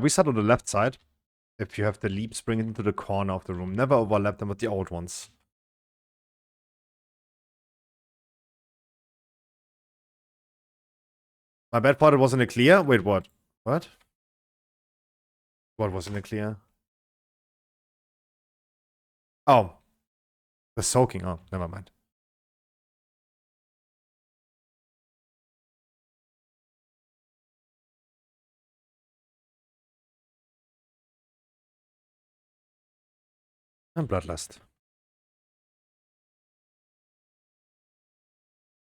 We start on the left side. If you have the leaps, bring it into the corner of the room. Never overlap them with the old ones. My bad part, it wasn't a clear. Wait, what? What? What wasn't a clear? Oh. The soaking. Oh, never mind. And Bloodlust.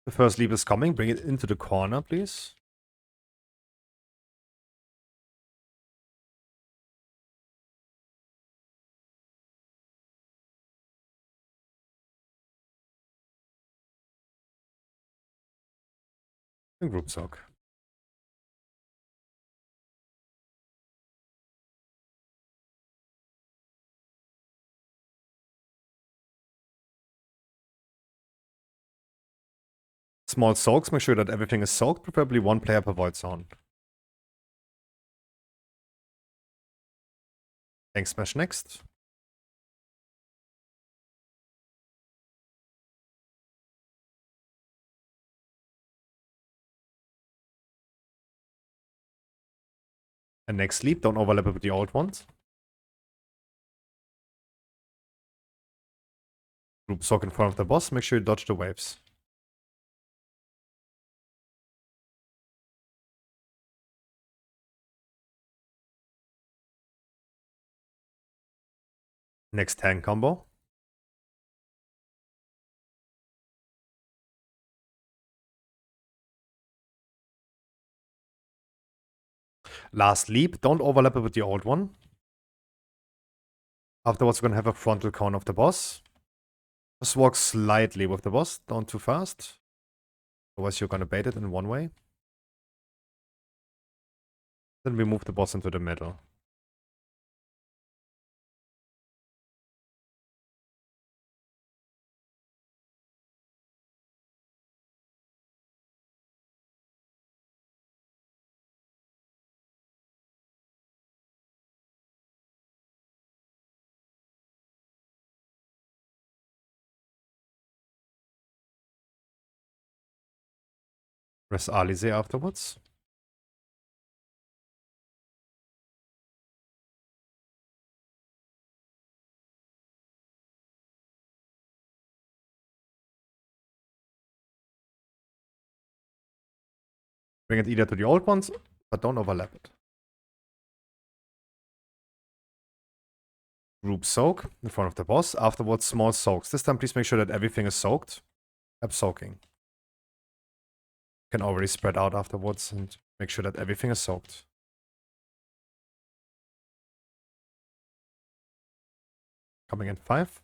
The first leap is coming. Bring it into the corner, please. And group soak. Small soaks. Make sure that everything is soaked. Preferably one player per void zone. Thanks, smash next. And next leap. Don't overlap it with the old ones. Group soak in front of the boss. Make sure you dodge the waves. Next tank combo. Last leap. Don't overlap it with the old one. Afterwards, we're going to have a frontal cone of the boss. Just walk slightly with the boss. Don't too fast. Otherwise, you're going to bait it in one way. Then we move the boss into the middle. Press Alize afterwards. Bring it either to the old ones, but don't overlap it. Group soak in front of the boss. Afterwards, small soaks. This time, please make sure that everything is soaked. I'm soaking. Can already spread out afterwards and make sure that everything is soaked. Coming in 5.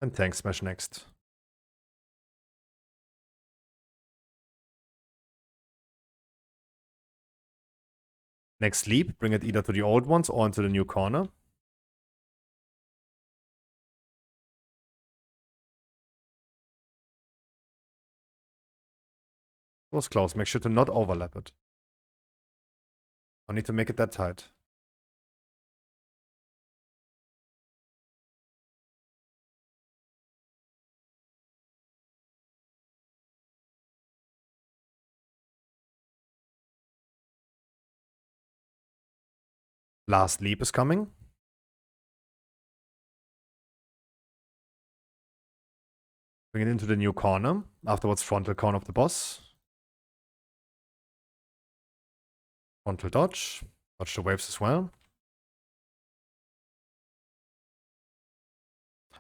And tank smash next. Next leap, bring it either to the old ones or into the new corner. Was close. Make sure to not overlap it. I need to make it that tight. Last leap is coming. Bring it into the new corner. Afterwards, frontal corner of the boss. Frontal dodge. Dodge the waves as well.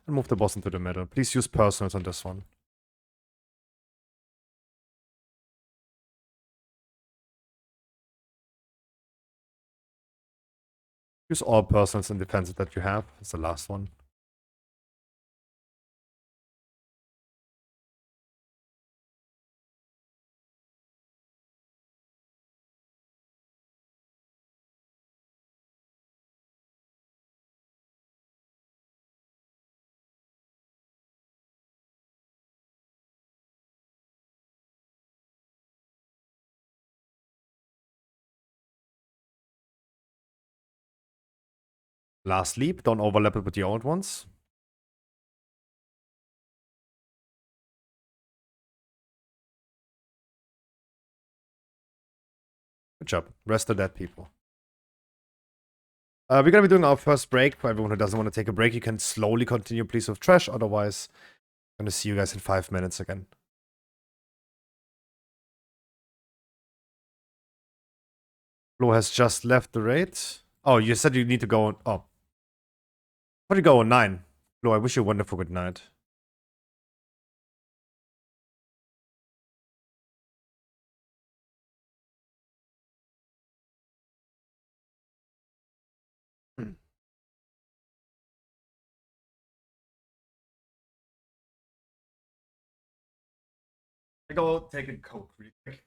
And move the boss into the middle. Please use personals on this one. Use all personals and defenses that you have. It's the last one. Last leap. Don't overlap it with the old ones. Good job. Rest of that, people. We're gonna be doing our first break. For everyone who doesn't want to take a break, you can slowly continue, please, with trash. Otherwise, I'm gonna see you guys in 5 minutes again. Flo has just left the raid. Oh, you said you need to go on. Oh. How do you go on 9? Flo, I wish you a wonderful good night. I go take a coke really quick.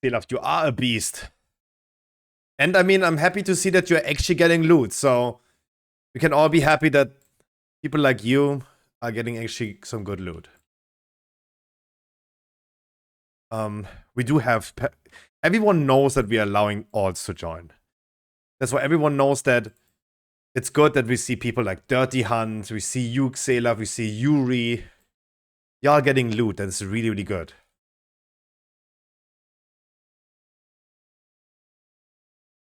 Selaf, you are a beast. And I mean, I'm happy to see that you're actually getting loot. So we can all be happy that people like you are getting actually some good loot. We do have... Everyone knows that we are allowing alts to join. That's why everyone knows that it's good that we see people like Dirty Hunt, we see you, Xela, we see Yuri. Y'all getting loot. That's really, really good.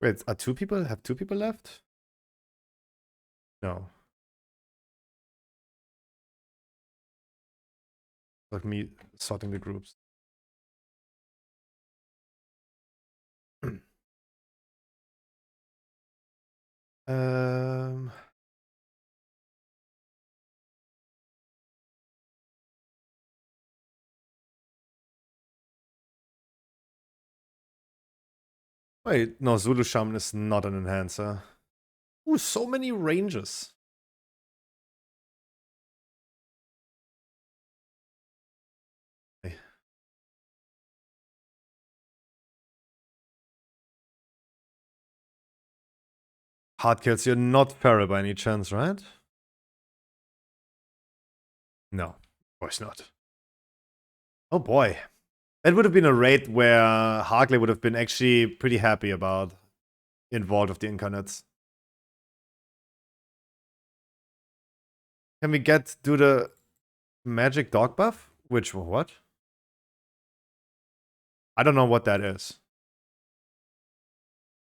Wait, have two people left? No. Like me sorting the groups. um... Wait, no, Zulu Shaman is not an enhancer. Ooh, so many ranges. Hey. Hard kills, you're not feral by any chance, right? No, of course not. Oh boy. That would have been a raid where Harkley would have been actually pretty happy about in Vault of the Incarnates. Can we do the magic dog buff? Which, what? I don't know what that is.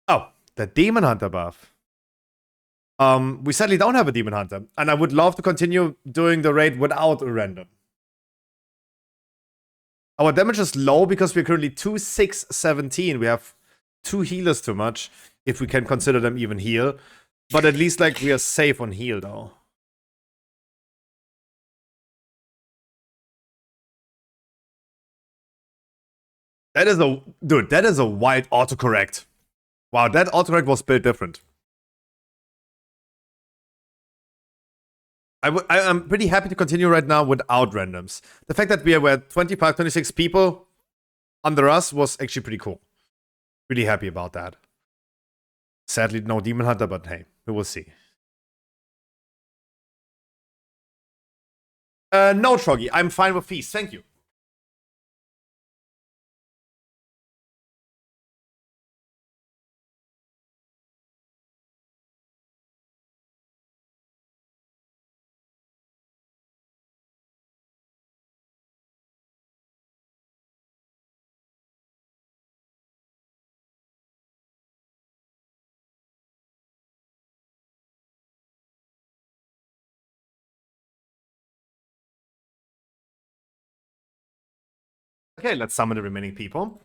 Oh, the Demon Hunter buff. We sadly don't have a Demon Hunter, and I would love to continue doing the raid without a random. Our damage is low because we're currently 2-6-17. We have 2 healers too much, if we can consider them even heal. But at least, like, we are safe on heal, though. That is a... Dude, that is a wild autocorrect. Wow, that autocorrect was built different. I'm pretty happy to continue right now without randoms. The fact that we were 25, 26 people under us was actually pretty cool. Really happy about that. Sadly, no Demon Hunter, but hey, we will see. No, Troggy, I'm fine with Feast, thank you. Okay, let's summon the remaining people.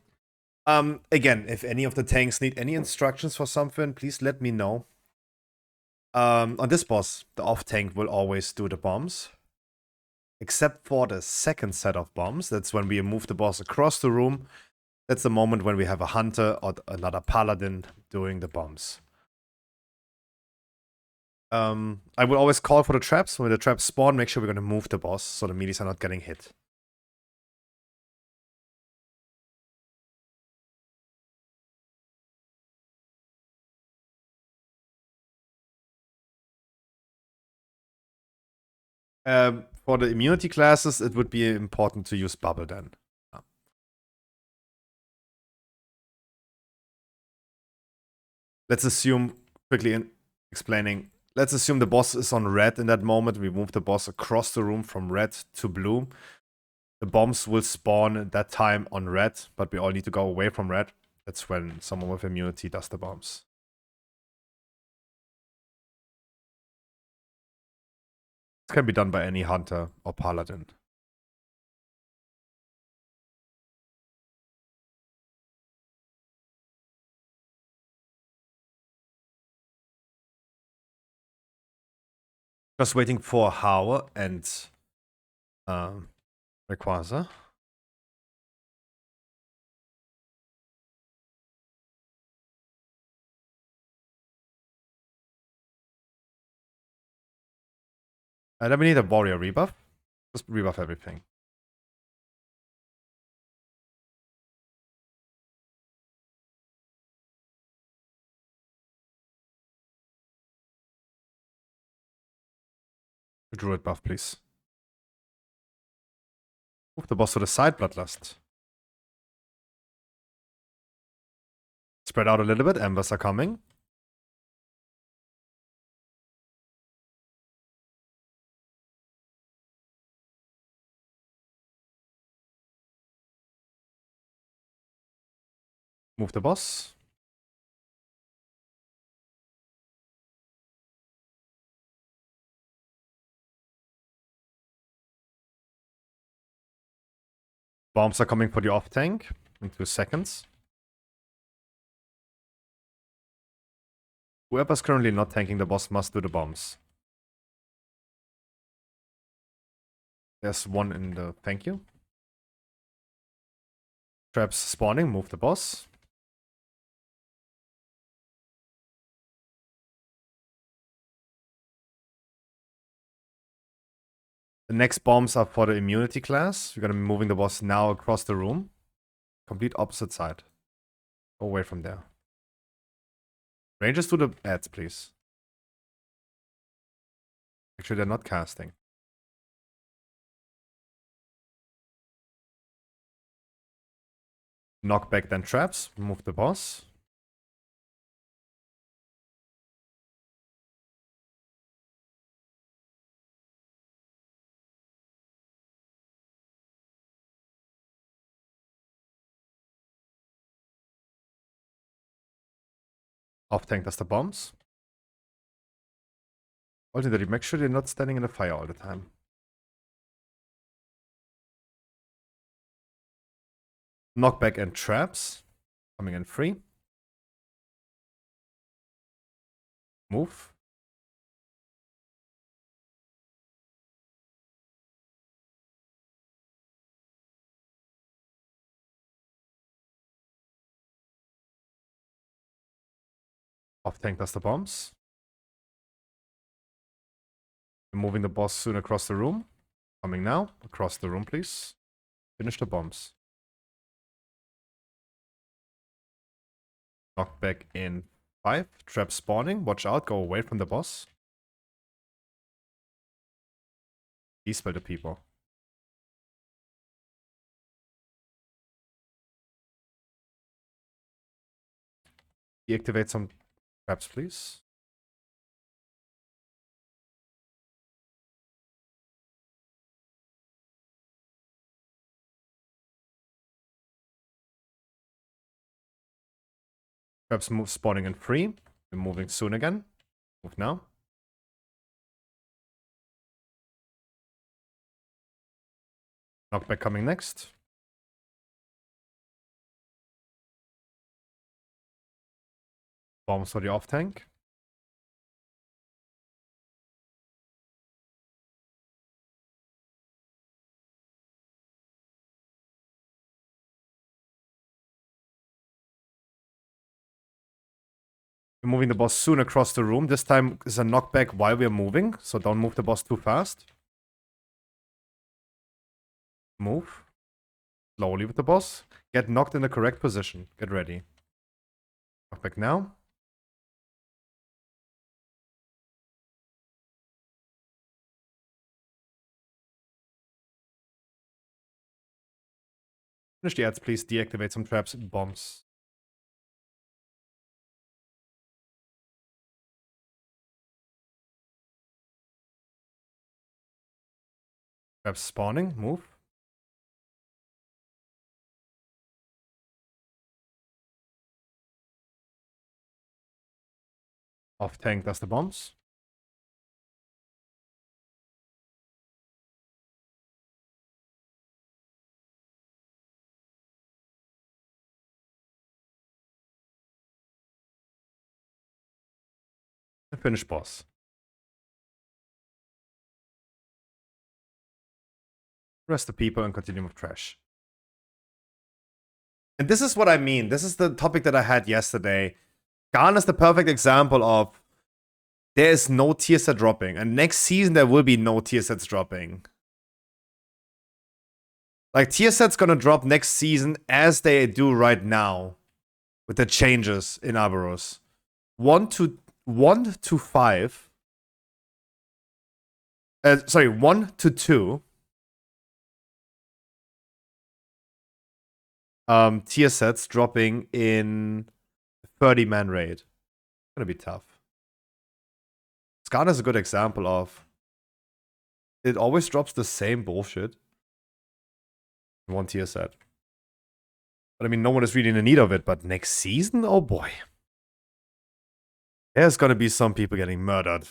Again, if any of the tanks need any instructions for something, please let me know. On this boss, the off tank will always do the bombs. Except for the second set of bombs. That's when we move the boss across the room. That's the moment when we have a hunter or another paladin doing the bombs. I will always call for the traps. When the traps spawn, make sure we're going to move the boss so the melees are not getting hit. For the immunity classes, it would be important to use bubble then. Let's assume, quickly explaining, let's assume the boss is on red in that moment. We move the boss across the room from red to blue. The bombs will spawn at that time on red, but we all need to go away from red. That's when someone with immunity does the bombs. This can be done by any hunter or paladin. Just waiting for Hao and Rayquaza. And then we need a warrior rebuff. Just rebuff everything. Druid buff, please. Move the boss to the side, Bloodlust. Spread out a little bit, embers are coming. Move the boss. Bombs are coming for the off tank in 2 seconds. Whoever's currently not tanking the boss must do the bombs. There's one in the... Thank you. Traps spawning. Move the boss. The next bombs are for the immunity class. We're going to be moving the boss now across the room. Complete opposite side. Go away from there. Rangers do the ads, please. Actually, they're not casting. Knockback, then traps. Move the boss. Off tank does the bombs. Ultimately, make sure they're not standing in the fire all the time. Knockback and traps. Coming in free. Move. Off tank does the bombs. We're moving the boss soon across the room. Coming now. Across the room, please. Finish the bombs. Knockback in 5. Trap spawning. Watch out. Go away from the boss. Dispel the people. Deactivate some traps, please. Traps move spawning in 3. We're moving soon again. Move now. Knockback coming next. Bombs for the off tank. We're moving the boss soon across the room. This time is a knockback while we're moving, so don't move the boss too fast. Move. Slowly with the boss. Get knocked in the correct position. Get ready. Knockback now. Finish the ads, please. Deactivate some traps and bombs. Traps spawning. Move. Off tank does the bombs. And finish boss. Rest the people and continue with trash. And this is what I mean. This is the topic that I had yesterday. Garn is the perfect example of there is no tier set dropping. And next season there will be no tier sets dropping. Like tier sets gonna drop next season as they do right now. With the changes in Arboros. 1 to 5 Sorry, 1 to 2. Tier sets dropping in 30-man raid. Gonna be tough. Skarner is a good example of it always drops the same bullshit in one tier set. But I mean, no one is really in the need of it. But next season, oh boy, there's gonna be some people getting murdered.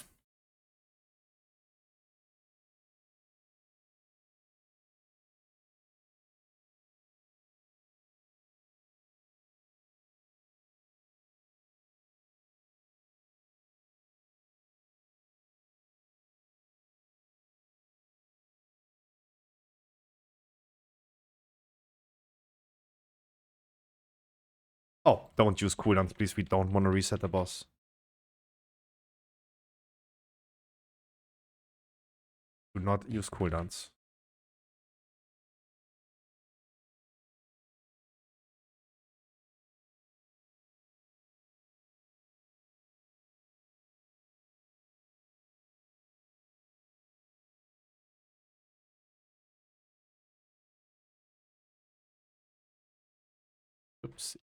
Oh, don't use cooldowns, please. We don't want to reset the boss. Do not use cooldowns. Oops.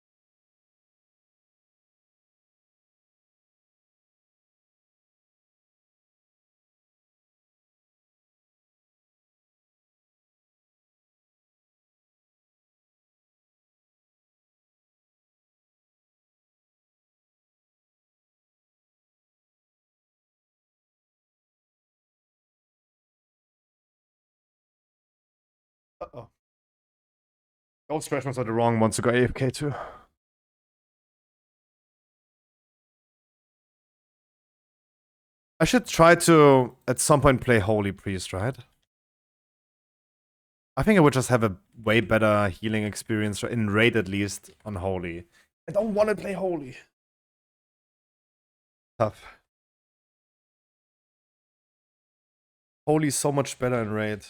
Uh-oh. Those trash ones are the wrong ones to go AFK to. I should try to, at some point, play Holy Priest, right? I think I would just have a way better healing experience, in raid at least, on Holy. I don't want to play Holy. Tough. Holy is so much better in raid.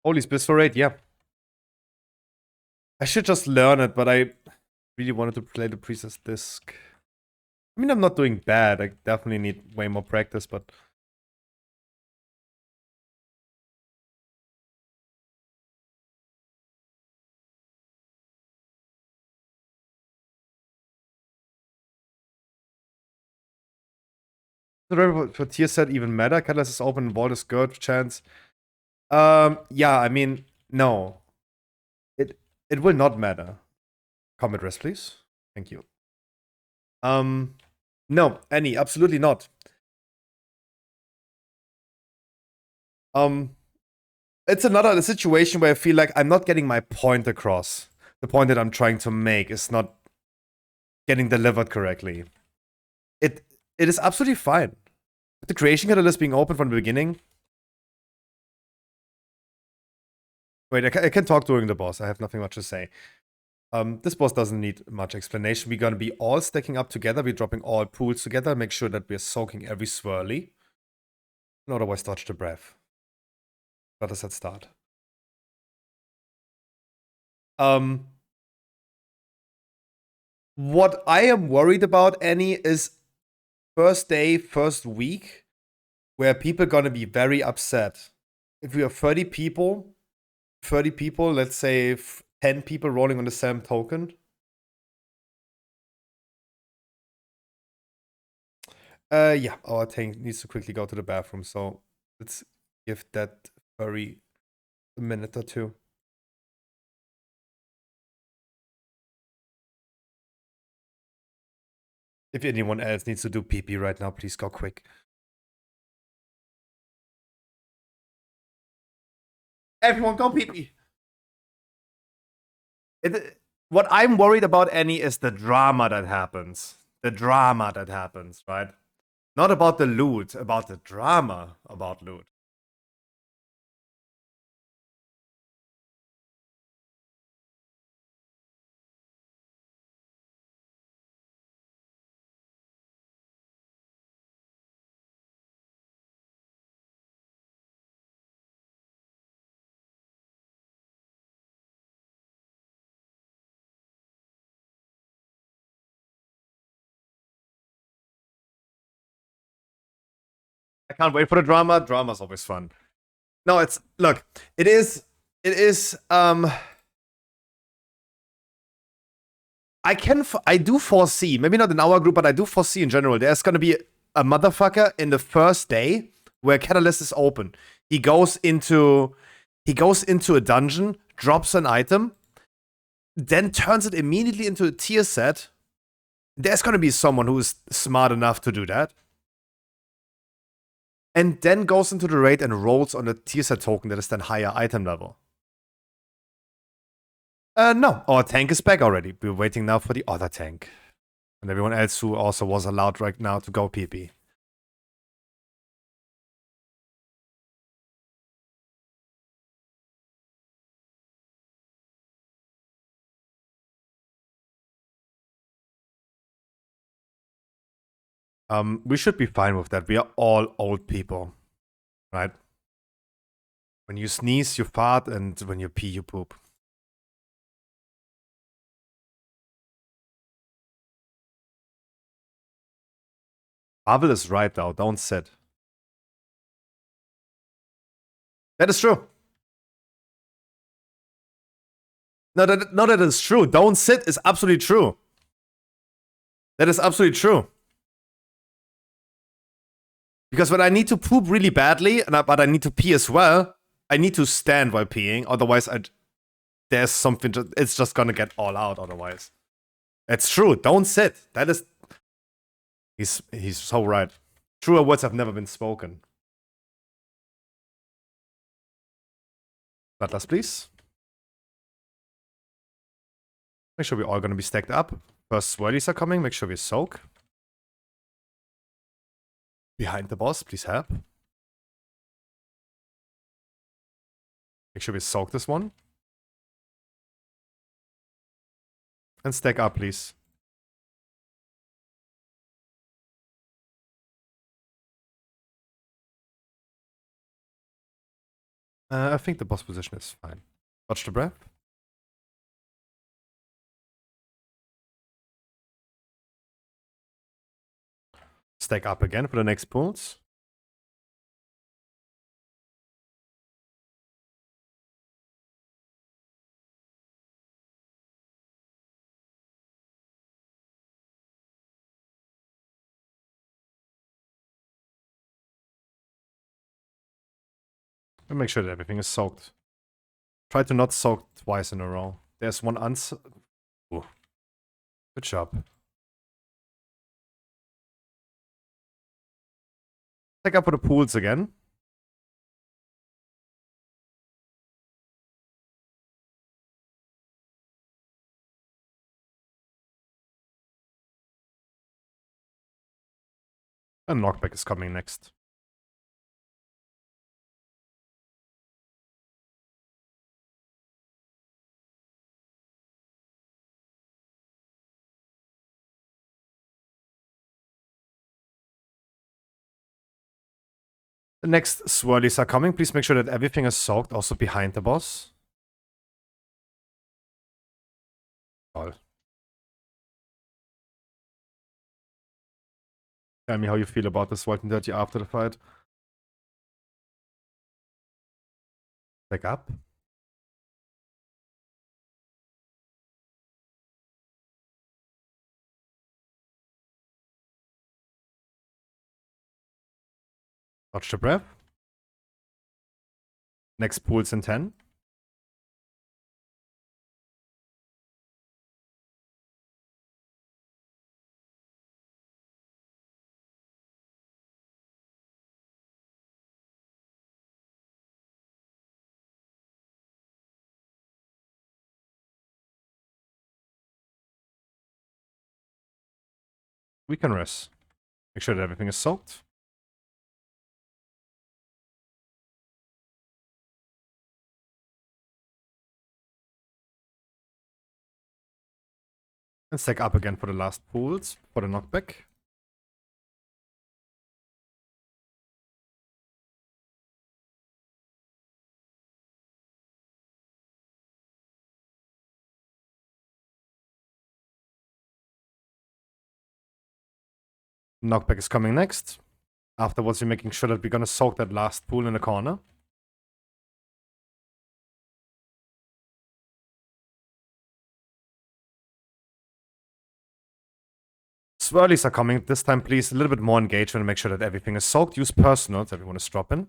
Holy Bliss for raid, yeah. I should just learn it, but I really wanted to play the Priestess Disc. I mean, I'm not doing bad. I definitely need way more practice, but... For tier set even matter? Catalyst is open, Vault is good, chance. Yeah, I mean, no. It will not matter. Combat rest, please. Thank you. No, Annie, absolutely not. It's another situation where I feel like I'm not getting my point across. The point that I'm trying to make is not getting delivered correctly. It is absolutely fine. With the creation catalyst being open from the beginning. Wait, I can talk during the boss. I have nothing much to say. This boss doesn't need much explanation. We're gonna be all stacking up together. We're dropping all pools together. Make sure that we're soaking every swirly. And otherwise dodge the breath. Let us at start. What I am worried about, Annie, is first day, first week, where people are gonna be very upset. If we have 30 people, let's say 10 people rolling on the same token. Yeah, our tank needs to quickly go to the bathroom, so let's give that furry a minute or two. If anyone else needs to do pee-pee right now, please go quick. Everyone go pee-pee! What I'm worried about, Annie, is the drama that happens. The drama that happens, right? Not about the loot, about the drama about loot. can't wait for the drama. Drama's always fun. No, it's look, it is I do foresee, maybe not in our group, but I do foresee in general, there's gonna be a motherfucker in the first day where Catalyst is open. He goes into a dungeon, drops an item, then turns it immediately into a tier set. There's gonna be someone who is smart enough to do that. And then goes into the raid and rolls on a tier set token that is then higher item level. No, our tank is back already. We're waiting now for the other tank. And everyone else who also was allowed right now to go PP. We should be fine with that. We are all old people, right? When you sneeze, you fart, and when you pee, you poop. Pavel is right, though. Don't sit. That is true. No, that is true. Don't sit is absolutely true. That is absolutely true. Because when I need to poop really badly, but I need to pee as well, I need to stand while peeing. Otherwise, there's something. It's just gonna get all out. Otherwise, it's true. Don't sit. That is. He's so right. Truer words have never been spoken. Atlas, please. Make sure we're all gonna be stacked up. First swirlies are coming. Make sure we soak. Behind the boss, please help. Make sure we soak this one. And stack up, please. I think the boss position is fine. Watch the breath. Stack up again for the next pulls. And make sure that everything is soaked. Try to not soak twice in a row. There's one Ooh. Good job. Stack up for the pools again. And knockback is coming next. The next swirlies are coming. Please make sure that everything is soaked, also behind the boss. Oh. Tell me how you feel about this Wild and Dirty after the fight. Back up. Watch the breath. Next pools in 10. We can rest. Make sure that everything is soaked. And stack up again for the last pools, for the knockback. Knockback is coming next. Afterwards, we're making sure that we're gonna soak that last pool in the corner. Swirlies are coming. This time, please, a little bit more engagement and make sure that everything is soaked. Use personals. Everyone is dropping.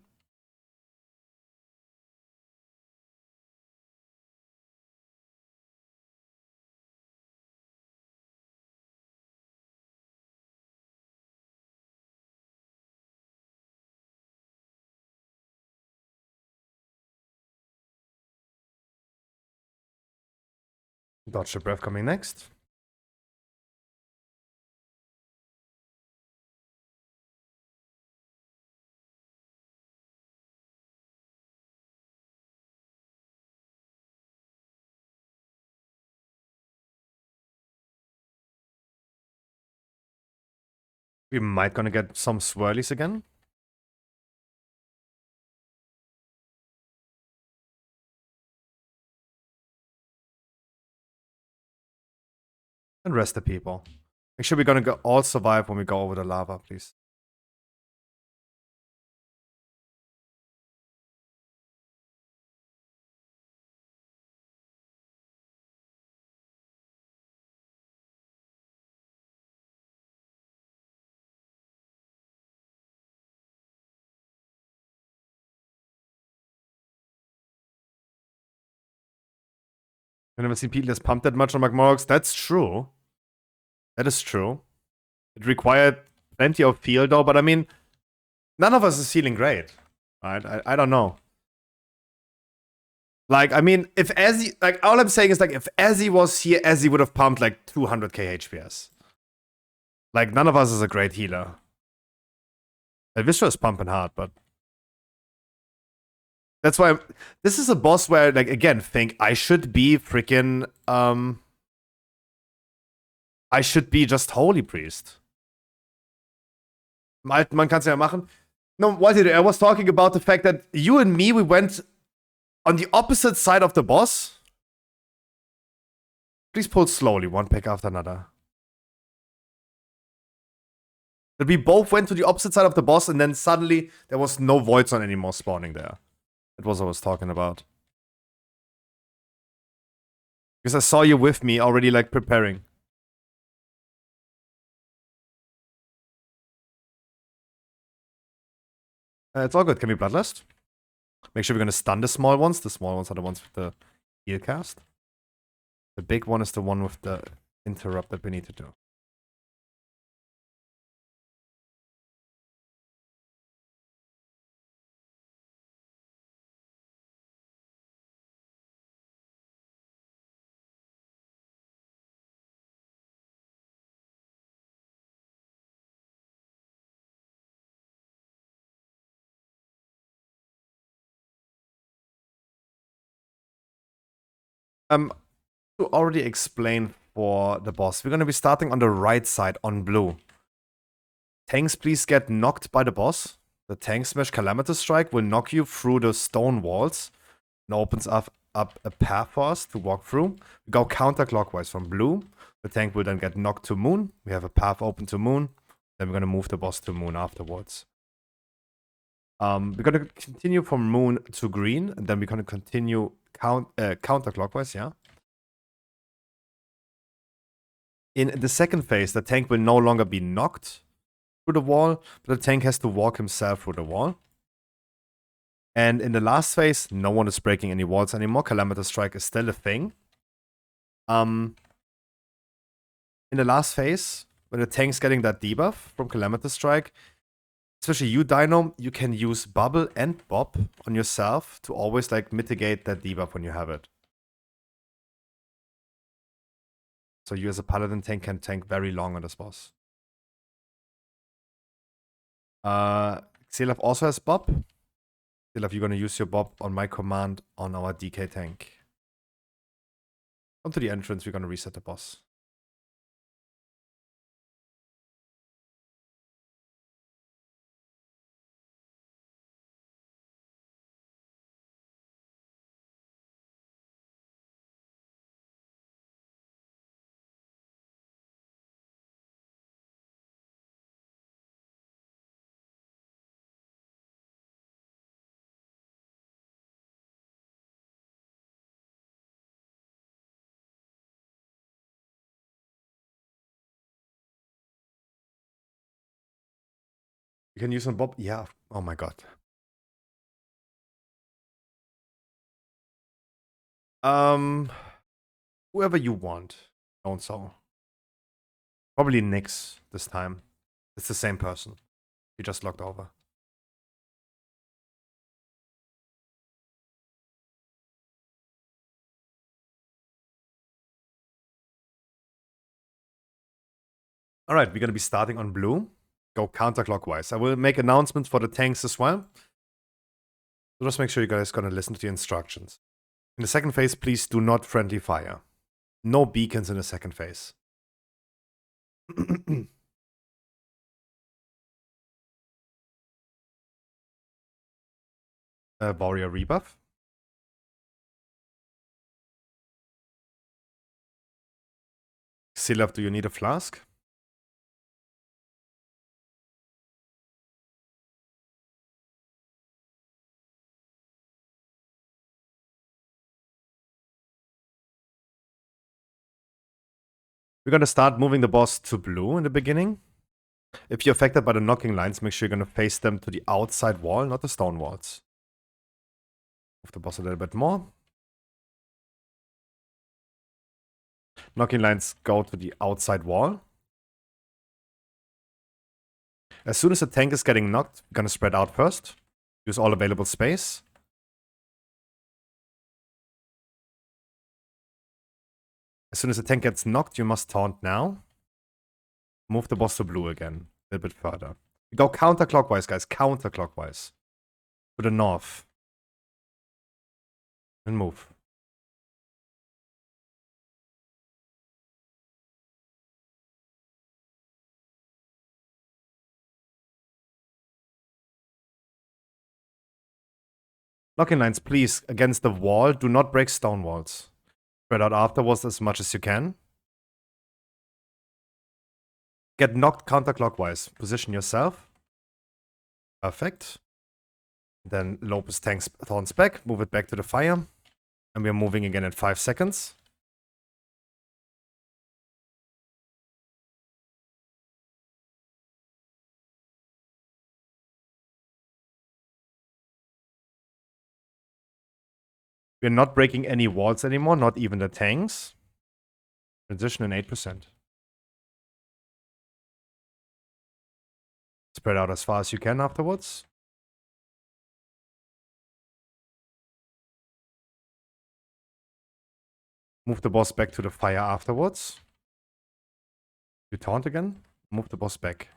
Dodge the breath coming next. We might gonna get some swirlies again. And rest the people. Make sure we're gonna go all survive when we go over the lava, please. I've never seen people just pump that much on McMorrocks. That's true. That is true. It required plenty of feel though, but I mean, none of us is feeling great. Right? I don't know. Like, I mean, if Ezzy, like, all I'm saying is, like, if Ezzy was here, Ezzy would have pumped, like, 200k HPS. Like, none of us is a great healer. Vistra is pumping hard, but... That's why this is a boss where, like, again, think, I should be freaking, I should be just Holy Priest. Man kann es ja machen. No, what I was talking about the fact that you and me, we went on the opposite side of the boss. Please pull slowly, one pick after another. That we both went to the opposite side of the boss, and then suddenly there was no Void Zone anymore spawning there. That was what I was talking about. Because I saw you with me already, like, preparing. It's all good. Can we Bloodlust? Make sure we're going to stun the small ones. The small ones are the ones with the heal cast. The big one is the one with the interrupt that we need to do. To already explain for the boss, we're going to be starting on the right side on blue. Tanks, please get knocked by the boss. The tank smash Calamitous Strike will knock you through the stone walls and opens up a path for us to walk through. We go counterclockwise from blue. The tank will then get knocked to moon. We have a path open to moon. Then we're going to move the boss to moon afterwards. We're going to continue from moon to green, and then we're going to continue counterclockwise, yeah. In the second phase, the tank will no longer be knocked through the wall, but the tank has to walk himself through the wall. And in the last phase, no one is breaking any walls anymore. Calamitous Strike is still a thing. In the last phase, when the tank's getting that debuff from Calamitous Strike, especially you, Dino, you can use Bubble and Bob on yourself to always, like, mitigate that debuff when you have it. So you as a Paladin tank can tank very long on this boss. Xelaf also has Bob. Xelaf, you're going to use your Bob on my command on our DK tank. Come to the entrance, we're going to reset the boss. You can use on Bob. Yeah. Oh my god. Whoever you want. Don't so. Probably Nyx this time. It's the same person. He just logged over. Alright, we're gonna be starting on blue. Go counterclockwise. I will make announcements for the tanks as well. So just make sure you guys gonna listen to the instructions. In the second phase, please do not friendly fire. No beacons in the second phase. Warrior rebuff. Silaf, do you need a flask? We're gonna start moving the boss to blue in the beginning. If you're affected by the knocking lines, make sure you're gonna face them to the outside wall, not the stone walls. Move the boss a little bit more. Knocking lines go to the outside wall. As soon as the tank is getting knocked, we're gonna spread out first. Use all available space. As soon as the tank gets knocked, you must taunt now. Move the boss to blue again, a little bit further. We go counterclockwise, guys, counterclockwise. To the north. And move. Knocking lines, please, against the wall. Do not break stone walls. Spread out afterwards as much as you can. Get knocked counterclockwise. Position yourself. Perfect. Then Lopez tanks taunts back. Move it back to the fire. And we're moving again in 5 seconds. We're not breaking any walls anymore, not even the tanks. Transition in 8%. Spread out as far as you can afterwards. Move the boss back to the fire afterwards. You taunt again. Move the boss back.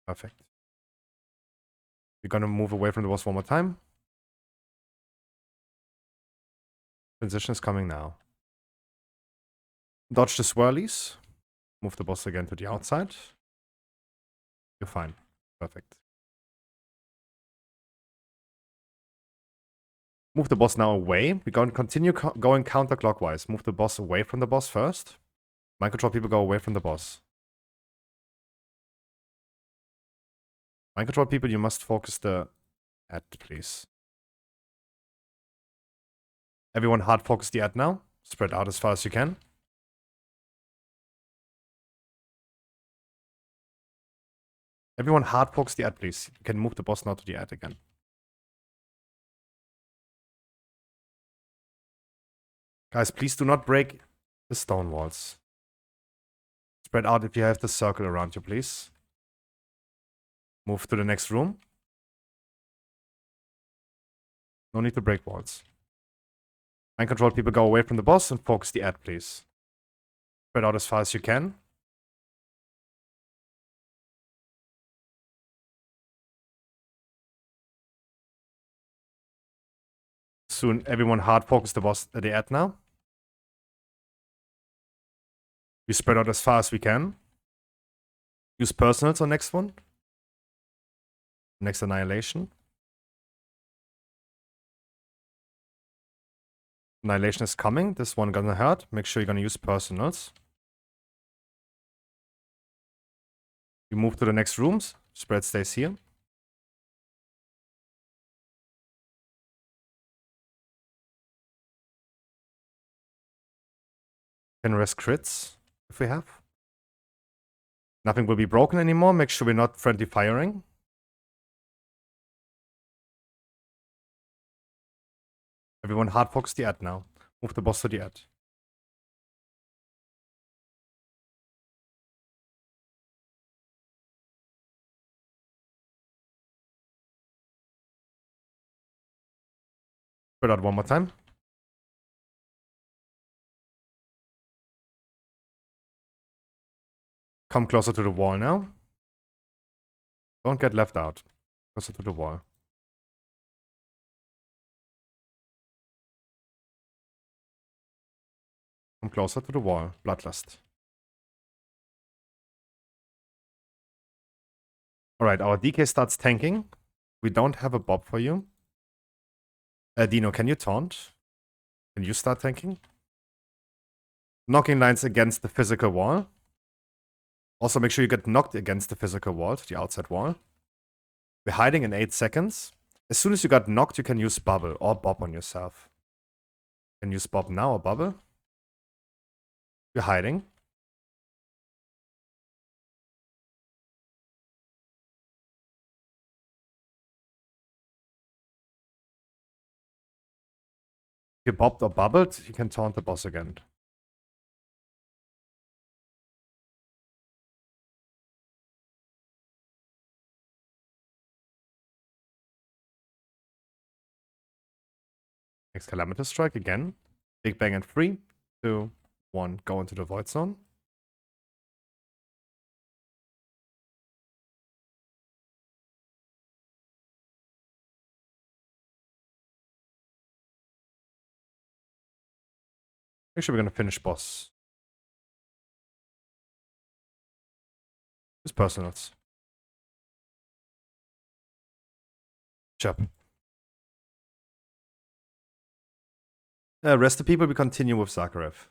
Perfect. We're gonna move away from the boss one more time. Transition is coming now. Dodge the swirlies. Move the boss again to the outside. You're fine. Perfect. Move the boss now away. We're going to continue going counterclockwise. Move the boss away from the boss first. Mind control people go away from the boss. Mind control people, you must focus the ad, please. Everyone hard focus the ad now. Spread out as far as you can. Everyone hard focus the ad, please. You can move the boss now to the ad again. Guys, please do not break the stone walls. Spread out if you have the circle around you, please. Move to the next room. No need to break walls. Mind control people go away from the boss and focus the ad, please. Spread out as far as you can. Soon everyone hard focus the boss the ad now. We spread out as far as we can. Use personals on next one. Next annihilation. Annihilation is coming. This one gonna hurt. Make sure you're gonna use personals. You move to the next rooms. Spread stays here. Can rest crits if we have. Nothing will be broken anymore. Make sure we're not friendly firing. Everyone hard focus the ad now. Move the boss to the ad. Spread out one more time. Come closer to the wall now. Don't get left out. Closer to the wall. Come closer to the wall. Bloodlust. Alright, our DK starts tanking. We don't have a bob for you. Dino, can you taunt? Can you start tanking? Knocking lines against the physical wall. Also, make sure you get knocked against the physical wall, the outside wall. We're hiding in 8 seconds. As soon as you got knocked, you can use bubble or bob on yourself. You can use bob now or bubble. You're hiding. If you bobbed or bubbled, you can taunt the boss again. Next Calamitous Strike again. Big Bang in 3, 2, 1. Go into the Void Zone. Make sure we're gonna finish boss. It's personals. Chop. Rest the people, we continue with Zakharev.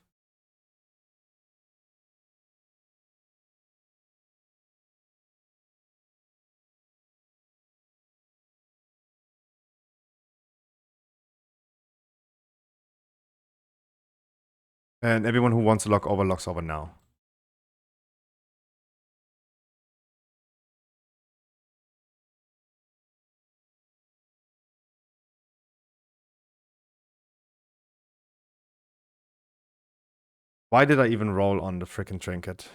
And everyone who wants to log over, logs over now. Why did I even roll on the freaking trinket?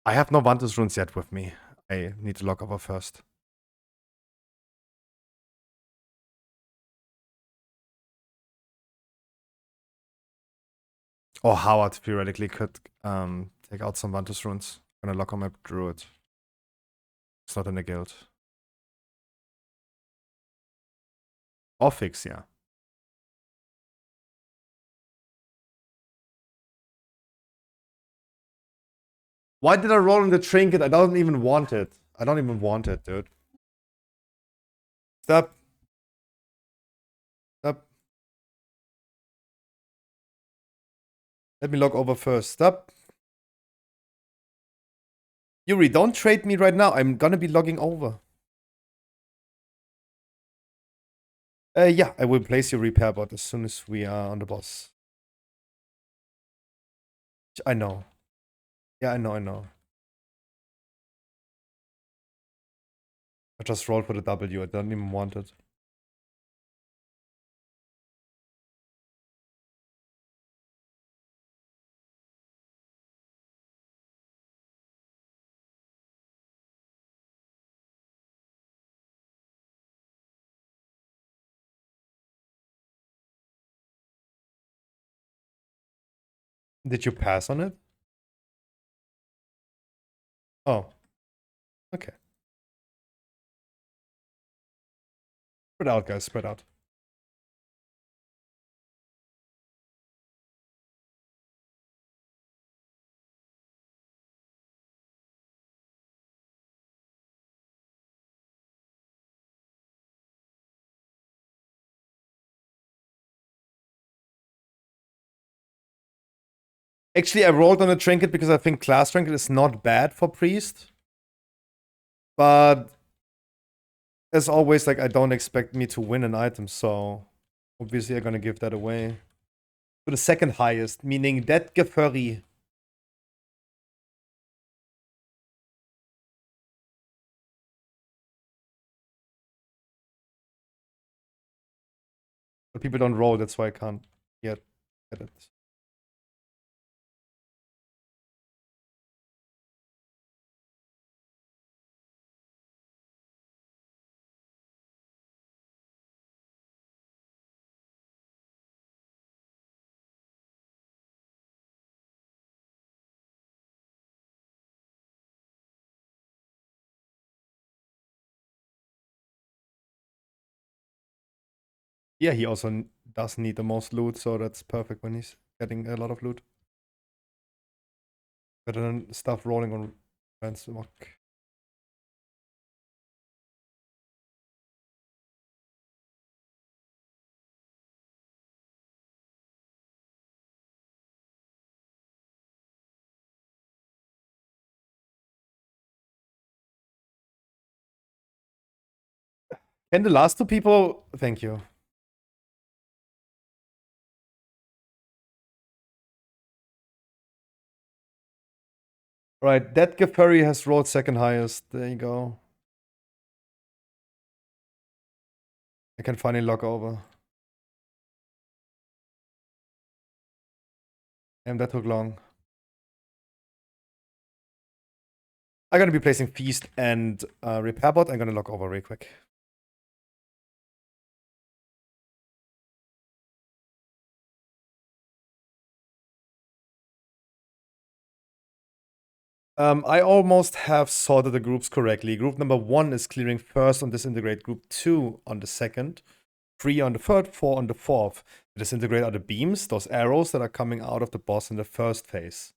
I have no Vantus runes yet with me. I need to log over first. Or Howard theoretically could take out some Vantus runes. I'm gonna lock on my druid. It's not in the guild. Or fix, yeah. Why did I roll in the trinket? I don't even want it. I don't even want it, dude. Stop. Stop. Let me log over first. Stop. Yuri, don't trade me right now. I'm gonna be logging over. Yeah, I will place your repair bot as soon as we are on the boss. I know. Yeah, I know. I just rolled for the W. I don't even want it. Did you pass on it? Oh. Okay. Spread out, guys. Spread out. Actually, I rolled on a trinket because I think class trinket is not bad for priest. But as always, like, I don't expect me to win an item, so obviously I'm gonna give that away. To the second highest, meaning that Gefurry. But people don't roll, that's why I can't yet get it. Yeah, he also does need the most loot, so that's perfect when he's getting a lot of loot. Better than stuff rolling on Ransom. And the last two people, thank you. Right, that Gafuri has rolled second highest. There you go. I can finally log over. And that took long. I'm gonna be placing Feast and Repair Bot. I'm gonna log over real quick. I almost have sorted the groups correctly. Group number 1 is clearing first on disintegrate. Group 2 on the second. 3 on the third. 4 on the fourth. The disintegrate are the beams, those arrows that are coming out of the boss in the first phase.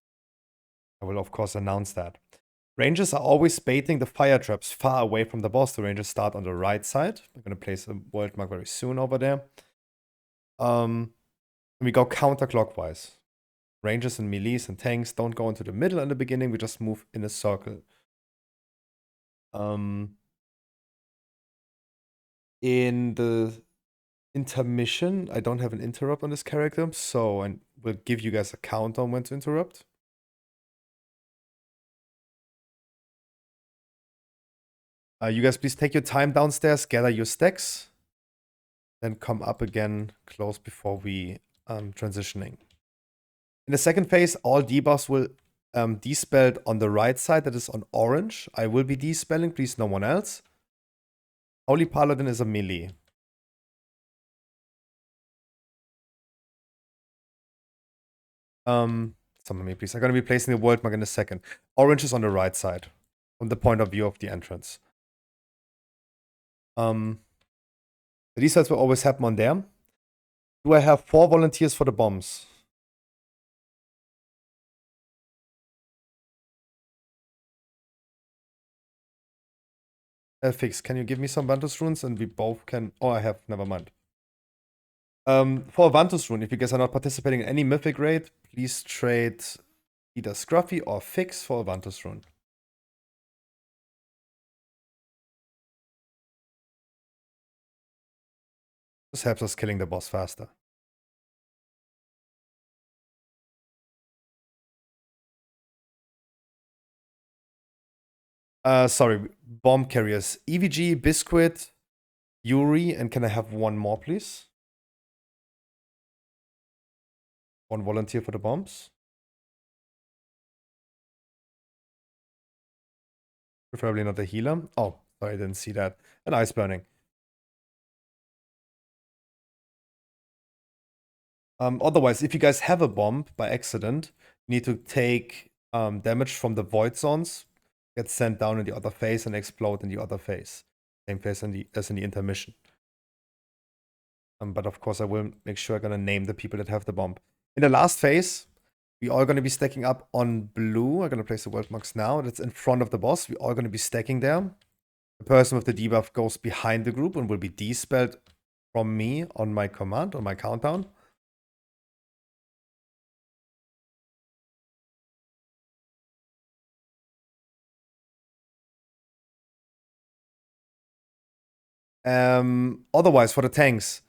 I will of course announce that. Rangers are always baiting the fire traps far away from the boss. The rangers start on the right side. I'm going to place a world mark very soon over there. We go counterclockwise. Rangers and melees and tanks don't go into the middle in the beginning. We just move in a circle. In the intermission, I don't have an interrupt on this character, so I will give you guys a count on when to interrupt. You guys please take your time downstairs, gather your stacks, then come up again close before we transitioning. In the second phase, all debuffs will despelled on the right side, that is on orange. I will be despelling, please no one else. Holy Paladin is a melee. Summon me please. I'm gonna be placing the world mark in a second. Orange is on the right side, from the point of view of the entrance. The restarts will always happen on there. Do I have 4 volunteers for the bombs? Fix, can you give me some Vantus runes and we both can... Oh, I have, never mind. For a Vantus rune, if you guys are not participating in any mythic raid, please trade either Scruffy or Fix for a Vantus rune. This helps us killing the boss faster. Sorry, bomb carriers. EVG, Biscuit, Yuri, and can I have one more, please? One volunteer for the bombs. Preferably not a healer. Oh, sorry, I didn't see that. An ice burning. Otherwise, if you guys have a bomb by accident, you need to take damage from the void zones, get sent down in the other phase, and explode in the other phase. Same phase as in the intermission. But of course, I will make sure I'm gonna name the people that have the bomb. In the last phase, we are gonna be stacking up on blue. I'm gonna place the world marks now. That's in front of the boss. We are gonna be stacking there. The person with the debuff goes behind the group and will be despelled from me on my command, on my countdown. Otherwise, for the tanks,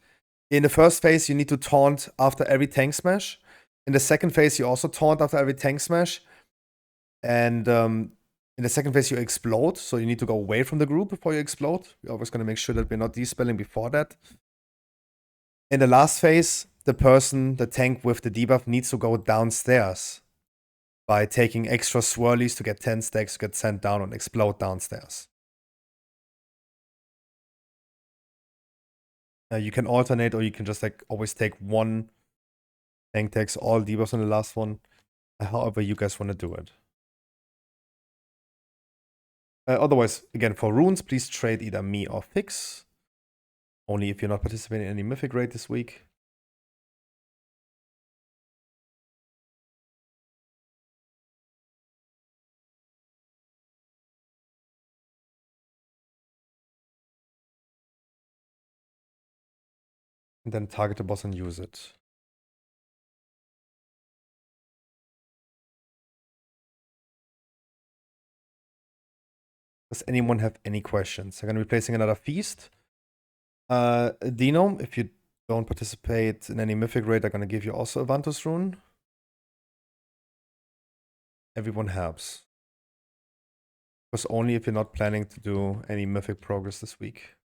in the first phase, you need to taunt after every tank smash. In the second phase, you also taunt after every tank smash. And in the second phase, you explode. So you need to go away from the group before you explode. We're always going to make sure that we're not despelling before that. In the last phase, the tank with the debuff needs to go downstairs by taking extra swirlies to get 10 stacks to get sent down and explode downstairs. You can alternate, or you can just like always take one tank takes all debuffs on the last one. However you guys want to do it. Otherwise, again, for runes, please trade either me or Fix. Only if you're not participating in any mythic raid this week. And then target the boss and use it. Does anyone have any questions? I'm going to be placing another feast. Dino, if you don't participate in any mythic raid, I'm going to give you also a Vantus rune. Everyone helps. Because only if you're not planning to do any mythic progress this week.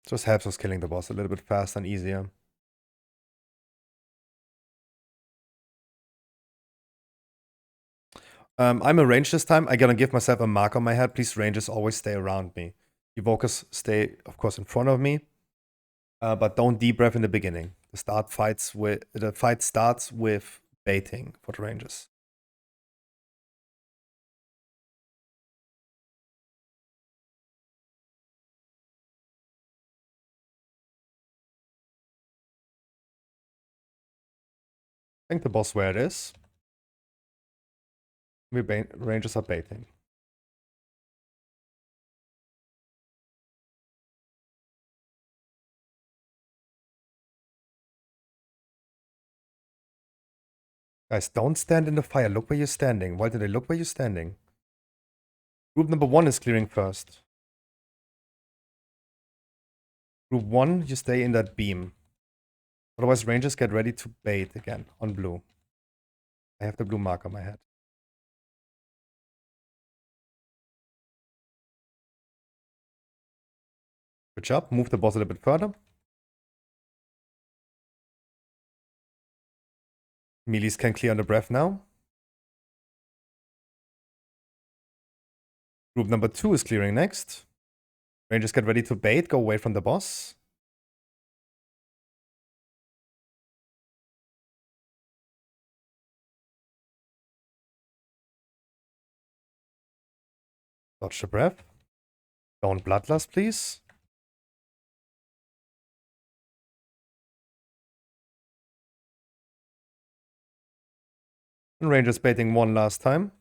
Just helps us killing the boss a little bit faster and easier. I'm a range this time. I'm gonna give myself a mark on my head. Please, ranges always stay around me. Evokers stay, of course, in front of me. But don't debrief in the beginning. The fight starts with baiting for the ranges. I think the boss where it is. Rangers are baiting. Guys, don't stand in the fire. Look where you're standing. Why did they look where you're standing? Group number 1 is clearing first. Group 1, you stay in that beam. Otherwise, rangers get ready to bait again on blue. I have the blue mark on my head. Good job. Move the boss a little bit further. Melees can clear on the breath now. Group number 2 is clearing next. Rangers get ready to bait. Go away from the boss. Dodge the breath. Don't bloodlust, please. And Rangers baiting one last time.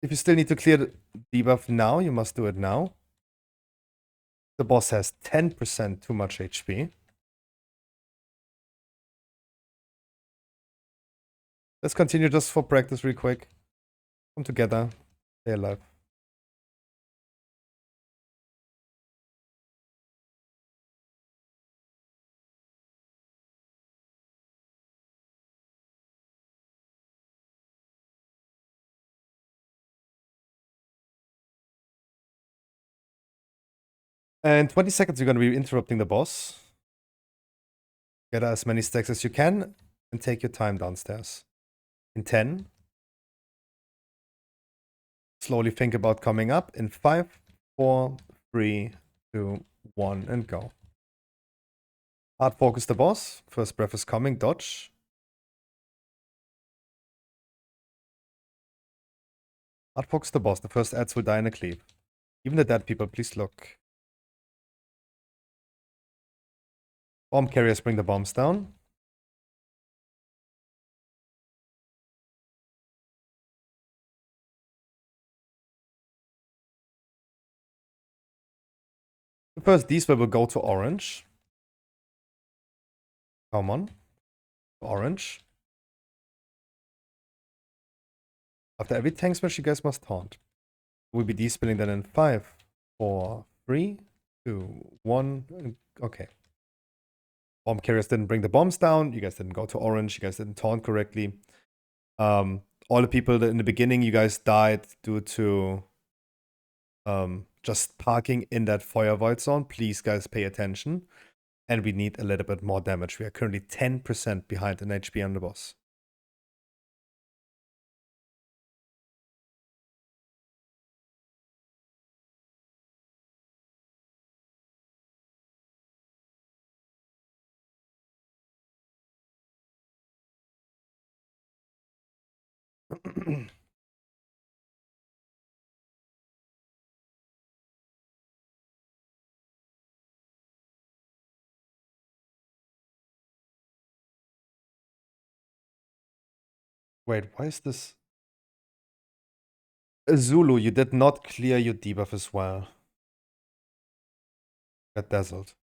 If you still need to clear the debuff now, you must do it now. The boss has 10% too much HP. Let's continue just for practice real quick. Come together. Stay alive. And 20 seconds, you're going to be interrupting the boss. Get as many stacks as you can and take your time downstairs. In 10. Slowly think about coming up. In 5, 4, 3, 2, 1, and go. Hard focus the boss. First breath is coming. Dodge. Hard focus the boss. The first ads will die in a cleave. Even the dead people, please look. Bomb carriers bring the bombs down. The first D-spell will go to orange. Come on. Orange. After every tank smash, you guys must taunt. We'll be D-spelling then in 5, 4, 3, 2, 1. Okay. Bomb carriers didn't bring the bombs down. You guys didn't go to orange. You guys didn't taunt correctly. All the people that in the beginning, you guys died due to just parking in that fire void zone. Please, guys, pay attention. And we need a little bit more damage. We are currently 10% behind in HP on the boss. Wait, why is this? Zulu, you did not clear your debuff as well. Got dazzled.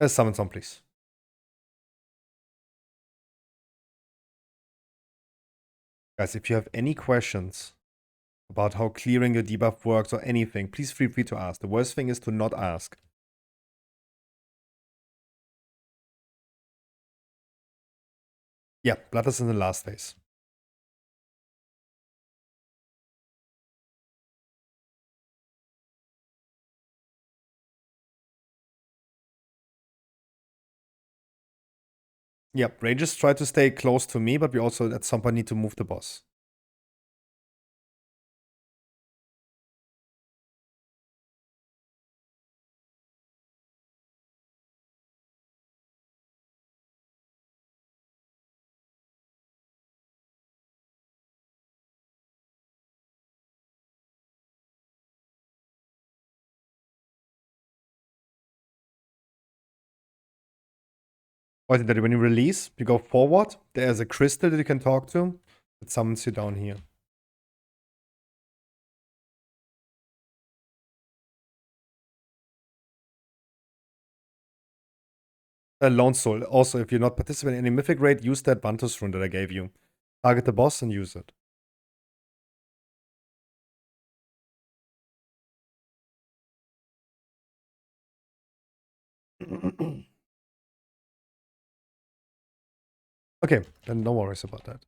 Summon some, please. Guys, if you have any questions about how clearing your debuff works or anything, please feel free to ask. The worst thing is to not ask. Yeah, Blood is in the last phase. Yep, Rangers try to stay close to me, but we also at some point need to move the boss. What that when you release, you go forward, there's a crystal that you can talk to that summons you down here. Lone Soul. Also, if you're not participating in any mythic raid, use that Bantus rune that I gave you. Target the boss and use it. Okay, then no worries about that.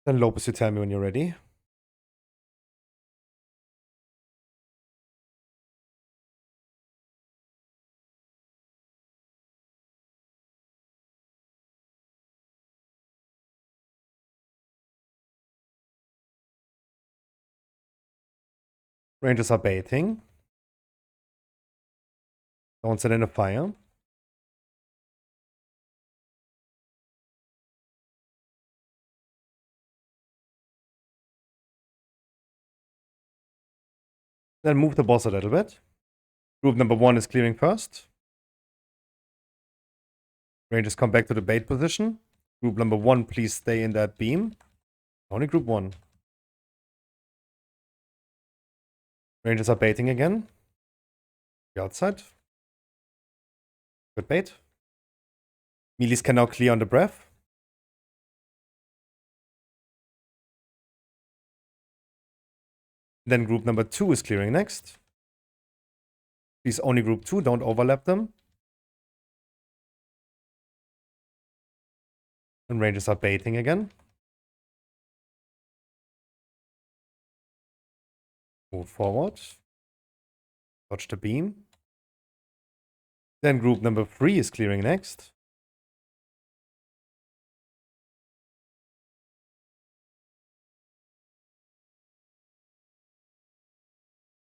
Then Lopez, you tell me when you're ready. Rangers are baiting. Don't set in a fire. Then move the boss a little bit. Group number 1 is clearing first. Rangers come back to the bait position. Group number 1, please stay in that beam. Only group 1. Rangers are baiting again. The outside. Good bait. Melees can now clear on the breath. Then group number 2 is clearing next. Please only group 2, don't overlap them. And Rangers are baiting again. Move forward. Dodge the beam. Then group number 3 is clearing next.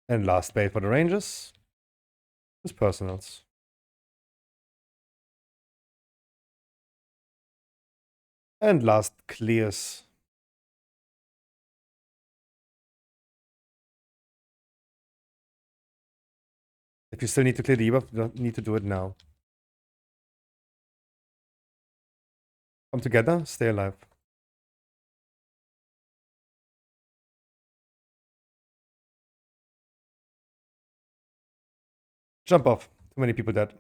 And last bait for the Rangers is personals. And last clears. If you still need to clear the debuff, you don't need to do it now. Come together, stay alive. Jump off. Too many people dead.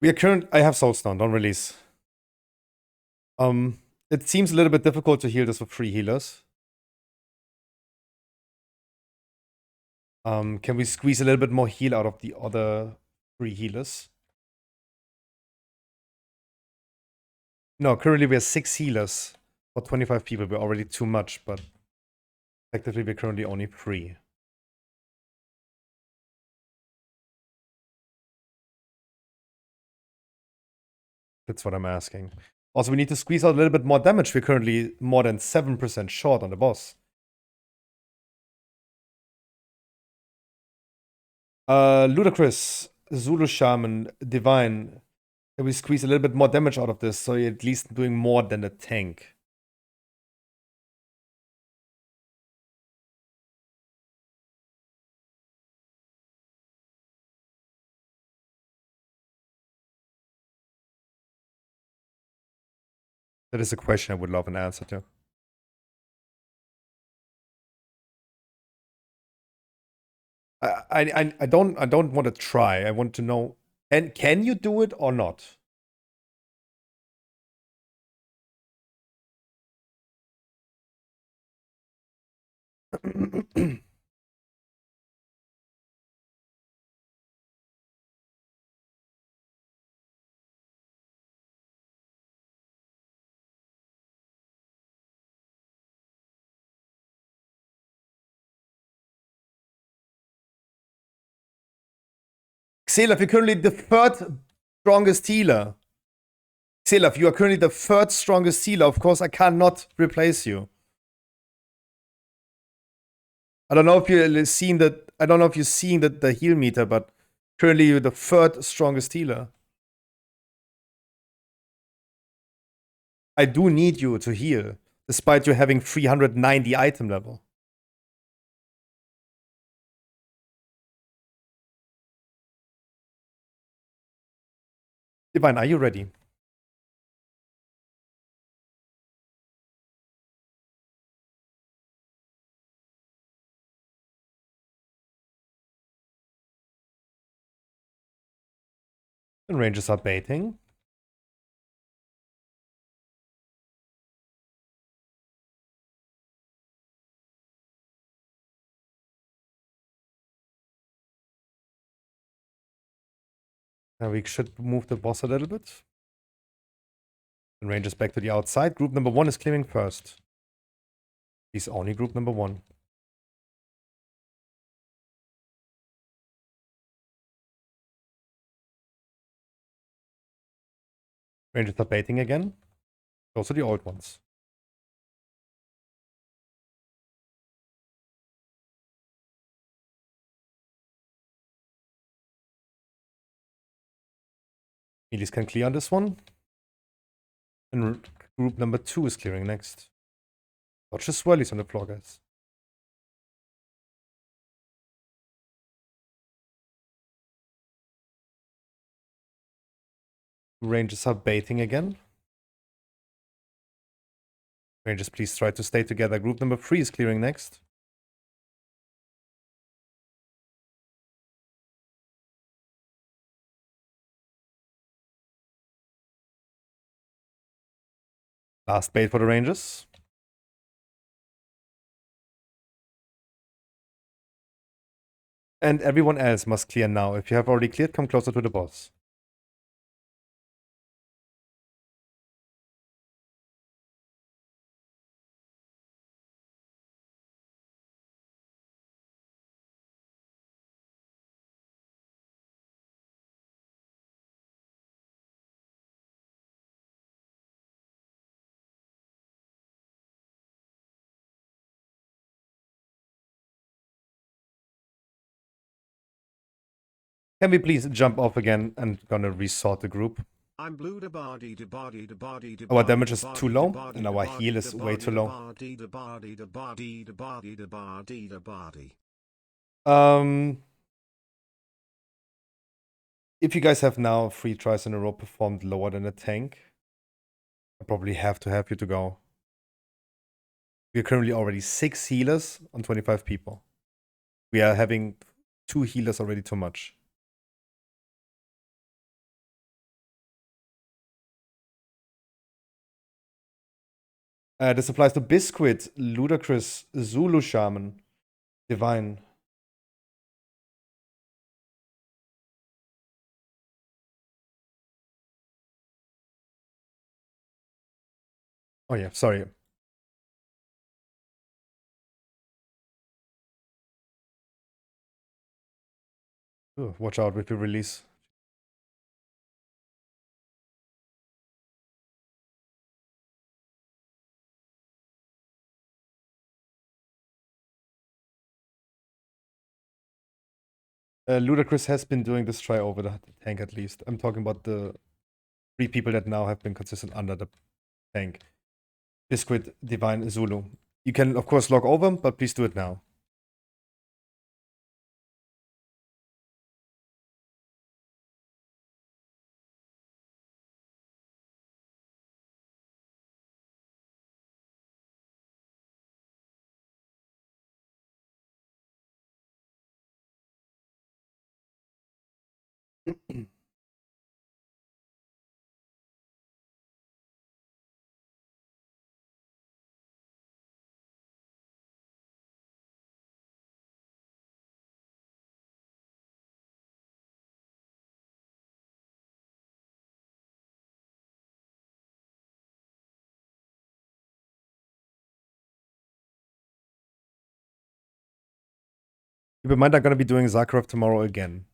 We are current. I have Soulstone. Don't release. It seems a little bit difficult to heal this with 3 healers. Can we squeeze a little bit more heal out of the other 3 healers? No, currently we have 6 healers for 25 people. We're already too much, but effectively we're currently only 3. That's what I'm asking. Also, we need to squeeze out a little bit more damage. We're currently more than 7% short on the boss. Ludicrous, Zulu Shaman, Divine. Can we squeeze a little bit more damage out of this so you're at least doing more than a tank? That is a question I would love an answer to. I don't want to try. I want to know, and can you do it or not? Xelaf, you're currently the 3rd strongest healer. Xelaf, you are currently the 3rd strongest healer. Of course, I cannot replace you. I don't know if you've seen that. I don't know if you've seen the heal meter, but currently you're the 3rd strongest healer. I do need you to heal, despite you having 390 item level. Divine, are you ready? And rangers are baiting. Now we should move the boss a little bit. And rangers back to the outside. Group number 1 is clearing first. He's only group number 1. Rangers are baiting again. Those are the old ones. Melees can clear on this one. And group number 2 is clearing next. Watch the swirlies on the floor, guys. Rangers are baiting again. Rangers, please try to stay together. Group number 3 is clearing next. Last bait for the Rangers. And everyone else must clear now. If you have already cleared, come closer to the boss. Can we please jump off again and gonna resort the group? I'm blue da body da body da body da. Our damage is too low, and our heal is way too low. If you guys have now 3 tries in a row performed lower than a tank, I probably have to you to go. We are currently already 6 healers on 25 people. We are having 2 healers already too much. This applies to Biscuit, Ludacris, Zulu Shaman, Divine. Oh yeah, sorry. Oh, watch out with the release. Ludacris has been doing this try over the tank at least. I'm talking about the 3 people that now have been consistent under the tank. Biscuit, Divine, Zulu. You can of course log over, but please do it now. Keep in mind I'm gonna be doing Zakharov tomorrow again.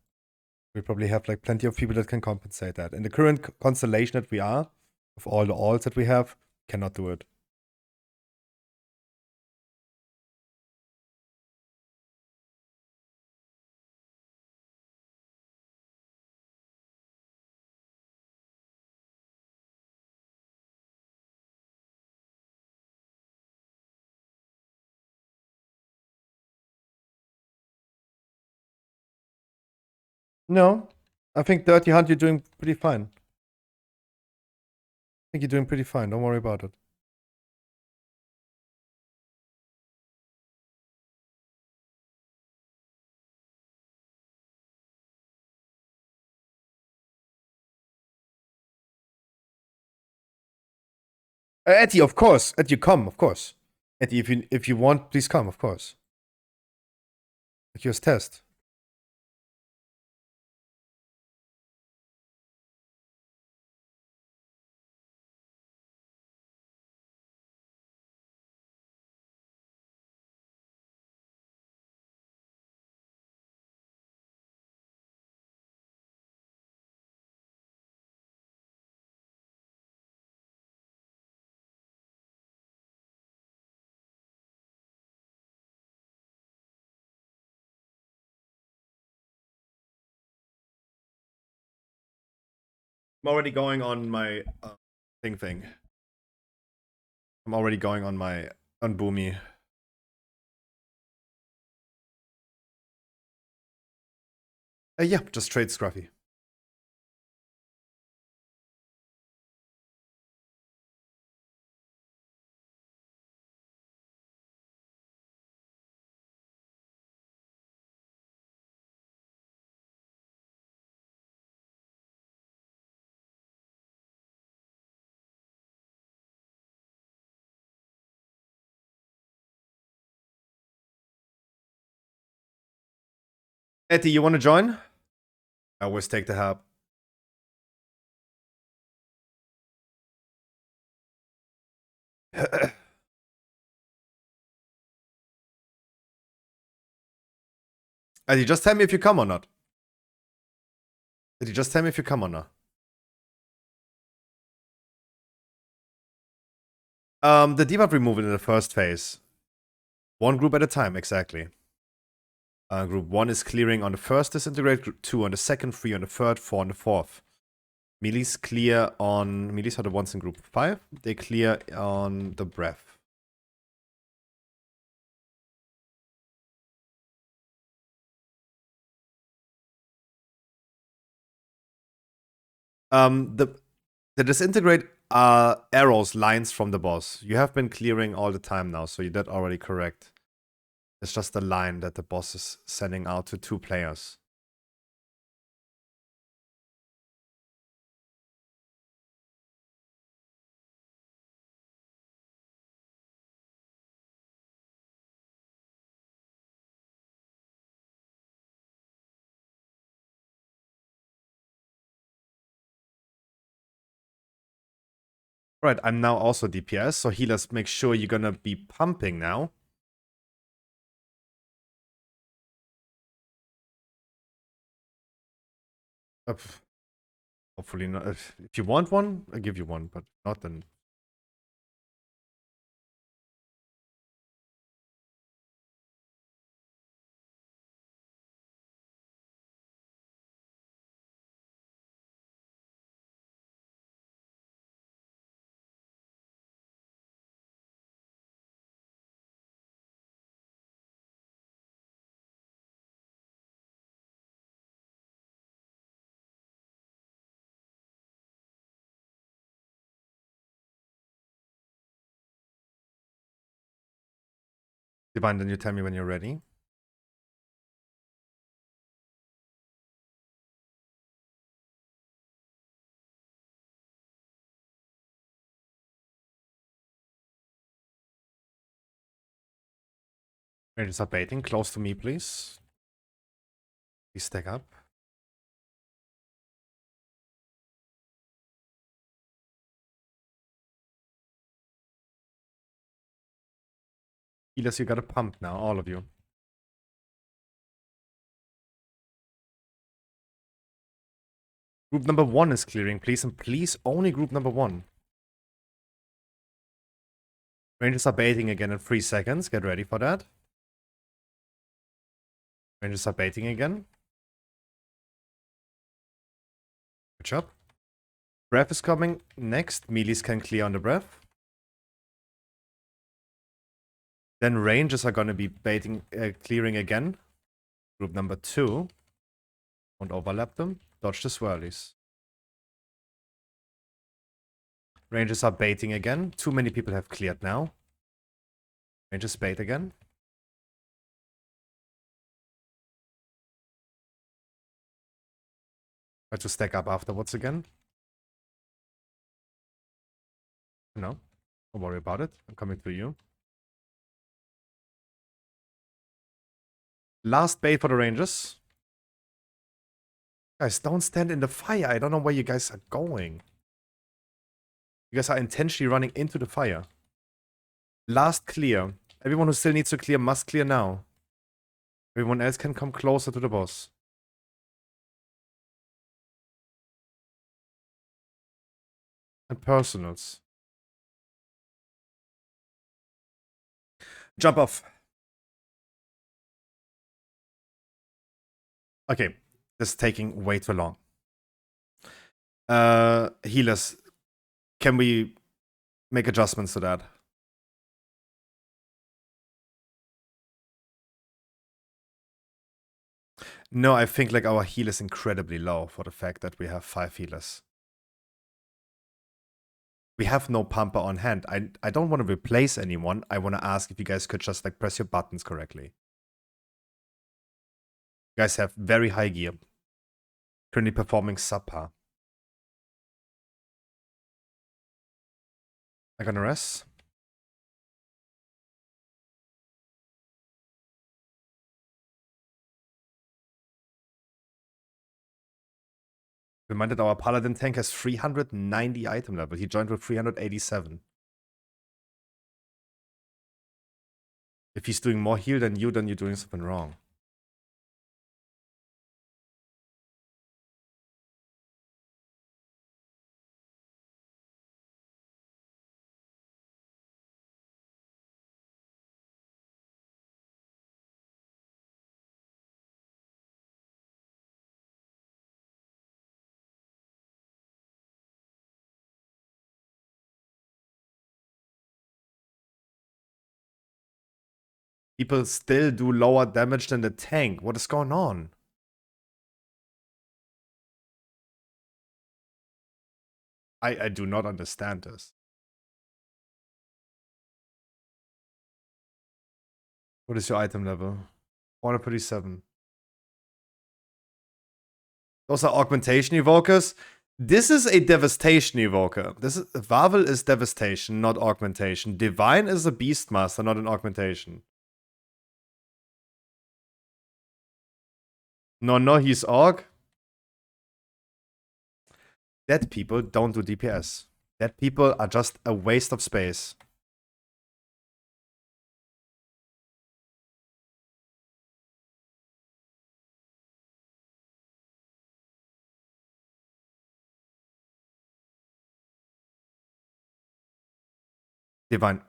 We probably have like plenty of people that can compensate that. In the current constellation that we are, of all the alts that we have, cannot do it. No, I think Dirty Hunt, you're doing pretty fine. I think you're doing pretty fine. Don't worry about it. Etty, of course. Etty, come, of course. Etty, if you want, please come, of course. Accused test. I'm already going on my thing. I'm already going on my on Boomy. Yeah, just trade Scruffy. Etty, you want to join? I always take the help. Etty, just tell me if you come or not. Etty, just tell me if you come or not. The debuff removal in the first phase. 1 group at a time, exactly. Group 1 is clearing on the first disintegrate, group 2 on the second, 3 on the third, 4 on the fourth. Melee's clear on... Melee's are the ones in group 5. They clear on the breath. The disintegrate are arrows, lines from the boss. You have been clearing all the time now, so you did already correct. It's just a line that the boss is sending out to 2 players. Right, I'm now also DPS, so healers, make sure you're gonna be pumping now. Hopefully not. If you want one, I'll give you one, but not then. Divine, then you tell me when you're ready. Rangers are baiting. Close to me, please. Please stack up. Healers, you gotta pump now, all of you. Group number 1 is clearing, please, and please only group number 1. Rangers are baiting again in 3 seconds. Get ready for that. Rangers are baiting again. Good job. Breath is coming next. Melees can clear on the breath. Then Rangers are gonna be baiting, clearing again. Group number 2. Don't overlap them. Dodge the swirlies. Rangers are baiting again. Too many people have cleared now. Rangers bait again. Try to stack up afterwards again. No, don't worry about it. I'm coming to you. Last bait for the Rangers. Guys, don't stand in the fire. I don't know where you guys are going. You guys are intentionally running into the fire. Last clear. Everyone who still needs to clear must clear now. Everyone else can come closer to the boss. And personals. Jump off. Okay, this is taking way too long. Healers, can we make adjustments to that? No, I think like our heal is incredibly low for the fact that we have 5 healers. We have no pumper on hand. I don't want to replace anyone. I want to ask if you guys could just like press your buttons correctly. You guys have very high gear. Currently performing subpar. I'm gonna rest. Reminded our paladin tank has 390 item level. He joined with 387. If he's doing more heal than you, then you're doing something wrong. People still do lower damage than the tank. What is going on? I do not understand this. What is your item level? 437. Those are augmentation evokers. This is a devastation evoker. Varvel is devastation, not augmentation. Divine is a beastmaster, not an augmentation. No, he's aug. Dead people don't do DPS. Dead people are just a waste of space. Divine,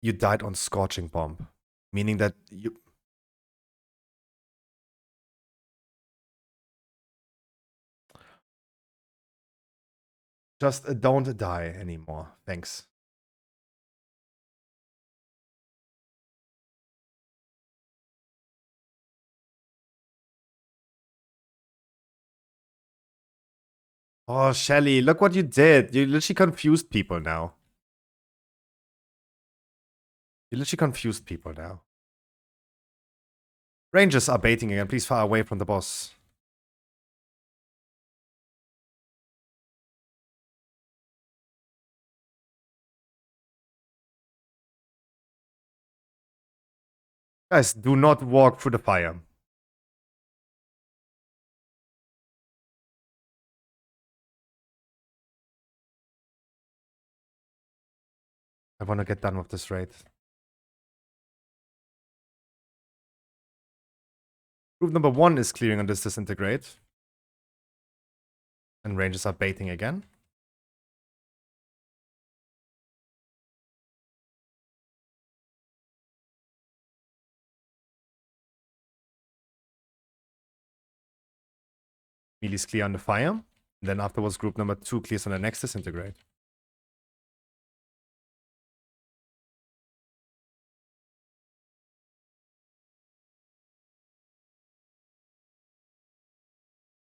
you died on Scorching Bomb, meaning that you... Just don't die anymore. Thanks. Oh, Shelly, look what you did. You literally confused people now. You literally confused people now. Rangers are baiting again. Please far away from the boss. Guys, do not walk through the fire. I want to get done with this raid. Group number 1 is clearing on this disintegrate. And Rangers are baiting again. Meelee's clear on the fire. And then afterwards, group number 2 clears on the next disintegrate.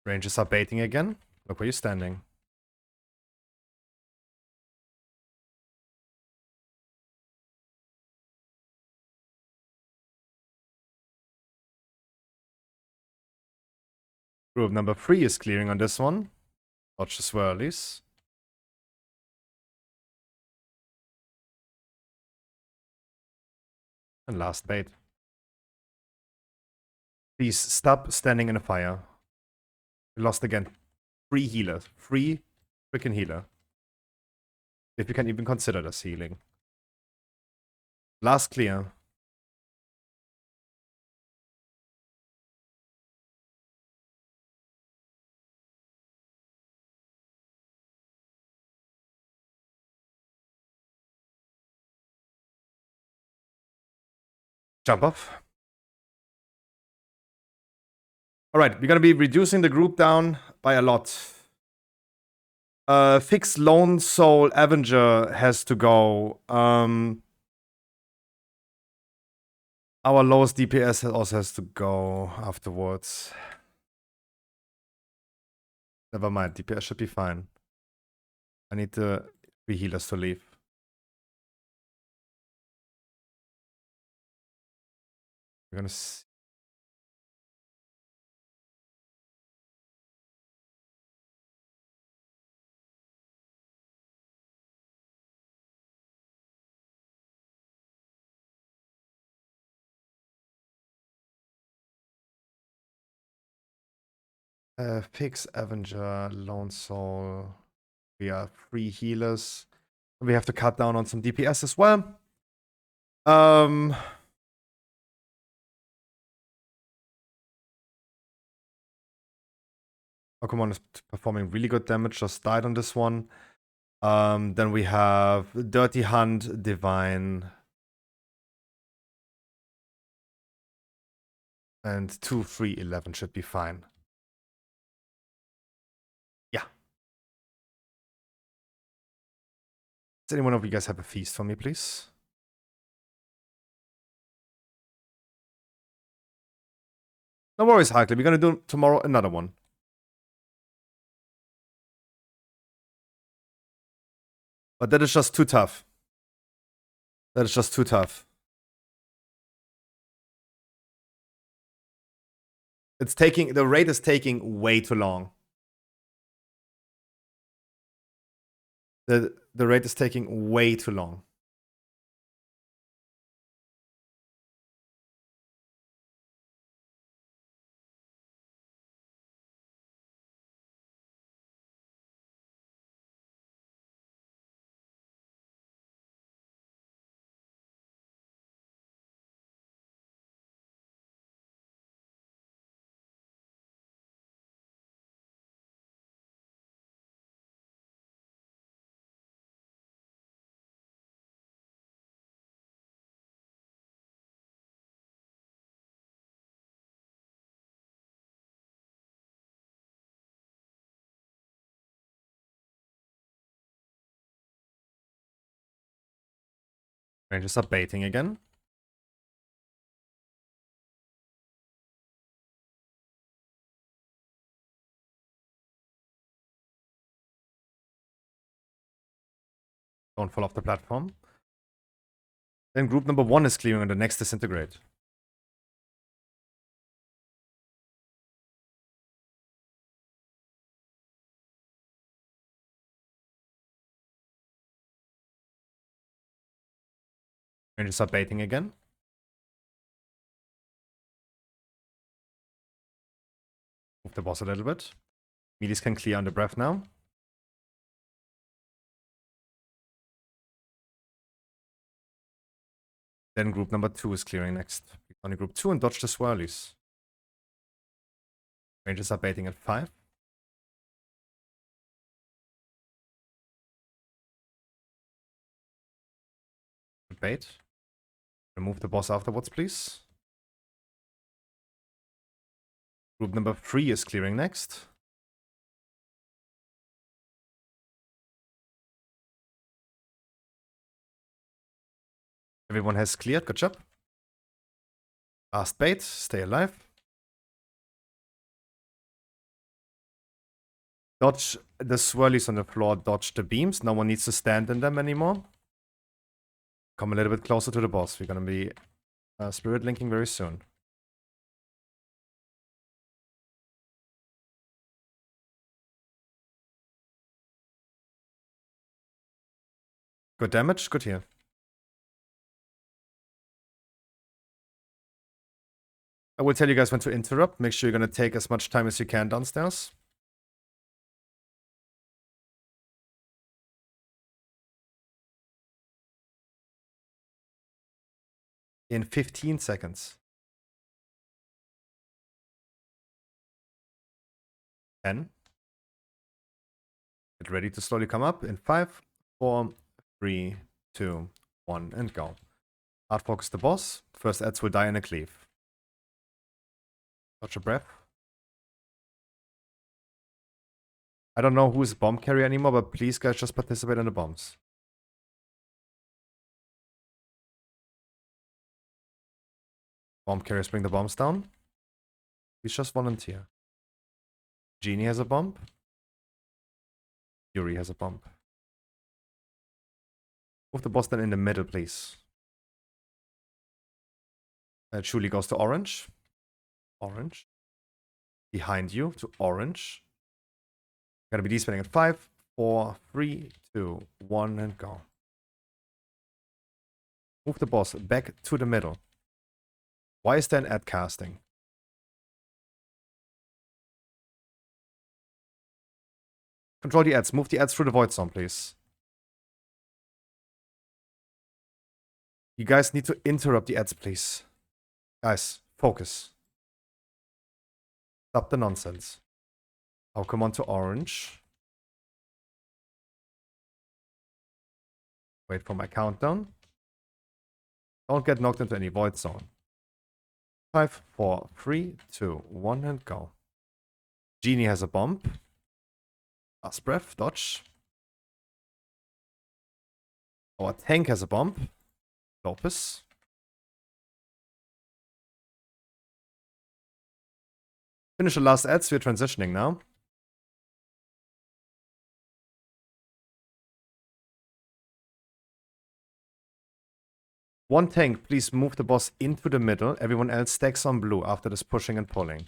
Rangers are baiting again. Look where you're standing. Group number 3 is clearing on this one. Watch the swirlies. And last bait. Please stop standing in the fire. We lost again. 3 healers. 3 freaking healer. If you can even consider this healing. Last clear. Jump off. Alright, we're gonna be reducing the group down by a lot. Fix Lone Soul Avenger has to go. Our lowest DPS also has to go afterwards. Never mind, DPS should be fine. I need the 3 healers to leave. We're gonna see. Fix Avenger, Lone Soul. We are 3 healers. We have to cut down on some DPS as well. Oh, Pokemon is performing really good damage. Just died on this one. Then we have Dirty Hunt, Divine. And 2, 3, 11 should be fine. Yeah. Does anyone of you guys have a feast for me, please? No worries, Harkley. We're gonna do tomorrow another one. But that is just too tough. That is just too tough. The raid is taking way too long. The raid is taking way too long. Rangers are baiting again. Don't fall off the platform. Then group number 1 is clearing and the next disintegrate. Rangers are baiting again. Move the boss a little bit. Melees can clear under breath now. Then group number 2 is clearing next. Only group 2 and dodge the swirlies. Rangers are baiting at 5. Bait. Remove the boss afterwards, please. Group number 3 is clearing next. Everyone has cleared. Good job. Last bait. Stay alive. Dodge the swirlies on the floor. Dodge the beams. No one needs to stand in them anymore. Come a little bit closer to the boss. We're going to be spirit linking very soon. Good damage. Good here. I will tell you guys when to interrupt. Make sure you're going to take as much time as you can downstairs. In 15 seconds. 10. Get ready to slowly come up in 5, 4, 3, 2, 1, and go. Hard focus the boss. First ads will die in a cleave. Touch a breath. I don't know who's bomb carrier anymore, but please guys just participate in the bombs. Bomb carriers bring the bombs down. Please just volunteer. Genie has a bomb. Yuri has a bomb. Move the boss then in the middle, please. Chuli goes to orange. Orange. Behind you to orange. Gonna be despending at 5, 4, 3, 2, 1, and go. Move the boss back to the middle. Why is there an ad casting? Control the ads. Move the ads through the void zone, please. You guys need to interrupt the ads, please. Guys, focus. Stop the nonsense. I'll come on to orange. Wait for my countdown. Don't get knocked into any void zone. 5, 4, 3, 2, 1, and go. Genie has a bomb. Last breath, dodge. Our tank has a bomb. Lopez. Finish the last ads. We're transitioning now. One tank, please move the boss into the middle. Everyone else stacks on blue after this pushing and pulling.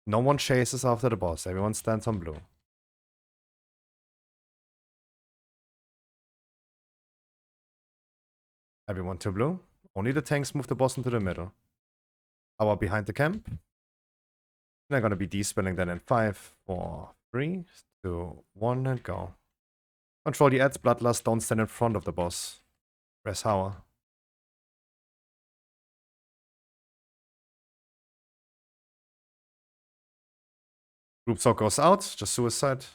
No one chases after the boss. Everyone stands on blue. Everyone to blue. Only the tanks move the boss into the middle. Power behind the camp. They're gonna be de-spelling then in 5, 4, 3, 2, 1, and go. Control the ads, Bloodlust, don't stand in front of the boss. Press Hour. Group sock goes out, just suicide.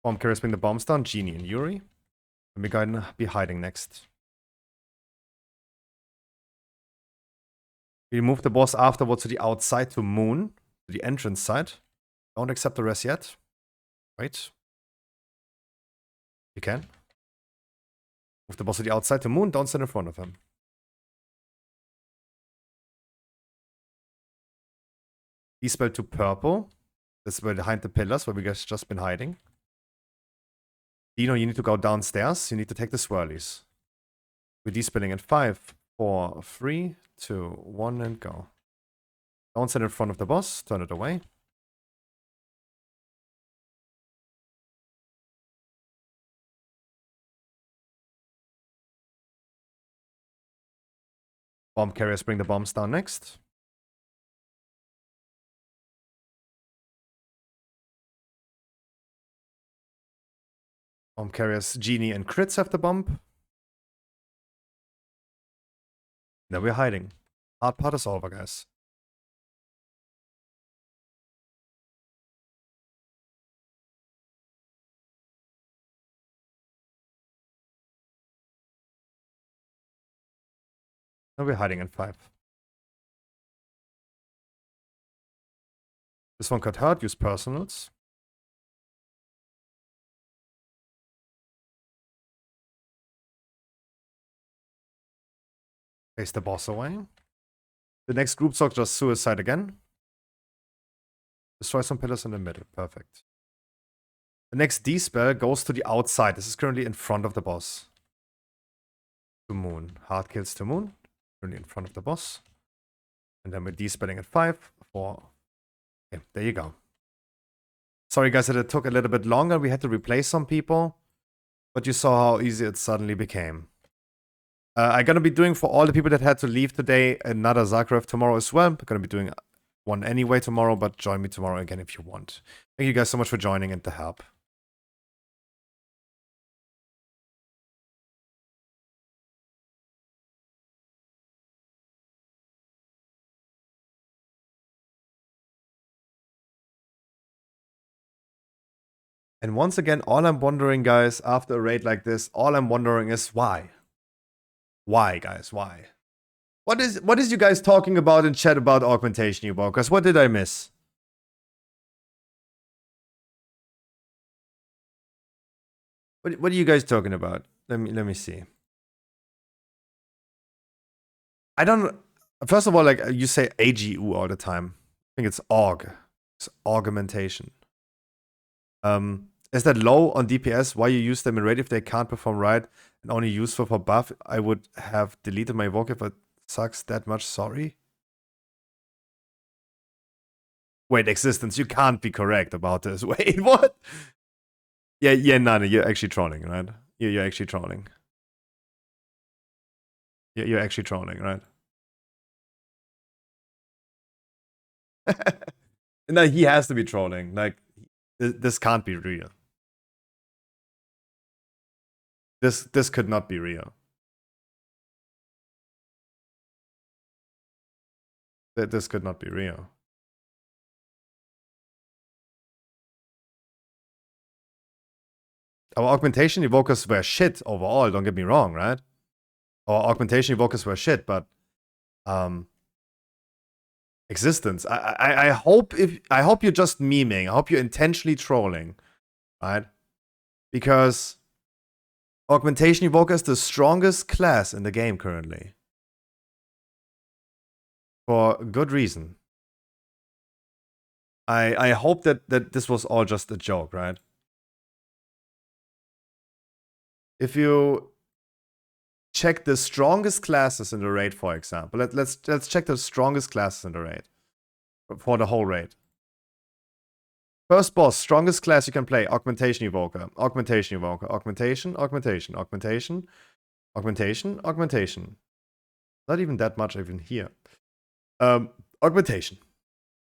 Bomb carriers bring the bombs down, Genie and Yuri. And we're gonna be hiding next. We move the boss afterwards to the outside to Moon, to the entrance side. Don't accept the rest yet. Wait. You can. Move the boss to the outside to Moon, don't stand in front of him. Dispel to purple. This is behind the pillars where we guys just been hiding. Dino, you need to go downstairs. You need to take the swirlies. We're despelling in 5, 4, 3, 2, 1, and go. Don't stand in front of the boss. Turn it away. Bomb carriers bring the bombs down next. Bomb carriers, Genie and crits have the bomb. Now we're hiding. Hard part is over, guys. Now we're hiding in 5. This one got hurt, use personals. Face the boss away. The next group sock just suicide again. Destroy some pillars in the middle. Perfect. The next D-spell goes to the outside. This is currently in front of the boss. To Moon. Hard kills to Moon. Currently in front of the boss. And then we're D-spelling at 5, 4. Okay, there you go. Sorry guys that it took a little bit longer. We had to replace some people. But you saw how easy it suddenly became. I'm going to be doing for all the people that had to leave today another Zagreb tomorrow as well. I'm going to be doing one anyway tomorrow, but join me tomorrow again if you want. Thank you guys so much for joining and the help. And once again, all I'm wondering, guys, after a raid like this, all I'm wondering is why? Why, guys? Why? What is you guys talking about in chat about augmentation, you bokers? What did I miss? What are you guys talking about? Let me see. I don't. First of all, like you say AGU all the time. I think it's aug. It's augmentation. Is that low on DPS? Why you use them in raid if they can't perform right and only useful for buff? I would have deleted my evoke if it sucks that much. Sorry. Wait, existence. You can't be correct about this. Wait, what? Yeah, Nana, you're actually trolling, right? You're actually trolling. You're actually trolling, right? No, he has to be trolling. Like, this can't be real. This could not be real. This could not be real. Our augmentation evokers were shit overall, don't get me wrong, right? Our augmentation evokers were shit, but existence. I hope you're just memeing. I hope you're intentionally trolling, right? Because Augmentation Evoker is the strongest class in the game currently. For good reason. I hope that this was all just a joke, right? If you check the strongest classes in the raid, for example, let's check the strongest classes in the raid for the whole raid. First boss, strongest class you can play, Augmentation Evoker, Augmentation Evoker, Augmentation, Augmentation, Augmentation, Augmentation, Augmentation. Not even that much even here. Augmentation.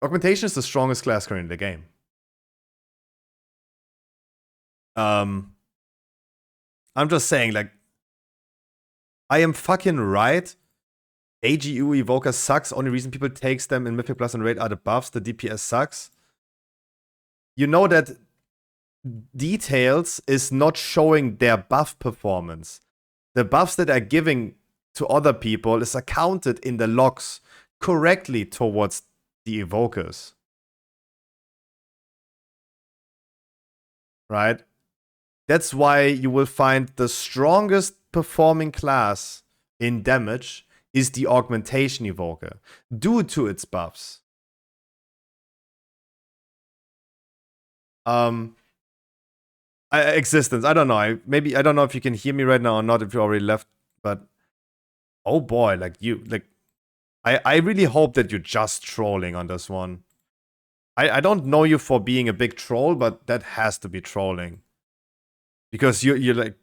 Augmentation is the strongest class currently in the game. I'm just saying, like, I am fucking right. AGU Evoker sucks. Only reason people takes them in Mythic Plus and Raid are the buffs. The DPS sucks. You know that Details is not showing their buff performance. The buffs that are giving to other people is accounted in the logs correctly towards the Evokers. Right? That's why you will find the strongest performing class in damage is the Augmentation Evoker, due to its buffs. Existence, I don't know. I don't know if you can hear me right now or not, if you already left, but oh boy, like I really hope that you're just trolling on this one. I don't know you for being a big troll, but that has to be trolling. Because you're like,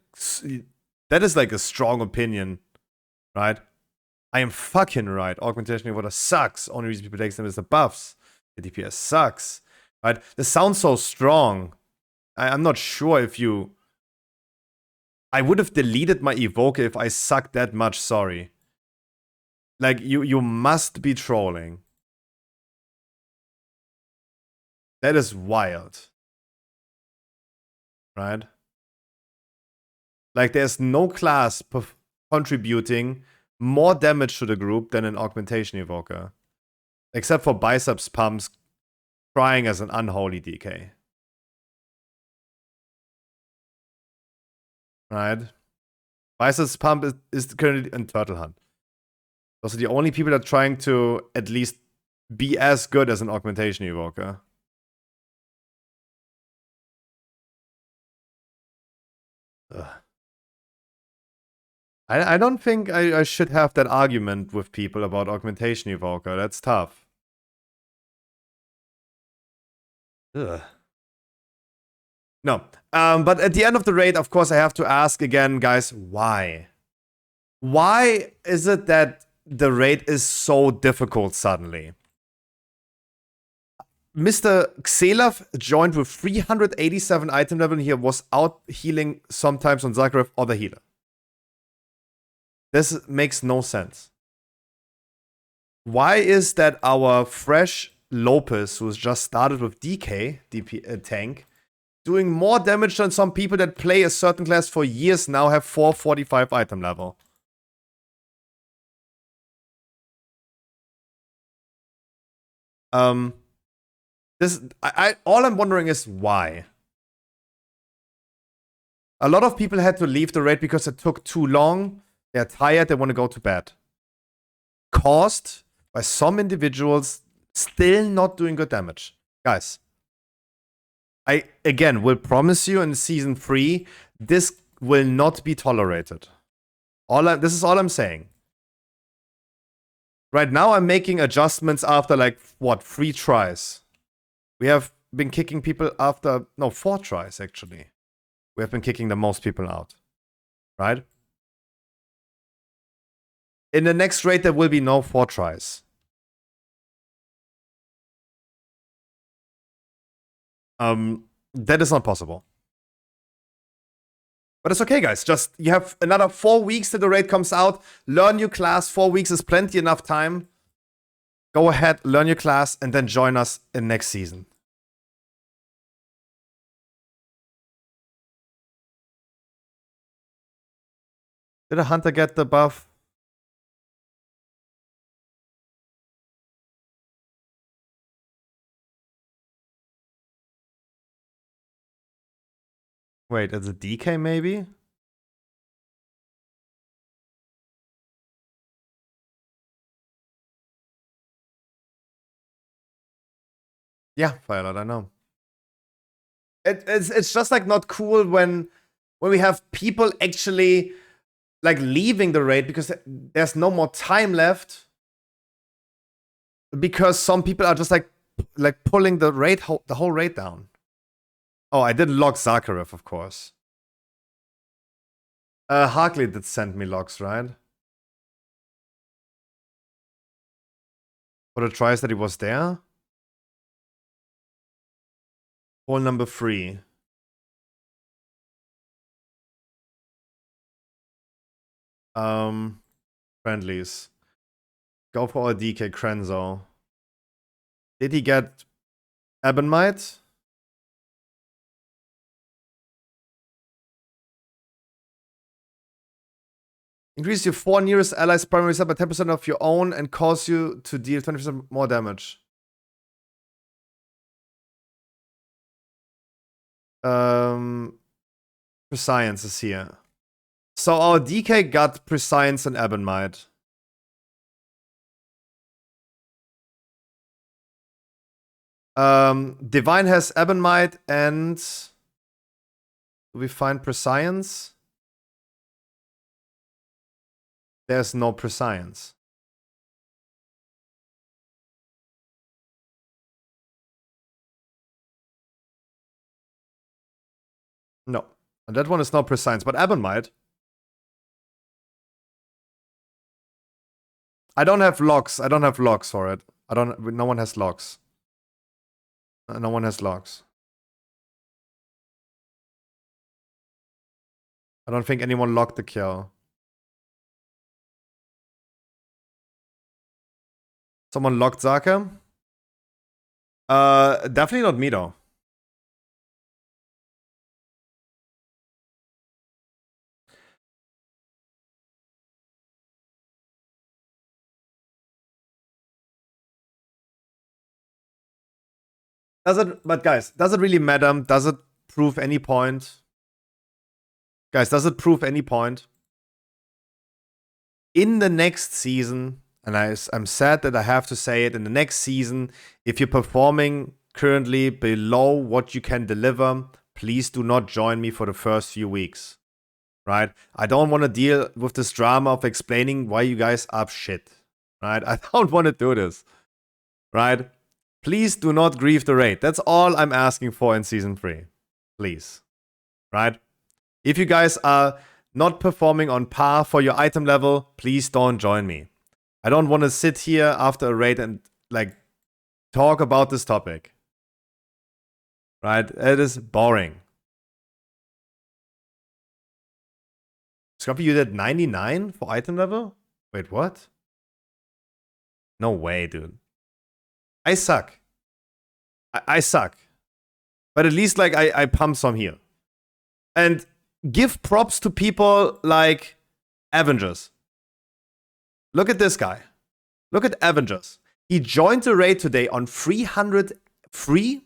that is like a strong opinion, right? I am fucking right. Augmentation Evoker sucks. Only reason people take them is the buffs. The DPS sucks, right? This sounds so strong. I'm not sure if you... I would have deleted my Evoker if I sucked that much, sorry. Like, you must be trolling. That is wild. Right? Like, there's no class contributing more damage to the group than an Augmentation Evoker. Except for Biceps Pumps trying as an unholy DK. Right? Biceps Pump is currently in Turtle Hunt. Those are the only people that are trying to at least be as good as an Augmentation Evoker. Ugh. I don't think I should have that argument with people about Augmentation Evoker. That's tough. Ugh. No. But at the end of the raid, of course, I have to ask again, guys, why? Why is it that the raid is so difficult suddenly? Mr. Xelav joined with 387 item level and he was out healing sometimes on Zagreb or the healer. This makes no sense. Why is that our fresh Lopez, who's just started with DK, tank, doing more damage than some people that play a certain class for years now have 445 item level? All I'm wondering is why. A lot of people had to leave the raid because it took too long. They're tired, they want to go to bed. Caused by some individuals still not doing good damage. Guys, I, again, will promise you in Season 3, this will not be tolerated. This is all I'm saying. Right now, I'm making adjustments after, like, what, 3 tries. We have been kicking people after, no, 4 tries, actually. We have been kicking the most people out. Right? In the next raid, there will be no 4 tries. That is not possible. But it's okay, guys. Just, you have another 4 weeks till the raid comes out. Learn your class. 4 weeks is plenty enough time. Go ahead, learn your class, and then join us in next season. Did a hunter get the buff? Wait, it's a DK maybe? Yeah, Firelight, I know. It's just like not cool when we have people actually like leaving the raid because there's no more time left. Because some people are just like pulling the raid the whole raid down. Oh, I didn't log Zakharov, of course. Harkley did send me logs, right? For the tries that he was there. Hole number 3. Friendlies. Go for a DK Krenzo. Did he get Ebonmite? Increase your 4 nearest allies' primary sub by 10% of your own and cause you to deal 20% more damage. Prescience is here. So our DK got Prescience and Ebonmite. Divine has Ebonmite and do we find Prescience? There's no Prescience. No. And that one is not Prescience, but Ebonmite. I don't have logs. I don't have logs for it. No one has logs. No one has logs. I don't think anyone logged the kill. Someone logged Zaka? Definitely not me though. But guys, does it really matter? Does it prove any point? Guys, does it prove any point? In the next season, and I'm sad that I have to say it, in the next season, if you're performing currently below what you can deliver, please do not join me for the first few weeks. Right? I don't want to deal with this drama of explaining why you guys are shit. Right? I don't want to do this. Right? Please do not grieve the raid. That's all I'm asking for in Season 3. Please. Right? If you guys are not performing on par for your item level, please don't join me. I don't want to sit here after a raid and like talk about this topic. Right? It is boring. Scrumpy, you did 99 for item level? Wait, what? No way, dude. I suck. I suck. But at least like I pump some here. And give props to people like Avengers. Look at this guy. Look at Avengers. He joined the raid today on 300 free.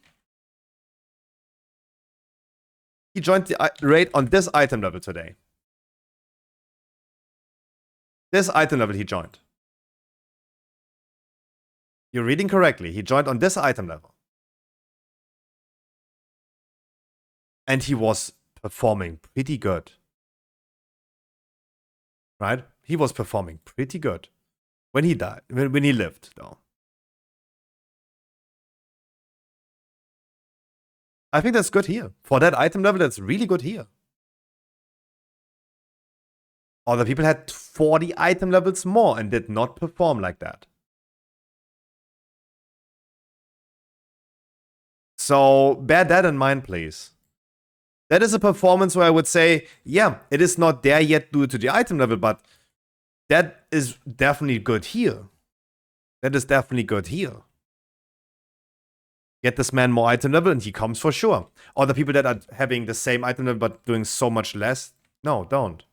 He joined the raid on this item level today. This item level he joined. You're reading correctly. He joined on this item level. And he was performing pretty good. Right? He was performing pretty good. When he died. When he lived, though. I think that's good here. For that item level, that's really good here. Other people had 40 item levels more and did not perform like that. So bear that in mind, please. That is a performance where I would say, yeah, it is not there yet due to the item level, but that is definitely good here. That is definitely good here. Get this man more item level and he comes for sure. Or the people that are having the same item level but doing so much less, no, don't.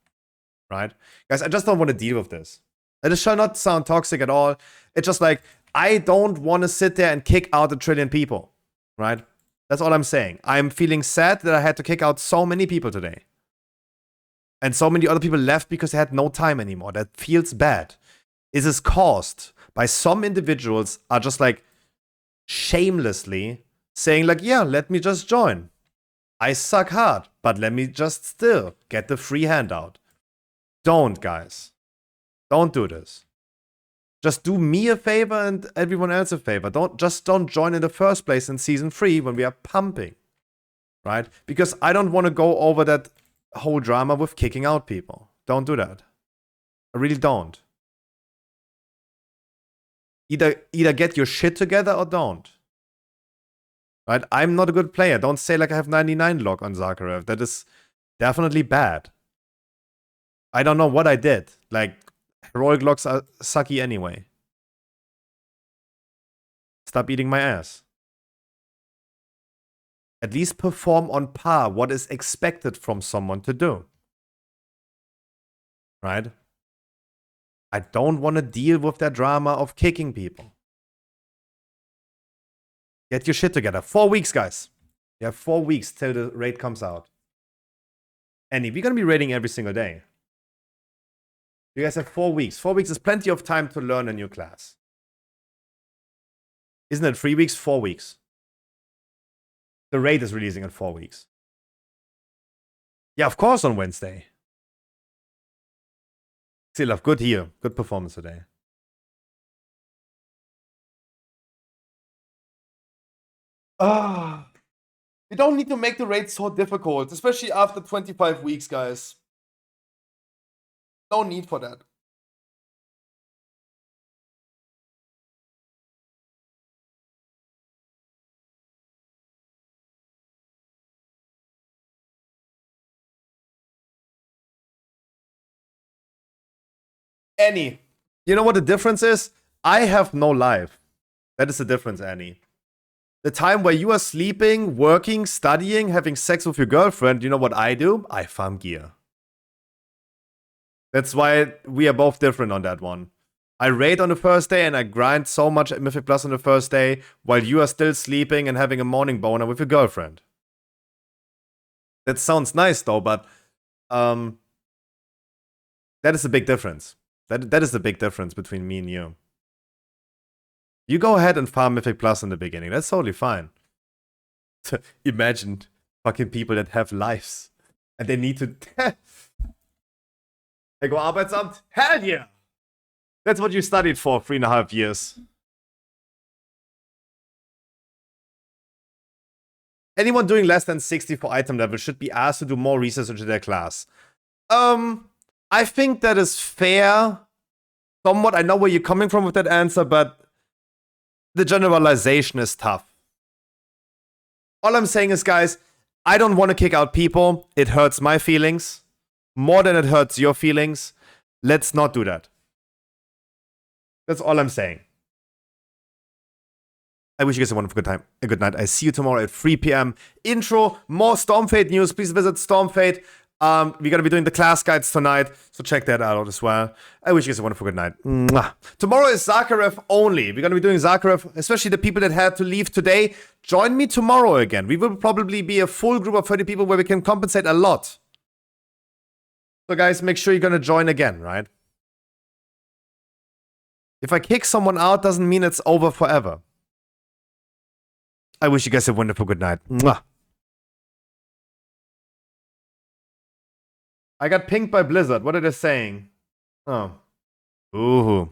Right? Guys, I just don't want to deal with this. It shall not sound toxic at all. It's just like, I don't want to sit there and kick out 1 trillion people. Right? That's all I'm saying. I'm feeling sad that I had to kick out so many people today. And so many other people left because they had no time anymore. That feels bad. It is caused by some individuals are just like shamelessly saying like, yeah, let me just join. I suck hard, but let me just still get the free handout. Don't, guys. Don't do this. Just do me a favor and everyone else a favor. Don't join in the first place in season 3 when we are pumping. Right? Because I don't want to go over that whole drama with kicking out people. Don't do that. I really don't. Either get your shit together or don't. Right? I'm not a good player. Don't say like I have 99 log on Zakharev. That is definitely bad. I don't know what I did. Like, heroic logs are sucky anyway. Stop eating my ass. At least perform on par what is expected from someone to do. Right? I don't want to deal with that drama of kicking people. Get your shit together. 4 weeks, guys. You have 4 weeks till the raid comes out. And we're going to be raiding every single day. You guys have 4 weeks. 4 weeks is plenty of time to learn a new class. Isn't it 3 weeks? 4 weeks. The raid is releasing in 4 weeks. Yeah, of course on Wednesday. Still, good here. Good performance today. You don't need to make the raid so difficult, especially after 25 weeks, guys. No need for that. Annie, you know what the difference is? I have no life. That is the difference, Annie. The time where you are sleeping, working, studying, having sex with your girlfriend, you know what I do? I farm gear. That's why we are both different on that one. I raid on the first day and I grind so much at Mythic Plus on the first day while you are still sleeping and having a morning boner with your girlfriend. That sounds nice though, but that is a big difference. That is the big difference between me and you. You go ahead and farm Mythic Plus in the beginning. That's totally fine. Imagine fucking people that have lives and they need to. They go Arbeitsamt? Hell yeah! That's what you studied for 3.5 years. Anyone doing less than 60 for item level should be asked to do more research into their class. I think that is fair. Somewhat, I know where you're coming from with that answer, but the generalization is tough. All I'm saying is, guys, I don't want to kick out people. It hurts my feelings more than it hurts your feelings. Let's not do that. That's all I'm saying. I wish you guys a wonderful good time, a good night. I see you tomorrow at 3 p.m. Intro, more Stormfade news. Please visit Stormfade. We're going to be doing the class guides tonight, so check that out as well. I wish you guys a wonderful good night. Mwah. Tomorrow is Zakharev only. We're going to be doing Zakharev, especially the people that had to leave today. Join me tomorrow again. We will probably be a full group of 30 people where we can compensate a lot. So guys, make sure you're going to join again, right? If I kick someone out, doesn't mean it's over forever. I wish you guys a wonderful good night. Mwah. I got pinged by Blizzard. What are they saying? Oh. Ooh.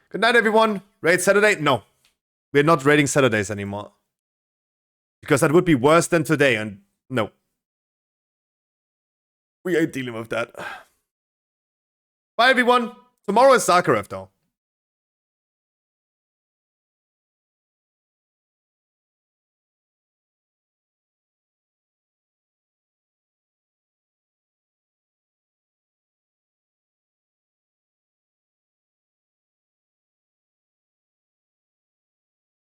Good night, everyone. Raid Saturday? No. We're not raiding Saturdays anymore. Because that would be worse than today, and no. We ain't dealing with that. Bye, everyone. Tomorrow is Zakharev, though.